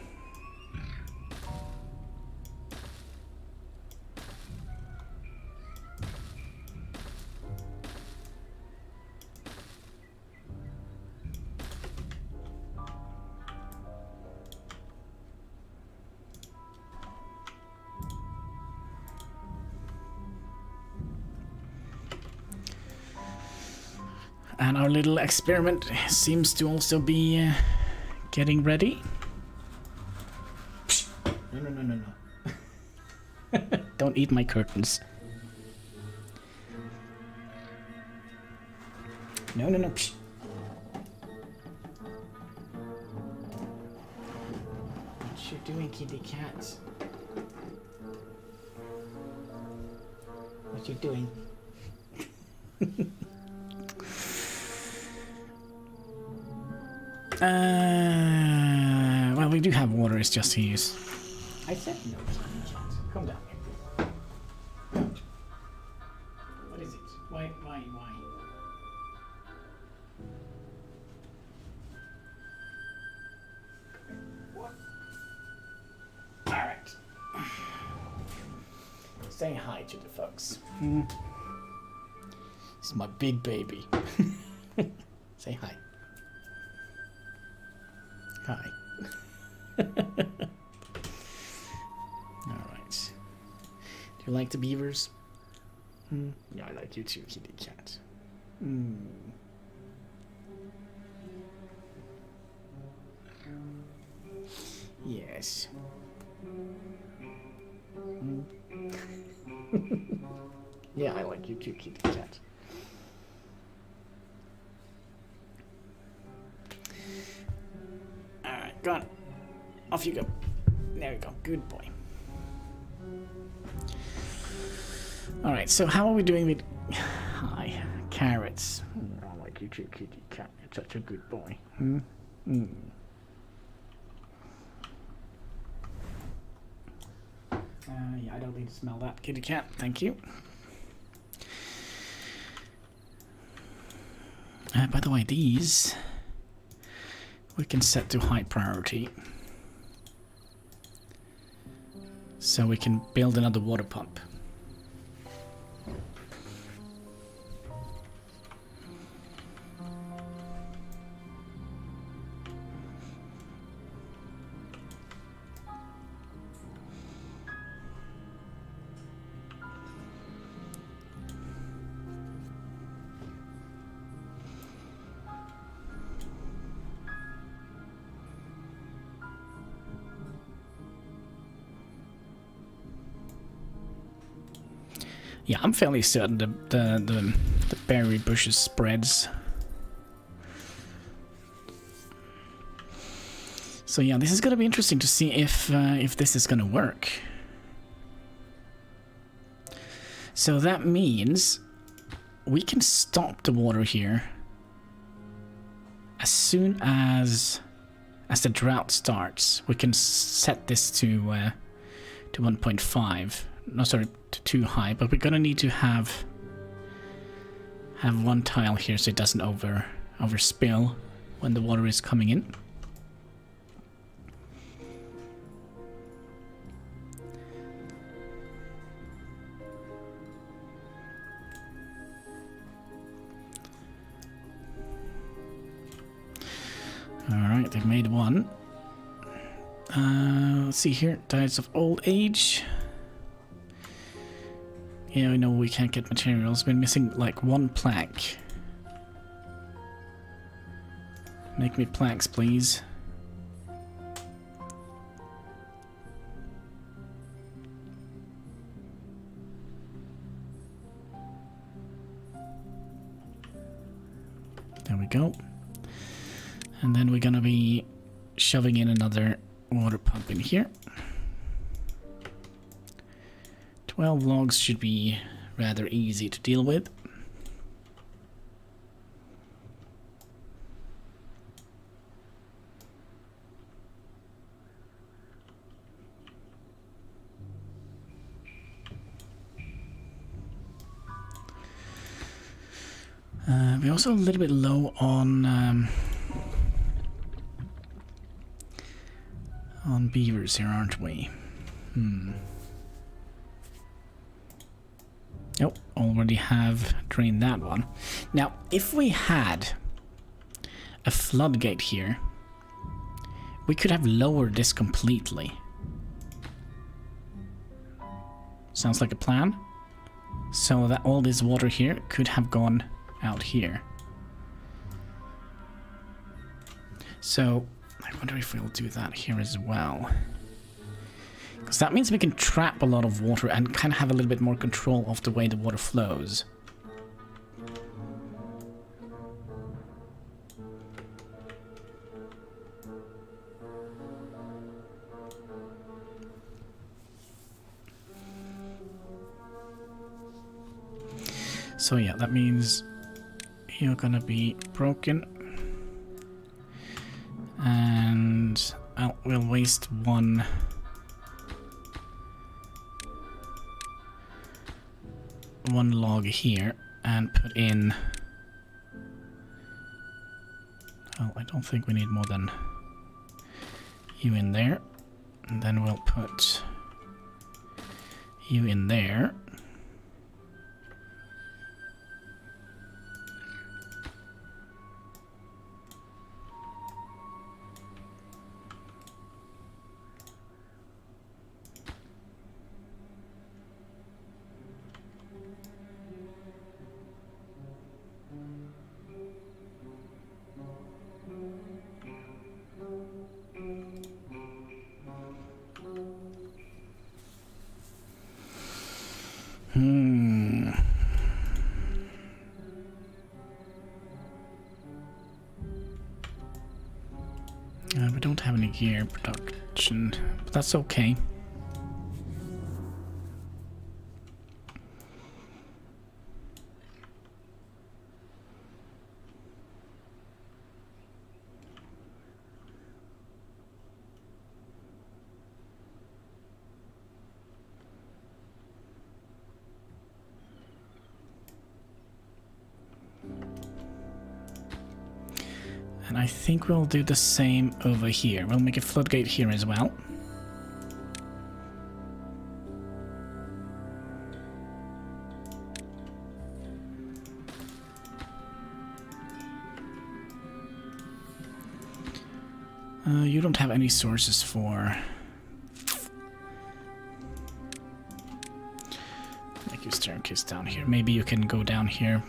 And our little experiment seems to also be getting ready. No. Don't eat my curtains. No. What you doing, kitty cat? What you doing? Well, we do have water, it's just to use. I said no, kitty cat. Come down here. What is it? Why? What? Alright. Say hi to the folks. This is my big baby. Say hi. Hi. Alright. Do you like the beavers? Yeah, I like you too, kitty cat. Yes. Yeah, I like you too, kitty cat. Alright, go on. Off you go. There you go. Good boy. Alright, so how are we doing with... Hi. Carrots. I like you too, kitty cat. You're such a good boy. Yeah, I don't need to smell that, kitty cat. Thank you. By the way, these... we can set to high priority. So we can build another water pump. Yeah, I'm fairly certain the berry bushes spreads. So yeah, this is gonna be interesting to see if this is gonna work. So that means we can stop the water here as soon as the drought starts. We can set this to 1.5. No, sorry, to too high, but we're gonna need to have one tile here so it doesn't overspill when the water is coming in. Alright, they've made one. Let's see here, diets of old age. Yeah, we know we can't get materials. We're missing like one plank. Make me planks, please. There we go. And then we're gonna be shoving in another water pump in here. 12 logs should be rather easy to deal with. We're also a little bit low on beavers here, aren't we? Nope, already have drained that one. Now, if we had a floodgate here, we could have lowered this completely. Sounds like a plan. So that all this water here could have gone out here. So I wonder if we'll do that here as well. Because that means we can trap a lot of water and kind of have a little bit more control of the way the water flows. So yeah, that means you're gonna be broken. And we'll waste one log here and put in... Well, I don't think we need more than you in there. And then we'll put you in there. We don't have any gear production, but that's okay. And I think we'll do the same over here. We'll make a floodgate here as well. You don't have any sources for... Make your staircase down here. Maybe you can go down here,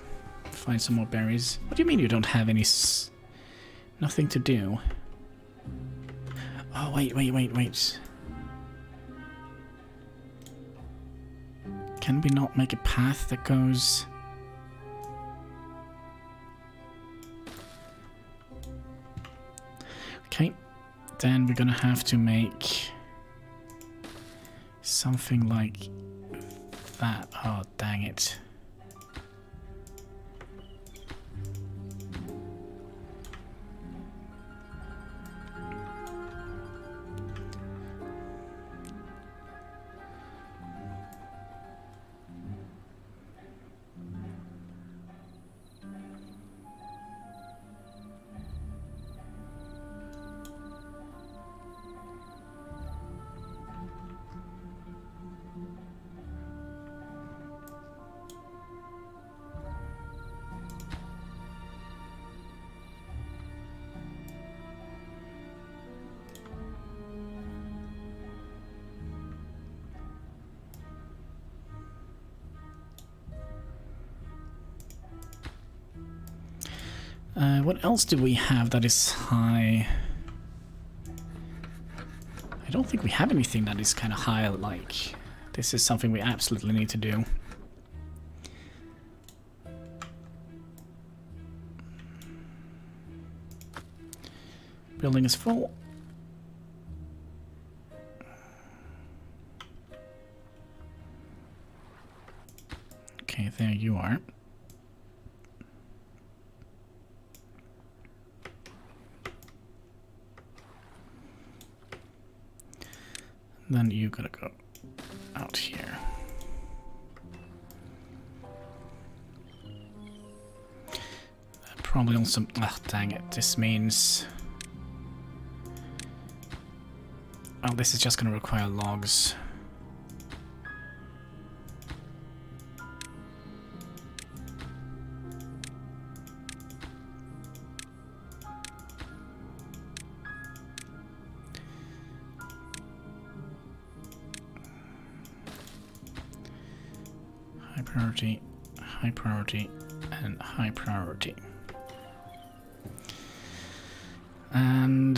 find some more berries. What do you mean you don't have any... Nothing to do? Oh, wait. Can we not make a path that goes... Okay, then we're gonna have to make something like that. Oh, dang it. What else do we have that is high? I don't think we have anything that is kind of high, like this is something we absolutely need to do. Building is full. Okay, there you are. Then you gotta go out here. Probably also... Ah, dang it. This means... Oh, this is just gonna require logs. High priority, and high priority. And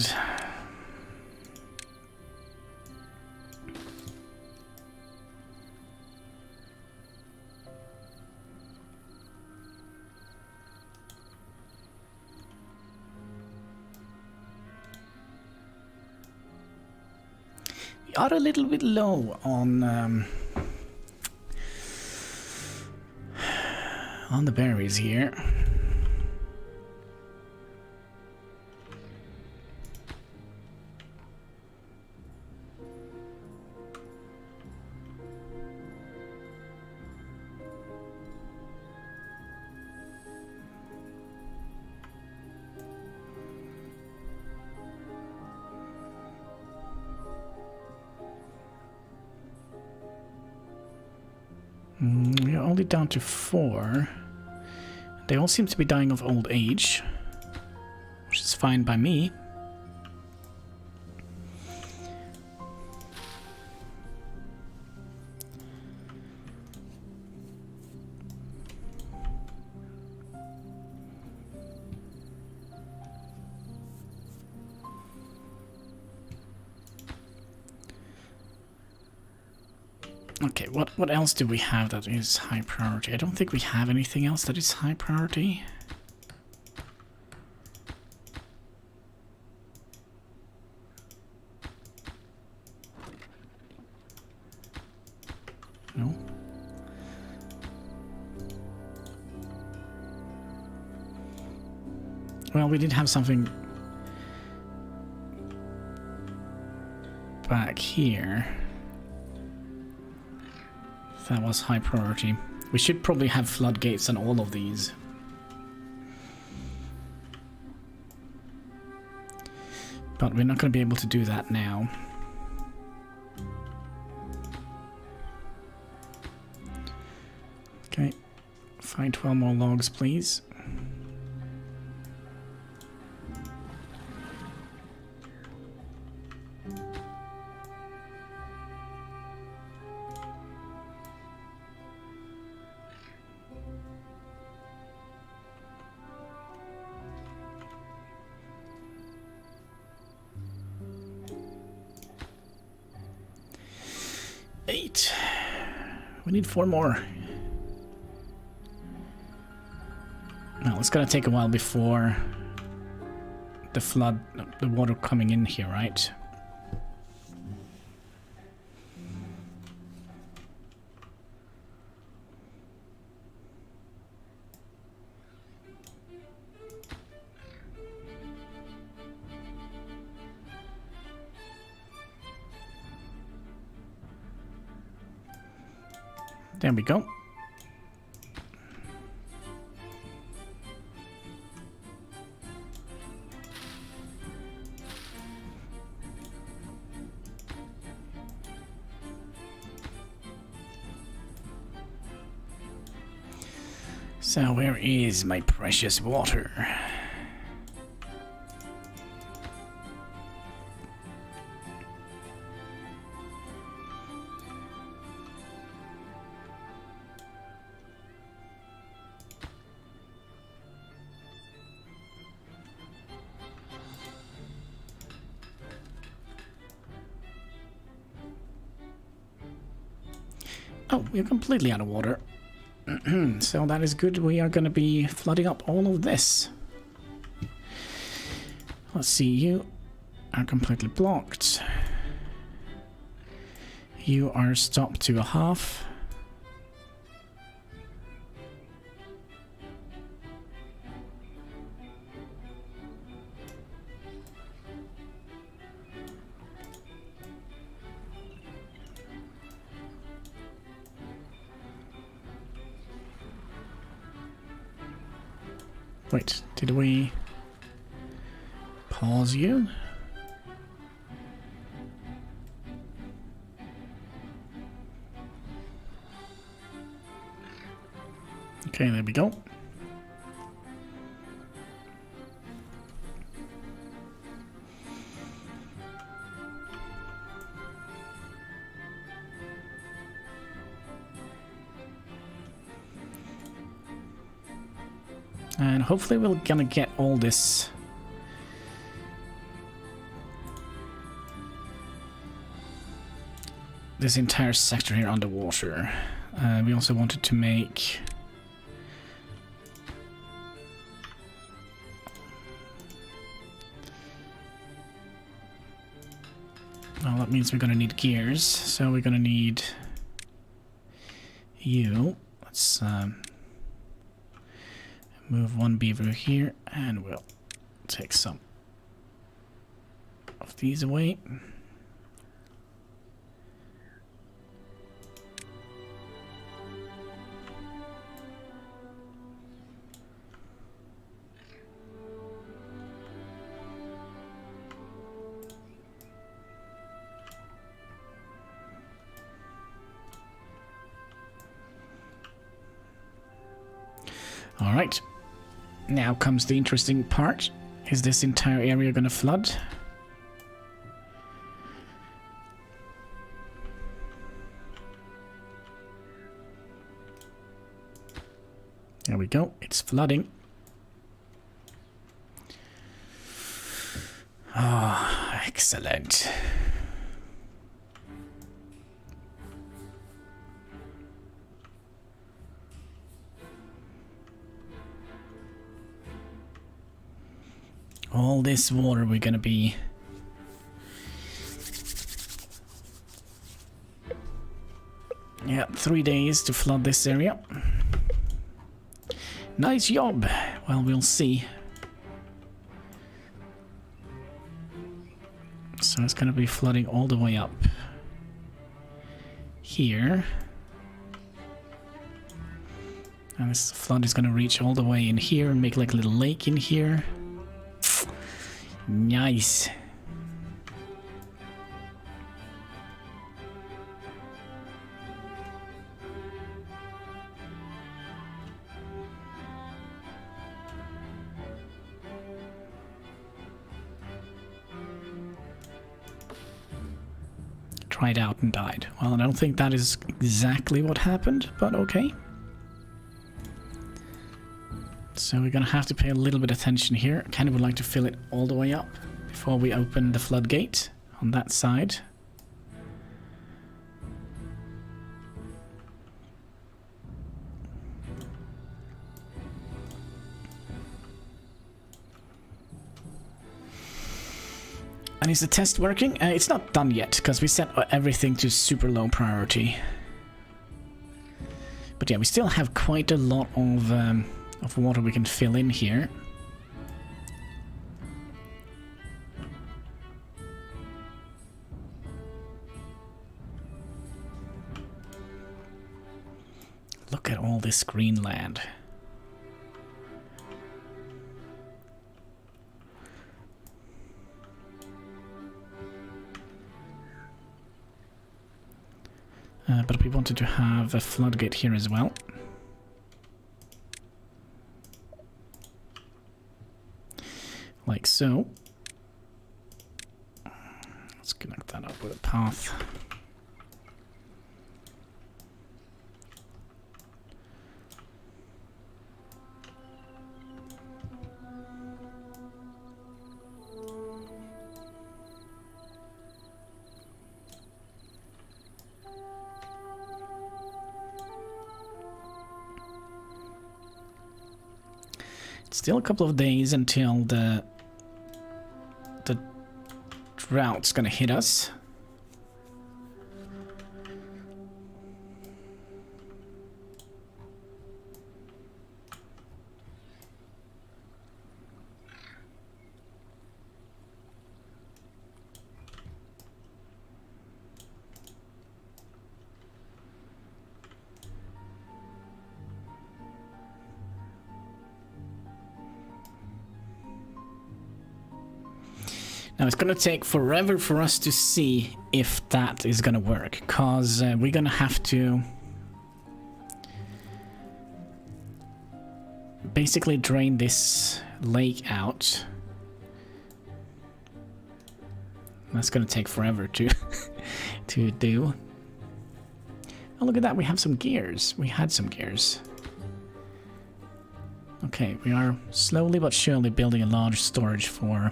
we are a little bit low on the berries here. We're only down to 4. They all seem to be dying of old age, which is fine by me. Okay, what else do we have that is high priority? I don't think we have anything else that is high priority. No. Well, we did have something back here. That was high priority. We should probably have floodgates on all of these. But we're not going to be able to do that now. Okay. Find 12 more logs, please. We need 4 more. Well, it's gonna take a while before the flood, the water coming in here, right? There we go. So where is my precious water? Oh, we're completely out of water. So that is good. We are going to be flooding up all of this. Let's see, you are completely blocked. You are stopped to a half. Wait, did we pause you? Okay, there we go. And hopefully we're gonna get all this entire sector here underwater. We also wanted to make well, that means we're gonna need gears, so we're gonna need you. Let's move one beaver here, and we'll take some of these away. All right. Now comes the interesting part. Is this entire area going to flood? There we go. It's flooding. Ah, oh, excellent. All this water we're gonna be yeah, 3 days to flood this area. Nice job. Well, we'll see. So it's gonna be flooding all the way up here. And this flood is gonna reach all the way in here and make like a little lake in here. Nice. Tried out and died. Well, I don't think that is exactly what happened, but okay. So we're gonna have to pay a little bit of attention here. Kind of would like to fill it all the way up before we open the floodgate on that side. And is the test working? It's not done yet because we set everything to super low priority. But yeah, we still have quite a lot of water we can fill in here. Look at all this green land. But we wanted to have a floodgate here as well. Like so. Let's connect that up with a path. Still a couple of days until the drought's gonna hit us. Now it's gonna take forever for us to see if that is gonna work, cause we're gonna have to basically drain this lake out. That's gonna take forever to to do. Oh, look at that! We have some gears. We had some gears. Okay, we are slowly but surely building a large storage for.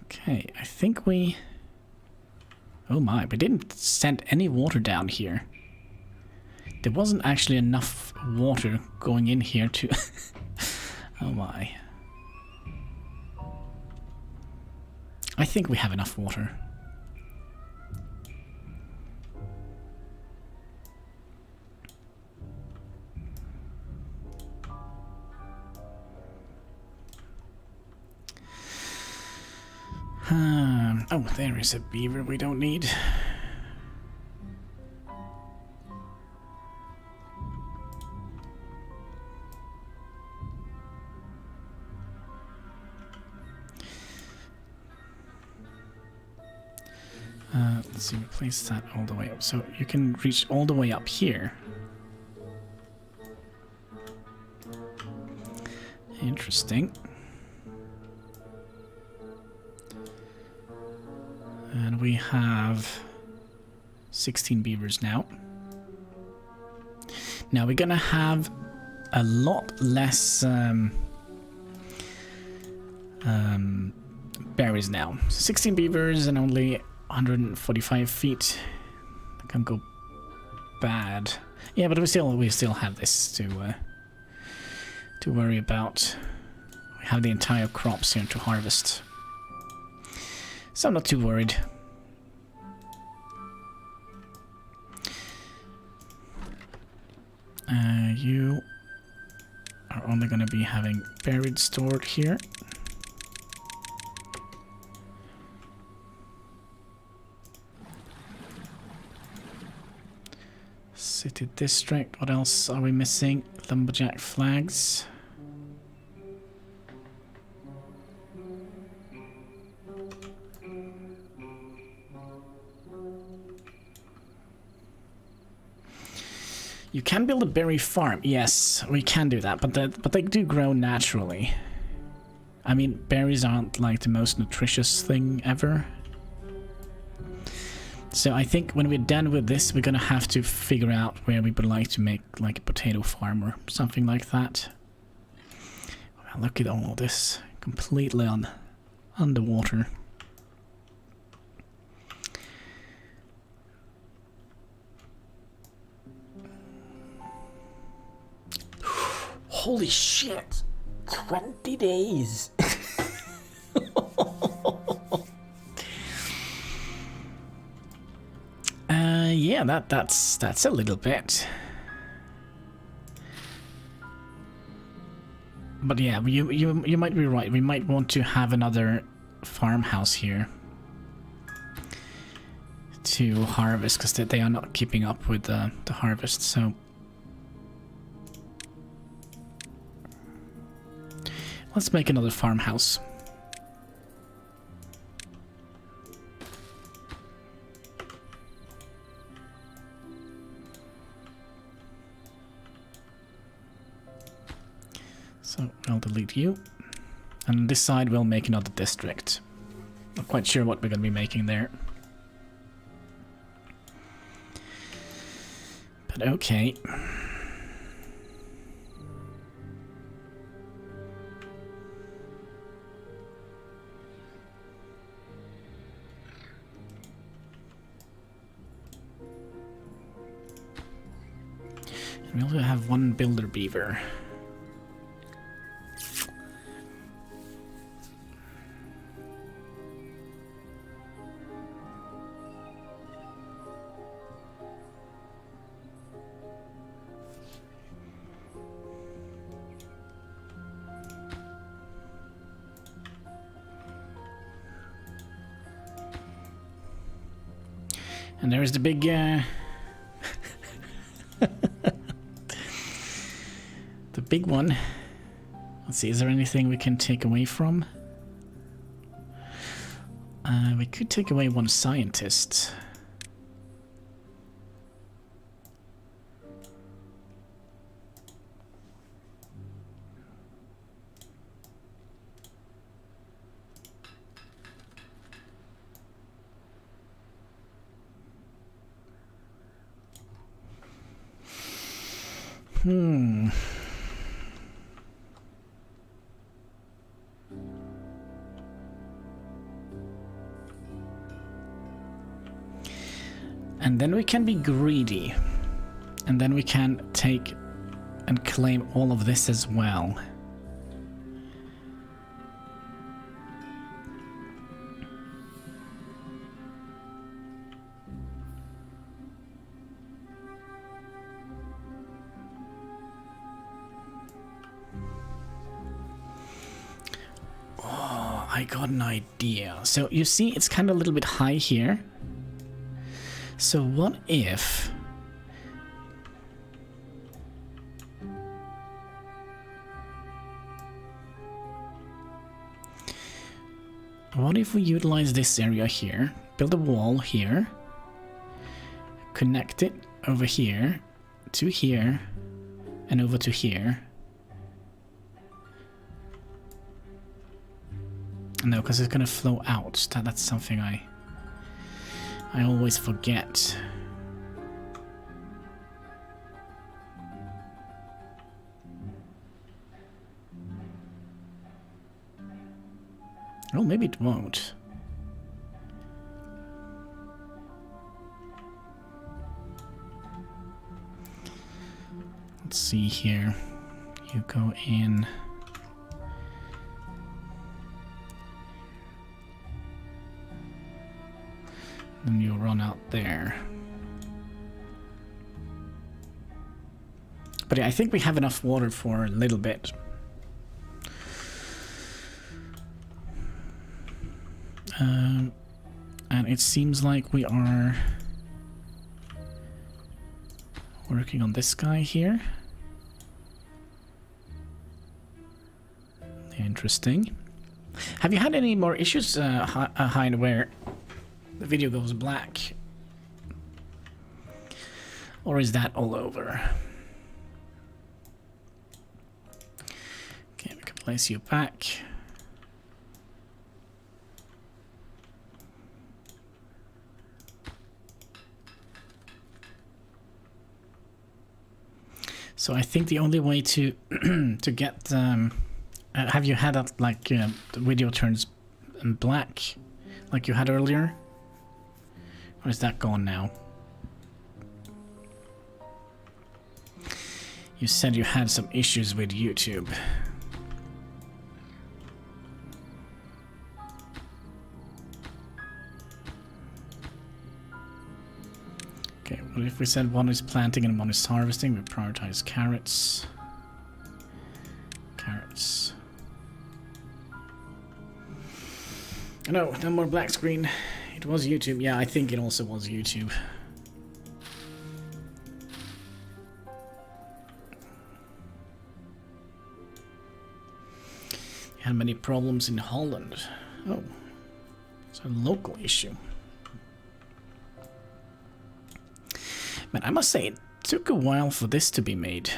Okay, I think we... Oh my, we didn't send any water down here. There wasn't actually enough water going in here to... Oh my. I think we have enough water. Oh, there is a beaver we don't need. Let's see, place that all the way up. So you can reach all the way up here. Interesting. And we have 16 beavers now. Now we're gonna have a lot less berries now. 16 beavers and only 145 feet. That can go bad. Yeah, but we still have this to worry about. We have the entire crops here to harvest. So I'm not too worried. You are only going to be having buried stored here. City district. What else are we missing? Lumberjack flags. You can build a berry farm. Yes, we can do that, but they do grow naturally. I mean, berries aren't like the most nutritious thing ever. So I think when we're done with this, we're gonna have to figure out where we would like to make like a potato farm or something like that. Wow, look at all this, completely underwater. Holy shit! 20 days! Yeah, that's a little bit. But yeah, you might be right. We might want to have another farmhouse here to harvest, because they are not keeping up with the harvest, so... Let's make another farmhouse. So I'll delete you. And on this side we'll make another district. Not quite sure what we're going to be making there. But okay. We also have one builder beaver. And there's the big, the big one. Let's see, is there anything we can take away from? We could take away one scientist. And then we can be greedy. And then we can take and claim all of this as well. I got an idea. So you see, it's kind of a little bit high here. So what if... What if we utilize this area here, build a wall here, connect it over here, to here, and over to here. No, because it's gonna flow out. That's something I always forget. Oh, maybe it won't. Let's see here. You go in. Then you'll run out there. But yeah, I think we have enough water for a little bit. And it seems like we are working on this guy here. Interesting. Have you had any more issues, Hein, where the video goes black? Or is that all over? Okay, we can place you back. So I think the only way to to get have you had that, like, the video turns black like you had earlier? Or is that gone now? You said you had some issues with YouTube. Okay, well, if we said one is planting and one is harvesting, we prioritize carrots. Carrots. No, no more black screen. It was YouTube. Yeah, I think it also was YouTube. You had many problems in Holland. Oh, it's a local issue. Man, I must say, it took a while for this to be made.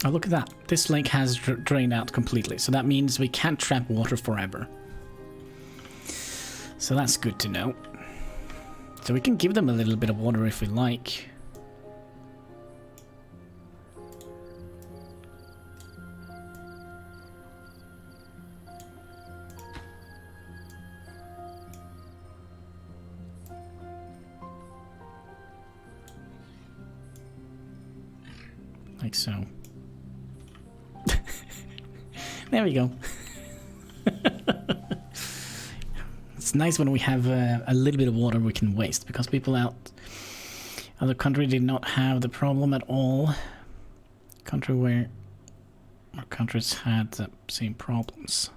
Oh, look at that. This lake has drained out completely. So that means we can't trap water forever. So that's good to know. So we can give them a little bit of water if we like. Like so. There we go. It's nice when we have a little bit of water we can waste, because people other country did not have the problem at all. Country where our countries had the same problems.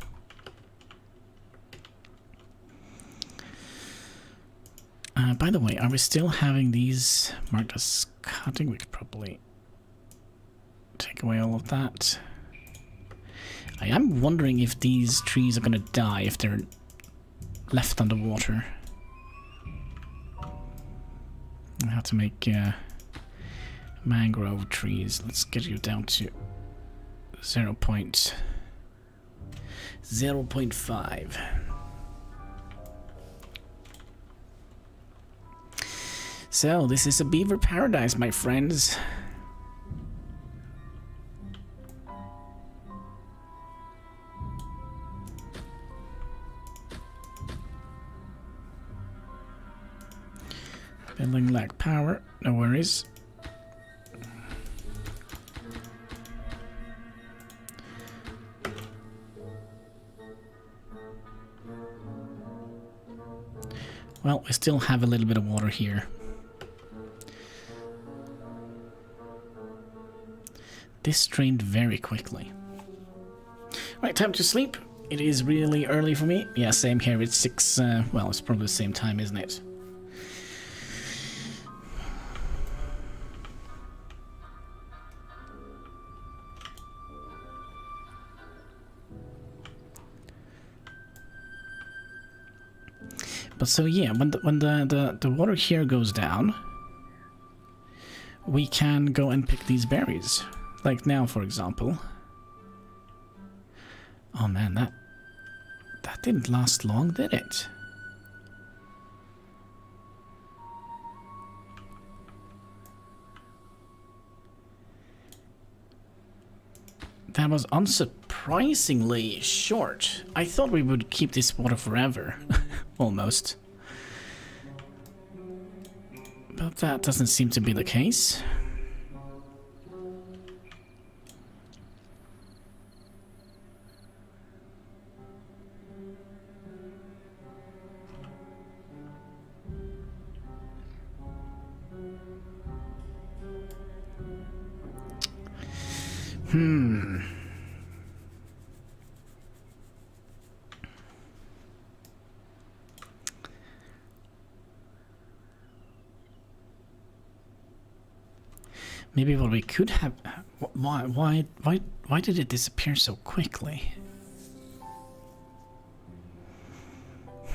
By the way, are we still having these marked as cutting? We could probably take away all of that. I am wondering if these trees are gonna die if they're left underwater. I have to make mangrove trees. Let's get you down to 0.5. So this is a beaver paradise, my friends. Building lack power, no worries. Well, we still have a little bit of water here. This drained very quickly. Right, time to sleep. It is really early for me. Yeah, same here. It's 6, well, it's probably the same time, isn't it? But so yeah, when the water here goes down, we can go and pick these berries. Like now, for example. Oh man, that didn't last long, did it? That was unsurprisingly short. I thought we would keep this water forever. Almost. But that doesn't seem to be the case. Maybe what we could have... Why did it disappear so quickly?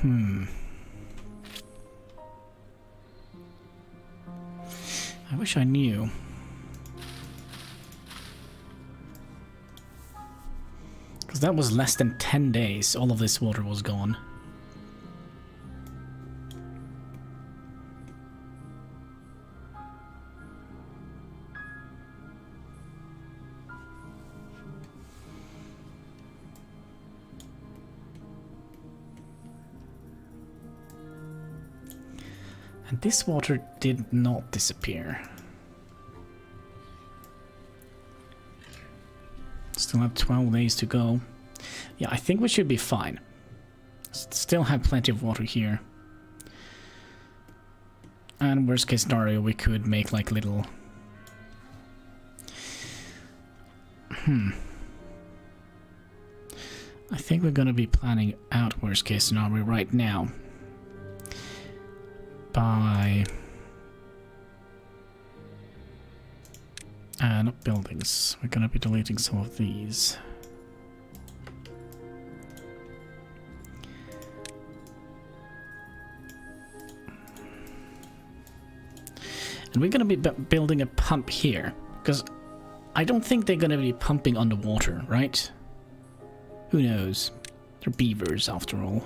I wish I knew. Because that was less than 10 days, all of this water was gone. And this water did not disappear. Still have 12 days to go. Yeah, I think we should be fine. Still have plenty of water here. And worst case scenario, we could make like little... I think we're gonna be planning out worst case scenario right now. By... not buildings. We're gonna be deleting some of these. And we're gonna be building a pump here, because I don't think they're going to be pumping underwater, right? Who knows? They're beavers, after all.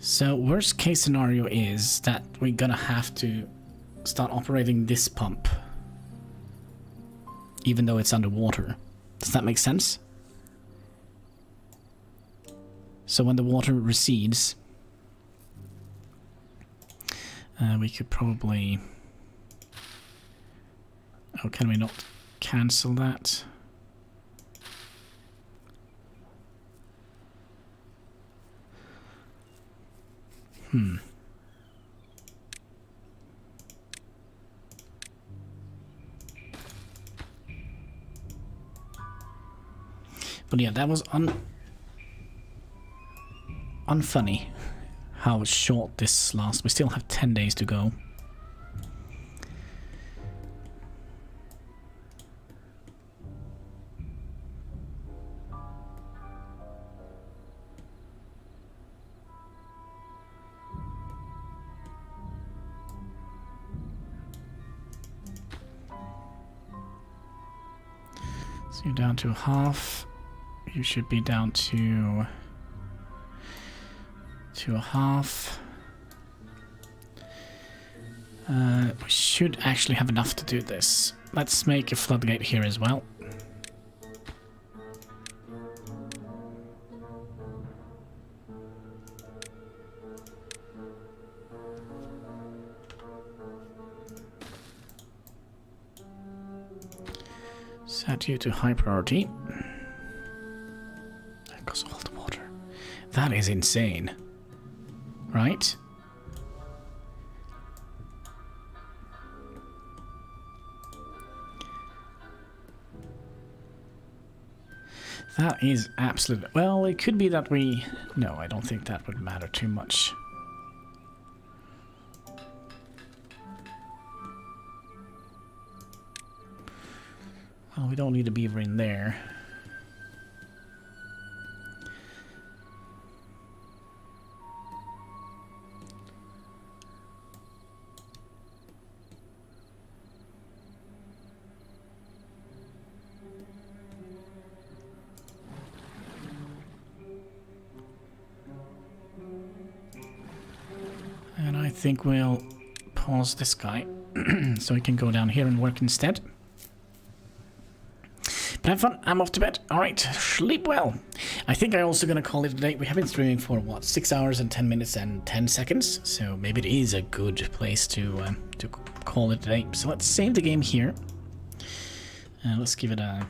So worst case scenario is that we're gonna have to start operating this pump even though it's underwater. Does that make sense? So when the water recedes, we could probably... Oh, can we not cancel that? But yeah, that was unfunny how short this lasts. We still have 10 days to go. So you're down to half. You should be down to a half. We should actually have enough to do this. Let's make a floodgate here as well. Set you to high priority. There goes all the water. That is insane. Right? That is absolute. Well, it could be that we... No, I don't think that would matter too much. Well, we don't need a beaver in there. And I think we'll pause this guy so he can go down here and work instead. But have fun, I'm off to bed. Alright, sleep well. I think I'm also going to call it a day. We have been streaming for, what, 6 hours and 10 minutes and 10 seconds? So maybe it is a good place to call it a day. So let's save the game here. Let's give it a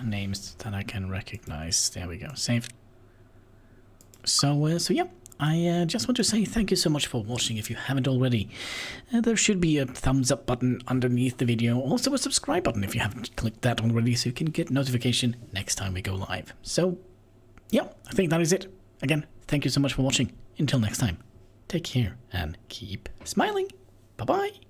name that I can recognize. There we go, save. So yeah. I just want to say thank you so much for watching if you haven't already. There should be a thumbs up button underneath the video. Also a subscribe button if you haven't clicked that already so you can get notification next time we go live. So, yeah, I think that is it. Again, thank you so much for watching. Until next time, take care and keep smiling. Bye-bye.